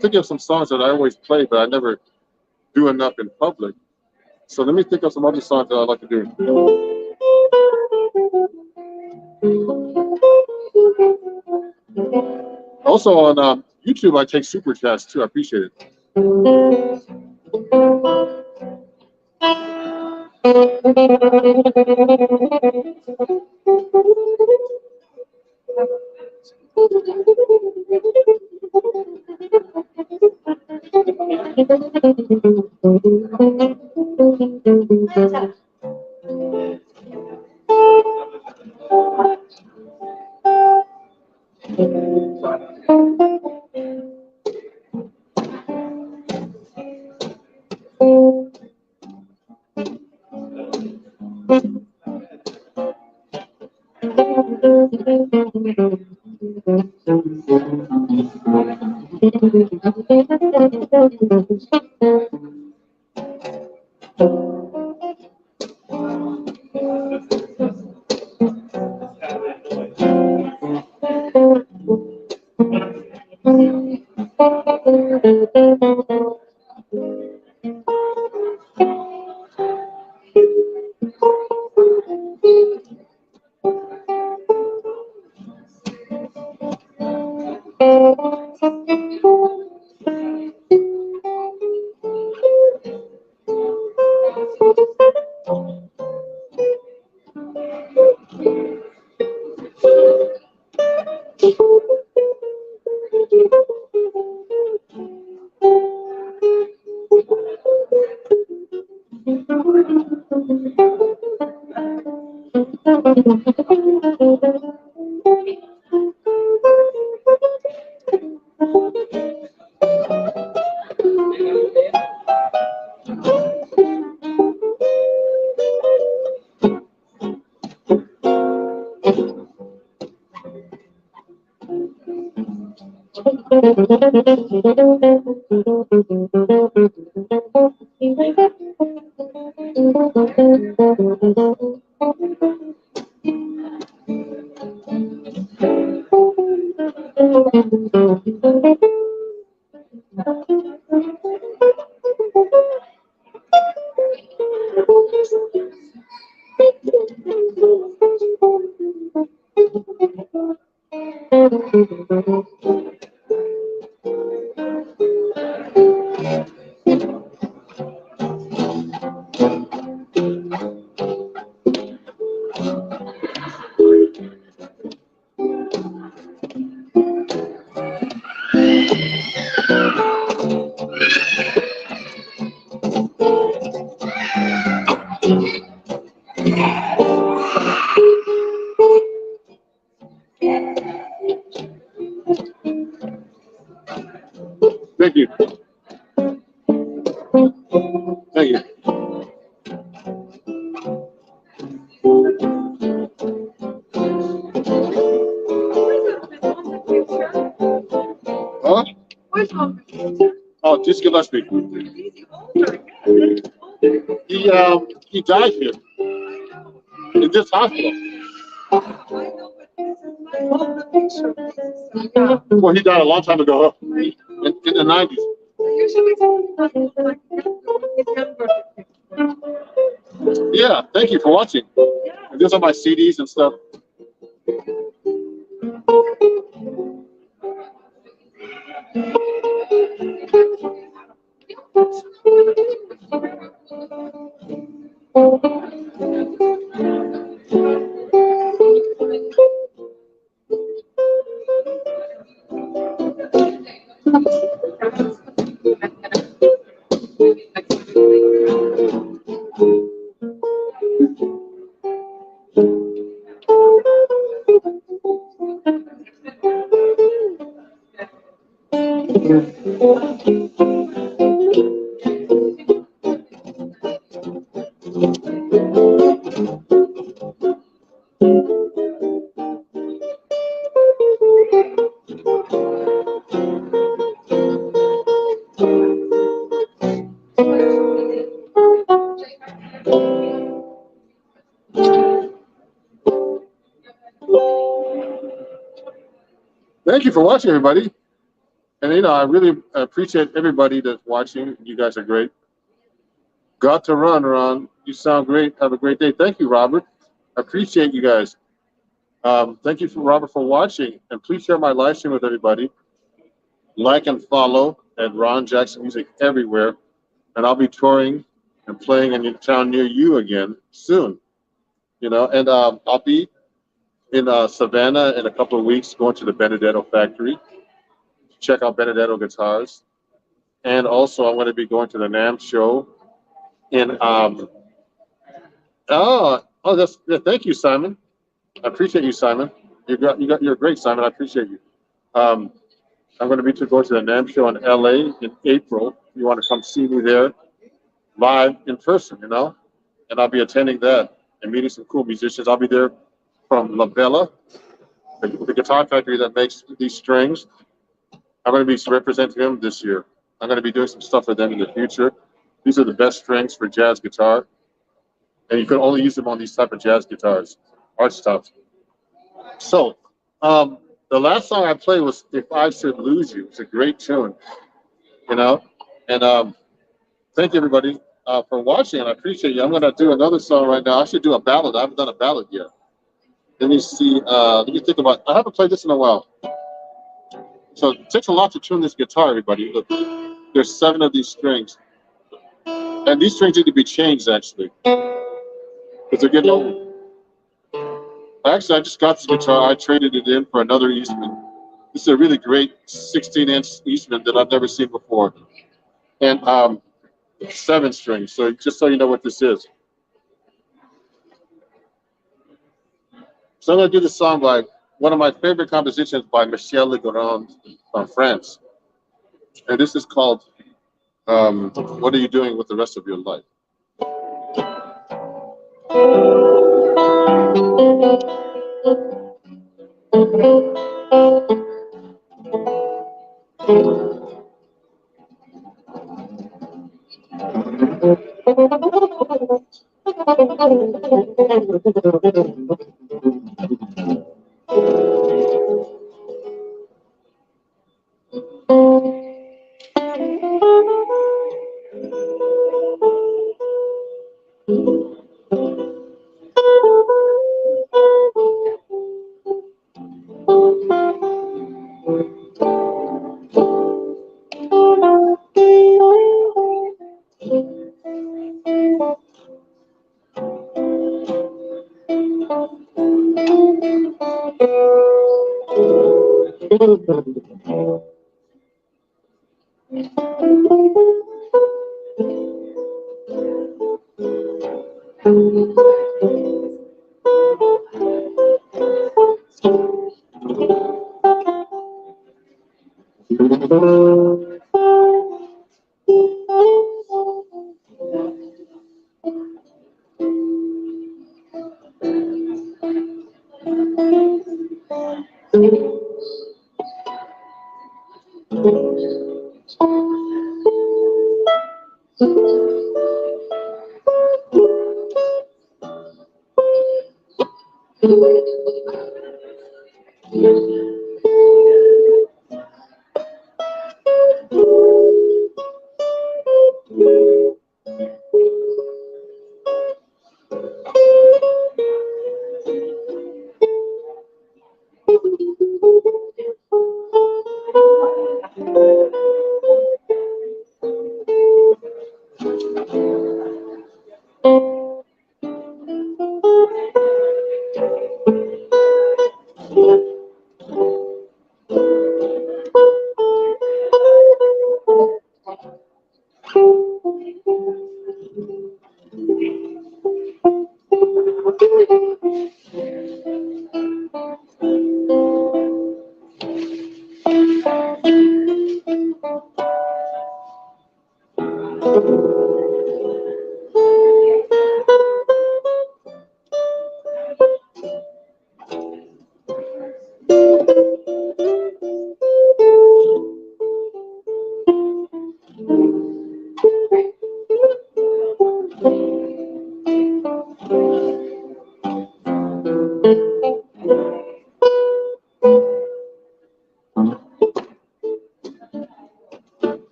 thinking of some songs that I always play, but I never do enough in public. So let me think of some other songs that I'd like to do. Also on YouTube, I take super chats too. I appreciate it. Thank you. Thank you. Huh? Oh, just Gillespie. He died here in this hospital. Well, he died a long time ago, in the 90s. Yeah, thank you for watching. And these are my CDs and stuff. Thank you for watching, everybody. And I really appreciate everybody that's watching. You guys are great. Got to run, Ron. You sound great. Have a great day. Thank you, Robert. I appreciate you guys. Thank you, Robert, for watching. And please share my live stream with everybody. Like and follow at Ron Jackson Music everywhere. And I'll be touring and playing in a town near you again soon. And I'll be in Savannah in a couple of weeks, going to the Benedetto factory. Check out Benedetto guitars. And also, I'm going to be going to the NAMM show in thank you, Simon. I appreciate you, Simon. You're great, Simon. I appreciate you. I'm going to be going to the NAMM show in LA in April. If you want to come see me there live in person, and I'll be attending that and meeting some cool musicians. I'll be there from La Bella, the guitar factory that makes these strings. I'm going to be representing them this year. I'm going to be doing some stuff for them in the future. These are the best strings for jazz guitar, and you can only use them on these type of jazz guitars, art stuff. So, the last song I played was "If I Should Lose You." It's a great tune, And thank you, everybody, for watching, and I appreciate you. I'm going to do another song right now. I should do a ballad. I haven't done a ballad yet. Let me see. Let me think about. I haven't played this in a while. So it takes a lot to tune this guitar, everybody. Look, there's 7 of these strings, and these strings need to be changed actually, because they're getting old. Actually, I just got this guitar. I traded it in for another Eastman. This is a really great 16-inch Eastman that I've never seen before, and 7 strings. So just so you know what this is. So I'm going to do this song by one of my favorite compositions by Michel Legrand from France. And this is called What Are You Doing with the Rest of Your Life?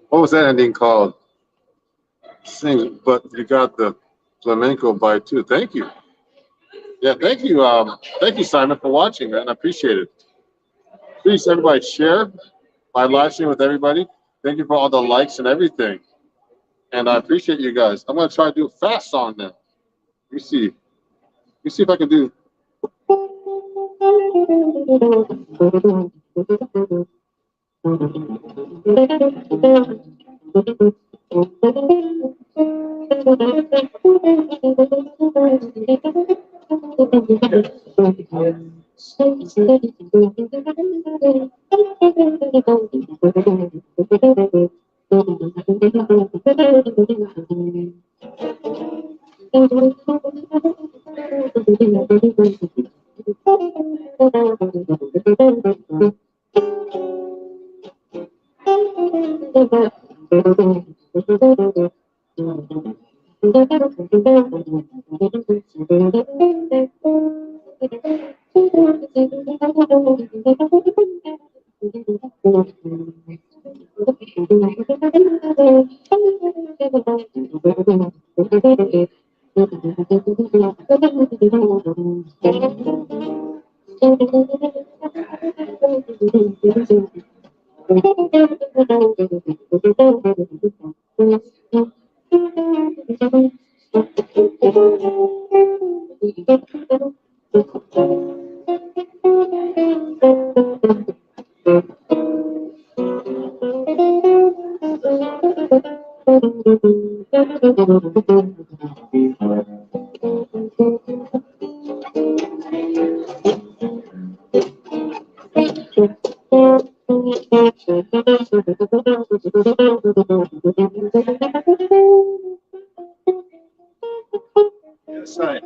What was that ending called? Sing, but you got the flamenco bite too. Thank you. Yeah, thank you. Thank you, Simon, for watching, man. I appreciate it. Please, everybody, share my live stream with everybody. Thank you for all the likes and everything. And I appreciate you guys. I'm gonna try to do a fast song now. Let me see. Let me see if I can do. Yes, I.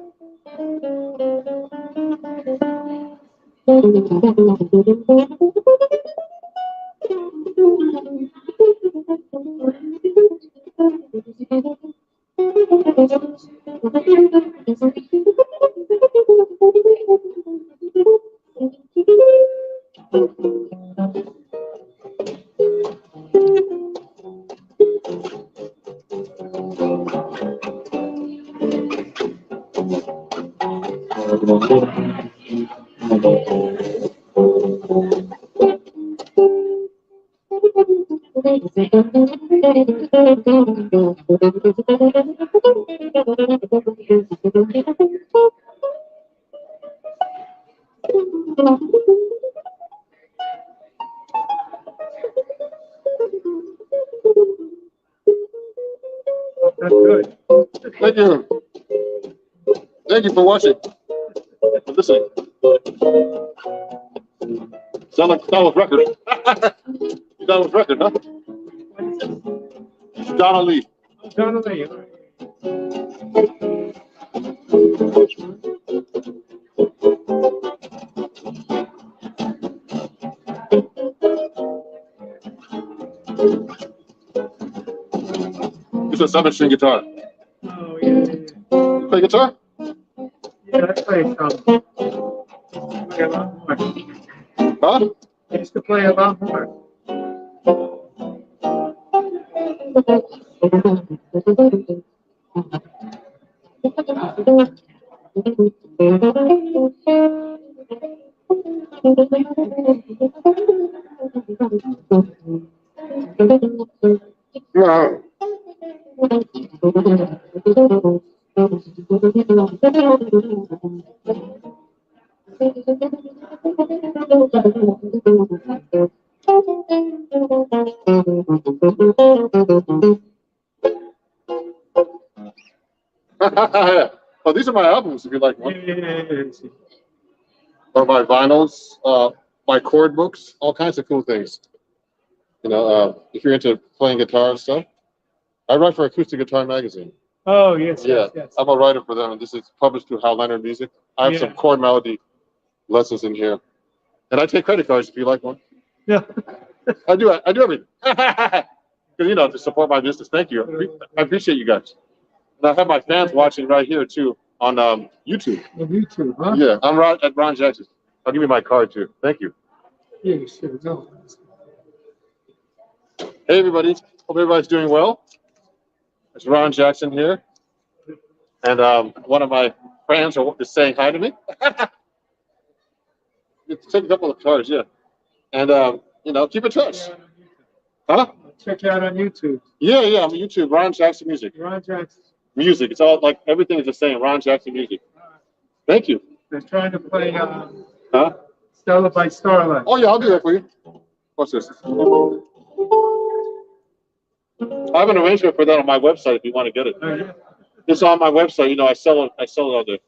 That's good. Thank you. Thank you for watching. For listening. Sound with record. You done with record, huh? Donna Lee. Donna Lee. It's a 7-string guitar. Oh, yeah, yeah, You play guitar? yeah. Yeah, I play some. Play a lot more. Huh? I used to play a lot more. No. Oh, these are my albums if you like Yeah, one. yeah, yeah, yeah. Or my vinyls, my chord books, all kinds of cool things. You know, if you're into playing guitar and stuff. I write for Acoustic Guitar Magazine. Oh, yes, Yeah, yes, yes. I'm a writer for them, and this is published through How Leonard Music. I have some Yeah. chord melody lessons in here, and I take credit cards if you like one. Yeah. I do everything. Because, you know, to support my business. Thank you. I appreciate you guys. And I have my fans watching right here too on YouTube. On YouTube, huh? Yeah, I'm right at Ron Jackson. I'll give you my card too. Thank you. Yeah, you should know. Hey everybody, hope everybody's doing well. It's Ron Jackson here, and one of my friends is saying hi to me. Take a couple of cards, yeah, and you know, keep in touch. Huh? Check you out on YouTube. Yeah, yeah, I'm on YouTube. Ron Jackson Music. Ron Jackson. Music. It's all like everything is the same. Ron Jackson Music. Thank you. They're trying to play Huh? Stella by Starlight. Oh yeah, I'll do that for you. What's this? I have an arrangement for that on my website if you want to get it. Oh, yeah. It's on my website. You know, I sell it. I sell it on there.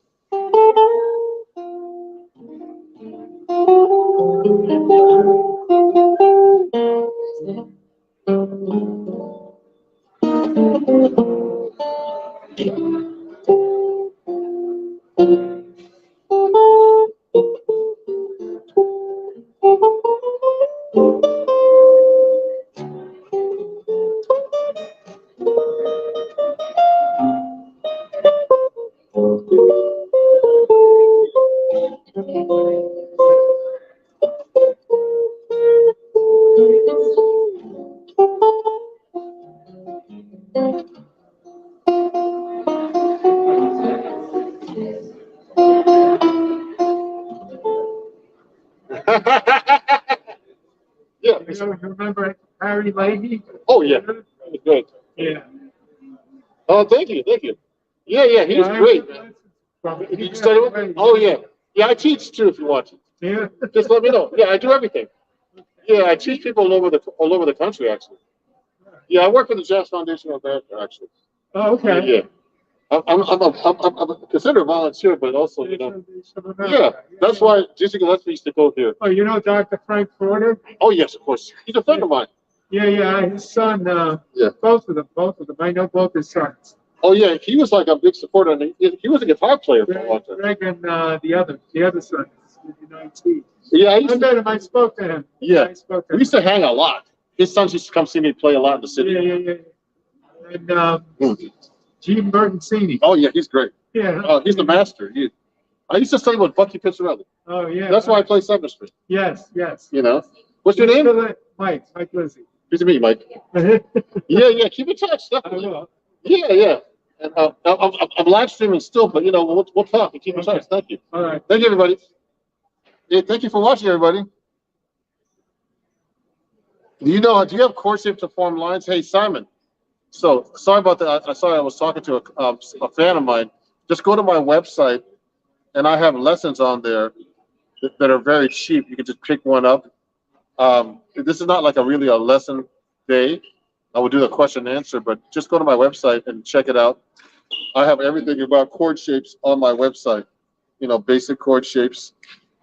Yeah. You remember Harry Leahy? Oh yeah. Good. Yeah. Oh, thank you, thank you. Yeah, yeah, he's Yeah, I great, took man. lessons from Did you study with him? Oh yeah. Yeah, I teach too if you want to. Yeah. Just let me know. Yeah, I do everything. Yeah, I teach people all over the country actually. Yeah, I work for the Jazz Foundation of America actually. Oh, okay. Yeah. I'm considered a volunteer, but also, you know, yeah, that's why Jessica Gillespie used to go here. Oh, you know Dr. Frank Porter? Oh, yes, of course. He's a friend of mine. Yeah, yeah. His son, Yeah. both of them. I know both his sons. Oh, yeah, he was like a big supporter. And he was a guitar player for a long time. Greg and the other son, in IT. Yeah, I met him. I spoke to him. Yeah, I spoke to we him. used to hang a lot. His sons used to come see me play a lot in the city. Yeah, yeah, yeah. And Gene Bertoncini. Oh, yeah, he's great. Yeah. Oh, he's the master. I used to study with Bucky Pizzarelli. Oh, yeah. That's why I play Seventh Street. Yes, yes. You know? What's your name? Mike Lizzie. Good to meet you, Mike. I Yeah, yeah, keep in touch, definitely. will. Yeah, yeah. And I'm live streaming still, but you know we'll talk and keep in touch. Thank you. All right. Thank you, everybody. Yeah, thank you for watching, everybody. Do you have chord shapes to form lines? Hey, Simon. So sorry about that. I was talking to a fan of mine. Just go to my website, and I have lessons on there that are very cheap. You can just pick one up. This is not like a lesson day. I will do the question and answer, but just go to my website and check it out. I have everything about chord shapes on my website. You know, basic chord shapes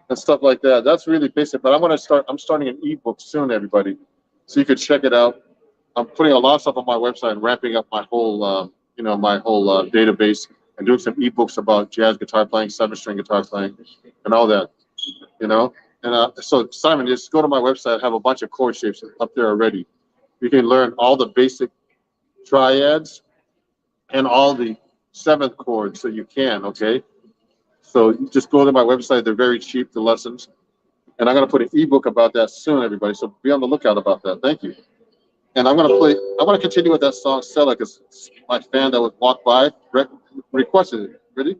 and stuff like that. That's really basic. But I'm starting an ebook soon, everybody, so you can check it out. I'm putting a lot of stuff on my website and ramping up my whole, database and doing some ebooks about jazz guitar playing, 7-string guitar playing, and all that. You know, and so Simon, just go to my website. I have a bunch of chord shapes up there already. You can learn all the basic triads and all the seventh chords that you can. Okay, so you just go to my website. They're very cheap, the lessons, and I'm gonna put an ebook about that soon, everybody. So be on the lookout about that. Thank you. And I'm gonna continue with that song Zelle because my fan that would walk by requested it. Ready?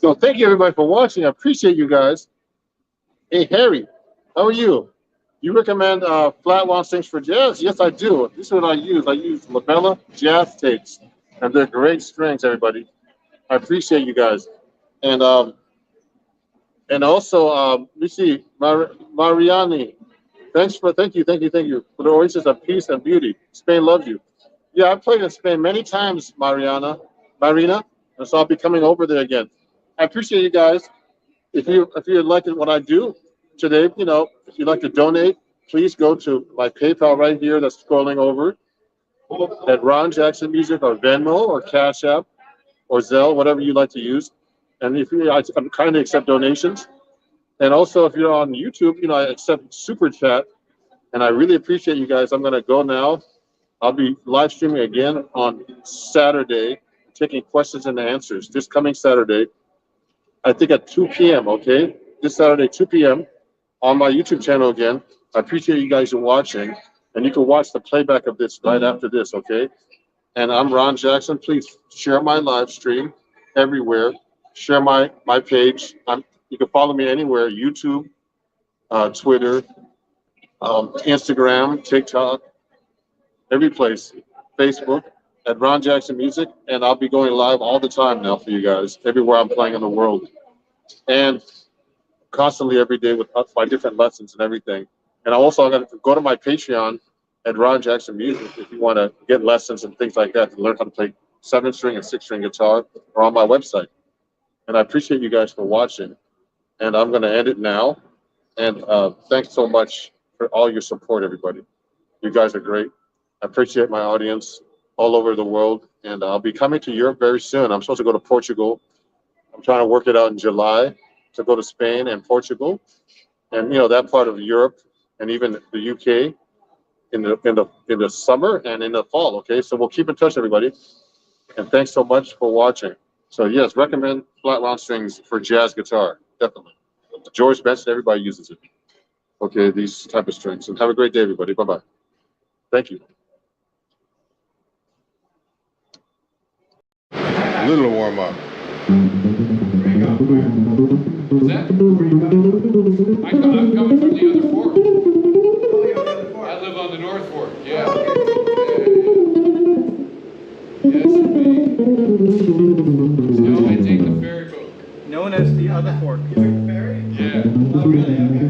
So thank you everybody for watching. I appreciate you guys. Hey Harry, how are you? You recommend flat wound strings for jazz? Yes, I do. This is what I use. I use Labella jazz tapes, and they're great strings. Everybody, I appreciate you guys. And also let me see, Mariani. Thank you for the oasis of peace and beauty. Spain loves you. Yeah, I've played in Spain many times, Marina, and so I'll be coming over there again. I appreciate you guys. If you like what I do today, if you'd like to donate, please go to my PayPal right here that's scrolling over at Ron Jackson Music or Venmo or Cash App or Zelle, whatever you like to use. And if you, I'm kind of accept donations. And also, if you're on YouTube, I accept super chat, and I really appreciate you guys. I'm gonna go now. I'll be live streaming again on Saturday, taking questions and answers. This coming Saturday, I think at 2 p.m. Okay, this Saturday 2 p.m. on my YouTube channel again. I appreciate you guys watching, and you can watch the playback of this right after this. Okay, and I'm Ron Jackson. Please share my live stream everywhere. Share my page. You can follow me anywhere: YouTube, Twitter, Instagram, TikTok, every place, Facebook at Ron Jackson Music, and I'll be going live all the time now for you guys, everywhere I'm playing in the world, and constantly every day with my different lessons and everything. And also, I'm going to go to my Patreon at Ron Jackson Music if you want to get lessons and things like that to learn how to play 7-string and 6-string guitar, or on my website. And I appreciate you guys for watching, and I'm going to end it now. And thanks so much for all your support, everybody. You guys are great. I appreciate my audience all over the world, and I'll be coming to Europe very soon. I'm supposed to go to Portugal. I'm trying to work it out in July to go to Spain and Portugal, and that part of Europe, and even the UK. in the summer and in the fall. Okay, so we'll keep in touch, everybody. And thanks so much for watching. So yes, recommend flat round strings for jazz guitar, definitely. George Benson, everybody uses it. Okay, these type of strings. And have a great day, everybody. Bye bye. Thank you. A little warm up. What's that? I'm coming from the other fork. I live on the North Fork, yeah. Yes, indeed. No, I take the ferry boat. Known as the other fork. Yeah. Oh, really? Okay.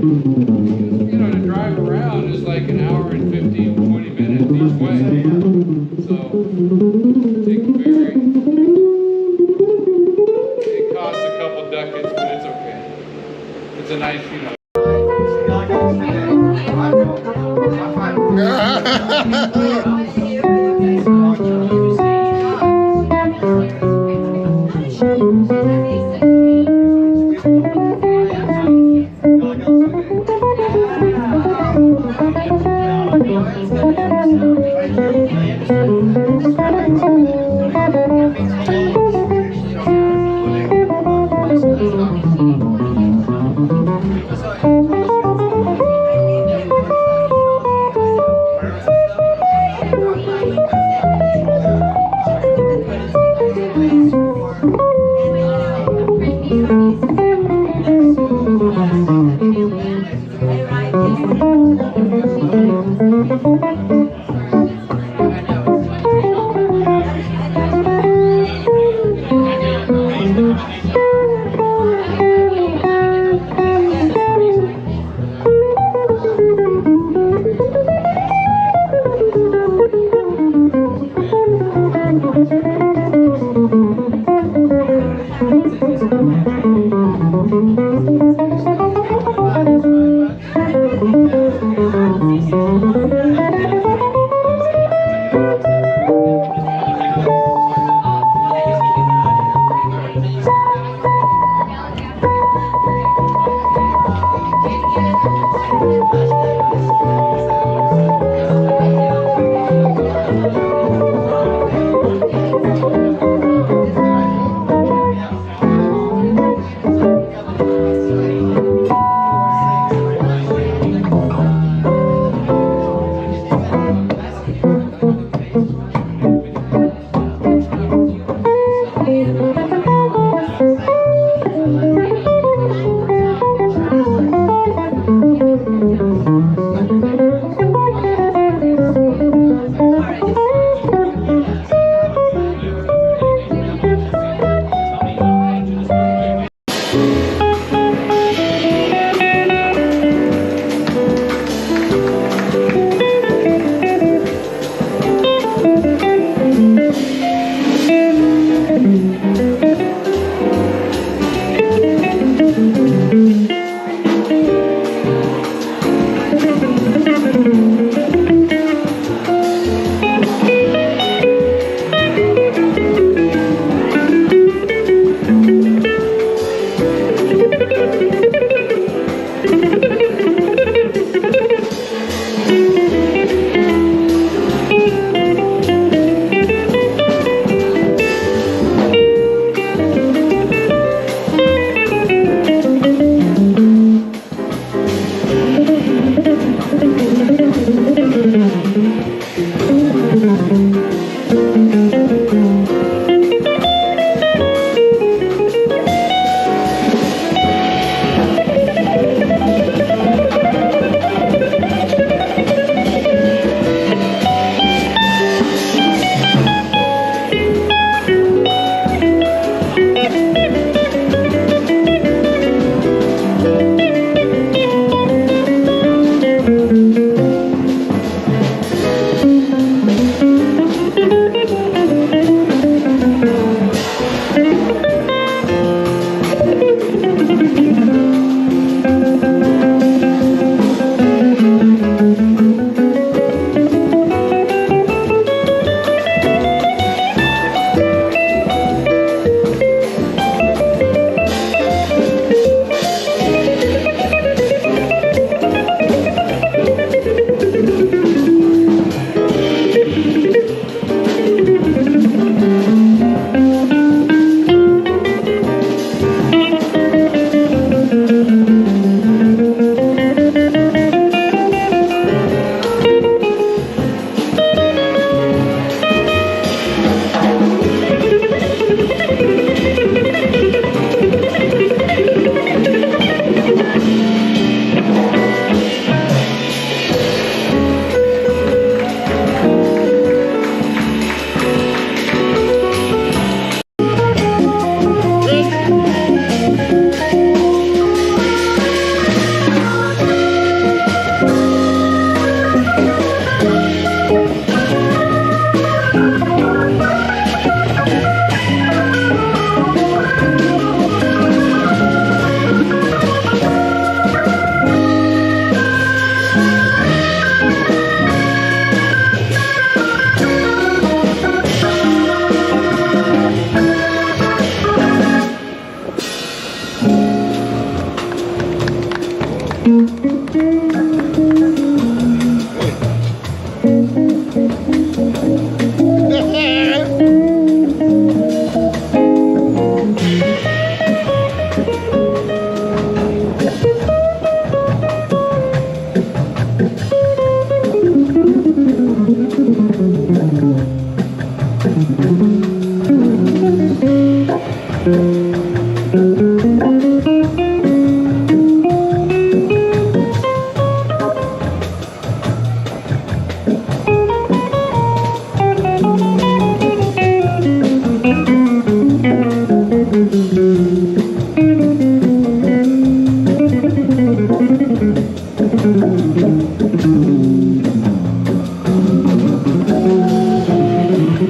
You know, to drive around is like an hour and 15, 20 minutes each way. So, take the ferry. It costs a couple ducats, but it's okay. It's a nice, you know. Thank you.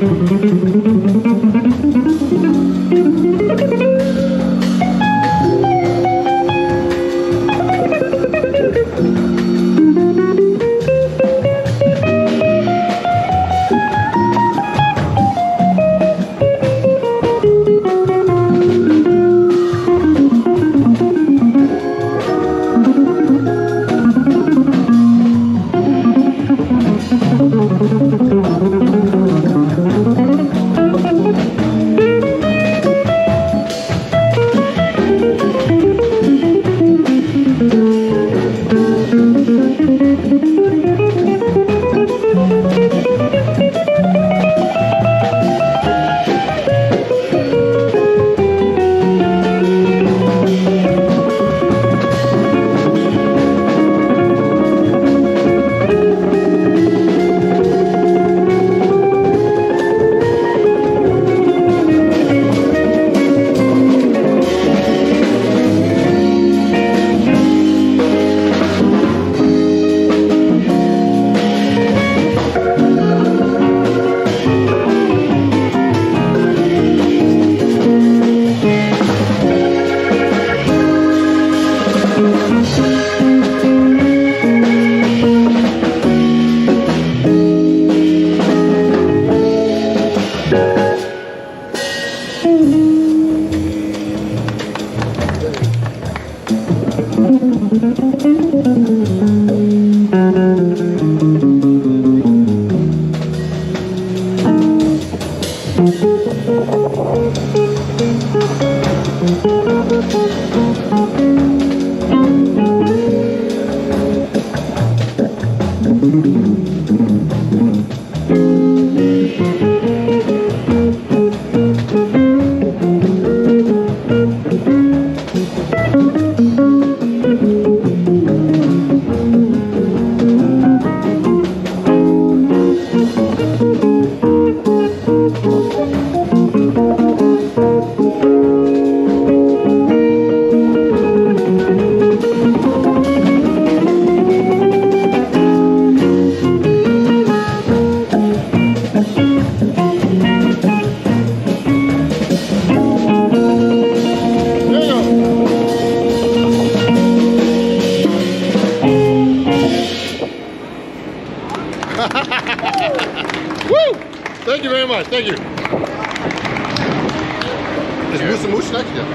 Woo! Thank you very much. Thank you. Is Moose and Moose next? Yeah.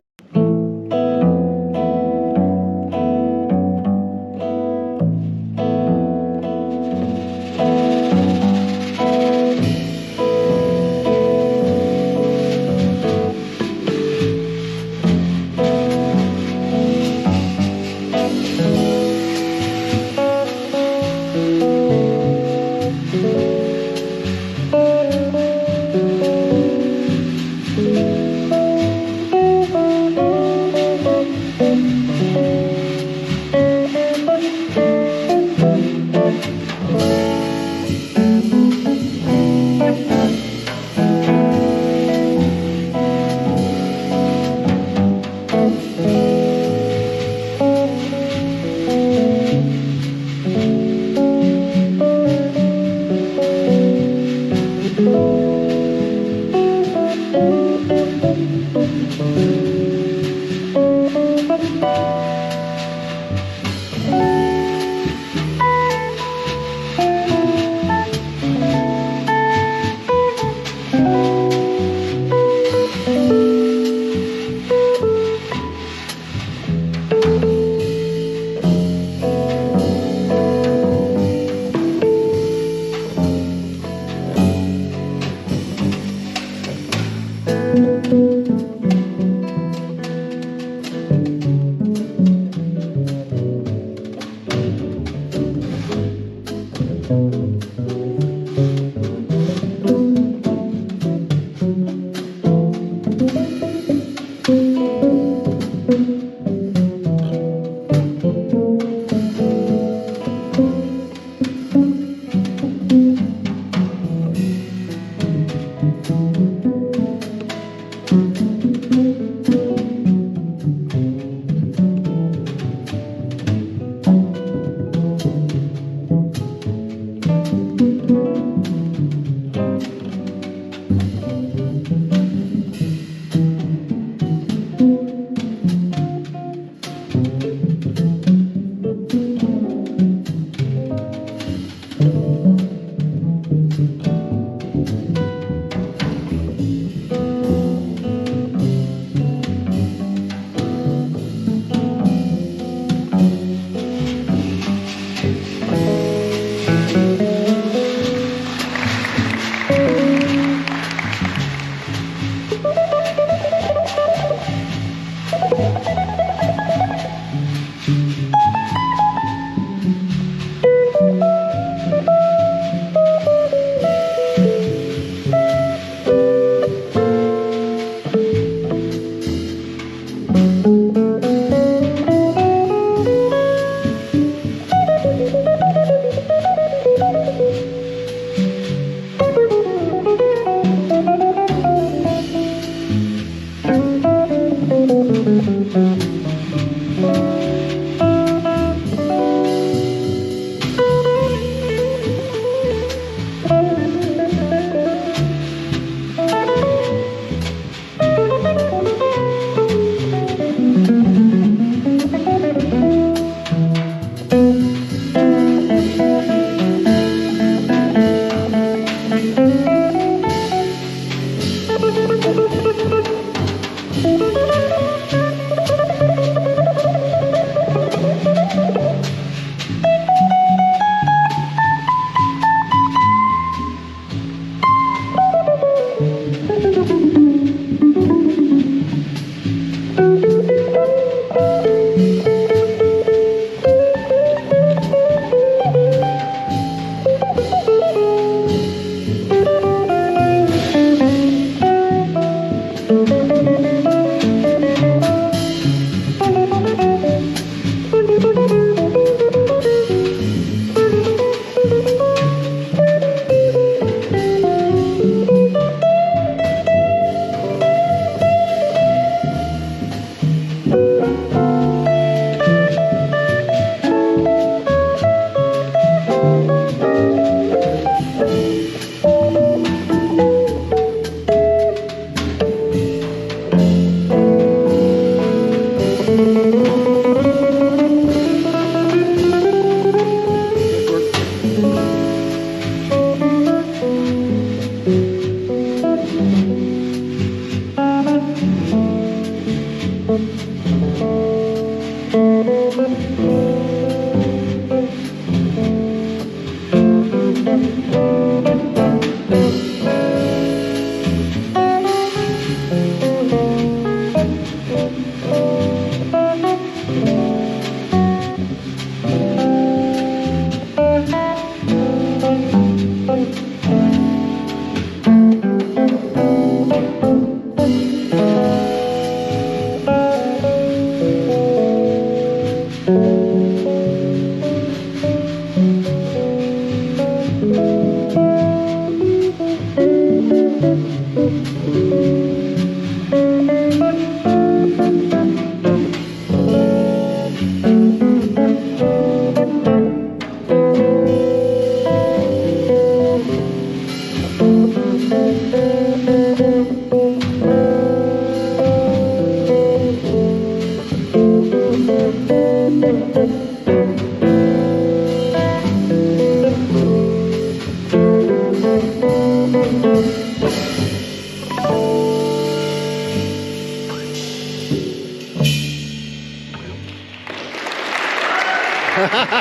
Yeah.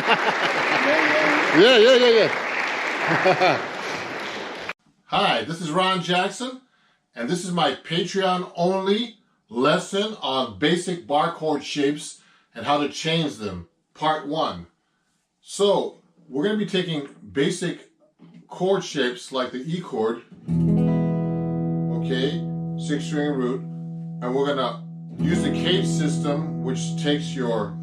Hi, this is Ron Jackson, and this is my Patreon only lesson on basic barcode shapes and how to change them, part 1. So, we're going to be taking basic chord shapes like the E chord, okay, 6-string root, and we're going to use the cage system, which takes your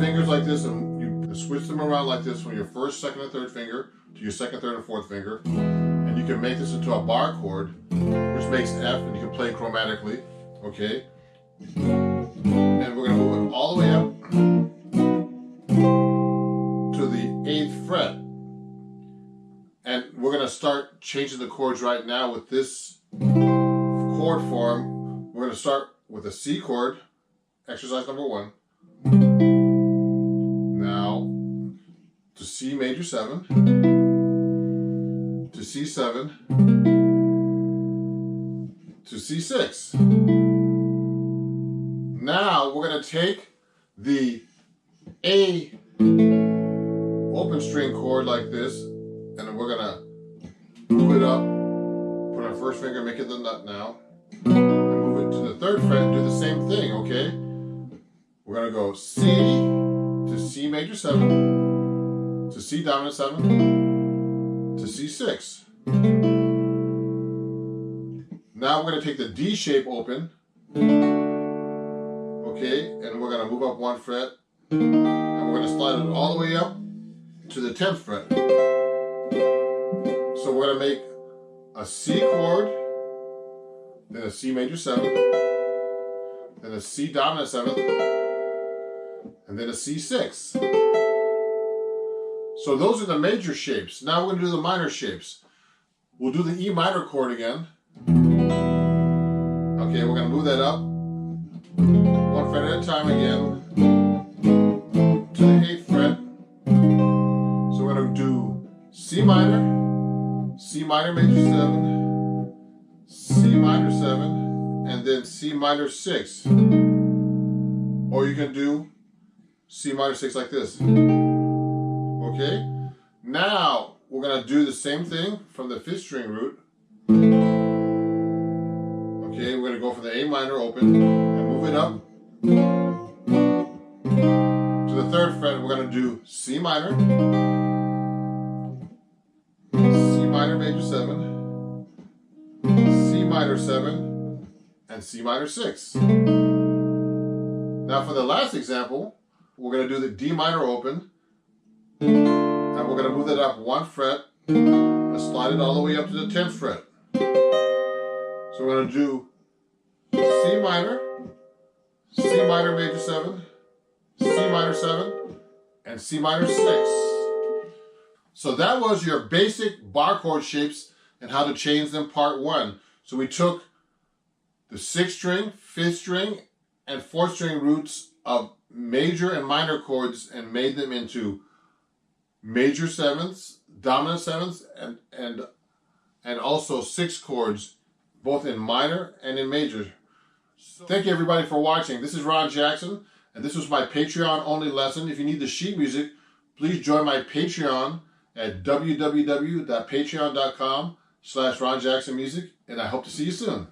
fingers like this and you switch them around like this from your first, second, and third finger to your second, third, and fourth finger, and you can make this into a bar chord, which makes F, and you can play chromatically, okay? And we're going to move it all the way up to the 8th fret. And we're going to start changing the chords right now with this chord form. We're going to start with a C chord, exercise number 1. Now, to C major 7, to C7, to C6. Now we're going to take the A open string chord like this, and we're going to move it up, put our first finger, make it the nut now, and move it to the 3rd fret and do the same thing, okay? We're going to go C to C major 7, to C dominant 7, to C6. Now we're going to take the D shape open, okay, and we're going to move up 1 fret, and we're going to slide it all the way up to the 10th fret. So we're going to make a C chord, then a C major 7, then a C dominant 7th, and then a C6. So those are the major shapes. Now we're going to do the minor shapes. We'll do the E minor chord again. Okay, we're going to move that up 1 fret at a time again to the 8th fret. So we're going to do C minor major 7, C minor 7, and then C minor 6. Or you can do C minor 6 like this. Okay? Now we're going to do the same thing from the 5th string root. Okay, we're going to go for the A minor open and move it up to the 3rd fret. We're going to do C minor, C minor major 7, C minor 7, and C minor 6. Now for the last example, we're going to do the D minor open, and we're going to move it up 1 fret and slide it all the way up to the 10th fret. So we're going to do C minor major 7, C minor 7, and C minor 6. So that was your basic bar chord shapes and how to change them, part 1. So we took the 6th string, 5th string, and 4th string roots of major and minor chords and made them into major 7ths, dominant 7ths, and also 6 chords, both in minor and in major. Thank you everybody for watching. This is Ron Jackson, and this was my Patreon only lesson. If you need the sheet music, please join my Patreon at www.patreon.com/Ron Jackson Music, and I hope to see you soon.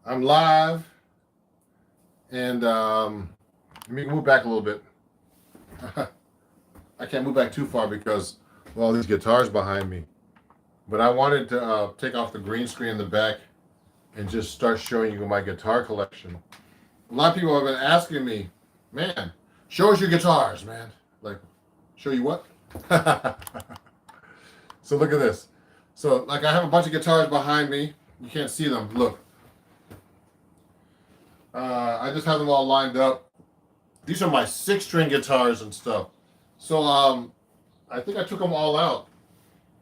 I'm live, and let me move back a little bit. I can't move back too far because of all these guitars behind me. But I wanted to take off the green screen in the back and just start showing you my guitar collection. A lot of people have been asking me, man, show us your guitars, man. Like, show you what? So look at this. So like I have a bunch of guitars behind me. You can't see them. Look. I just have them all lined up. These are my 6-string guitars and stuff. So I think I took them all out.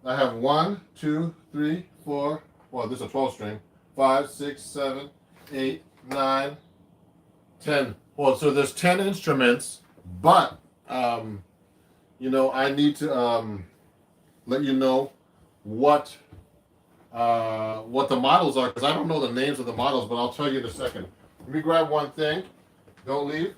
I have 1, 2, 3, 4. Well, this is a 12-string. 5, 6, 7, 8, 9, 10. Well, so there's 10 instruments, but you know, I need to let you know what the models are, because I don't know the names of the models, but I'll tell you in a second. Let me grab one thing. Don't leave.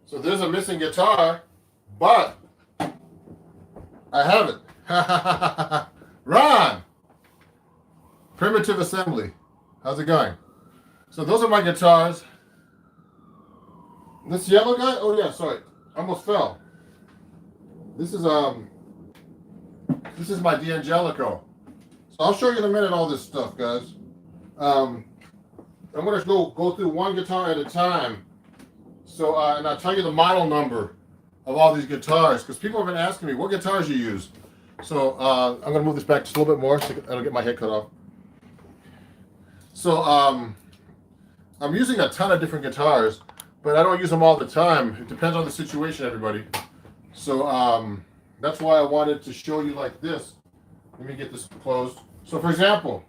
So there's a missing guitar, but I have it. Ron! Primitive Assembly. How's it going? So those are my guitars. This yellow guy? Oh yeah, sorry. Almost fell. This is my D'Angelico. So I'll show you in a minute all this stuff, guys. I'm gonna go through one guitar at a time. So and I'll tell you the model number of all these guitars, because people have been asking me what guitars you use. So I'm gonna move this back just a little bit more so I don't get my head cut off. So I'm using a ton of different guitars, but I don't use them all the time. It depends on the situation, everybody. So that's why I wanted to show you like this. Let me get this closed. So for example,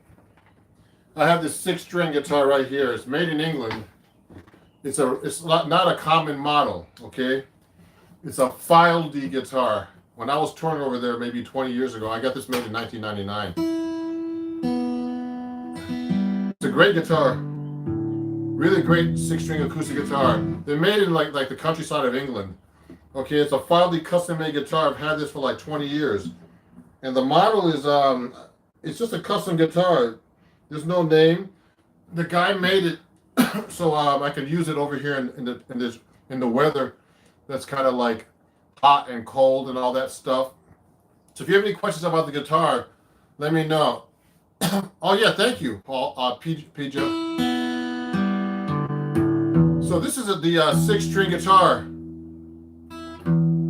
I have this 6-string guitar right here. It's made in England. It's not a common model, okay? It's a file D guitar. When I was touring over there maybe 20 years ago, I got this made in 1999. It's a great guitar. Really great 6-string acoustic guitar. They're made in like the countryside of England. Okay, it's a file D custom made guitar. I've had this for like 20 years. And the model is it's just a custom guitar. There's no name. The guy made it so I can use it over here in the weather that's kind of like hot and cold and all that stuff. So if you have any questions about the guitar, let me know. Oh yeah, thank you, Paul. PJ. So this is the 6-string guitar.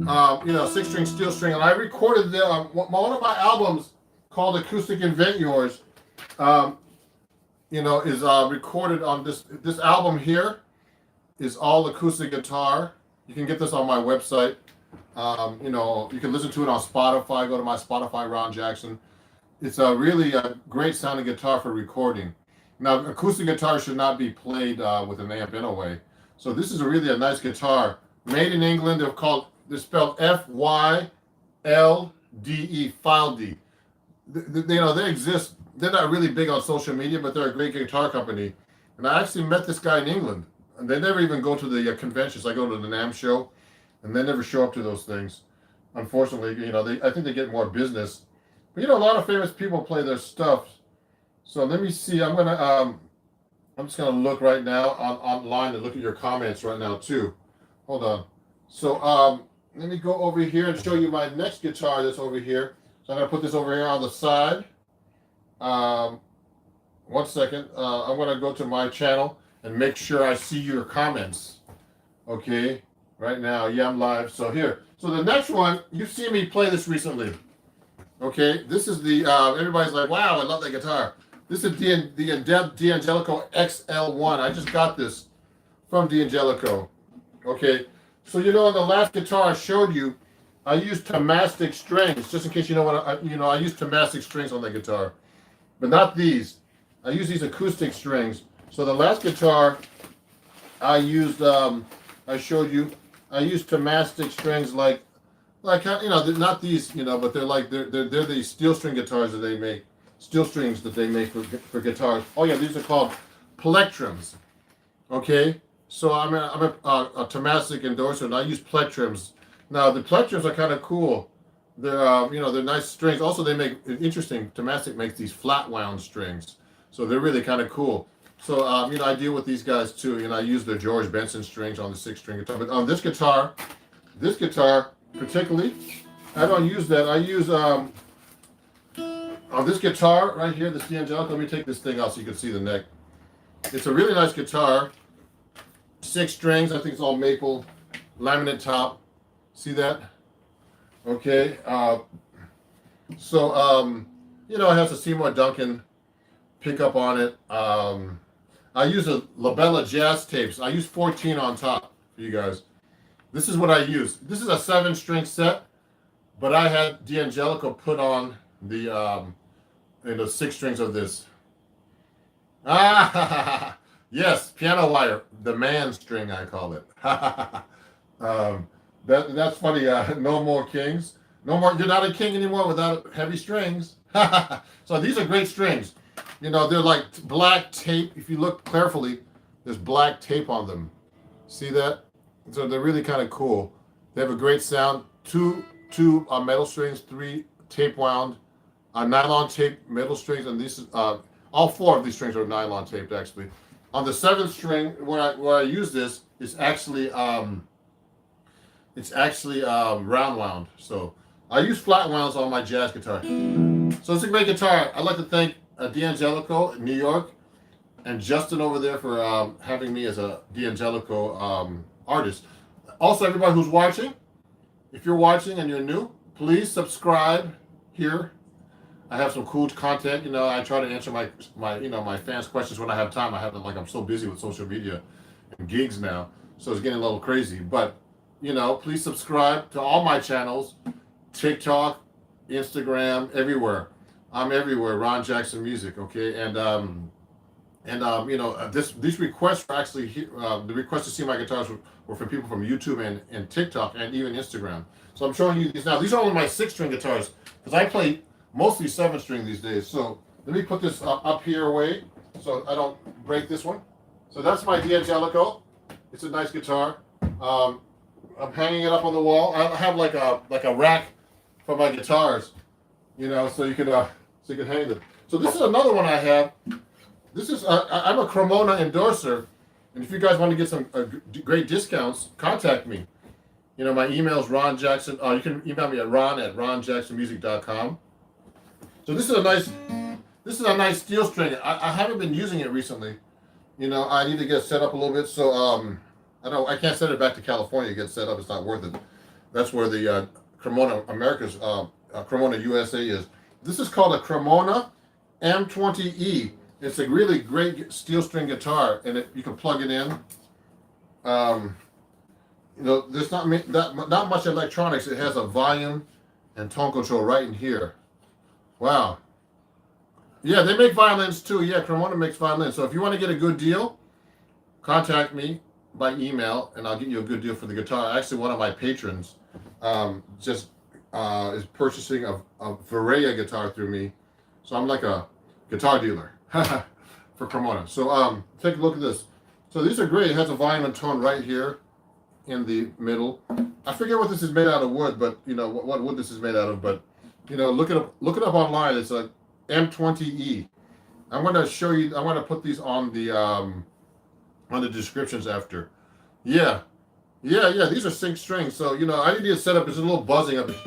6-string steel string, and I recorded one of my albums called Acoustic Invent Yours. Is recorded on this album here. Is all acoustic guitar. You can get this on my website. You can listen to it on Spotify. Go to my Spotify, Ron Jackson. It's a really great sounding guitar for recording. Now, acoustic guitar should not be played with an amp anyway. So this is really a nice guitar. Made in England. They're spelled FYLDE, File D. They exist. They're not really big on social media, but they're a great guitar company. And I actually met this guy in England. And they never even go to the conventions. I go to the NAMM show, and they never show up to those things. Unfortunately, I think they get more business. But a lot of famous people play their stuff. So let me see. I'm just gonna look right now online and look at your comments right now too. Hold on. So let me go over here and show you my next guitar that's over here. So I'm gonna put this over here on the side. 1 second. I'm gonna go to my channel and make sure I see your comments. Okay, right now, yeah, I'm live. So here. So the next one, you've seen me play this recently. Okay, this is the everybody's like, wow, I love that guitar. This is the D'Angelico XL1. I just got this from D'Angelico. Okay, so in the last guitar I showed you, I used Tomastic strings, just in case you know what I used Tomastic strings on the guitar, but not these. I use these acoustic strings. So the last guitar I used, I showed you, I used Tomastic strings like they're not these, but they're these steel string guitars that they make, steel strings that they make for guitars. Oh yeah, these are called plectrums. Okay, so I'm a Tomastic endorser, and I use plectrums. Now the plectrums are kind of cool. They're they're nice strings. Also, they make interesting. Tomastic makes these flat wound strings, so they're really kind of cool. So I deal with these guys too. I use the George Benson strings on the 6-string guitar, but on this guitar particularly, I don't use that. I use on this guitar right here, this D'Angelico. Let me take this thing out so you can see the neck. It's a really nice guitar. 6 strings. I think it's all maple, laminate top. See that? Okay. It has a Seymour Duncan pickup on it. I use a Labella jazz tapes. I use 14 on top for you guys. This is what I use. This is a 7-string set, but I had D'Angelico put on the 6 strings of this. Ah, yes, piano wire, the man string I call it. That's funny. No more kings. No more. You're not a king anymore without heavy strings. So these are great strings. They're like black tape. If you look carefully, there's black tape on them. See that? So they're really kind of cool. They have a great sound. Two metal strings, 3 tape wound, nylon tape metal strings, and these all 4 of these strings are nylon taped actually. On the 7th string, where I use this, is actually round wound. So I use flat wounds on my jazz guitar. So it's a great guitar. I'd like to thank D'Angelico in New York and Justin over there for having me as a D'Angelico artist. Also, everybody who's watching, if you're watching and you're new, please subscribe here. I have some cool content. I try to answer my fans' questions when I have time. I'm so busy with social media and gigs now. so it's getting a little crazy. But please subscribe to all my channels, TikTok, Instagram, everywhere. I'm everywhere. Ron Jackson Music, okay? These requests were actually the requests to see my guitars were from people from YouTube and TikTok and even Instagram. So I'm showing you these now. These are only my 6-string guitars because I play mostly 7-string these days. So let me put this up here away so I don't break this one. So that's my D'Angelico. It's a nice guitar. I'm hanging it up on the wall. I have like a rack for my guitars, so you can hang them. So this is another one I have. This is I'm a Cremona endorser, and if you guys want to get some great discounts, contact me. My email is Ron Jackson. You can email me at ron@ronjacksonmusic.com. So this is a nice steel string. I haven't been using it recently. I need to get set up a little bit. So I can't send it back to California to get set up. It's not worth it. That's where the Cremona America's Cremona USA is. This is called a Cremona M20E. It's a really great steel string guitar, and you can plug it in. There's not much electronics. It has a volume and tone control right in here. Wow. Yeah, they make violins too. Yeah, Cremona makes violins. So if you want to get a good deal, contact me by email, and I'll get you a good deal for the guitar. Actually, one of my patrons is purchasing a Varia guitar through me, so I'm like a guitar dealer for Cremona. So take a look at this. So these are great. It has a volume and tone right here in the middle. I forget what this is made out of wood, but what wood this is made out of. But look it up online. It's a M20E. I'm going to show you. I'm going to put these on the descriptions after. Yeah. These are sync strings. So I need to set up. There's a little buzzing of it.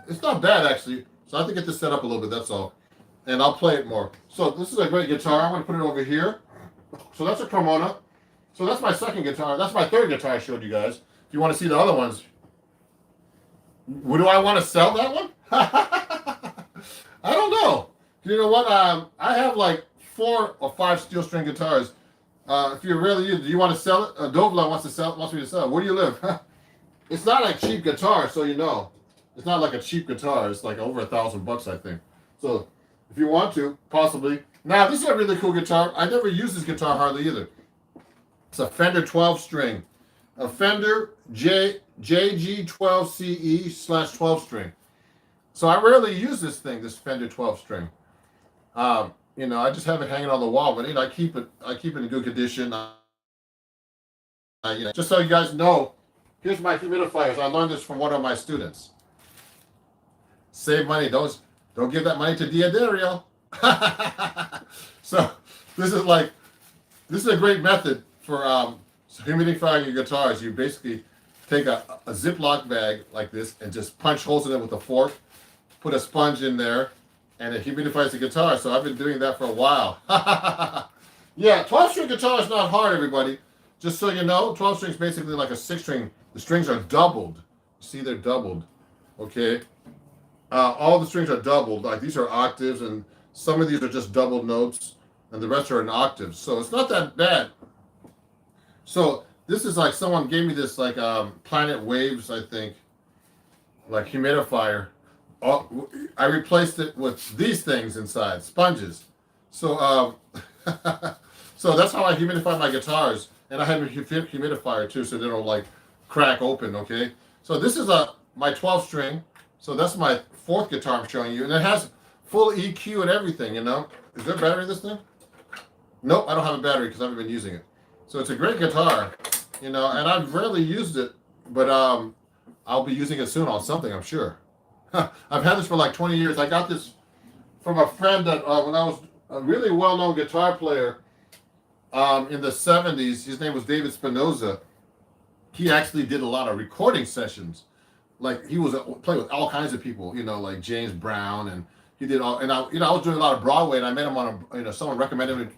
It's not bad actually. So I have to get this set up a little bit. That's all, and I'll play it more. So this is a great guitar. I'm going to put it over here. So that's a Cremona. So that's my second guitar. That's my third guitar I showed you guys. If you want to see the other ones, do I want to sell that one? I don't know. You know what? I have like 4 or 5 steel string guitars. If you're really, do you want to sell it? Dovla wants me to sell it. Where do you live? It's not a cheap guitar, so it's not like a cheap guitar. It's like over $1,000, I think. So if you want to, possibly. Now this is a really cool guitar. I never used this guitar hardly either. It's a Fender 12 string, a Fender JG12CE/12 string. So I rarely use this Fender 12 string. I just have it hanging on the wall, but I keep it in good condition. Just so you guys know, here's my humidifiers. I learned this from one of my students. Save money. Don't give that money to Diadario. So this is a great method for humidifying your guitars. You basically take a Ziploc bag like this and just punch holes in it with a fork, put a sponge in there, and it humidifies the guitar. So I've been doing that for a while. Yeah, 12-string guitar is not hard, everybody. Just so you know, 12 string is basically like a 6-string. The strings are doubled. See, they're doubled. Okay? All the strings are doubled. Like these are octaves, and some of these are just double notes, and the rest are in octaves. So it's not that bad. So this is like someone gave me this like Planet Waves, I think, like humidifier. I replaced it with these things inside, sponges. So so that's how I humidify my guitars, and I have a humidifier too, so they don't like crack open. Okay. So this is my 12 string. So that's my 4th guitar I'm showing you, and it has full EQ and everything. Is there a battery in this thing? Nope, I don't have a battery because I haven't been using it. So it's a great guitar, and I've rarely used it, but I'll be using it soon on something, I'm sure. I've had this for like 20 years. I got this from a friend that when I was a really well-known guitar player in the 70s. His name was David Spinoza. He actually did a lot of recording sessions. Like he was playing with all kinds of people, like James Brown, and he did all. And I was doing a lot of Broadway, and I met him on someone recommended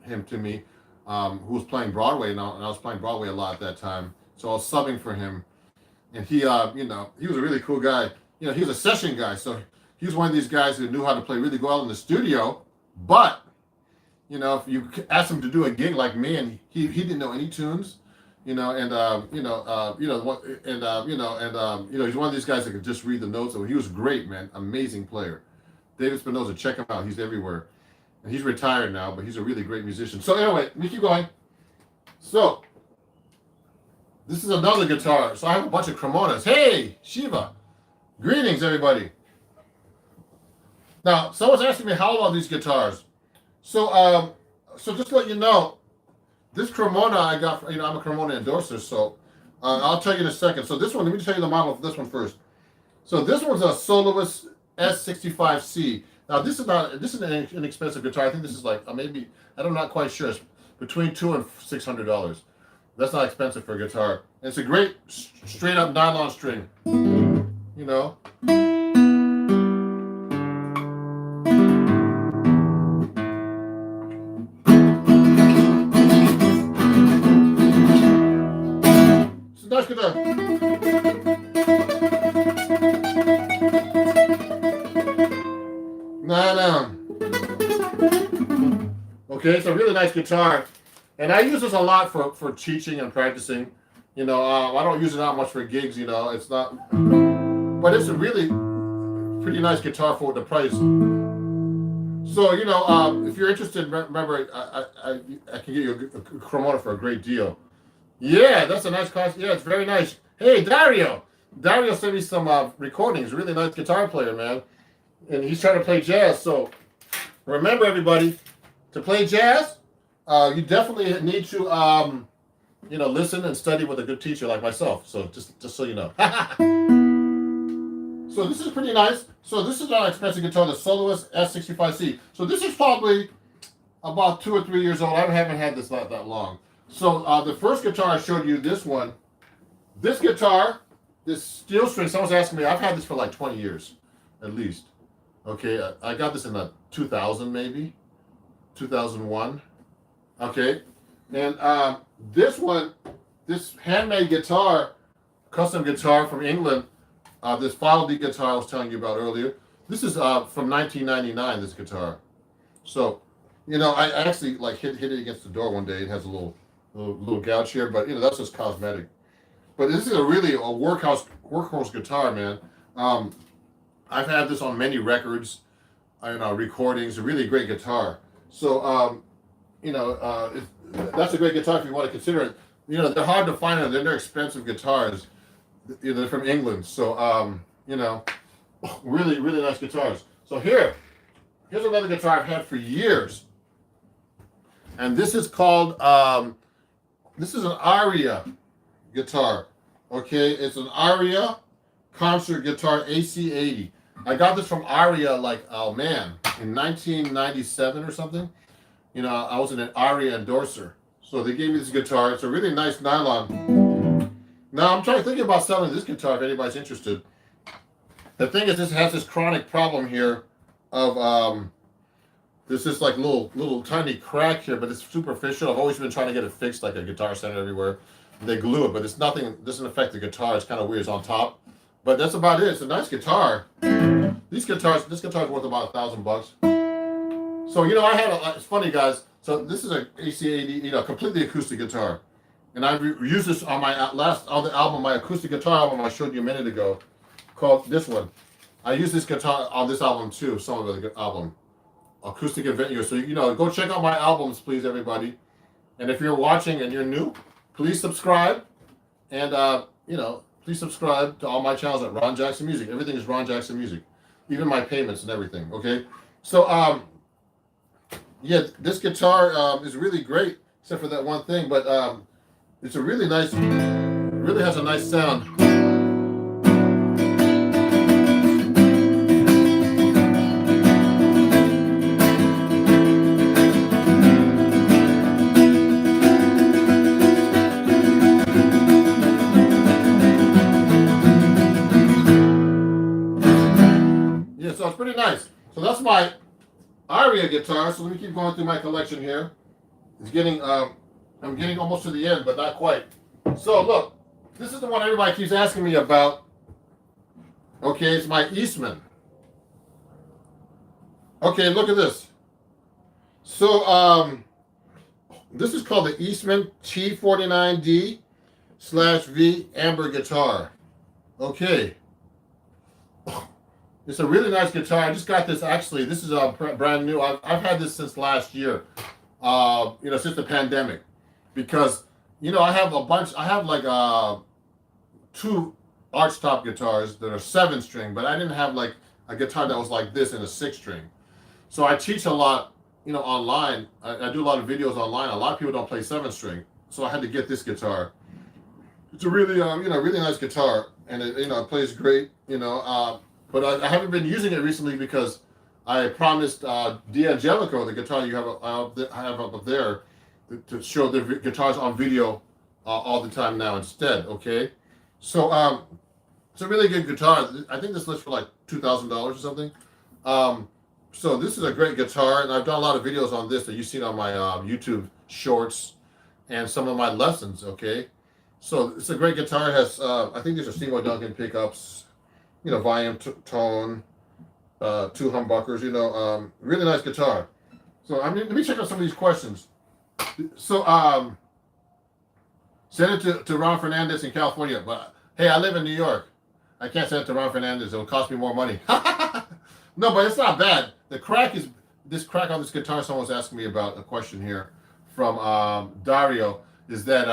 him to me, who was playing Broadway, and I was playing Broadway a lot at that time. So I was subbing for him, and he, he was a really cool guy. He was a session guy, so he was one of these guys who knew how to play really well in the studio, but you know, if you ask him to do a gig like me, and he didn't know any tunes, you know, and he's one of these guys that could just read the notes. So he was great, man, amazing player. David Spinoza, check him out. He's everywhere, and he's retired now, but he's a really great musician. So anyway, let me keep going. So this is another guitar. So I have a bunch of Cremonas. Hey, Shiva, greetings, everybody. Now, someone's asking me how old are these guitars. So just to let you know, this Cremona I got, I'm a Cremona endorser, so I'll tell you in a second. So this one, let me tell you the model of this one first. So this one's a Soloist S65C. Now this is an inexpensive guitar. I think this is like maybe, I'm not quite sure. It's between $200 and $600. That's not expensive for a guitar. And it's a great straight up nylon string. You know. It's a nice guitar. Okay, it's a really nice guitar, and I use this a lot for teaching and practicing. You know, I don't use it that much for gigs. You know, it's not, but it's a really pretty nice guitar for the price. So you know, if you're interested, remember I can get you a Cremona for a great deal. Yeah, that's a nice cost. Yeah, it's very nice. Hey, Dario sent me some recordings. Really nice guitar player, man, and he's trying to play jazz. So remember, everybody, to play jazz, you definitely need to listen and study with a good teacher like myself. So just so you know. So this is pretty nice. So this is not expensive guitar, the Soloist S65C. So this is probably about 2 or 3 years old. I haven't had this that long. So the first guitar I showed you, this one, this guitar, this steel string, someone's asking me, I've had this for like 20 years, at least. Okay, I got this in 2000 maybe, 2001. Okay, and this one, this handmade guitar, custom guitar from England, this File D guitar I was telling you about earlier, this is from 1999, this guitar. So, you know, I actually like hit it against the door one day. It has a little gouge here, but you know, that's just cosmetic. But this is a workhorse guitar, man. I've had this on many records, recordings. A really great guitar. So, that's a great guitar if you want to consider it. You know, they're hard to find, and they're expensive guitars. You know, they're from England, so really, really nice guitars. So here's another guitar I've had for years, and this is called this is an Aria guitar. Okay, it's an Aria concert guitar AC80. I got this from Aria in 1997 or something. You know, I was an Aria endorser, so they gave me this guitar. It's a really nice nylon. Now I'm thinking about selling this guitar if anybody's interested. The thing is, this has this chronic problem here of there's this like little tiny crack here, but it's superficial. I've always been trying to get it fixed, like a Guitar Center everywhere. They glue it, but it's nothing. Doesn't affect the guitar. It's kind of weird. It's on top, but that's about it. It's a nice guitar. This guitar's worth about $1,000. So you know, it's funny, guys. So this is a AC80, completely acoustic guitar, and I've used this on the album, my acoustic guitar album I showed you a minute ago, called this one. I use this guitar on this album too. Some of the album. Acoustic Adventure. So go check out my albums, please, everybody. And if you're watching and you're new, please subscribe. And please subscribe to all my channels at Ron Jackson Music. Everything is Ron Jackson Music, even my payments and everything. Okay. So this guitar is really great, except for that one thing. But it's a really nice. Really has a nice sound. So it's pretty nice. So that's my Aria guitar. So let me keep going through my collection here. It's getting, I'm getting almost to the end, but not quite. So look, this is the one everybody keeps asking me about. Okay, it's my Eastman. Okay, look at this. So this is called the Eastman T49D/V Amber guitar. Okay. It's a really nice guitar. I just got this actually. This is brand new. I've had this since last year. Since the pandemic, because I have a bunch. I have like two archtop guitars that are 7-string, but I didn't have like a guitar that was like this in a 6-string. So I teach a lot, online. I do a lot of videos online. A lot of people don't play 7-string, so I had to get this guitar. It's a really, really nice guitar, and it plays great. But I haven't been using it recently because I promised D'Angelico, the guitar you I have up there, to show the guitars on video all the time now instead. Okay, so it's a really good guitar. I think this lists for like $2,000 or something. So this is a great guitar, and I've done a lot of videos on this that you've seen on my YouTube shorts and some of my lessons. Okay, so it's a great guitar. It has I think these are Seymour Duncan pickups. Volume, tone, 2 humbuckers. Really nice guitar. So let me check out some of these questions. So send it to Ron Fernandez in California. But hey, I live in New York. I can't send it to Ron Fernandez. It'll cost me more money. No, but it's not bad. This crack on this guitar. Someone's asking me about a question here from Dario. Is that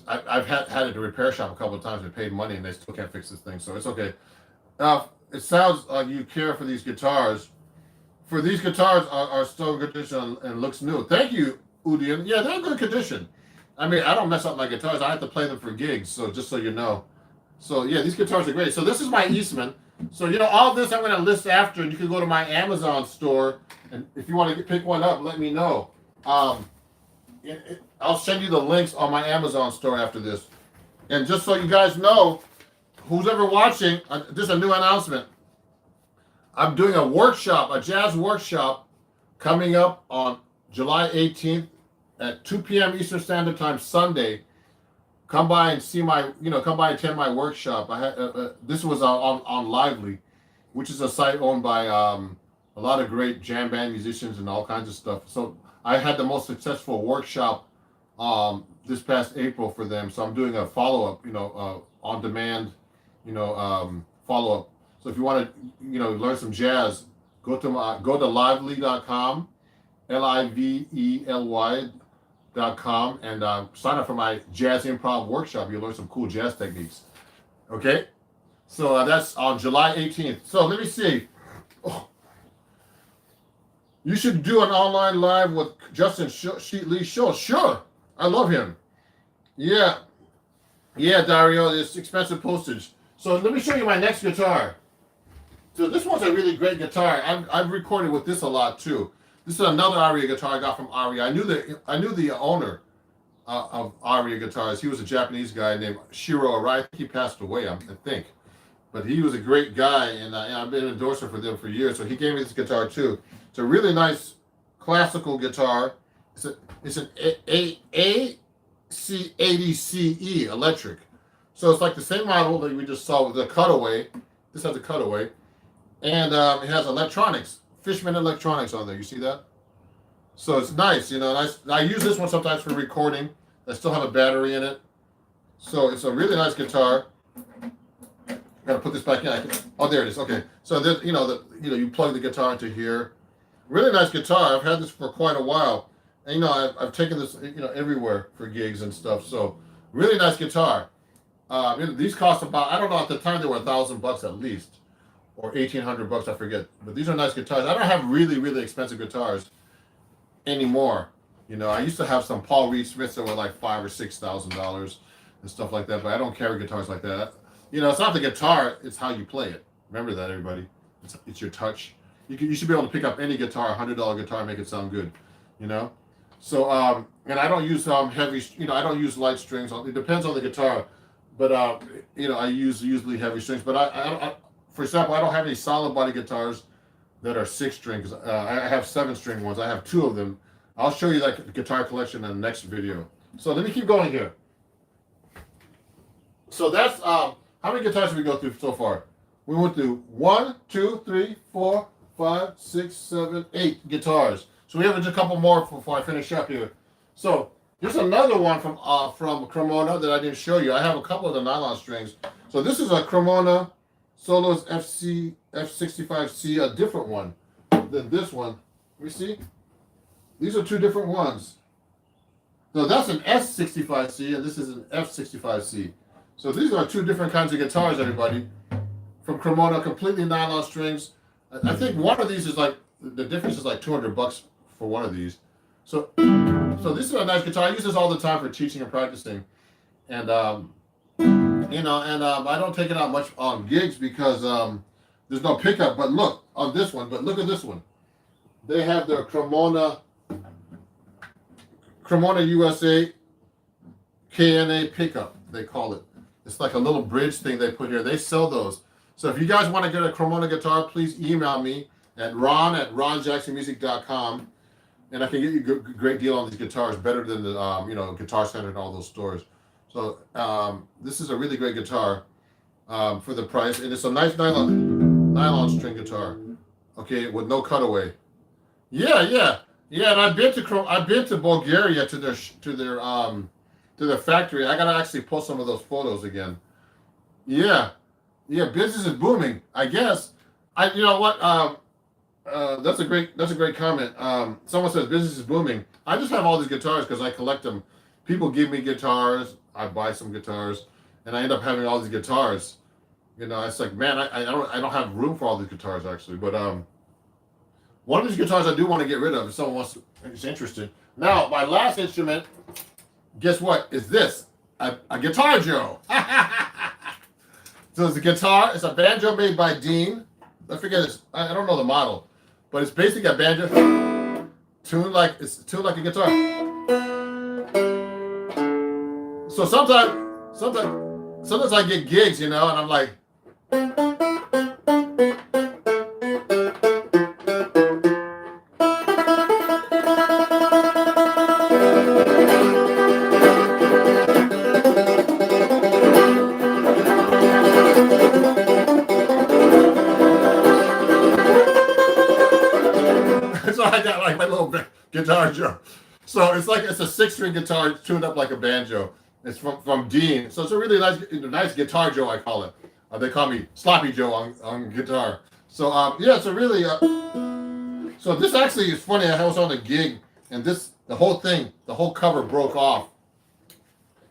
I've had it at a repair shop a couple of times and paid money and they still can't fix this thing, so it's okay. It sounds like you care for these guitars. For these guitars are still in good condition and looks new. Thank you, Udian. Yeah, they're in good condition. I mean, I don't mess up my guitars. I have to play them for gigs, so just so you know. So yeah, these guitars are great. So this is my Eastman. So all this I'm going to list after, and you can go to my Amazon store, and if you want to pick one up, let me know. I'll send you the links on my Amazon store after this. And just so you guys know, who's ever watching, this is a new announcement. I'm doing a workshop, a jazz workshop, coming up on July 18th at 2 p.m. Eastern Standard Time, Sunday. Come by and see come by and attend my workshop. This was on Lively, which is a site owned by a lot of great jam band musicians and all kinds of stuff. So I had the most successful workshop this past April for them. So I'm doing a follow-up, on demand, follow-up. So if you want to, learn some jazz, go to lively.com, lively.com, and sign up for my jazz improv workshop. You'll learn some cool jazz techniques. Okay? So that's on July 18th. So let me see. Oh. You should do an online live with Justin Sheetley's show. Sure. I love him. Yeah. Yeah, Dario, it's expensive postage. So let me show you my next guitar. So this one's a really great guitar. I've recorded with this a lot too. This is another Aria guitar I got from Aria. I knew the owner of Aria Guitars. He was a Japanese guy named Shiro Arai. He passed away, I think. But he was a great guy, and I've been an endorser for them for years. So he gave me this guitar too. It's a really nice classical guitar. It's an AC80CE electric. So it's like the same model that we just saw with the cutaway. This has a cutaway. And it has electronics, Fishman electronics on there. You see that? So it's nice, and I use this one sometimes for recording. I still have a battery in it. So it's a really nice guitar. Gotta put this back in. Oh, there it is. Okay. So there's, you plug the guitar into here. Really nice guitar. I've had this for quite a while. And I've taken this, everywhere for gigs and stuff. So really nice guitar. These cost about, I don't know, at the time they were $1,000 at least, or $1,800, I forget. But these are nice guitars. I don't have really, really expensive guitars anymore. I used to have some Paul Reed Smiths that were like $5,000 or $6,000 and stuff like that. But I don't carry guitars like that. It's not the guitar; it's how you play it. Remember that, everybody. It's your touch. You should be able to pick up any guitar, $100 guitar, and make it sound good. So and I don't use heavy. I don't use light strings. It depends on the guitar, but I use usually heavy strings. But I for example, I don't have any solid body guitars that are 6 strings. I have 7-string ones. I have 2 of them. I'll show you that guitar collection in the next video. So let me keep going here. So that's how many guitars did we go through so far? We went through 1, 2, 3, 4, 5, 6, 7, 8 guitars. So we have just a couple more before I finish up here. So here's another one from Cremona that I didn't show you. I have a couple of the nylon strings. So this is a Cremona Solos F65C, a different one than this one. We see? These are two different ones. So that's an S65C and this is an F65C. So these are two different kinds of guitars, everybody. From Cremona, completely nylon strings. I think one of these is like, the difference is like $200 for one of these. So this is a nice guitar. I use this all the time for teaching and practicing. And, you know, and I don't take it out much on gigs because there's no pickup. But look on this one, but look at this one. They have their Cremona USA KNA pickup, they call it. It's like a little bridge thing they put here. They sell those. So if you guys want to get a Cremona guitar, please email me at ron@ronjacksonmusic.com, and I can get you a great deal on these guitars, better than the you know, Guitar Center and all those stores. So this is a really great guitar for the price, and it's a nice nylon string guitar, okay, with no cutaway. Yeah. And I've been to Bulgaria to their factory. I gotta actually post some of those photos again. Yeah, business is booming. I guess. You know what? That's a great comment. Someone says business is booming. I just have all these guitars because I collect them. People give me guitars. I buy some guitars, and I end up having all these guitars. You know, it's like, man, I don't have room for all these guitars actually. But one of these guitars I do want to get rid of if someone is interested. Now, my last instrument, guess what? Is this a Guitar Joe? So it's a guitar. It's a banjo made by Dean. I forget this. I don't know the model, but it's basically a banjo tuned like a guitar. So sometimes I get gigs, you know, and I'm like. So I got like my little Guitar Joe. So it's like it's a 6-string guitar tuned up like a banjo. It's from Dean. So it's a really nice Guitar Joe, I call it. They call me Sloppy Joe on guitar. So yeah, it's a really so this actually is funny. I was on a gig and the whole cover broke off.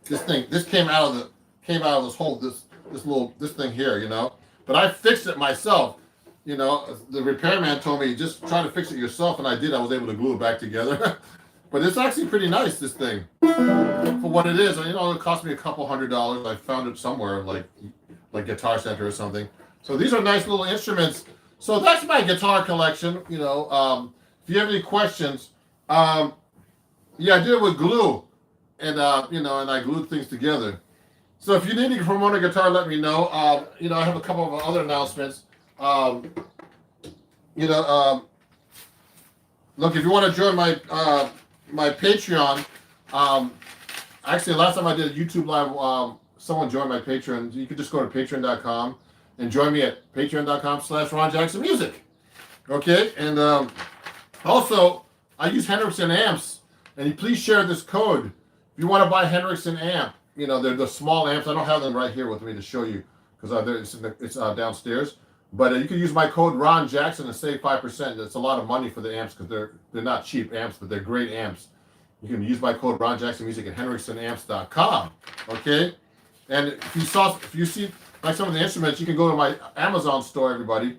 This came out of this thing here, you know. But I fixed it myself. You know, the repairman told me just try to fix it yourself, and I did. I was able to glue it back together. But it's actually pretty nice, this thing, for what it is. You know, it cost me a couple $100. I found it somewhere, like Guitar Center or something. So these are nice little instruments. So that's my guitar collection. You know, if you have any questions, yeah, I did it with glue, and you know, and I glued things together. So if you need a Cremona guitar, let me know. You know, I have a couple of other announcements. You know, look, if you want to join my my Patreon, actually last time I did a YouTube live, someone joined my Patreon. You could just go to patreon.com and join me at patreon.com/RonJacksonMusic. Okay, and also I use Hendrickson amps, and please share this code if you want to buy Hendrickson amp. You know, they're the small amps. I don't have them right here with me to show you because it's downstairs. But you can use my code Ron Jackson and save 5%. That's a lot of money for the amps because they're not cheap amps, but they're great amps. You can use my code Ron Jackson Music at HenricksonAmps.com. Okay, and if you see like some of the instruments, you can go to my Amazon store, everybody,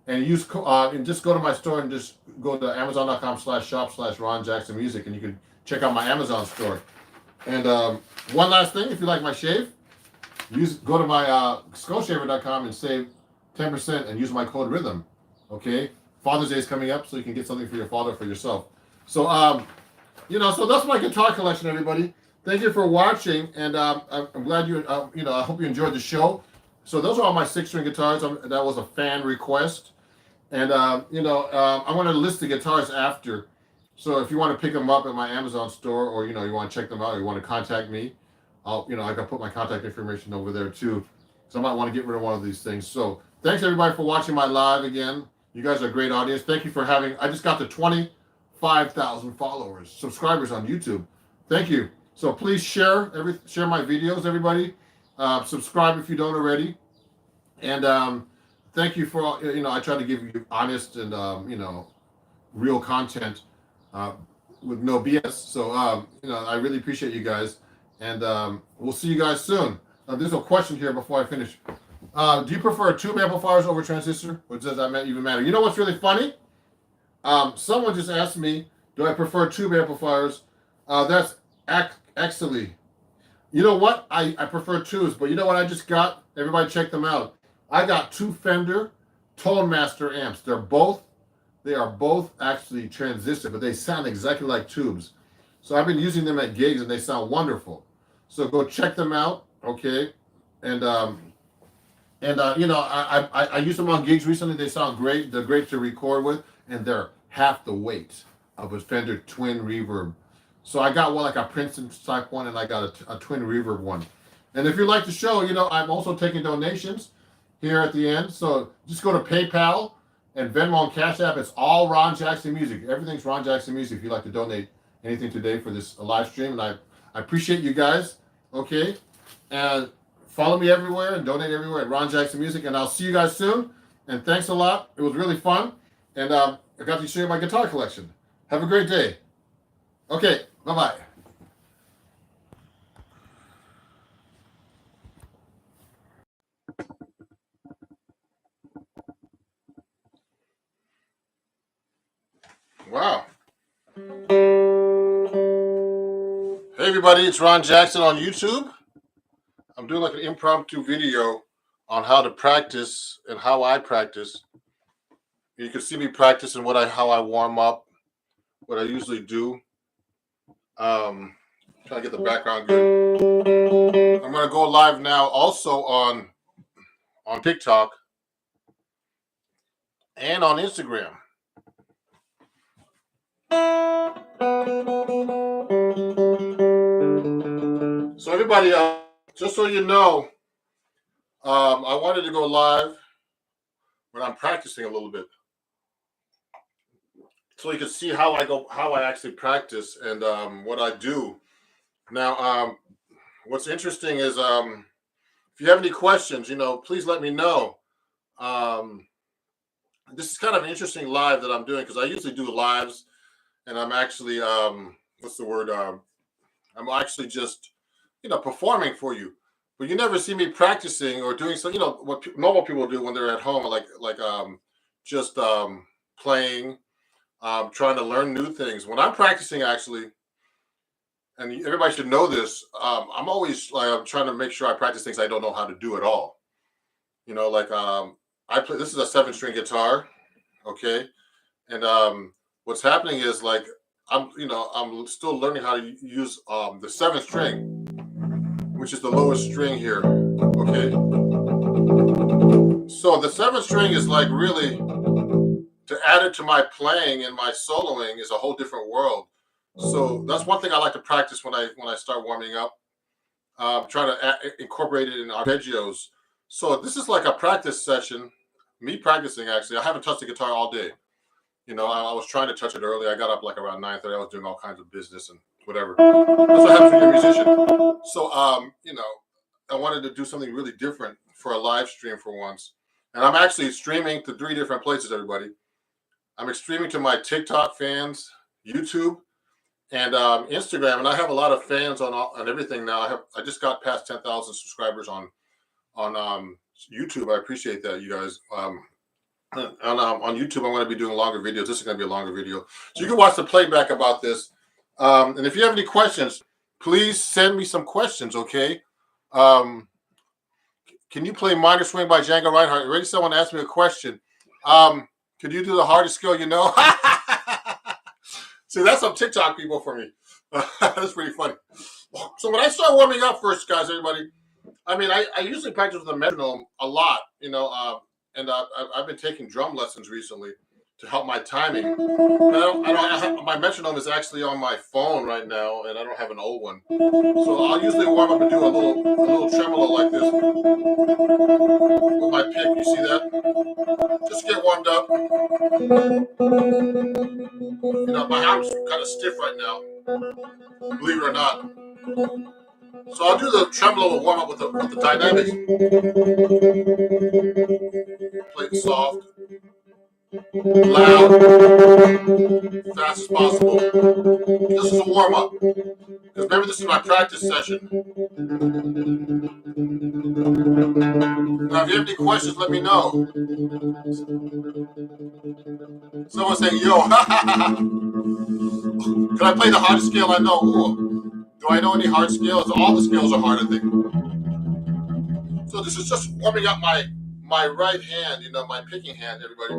and and just go to my store and just go to Amazon.com/shop/Ron Jackson Music, and you can check out my Amazon store. And one last thing, if you like my shave, go to my skullshaver.com and save 10% and use my code Rhythm. Okay, Father's Day is coming up, so you can get something for your father, for yourself. So you know, so that's my guitar collection, everybody. Thank you for watching, and I'm glad you you know, I hope you enjoyed the show. So those are all my 6-string guitars. That was a fan request, and you know, I'm going to list the guitars after. So if you want to pick them up at my Amazon store, or you know, you want to check them out, or you want to contact me, you know, I can put my contact information over there too. So I might want to get rid of one of these things. So thanks everybody for watching my live again. You guys are a great audience. Thank you for having. I just got to 25,000 followers, subscribers on YouTube. Thank you. So please share my videos, everybody. Subscribe if you don't already. And thank you for all. I try to give you honest and real content with no BS. So I really appreciate you guys, and we'll see you guys soon. There's a question here before I finish. Do you prefer tube amplifiers over transistor, or does that even matter? You know what's really funny? Someone just asked me, do I prefer tube amplifiers? That's actually, you know what? I prefer tubes, but you know what I just got? Everybody check them out. I got 2 Fender Tone Master amps. They are both actually transistor, but they sound exactly like tubes. So I've been using them at gigs, and they sound wonderful. So go check them out, okay? And I used them on gigs recently. They sound great. They're great to record with, and they're half the weight of a Fender twin reverb. So I got one like a Princeton type one, and I got a twin reverb one. And if you like the show, I'm also taking donations here at the end. So just go to PayPal and Venmo and Cash App. It's all Ron Jackson Music. Everything's Ron Jackson Music if you'd like to donate anything today for this live stream. And I appreciate you guys, okay? And follow me everywhere and donate everywhere at Ron Jackson Music. And I'll see you guys soon. And thanks a lot. It was really fun. And I got to share my guitar collection. Have a great day. Okay, bye-bye. Wow. Hey everybody, it's Ron Jackson on YouTube. I'm doing like an impromptu video on how to practice and how I practice. You can see me practice and how I warm up, what I usually do. Trying to get the background good. I'm gonna go live now also on TikTok and on Instagram. So everybody, just so you know, I wanted to go live when I'm practicing a little bit, so you can see how I actually practice and what I do. Now, what's interesting is if you have any questions, please let me know. This is kind of an interesting live that I'm doing because I usually do lives, and I'm actually what's the word? I'm actually just performing for you, but you never see me practicing or doing so. What normal people do when they're at home, like just playing, trying to learn new things. When I'm practicing, actually, and everybody should know this, I'm always I'm trying to make sure I practice things I don't know how to do at all. I play. This is a 7-string guitar, okay, and what's happening is I'm still learning how to use the 7th string, which is the lowest string here, okay. So the 7th string is really, to add it to my playing and my soloing is a whole different world. So that's one thing I like to practice when I start warming up. Trying to incorporate it in arpeggios. So this is like a practice session. Me practicing, actually. I haven't touched the guitar all day. I was trying to touch it early. I got up around 9:30. I was doing all kinds of business and whatever. That's what happens when you're a musician. So I wanted to do something really different for a live stream for once. And I'm actually streaming to 3 different places, everybody. I'm streaming to my TikTok fans, YouTube, and Instagram. And I have a lot of fans on everything now. I just got past 10,000 subscribers on YouTube. I appreciate that, you guys. On YouTube, I'm going to be doing longer videos. This is going to be a longer video. So you can watch the playback about this. And if you have any questions, please send me some questions, okay? Can you play Minor Swing by Django Reinhardt? Already someone asked me a question. Could you do the hardest skill you know? See, that's some TikTok people for me. That's pretty funny. So when I start warming up first, guys, everybody, I usually practice with a metronome a lot, and I've been taking drum lessons recently to help my timing. My metronome is actually on my phone right now, and I don't have an old one. So I'll usually warm up and do a little tremolo like this with my pick. You see that? just get warmed up. You know, my arms are kind of stiff right now, believe it or not. So I'll do the tremolo warm up with the dynamics. Play it soft, loud, fast as possible. This is a warm up. Because remember, this is my practice session. Now, if you have any questions, let me know. Someone saying, yo, can I play the hardest scale I know? Ooh. Do I know any hard scales? All the scales are hard, I think. So this is just warming up my right hand, you know, my picking hand, everybody.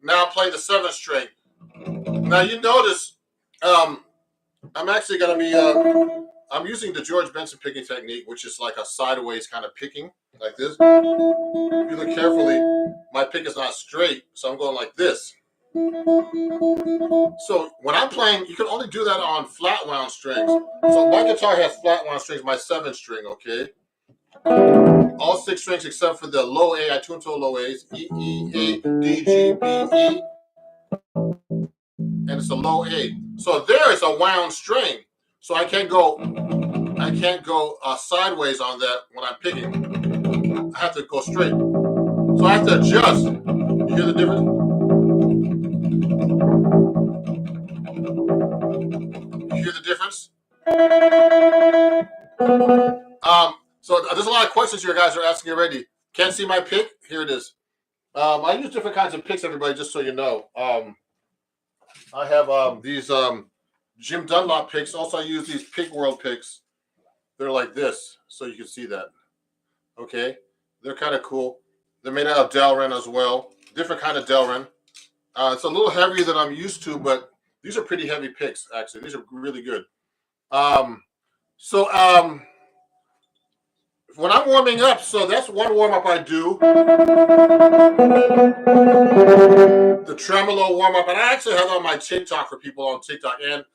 Now play the 7th string. Now you notice, I'm actually going to be, I'm using the George Benson picking technique, which is like a sideways kind of picking, like this. If you look carefully, my pick is not straight, so I'm going like this. So when I'm playing, you can only do that on flat wound strings. So my guitar has flat wound strings, my 7th string, okay? All 6 strings except for the low A, I tune to low A's, E, A, D, G, B, E, and it's a low A. So there is a wound string. So I can't go sideways on that when I'm picking. I have to go straight. So I have to adjust. You hear the difference? You hear the difference? So there's a lot of questions you guys are asking already. Can't see my pick? Here it is. I use different kinds of picks, everybody, just so you know. I have these Jim Dunlop picks. Also, I use these Pick World picks. They're like this, so you can see that. Okay? They're kind of cool. They're made out of Delrin as well. Different kind of Delrin. It's a little heavier than I'm used to, but these are pretty heavy picks, actually. These are really good. When I'm warming up, so that's one warm-up I do. The tremolo warm-up. And I actually have it on my TikTok for people on TikTok. And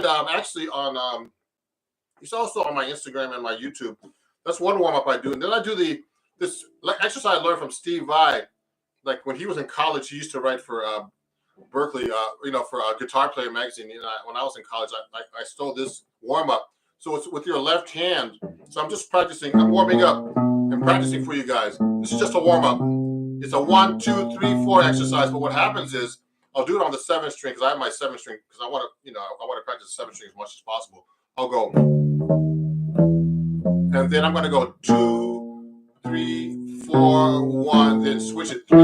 actually on, it's also on my Instagram and my YouTube. That's one warm-up I do. And then I do this exercise I learned from Steve Vai. Like when he was in college, he used to write for Berkeley, for Guitar Player magazine. You know, when I was in college, I stole this warm-up. So it's with your left hand. So I'm just practicing. I'm warming up and practicing for you guys. This is just a warm-up. It's a 1, 2, 3, 4 exercise. But what happens is I'll do it on the 7th string because I have my 7th string because I want to practice the 7th string as much as possible. I'll go, and then I'm going to go 2, 3, 4, 1, then switch it 3,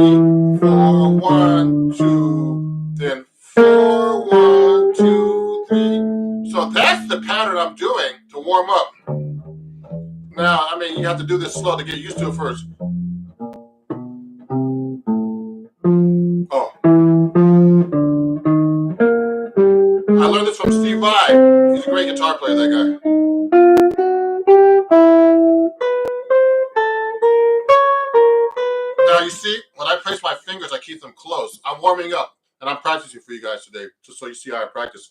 4, 1, 2, then 4, 1, 2, 3. So that's the pattern I'm doing to warm up. Now, I mean, you have to do this slow to get used to it first. Oh. I learned this from Steve Vai. He's a great guitar player, that guy. Now, you see, when I place my fingers, I keep them close. I'm warming up, and I'm practicing for you guys today, just so you see how I practice.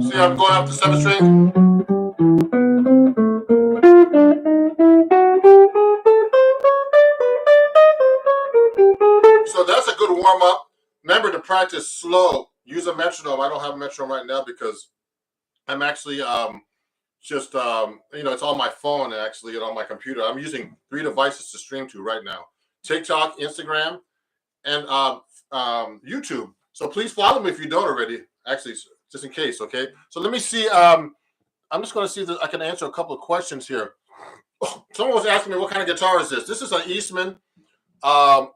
See how I'm going up the 7th string? So that's a good warm-up. Remember to practice slow. Use a metronome. I don't have a metronome right now because I'm actually it's on my phone and actually on my computer. I'm using 3 devices to stream to right now. TikTok, Instagram, and YouTube. So please follow me if you don't already. Actually, just in case, okay? So let me see. I'm just going to see if I can answer a couple of questions here. Someone was asking me what kind of guitar is this. This is an Eastman. I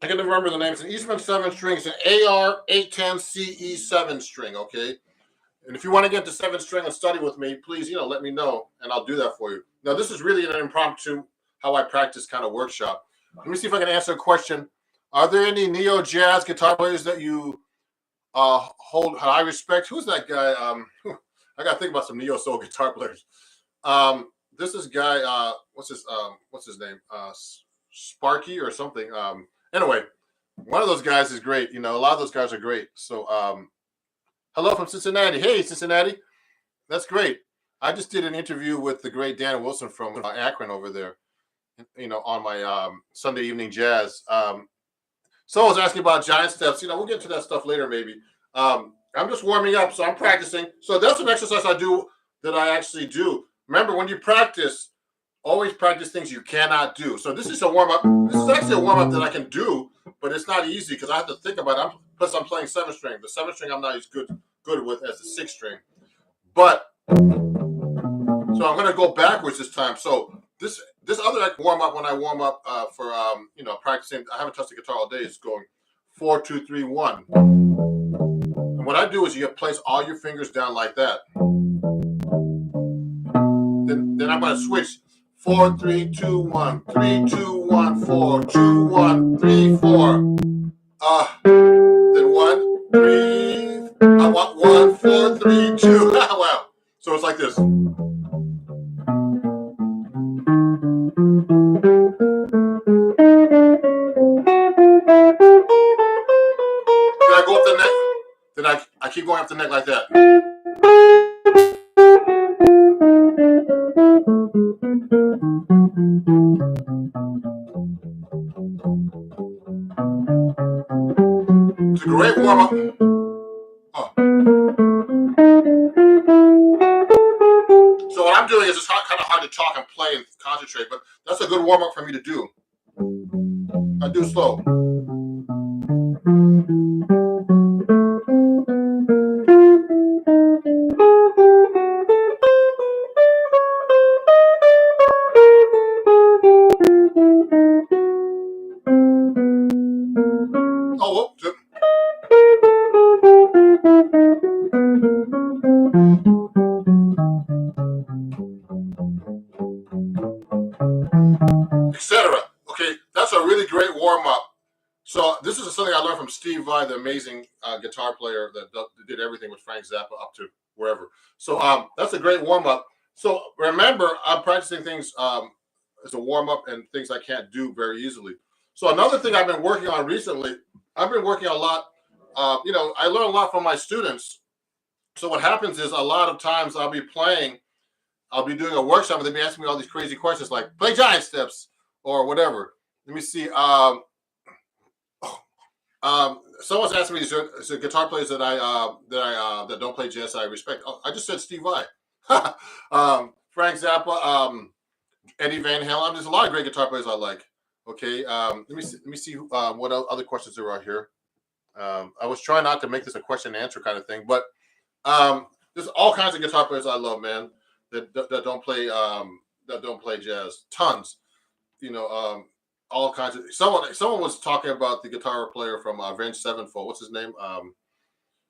can remember the name. It's an Eastman 7 string. It's an AR 810 CE 7 string, okay? And if you want to get the 7 string and study with me, please, let me know, and I'll do that for you. Now, this is really an impromptu, how I practice kind of workshop. Let me see if I can answer a question. Are there any neo-jazz guitar players that you hold high respect? Who's that guy? I got to think about some neo-soul guitar players. This is guy, what's his name? Sparky or something. Anyway, one of those guys is great. A lot of those guys are great. So, hello from Cincinnati. Hey, Cincinnati. That's great. I just did an interview with the great Dan Wilson from Akron over there, on my Sunday evening jazz. Someone was asking about giant steps. We'll get to that stuff later maybe. I'm just warming up, so I'm practicing. So that's an exercise I do that I actually do. Remember, when you practice, always practice things you cannot do. So this is a warm-up. This is actually a warm-up that I can do, but it's not easy because I have to think about it. Plus, I'm playing 7th string. The 7th string I'm not as good with as the 6th string. But, so I'm going to go backwards this time. So this other warm-up, when I warm up for, practicing, I haven't touched the guitar all day, is going 4, 2, 3, 1. And what I do is you place all your fingers down like that. Then I'm going to switch 4, 3, 2, 1, 3, 2, 1, 4, 2, 1, 3, 4. Then 1, 3. I want 1, 4, 3, 2. Wow. So it's like this. Then I go up the neck. Then I keep going up the neck like that. It's a great warm-up. So what I'm doing is it's kind of hard to talk and play and concentrate, but that's a good warm-up for me to do. I do slow. Oh, whoops. Etc. Okay, that's a really great warm-up. So this is something I learned from Steve Vai, the amazing guitar player that did everything with Frank Zappa up to wherever. So that's a great warm-up. So remember, I'm practicing things as a warm-up and things I can't do very easily. So another thing I've been working on recently, I've been working a lot. I learn a lot from my students. So what happens is a lot of times I'll be doing a workshop and they'll be asking me all these crazy questions like play giant steps or whatever. Let me see. Someone's asking me, is there guitar players that that don't play jazz I respect? Oh, I just said Steve Vai, Frank Zappa, Eddie Van Halen. There's a lot of great guitar players I like. Okay, let me see what other questions there are here. I was trying not to make this a question and answer kind of thing, but there's all kinds of guitar players I love, man. That don't play jazz. Tons, all kinds of. Someone was talking about the guitar player from Avenged Sevenfold. What's his name?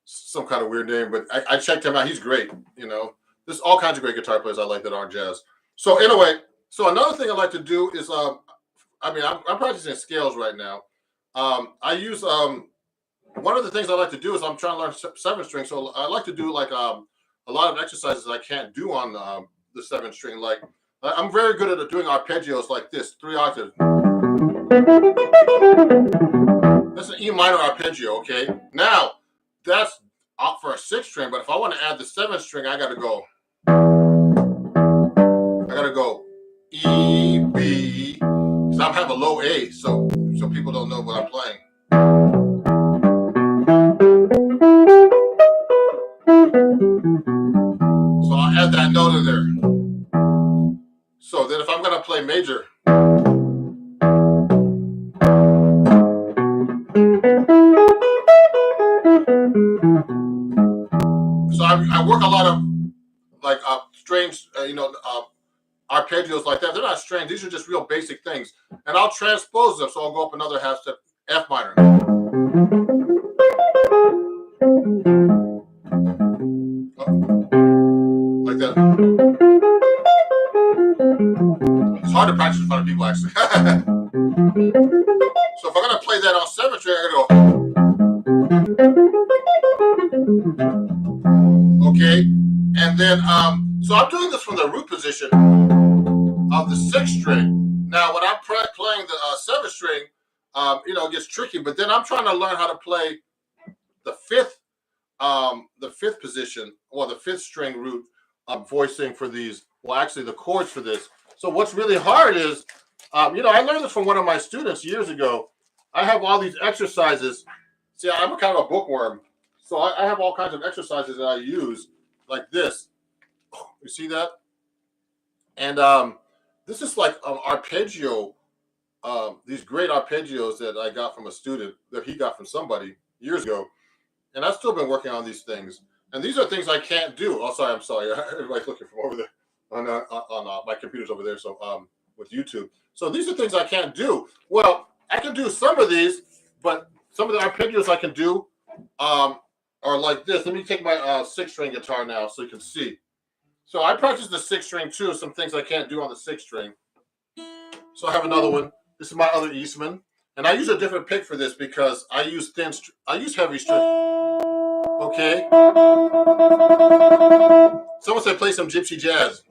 Some kind of weird name, but I checked him out. He's great. There's all kinds of great guitar players I like that aren't jazz. So anyway, another thing I like to do is I'm practicing scales right now. I use one of the things I like to do is I'm trying to learn 7th string. So I like to do like a lot of exercises I can't do on the 7th string. Like I'm very good at doing arpeggios like this, 3 octaves. That's an E minor arpeggio. Okay, now that's up for a 6th string. But if I want to add the 7th string, I gotta go E, B, because I have a low A, so people don't know what I'm playing. So I'll add that note in there. So then if I'm going to play major, so I work a lot of like strange, arpeggios like that. They're not strange. These are just real basic things. And I'll transpose them. So I'll go up another half step, F minor. Like that. It's hard to practice in front of people, actually. So if I'm going to play that on 7th string, I'm going to go. Okay. And then, so I'm doing this from the root position of the 6th string. Now, when I'm playing the 7th string, it gets tricky. But then I'm trying to learn how to play the fifth position, or the fifth string root voicing for these. Well, actually, the chords for this. So what's really hard is, I learned this from one of my students years ago. I have all these exercises. See, I'm a kind of a bookworm, so I have all kinds of exercises that I use, like this. You see that? And this is like arpeggio. These great arpeggios that I got from a student, that he got from somebody years ago, and I've still been working on these things. And these are things I can't do. Oh, sorry, I'm sorry. Everybody's looking from over there on my computer's over there. So with YouTube. So these are things I can't do. Well, I can do some of these, but some of the arpeggios I can do are like this. Let me take my six-string guitar now so you can see. So I practice the six string too. Some things I can't do on the six string. So I have another one. This is my other Eastman, and I use a different pick for this because I use heavy string. Okay. Someone said play some gypsy jazz.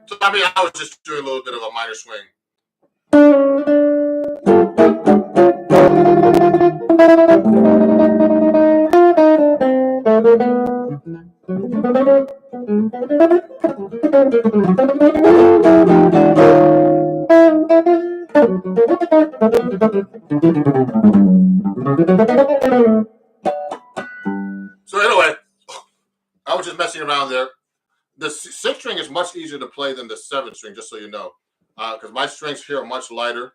So I was just doing a little bit of a minor swing. So anyway, I was just messing around there. The six string is much easier to play than the seven string, just so you know, because my strings here are much lighter.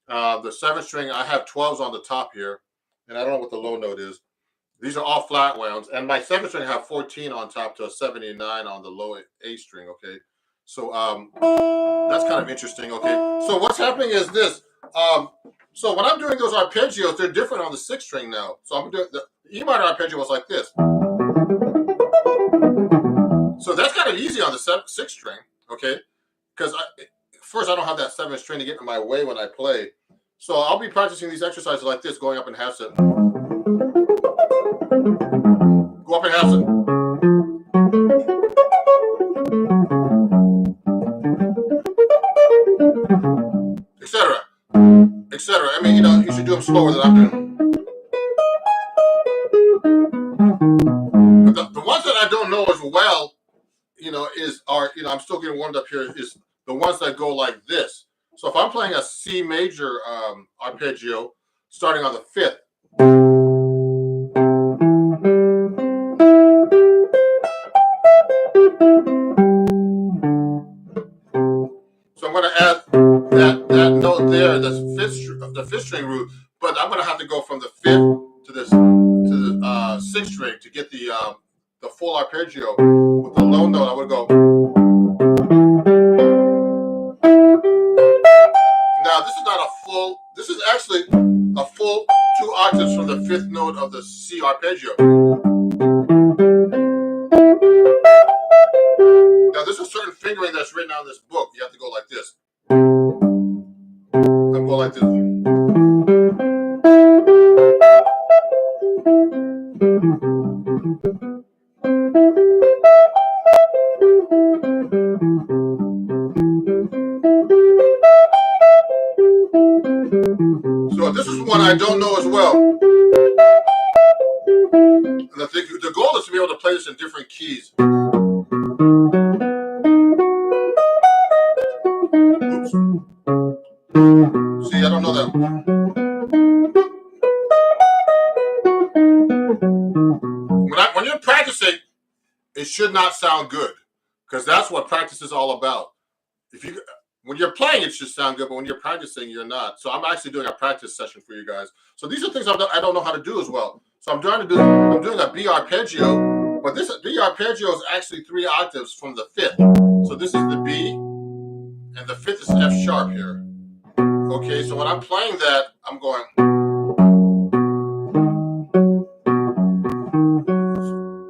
The seven string, I have 12s on the top here, and I don't know what the low note is. These are all flat wounds, and my seven string have 14 on top to a 79 on the low A string. Okay, so that's kind of interesting. Okay, so what's happening is this. So when I'm doing those arpeggios, they're different on the six string now. So I'm doing the E minor arpeggio was like this. So that's kind of easy on the six string. Okay, because first I don't have that seven string to get in my way when I play. So I'll be practicing these exercises like this, going up in half set. Go up in half set. Etc. Etc. I mean, you should do them slower than I'm doing. But the ones that I don't know as well, I'm still getting warmed up here, is the ones that go like this. So if I'm playing a C major arpeggio, starting on the fifth, so I'm going to add that note there, the fifth string root, but I'm going to have to go from the fifth to the sixth string to get the full arpeggio. With the low note, I would go. Now this is not a full. This is actually a full 2 octaves from the fifth note of the C arpeggio. Now there's a certain fingering that's written out in this book. You have to go like this. I'm going like this. So this is one I don't know as well. And the goal is to be able to play this in different keys. Oops. See, I don't know that. When you're practicing, it should not sound good, because that's what practice is all about. When you're playing, it should sound good, but when you're practicing, you're not. So I'm actually doing a practice session for you guys. So these are things I don't know how to do as well. So I'm doing a B arpeggio, but this B arpeggio is actually 3 octaves from the fifth. So this is the B, and the fifth is F sharp here. Okay, so when I'm playing that, I'm going.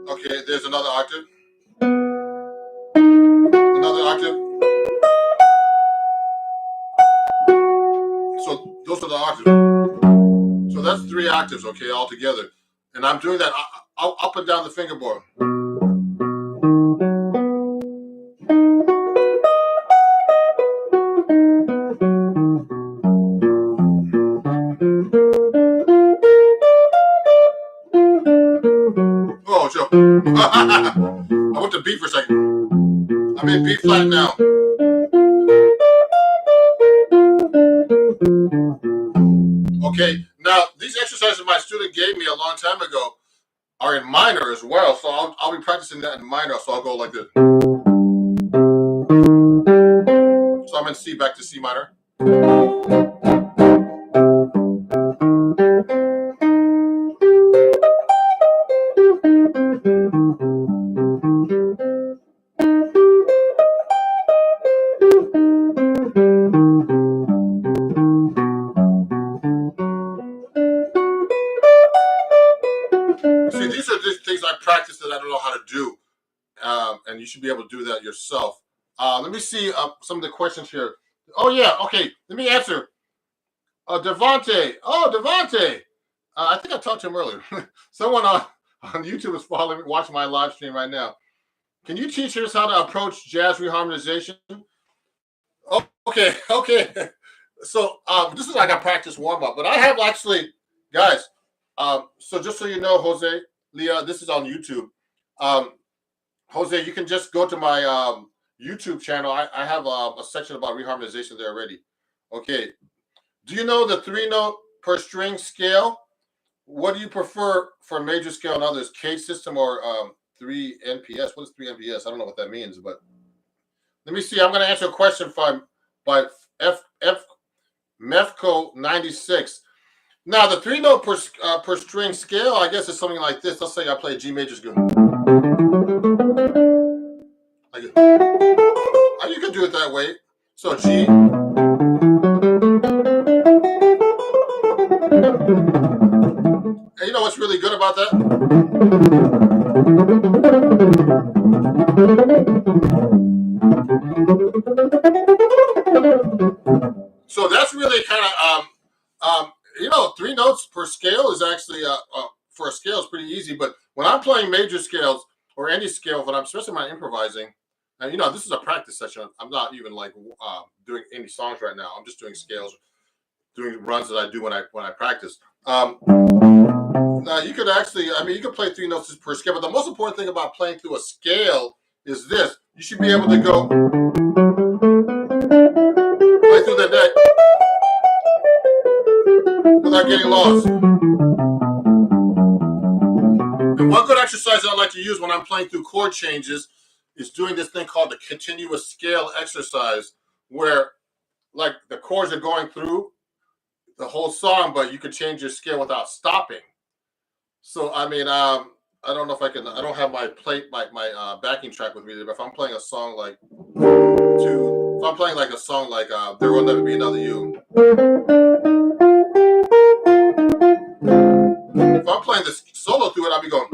Okay, there's another octave. Another octave. So those are the octaves. So So that's 3 octaves, okay, all together. And I'm doing that up and down the fingerboard. Oh, Joe. I went to B for a second. I'm in B flat now. Okay, now these exercises my student gave me a long time ago are in minor as well, so I'll be practicing that in minor, so I'll go like this. So I'm in C back to C minor. See, these are just things I practice that I don't know how to do, and you should be able to do that yourself. Let me see some of the questions here. Oh yeah, okay. Let me answer. Devontae. Oh, Devontae. I think I talked to him earlier. Someone on YouTube is watching my live stream right now. Can you teach us how to approach jazz reharmonization? Oh, okay. So this is like a practice warm up, but I have actually, guys. So just so you know, Jose, Leah, this is on YouTube. Jose, you can just go to my YouTube channel. I have a section about reharmonization there already. Okay. Do you know the 3-note per string scale? What do you prefer for major scale and others? K system or 3 NPS? What is 3 NPS? I don't know what that means, but let me see. I'm going to answer a question by Mefco 96. Now the 3-note per string scale, I guess, is something like this. Let's say I play a G major scale. You can do it that way. So G. And you know what's really good about that? So that's really kind of 3 notes per scale is actually for a scale is pretty easy. But when I'm playing major scales or any scale, when I'm especially when I'm improvising, and this is a practice session. I'm not even like doing any songs right now. I'm just doing scales, doing runs that I do when I practice. Now you could actually, you could play 3 notes per scale, but the most important thing about playing through a scale is this: you should be able to go play through the neck without getting lost. And one good exercise I like to use when I'm playing through chord changes is doing this thing called the continuous scale exercise, where like the chords are going through the whole song, but you can change your scale without stopping. So I don't know if I can. I don't have my backing track with me, but if I'm playing a song like if I'm playing like a song like "There Will Never Be Another You," if I'm playing this solo through it, I'll be going.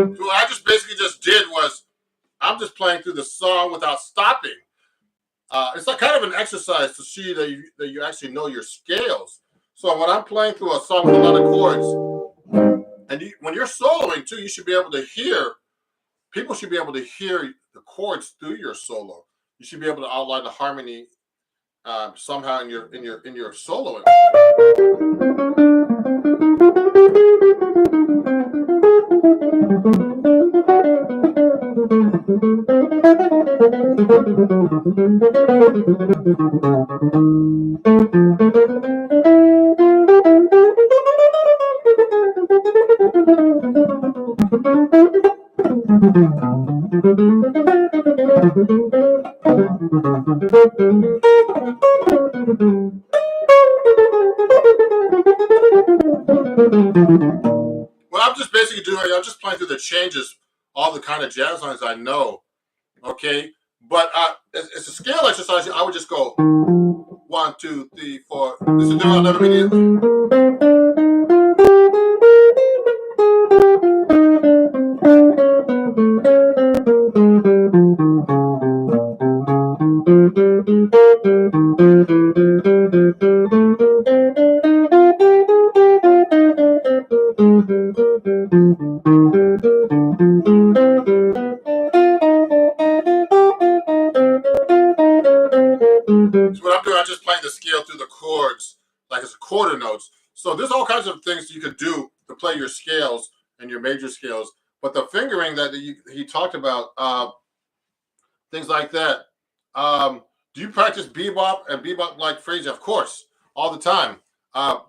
So what I just basically did was I'm just playing through the song without stopping. It's like kind of an exercise to see that you actually know your scales. So when I'm playing through a song with a lot of chords, and when you're soloing too, you should be able to hear. People should be able to hear the chords through your solo. You should be able to outline the harmony somehow in your soloing. What I'm just basically doing, I'm just playing through the changes, all the kind of jazz lines I know. Okay, But it's a scale exercise. I would just go 1, 2, 3, 4. This is doing another video. So what I'm doing, I'm just playing the scale through the chords, like it's quarter notes. So there's all kinds of things you could do to play your scales and your major scales. But the fingering that he talked about, things like that. Do you practice bebop and bebop-like phrasing? Of course, all the time. I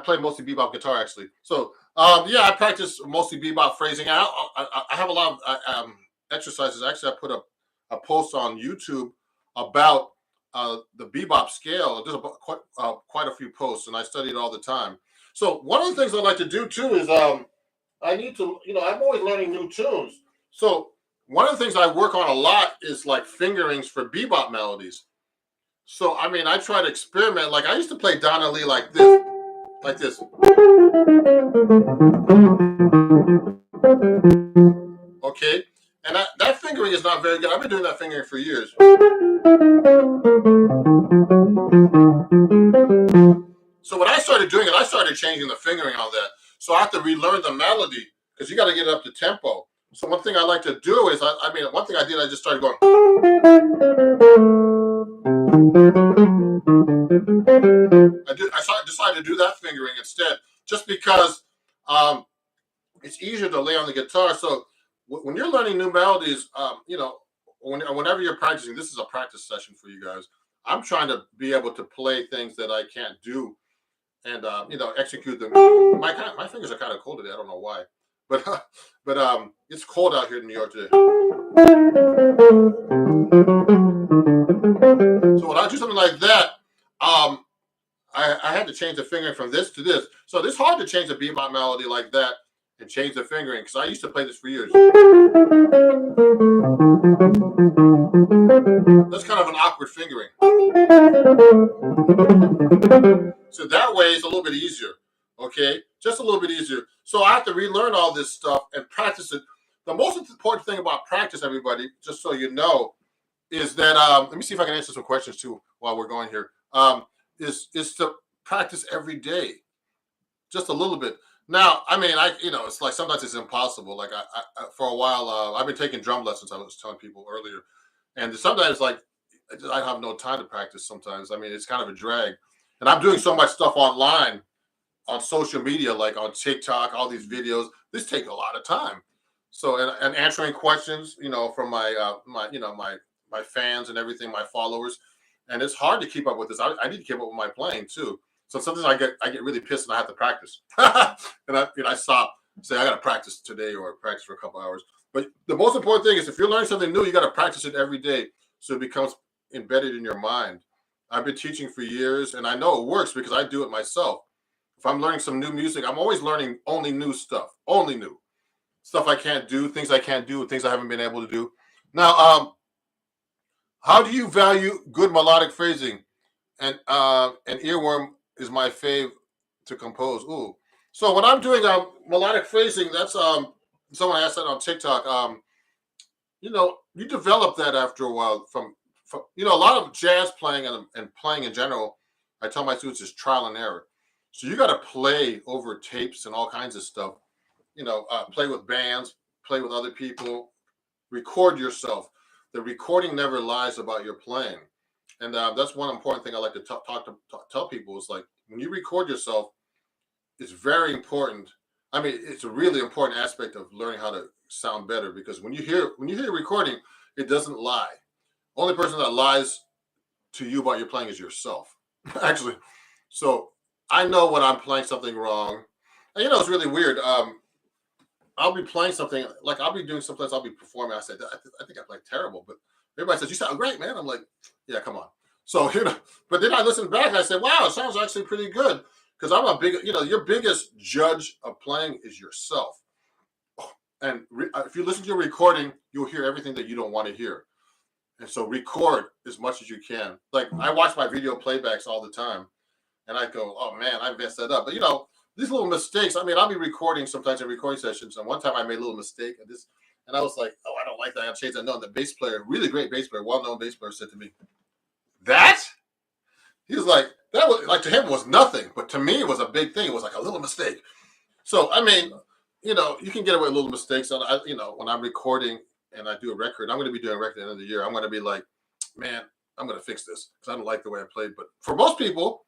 play mostly bebop guitar, actually. So yeah, I practice mostly bebop phrasing. I have a lot of exercises. Actually, I put a post on YouTube about the bebop scale. There's quite a few posts, and I study it all the time. So one of the things I like to do too is I need to, I'm always learning new tunes. So one of the things I work on a lot is like fingerings for bebop melodies. So I mean, I try to experiment. Like I used to play Donna Lee like this, like this. Okay, and that fingering is not very good. I've been doing that fingering for years. So when I started doing it, I started changing the fingering on that. So I have to relearn the melody because you got to get it up to tempo. So one thing I like to do is, one thing I did, I just started going. I decided to do that fingering instead, just because it's easier to lay on the guitar. So when you're learning new melodies, whenever you're practicing, this is a practice session for you guys. I'm trying to be able to play things that I can't do, and execute them. My fingers are kind of cold today. I don't know why, but it's cold out here in New York today. So when I do something like that, I had to change the fingering from this to this. So it's hard to change a bebop melody like that and change the fingering because I used to play this for years. That's kind of an awkward fingering. So that way it's a little bit easier. Okay, just a little bit easier. So I have to relearn all this stuff and practice it. The most important thing about practice, everybody, just so you know, is that let me see if I can answer some questions too while we're going here. Is to practice every day, just a little bit. Now, I mean, it's like sometimes it's impossible. Like I for a while, I've been taking drum lessons. I was telling people earlier, and sometimes like I have no time to practice. Sometimes, I mean, it's kind of a drag, and I'm doing so much stuff online, on social media, like on TikTok, all these videos. This takes a lot of time. So and answering questions, from my fans and everything, my followers, and it's hard to keep up with this. I need to keep up with my playing too. So sometimes I get really pissed and I have to practice, and I stop, say I got to practice today or practice for a couple hours. But the most important thing is if you're learning something new, you got to practice it every day so it becomes embedded in your mind. I've been teaching for years, and I know it works because I do it myself. If I'm learning some new music, I'm always learning only new stuff, only new stuff I can't do, things I can't do, things I haven't been able to do. Now, how do you value good melodic phrasing? And an earworm is my fave to compose. Ooh. So when I'm doing melodic phrasing, that's someone asked that on TikTok. You develop that after a while from a lot of jazz playing and playing in general. I tell my students is trial and error. So you got to play over tapes and all kinds of stuff. Play with bands, play with other people, record yourself. The recording never lies about your playing. And that's one important thing I like to tell people is like when you record yourself, it's very important. I mean, it's a really important aspect of learning how to sound better because when you hear your recording, it doesn't lie. Only person that lies to you about your playing is yourself, actually. So I know when I'm playing something wrong, and it's really weird. I'll be playing something like I'll be doing sometimes I'll be performing. I said I think I played terrible, but everybody says you sound great, man. I'm like, yeah, come on. So but then I listened back and I said, wow, it sounds actually pretty good because I'm a big, your biggest judge of playing is yourself. if you listen to your recording, you'll hear everything that you don't want to hear. And so record as much as you can. Like I watch my video playbacks all the time, and I go, "Oh man, I messed that up." But these little mistakes. I mean, I'll be recording sometimes in recording sessions, and one time I made a little mistake, and I was like, "Oh, I don't like that. I gotta change that." No, the bass player, really great bass player, well-known bass player, said to me, "That?" He was like, "That was like to him it was nothing, but to me it was a big thing. It was like a little mistake." So I mean, you can get away with little mistakes. And when I'm recording and I do a record, I'm going to be doing a record at the end of the year. I'm going to be like, man, I'm going to fix this because I don't like the way I played. But for most people,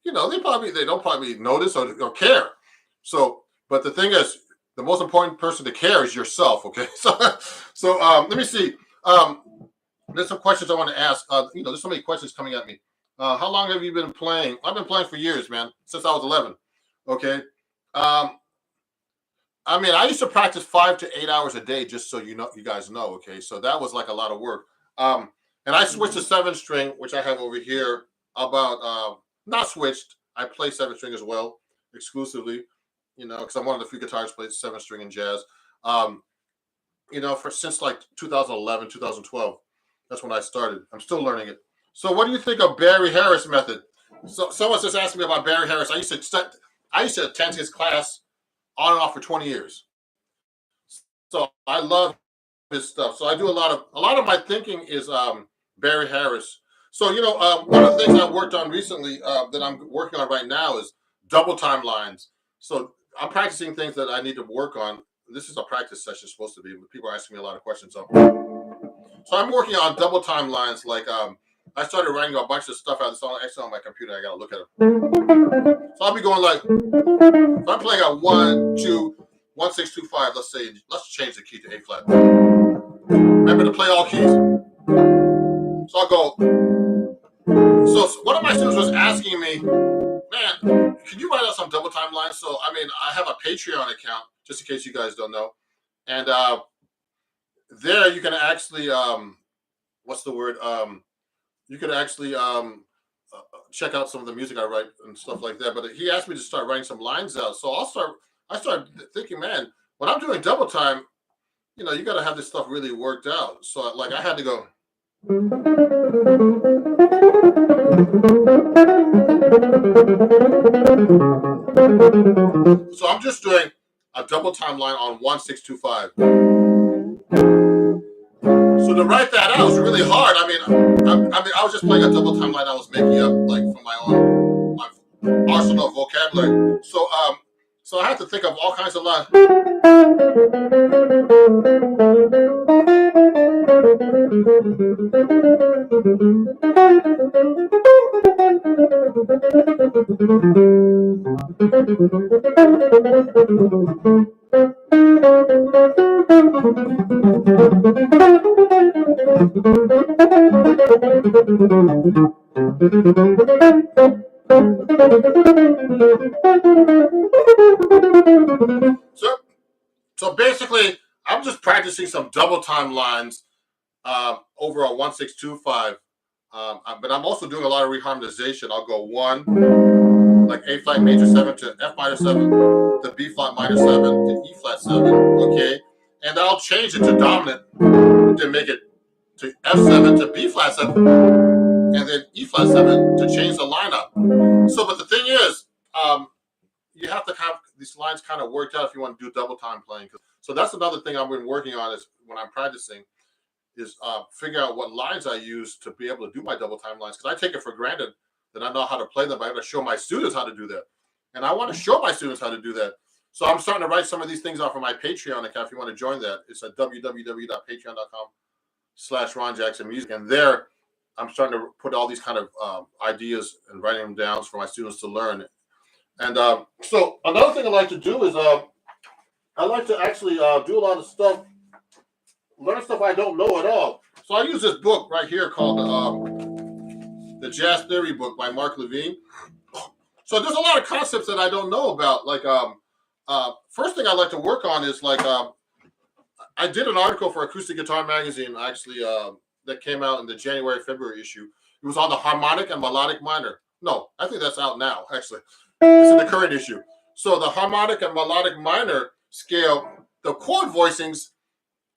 they don't probably notice or care. So, but the thing is, the most important person to care is yourself. Okay, so let me see. There's some questions I want to ask. There's so many questions coming at me. How long have you been playing? I've been playing for years, man, since I was 11. Okay. I mean, I used to practice 5 to 8 hours a day, just so you guys know. Okay, so that was like a lot of work. And I switched to 7-string, which I have over here. Not switched. I play 7-string as well, exclusively. Because I'm one of the few guitarists who plays 7-string in jazz. Since like 2011, 2012, that's when I started. I'm still learning it. So, what do you think of Barry Harris method? So, someone just asked me about Barry Harris. I used to attend his class on and off for 20 years. So I love his stuff. So I do a lot of my thinking is Barry Harris. So one of the things I worked on recently that I'm working on right now is double time lines. So I'm practicing things that I need to work on. This is a practice session supposed to be, but people are asking me a lot of questions. So I'm working on double time lines. Like I started writing a bunch of stuff out. It's actually on my computer. I got to look at it. So I'll be going like, if I'm playing a 1, 2, 1, 6, 2, 5. Let's change the key to A flat. Remember to play all keys. So I'll go. So one of my students was asking me, man, can you write out some double time lines? So I mean, I have a Patreon account, just in case you guys don't know, and there you can actually what's the word? You could actually check out some of the music I write and stuff like that. But he asked me to start writing some lines out. So I started thinking, man, when I'm doing double time, you got to have this stuff really worked out. So like I had to go. So I'm just doing a double time line on 1, 6, 2, 5. So to write that out was really hard. I mean, I was just playing a double time line I was making up like from my arsenal of vocabulary. So I had to think of all kinds of lines. So basically, I'm just practicing some double time lines over a 1, 6, 2, 5. But I'm also doing a lot of reharmonization. I'll go 1, like A flat major 7 to F minor 7, to B flat minor 7 to E flat 7. Okay, and I'll change it to dominant to make it to F7 to B flat 7, and then E flat 7 to change the lineup. So, but the thing is, you have to have these lines kind of worked out if you want to do double time playing. So that's another thing I've been working on is when I'm practicing is figure out what lines I use to be able to do my double time lines. Because I take it for granted that I know how to play them. I got to show my students how to do that. And I want to show my students how to do that. So I'm starting to write some of these things off of my Patreon account. If you want to join that, it's at www.patreon.com/RonJacksonMusic. And there, I'm starting to put all these kind of ideas and writing them down for my students to learn. And so another thing I like to do is I like to actually do a lot of stuff, learn stuff I don't know at all. So I use this book right here called The Jazz Theory Book by Mark Levine. So there's a lot of concepts that I don't know about. Like first thing I like to work on is like I did an article for Acoustic Guitar Magazine actually that came out in the January-February issue. It was on the harmonic and melodic minor. No, I think that's out now actually. It's in the current issue. So the harmonic and melodic minor scale the chord voicings,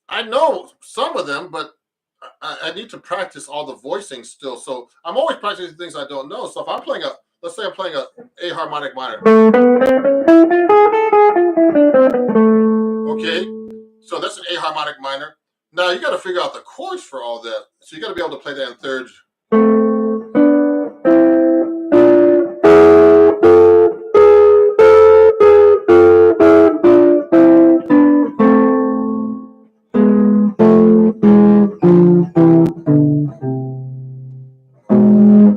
I know some of them, but I need to practice all the voicings still. So I'm always practicing things I don't know. So if I'm playing let's say I'm playing a harmonic minor. Okay, so that's an A harmonic minor. Now you got to figure out the chords for all that. So you got to be able to play that in thirds.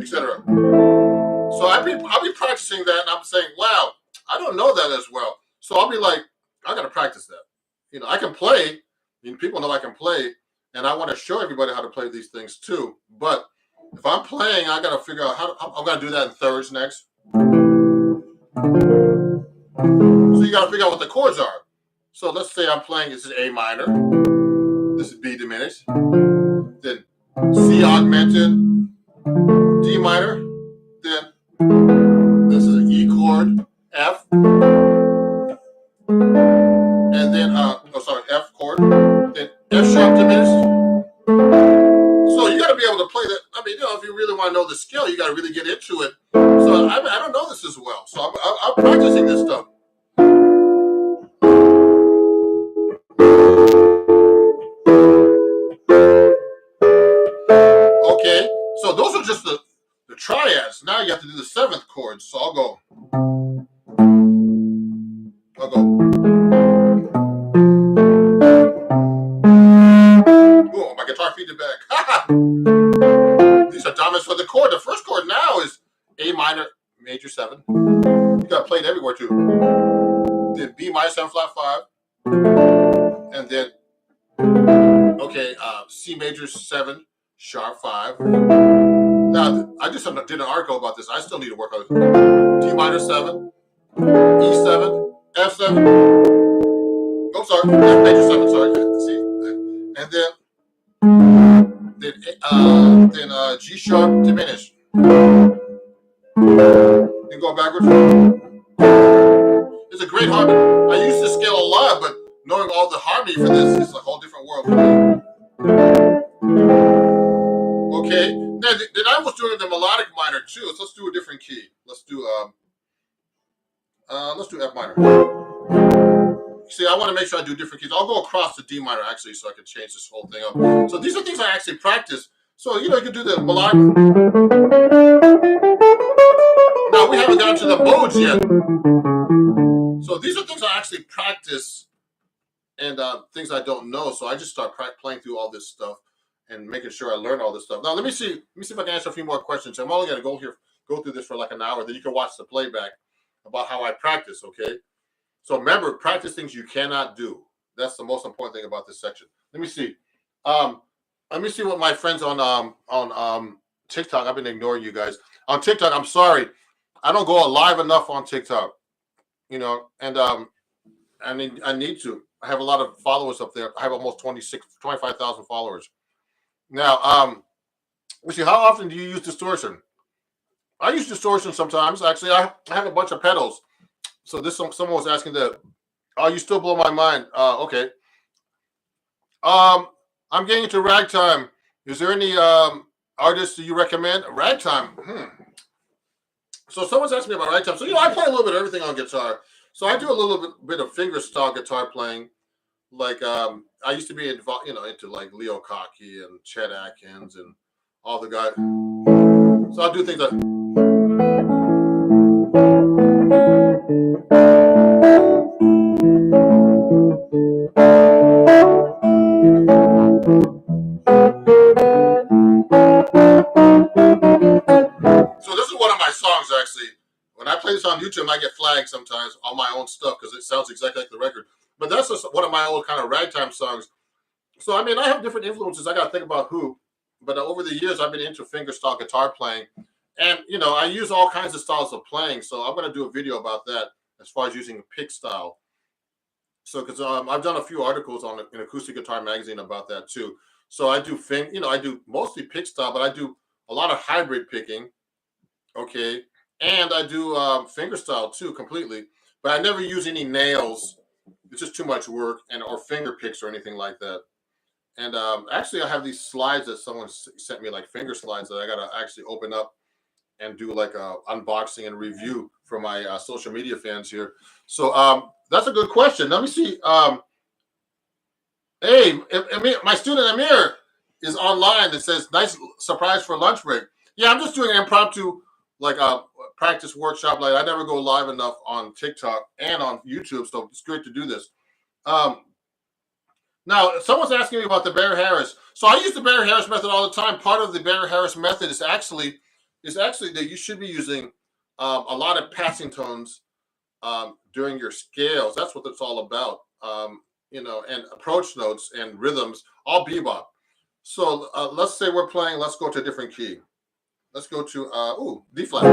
Etc. So I'll be practicing that, and I'm saying, wow, I don't know that as well. So I'll be like, I got to practice that. You know, I can play. I mean, people know I can play, and I want to show everybody how to play these things too. But if I'm playing, I got to figure out how I'm going to do that in thirds next. So you got to figure out what the chords are. So let's say I'm playing, this is A minor, this is B diminished, then C augmented, D minor, then this is an E chord, F, and then, F chord, then F sharp diminished. So you got to be able to play that. I mean, you know, if you really want to know the scale, you got to really get into it. So I don't know this as well. So I'm practicing this stuff. Okay, so those are just the triads. Now you have to do the seventh chord. So I'll go. Oh, my guitar feedback. These are dominants for the chord. The first chord now is A minor, major 7. You got to play it everywhere too. Then B minor 7 flat 5, and then C major 7 sharp 5. Now I just did an article about this. I still need to work on it. D minor 7, E7, F7. Oh, sorry, F major 7. Sorry, see, and then G sharp diminished. You go backwards. It's a great harmony. I use this scale a lot, but knowing all the harmony for this is a whole different world for me. Okay. Then I was doing the melodic minor too. So let's do a different key. Let's do F minor. See, I want to make sure I do different keys. I'll go across to D minor actually, so I can change this whole thing up. So these are things I actually practice. So you know, you can do the melodic. Now we haven't gotten to the modes yet. So these are things I actually practice, and things I don't know. So I just start playing through all this stuff and making sure I learn all this stuff. Now let me see if I can answer a few more questions. I'm only going to go through this for like an hour. Then you can watch the playback about how I practice. Okay. So remember, practice things you cannot do. That's the most important thing about this section. Let me see. Let me see what my friends on TikTok. I've been ignoring you guys on TikTok. I'm sorry, I don't go live enough on TikTok. You know, and I need to. I have a lot of followers up there. I have almost 25,000 followers. Now, let's see. How often do you use distortion? I use distortion sometimes. Actually, I have a bunch of pedals. So someone was asking that. Oh, you still blow my mind. Okay. I'm getting into ragtime. Is there any artists that you recommend? Ragtime. So someone's asking me about ragtime. So I play a little bit of everything on guitar. So I do a little bit of fingerstyle guitar playing. Like I used to be involved, into like Leo Cocky and Chet Atkins and all the guys. So I'll do things like. So this is one of my songs actually. When I play this on YouTube, I get flagged sometimes on my own stuff because it sounds exactly like the record. But that's just one of my old kind of ragtime songs. So I mean, I have different influences. I got to think about who. But over the years, I've been into fingerstyle guitar playing, and I use all kinds of styles of playing. So I'm going to do a video about that as far as using pick style. So because I've done a few articles on an acoustic guitar magazine about that too. So I do I do mostly pick style, but I do a lot of hybrid picking. Okay, and I do fingerstyle too completely, but I never use any nails it's just too much work, and or finger picks or anything like that. And actually, I have these slides that someone sent me, like finger slides that I gotta actually open up and do like a unboxing and review for my social media fans here. So that's a good question. Let me see. Hey, my student Amir is online. It says, "Nice surprise for lunch break." Yeah, I'm just doing an impromptu like a practice workshop. Like I never go live enough on TikTok and on YouTube, so it's great to do this. Um, Now, someone's asking me about the Bear Harris. So I use the Bear Harris method all the time. Part of the Bear Harris method is actually that you should be using a lot of passing tones during your scales. That's what it's all about. And approach notes and rhythms, all bebop. So let's say we're playing. Let's go to a different key. Let's go to D flat.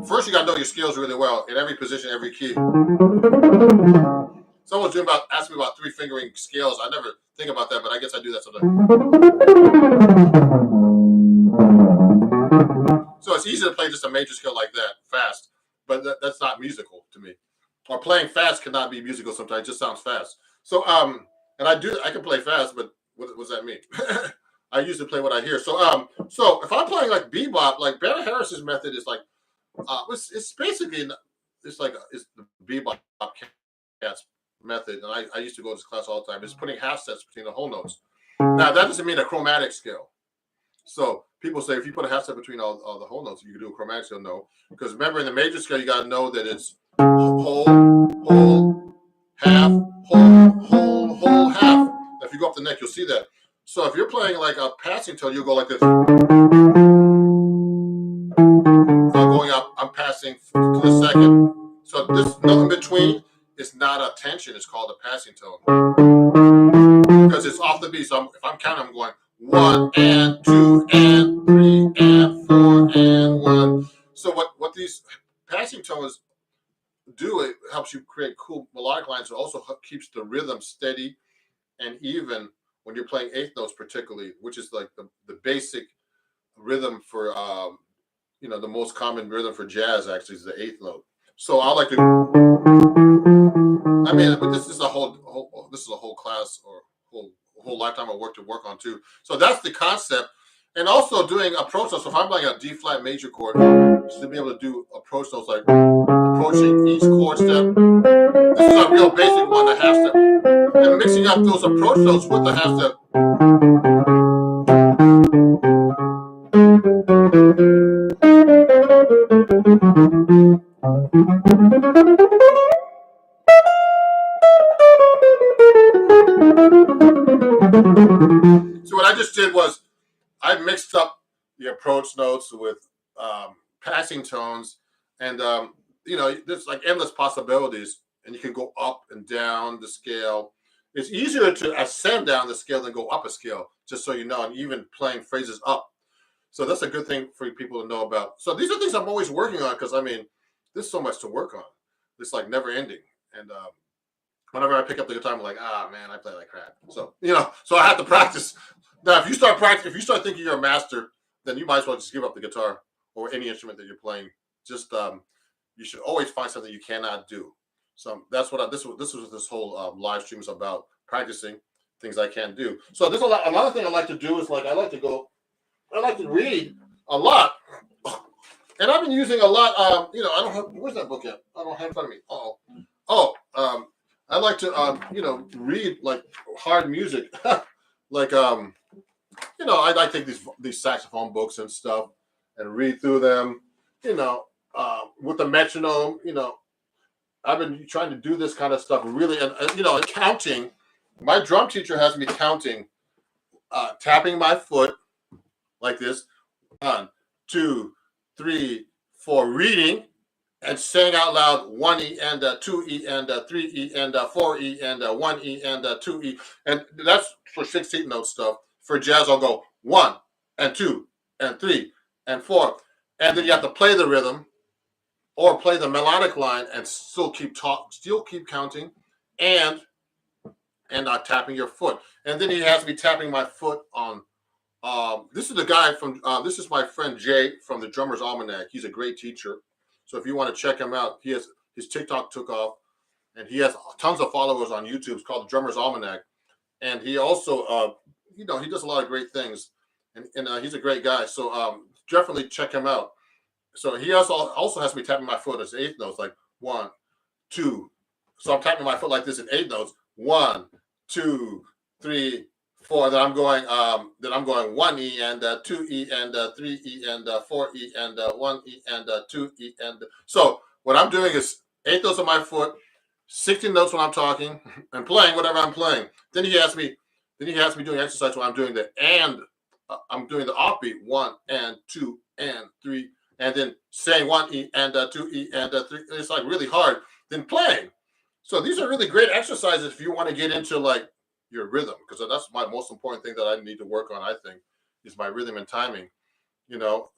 First, you got to know your scales really well in every position, every key. Someone's asking me about 3 fingering scales. I never think about that, but I guess I do that sometimes. So it's easy to play just a major scale like that fast, but that's not musical to me. Or playing fast cannot be musical sometimes. It just sounds fast. So and I can play fast, but what does that mean? I usually play what I hear. So if I'm playing like bebop, like Barry Harris's method is like it's basically it's the bebop cats method, and I used to go to this class all the time. It's putting half steps between the whole notes. Now that doesn't mean a chromatic scale. So people say if you put a half step between all the whole notes, you can do a chromatic scale. No, because remember in the major scale you got to know that it's whole, half, whole, half. Now, if you go up the neck, you'll see that. So if you're playing like a passing tone, you'll go like this. Going up, I'm passing to the second. So this note in between is not a tension. It's called a passing tone because it's off the beat. So if I'm counting, I'm going 1 and 2 and 3 and 4 and 1. So what these passing tones do, it helps you create cool melodic lines. It also keeps the rhythm steady and even when you're playing eighth notes, particularly, which is like the basic rhythm for the most common rhythm for jazz actually is the eighth note. So I like to. I mean, but this is a whole class or whole lifetime of work to work on too. So that's the concept, and also doing approach notes. So if I'm playing a D flat major chord, to be able to do approach notes like approaching each chord step. This is a real basic one, the half step, and mixing up those approach notes with the half step. So what I just did was I mixed up the approach notes with passing tones, and there's like endless possibilities, and you can go up and down the scale. It's easier to ascend down the scale than go up a scale, just so you know, and even playing phrases up. So that's a good thing for people to know about. So these are things I'm always working on because, I mean, there's so much to work on. It's like never ending. And whenever I pick up the guitar, I'm like, man, I play like crap. So, so I have to practice. Now, if you start thinking you're a master, then you might as well just give up the guitar or any instrument that you're playing. Just you should always find something you cannot do. So that's what this was what this whole live stream is about, practicing things I can't do. So there's another thing I like to do is like I like to read a lot, and I've been using a lot. I don't have. Where's that book at? I don't have it in front of me. I like to read like hard music, like I take these saxophone books and stuff and read through them. With the metronome. I've been trying to do this kind of stuff really, and counting. My drum teacher has me counting, tapping my foot. Like this, 1, 2, 3, 4, reading and saying out loud 1E and 2E and 3E and 4E and 1E and 2E. And that's for 16th note stuff. For jazz, I'll go 1 and 2 and 3 and 4. And then you have to play the rhythm or play the melodic line and still keep counting and tapping your foot. And then he has me tapping my foot on. This is the guy from. This is my friend Jay from the Drummer's Almanac. He's a great teacher, So if you want to check him out, his TikTok took off, and he has tons of followers on YouTube. It's called the Drummer's Almanac, and he also, he does a lot of great things, and he's a great guy. So definitely check him out. So he also has me tapping my foot as eighth notes, like 1, 2. So I'm tapping my foot like this in 8 notes. 1, 2, 3, 4. Then I'm going 1E and 2E and 3E and 4E and 1E and 2E and so what I'm doing is 8 notes on my foot, 16 notes when I'm talking and playing whatever I'm playing. Then he has me doing exercise where I'm doing I'm doing the offbeat 1 and 2 and 3 and then saying 1E and 2E and 3. It's like really hard. Then playing. So these are really great exercises if you want to get into like your rhythm, because that's my most important thing that I need to work on, I think, is my rhythm and timing.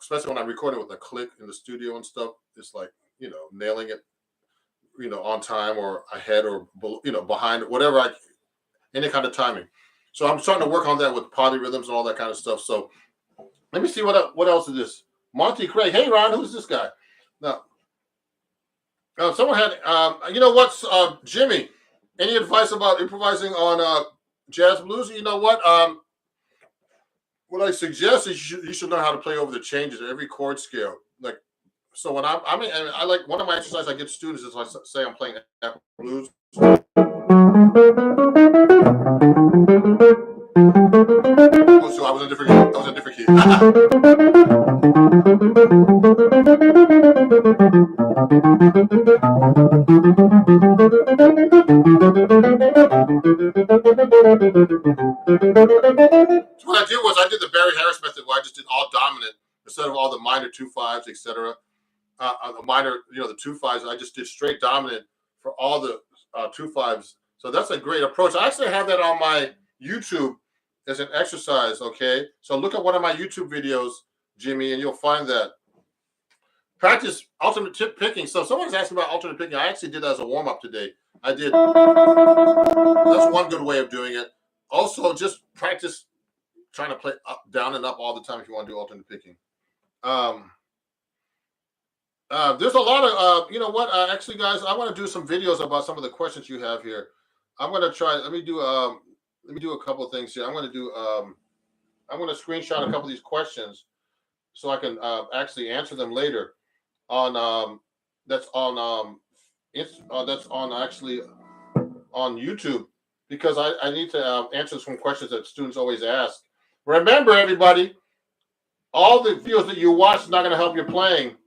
Especially when I'm recording with a click in the studio and stuff, it's like, nailing it, on time or ahead or, behind, whatever, any kind of timing. So I'm starting to work on that with polyrhythms and all that kind of stuff. So let me see what else is this. Monty Craig. Hey, Ron, who's this guy? Now, someone had, Jimmy, any advice about improvising on jazz blues? You know what? What I suggest is you should learn how to play over the changes of every chord scale. Like, so when I like one of my exercises I give students is I say I'm playing blues. Oh, so I was in a different key. So what I did was I did the Barry Harris method where I just did all dominant instead of all the minor 2/5s, etc. The minor, the 2/5s, I just did straight dominant for all the 2/5s. So that's a great approach. I actually have that on my YouTube as an exercise. Okay, so look at one of my YouTube videos, Jimmy, and you'll find that. Practice alternate tip picking. So someone's asking about alternate picking. I actually did that as a warm up today. I did. That's one good way of doing it. Also, just practice trying to play up, down, and up all the time if you want to do alternate picking. There's a lot of, actually, guys, I want to do some videos about some of the questions you have here. I'm going to try. Let me do a couple of things here. I'm going to screenshot a couple of these questions so I can actually answer them later on that's on YouTube, because I need to answer some questions that students always ask. Remember, everybody, all the videos that you watch is not going to help your playing.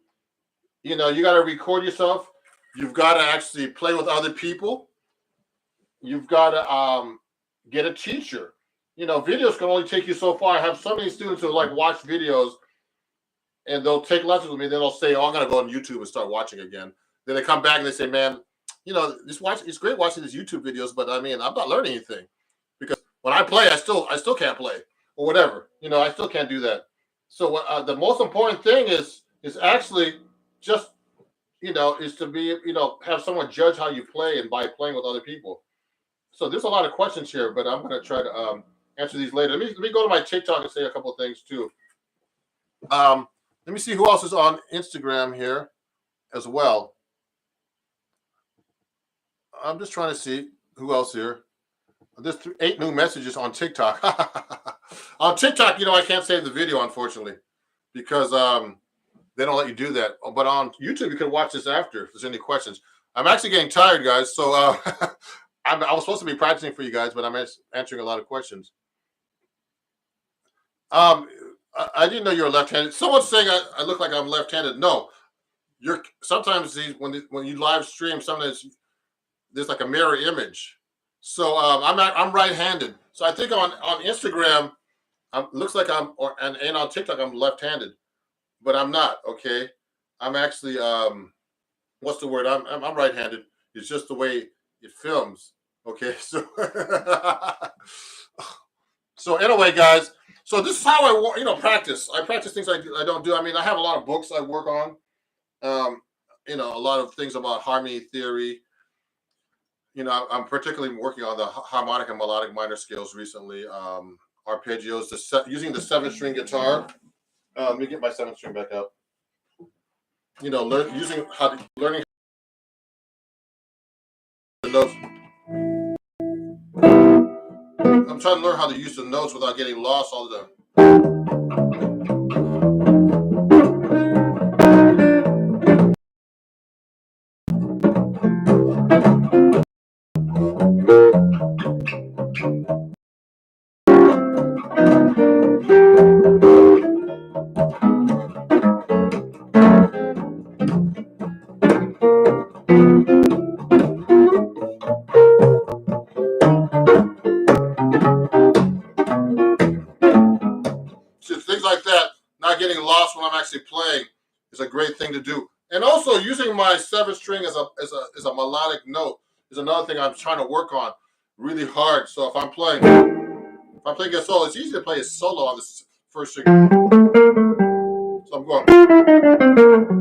You got to record yourself. You've got to actually play with other people. You've got to get a teacher. Videos can only take you so far. I have so many students who watch videos and they'll take lessons with me. Then they'll say, "Oh, I'm going to go on YouTube and start watching again." Then they come back and they say, "Man, it's great watching these YouTube videos, but I mean, I'm not learning anything because when I play, I still can't play or whatever. I still can't do that." So what the most important thing is actually just is to be have someone judge how you play and by playing with other people. So there's a lot of questions here, but I'm going to try to answer these later. Let me go to my TikTok and say a couple of things too. Let me see who else is on Instagram here as well. I'm just trying to see who else here. There's 8 new messages on TikTok. On TikTok, I can't save the video, unfortunately, because they don't let you do that. But on YouTube, you can watch this after if there's any questions. I'm actually getting tired, guys. So I was supposed to be practicing for you guys, but I'm answering a lot of questions. I didn't know you were left-handed. Someone's saying I look like I'm left-handed. No, sometimes when you live stream, sometimes there's like a mirror image. So I'm right-handed. So I think on Instagram, looks like and on TikTok I'm left-handed, but I'm not. Okay, I'm actually what's the word? I'm right-handed. It's just the way it films. Okay, so so anyway, guys. So this is how I practice. I practice things I don't do. I mean, I have a lot of books I work on. A lot of things about harmony theory. I'm particularly working on the harmonic and melodic minor scales recently. Arpeggios, using the 7-string guitar. Let me get my 7-string back up. learning the notes. I'm trying to learn how to use the notes without getting lost all the time. So things like that, not getting lost when I'm actually playing, is a great thing to do. And also using my 7th string as a melodic note is another thing I'm trying to work on really hard. So if I'm playing a solo, it's easy to play a solo on this 1st string. So I'm going.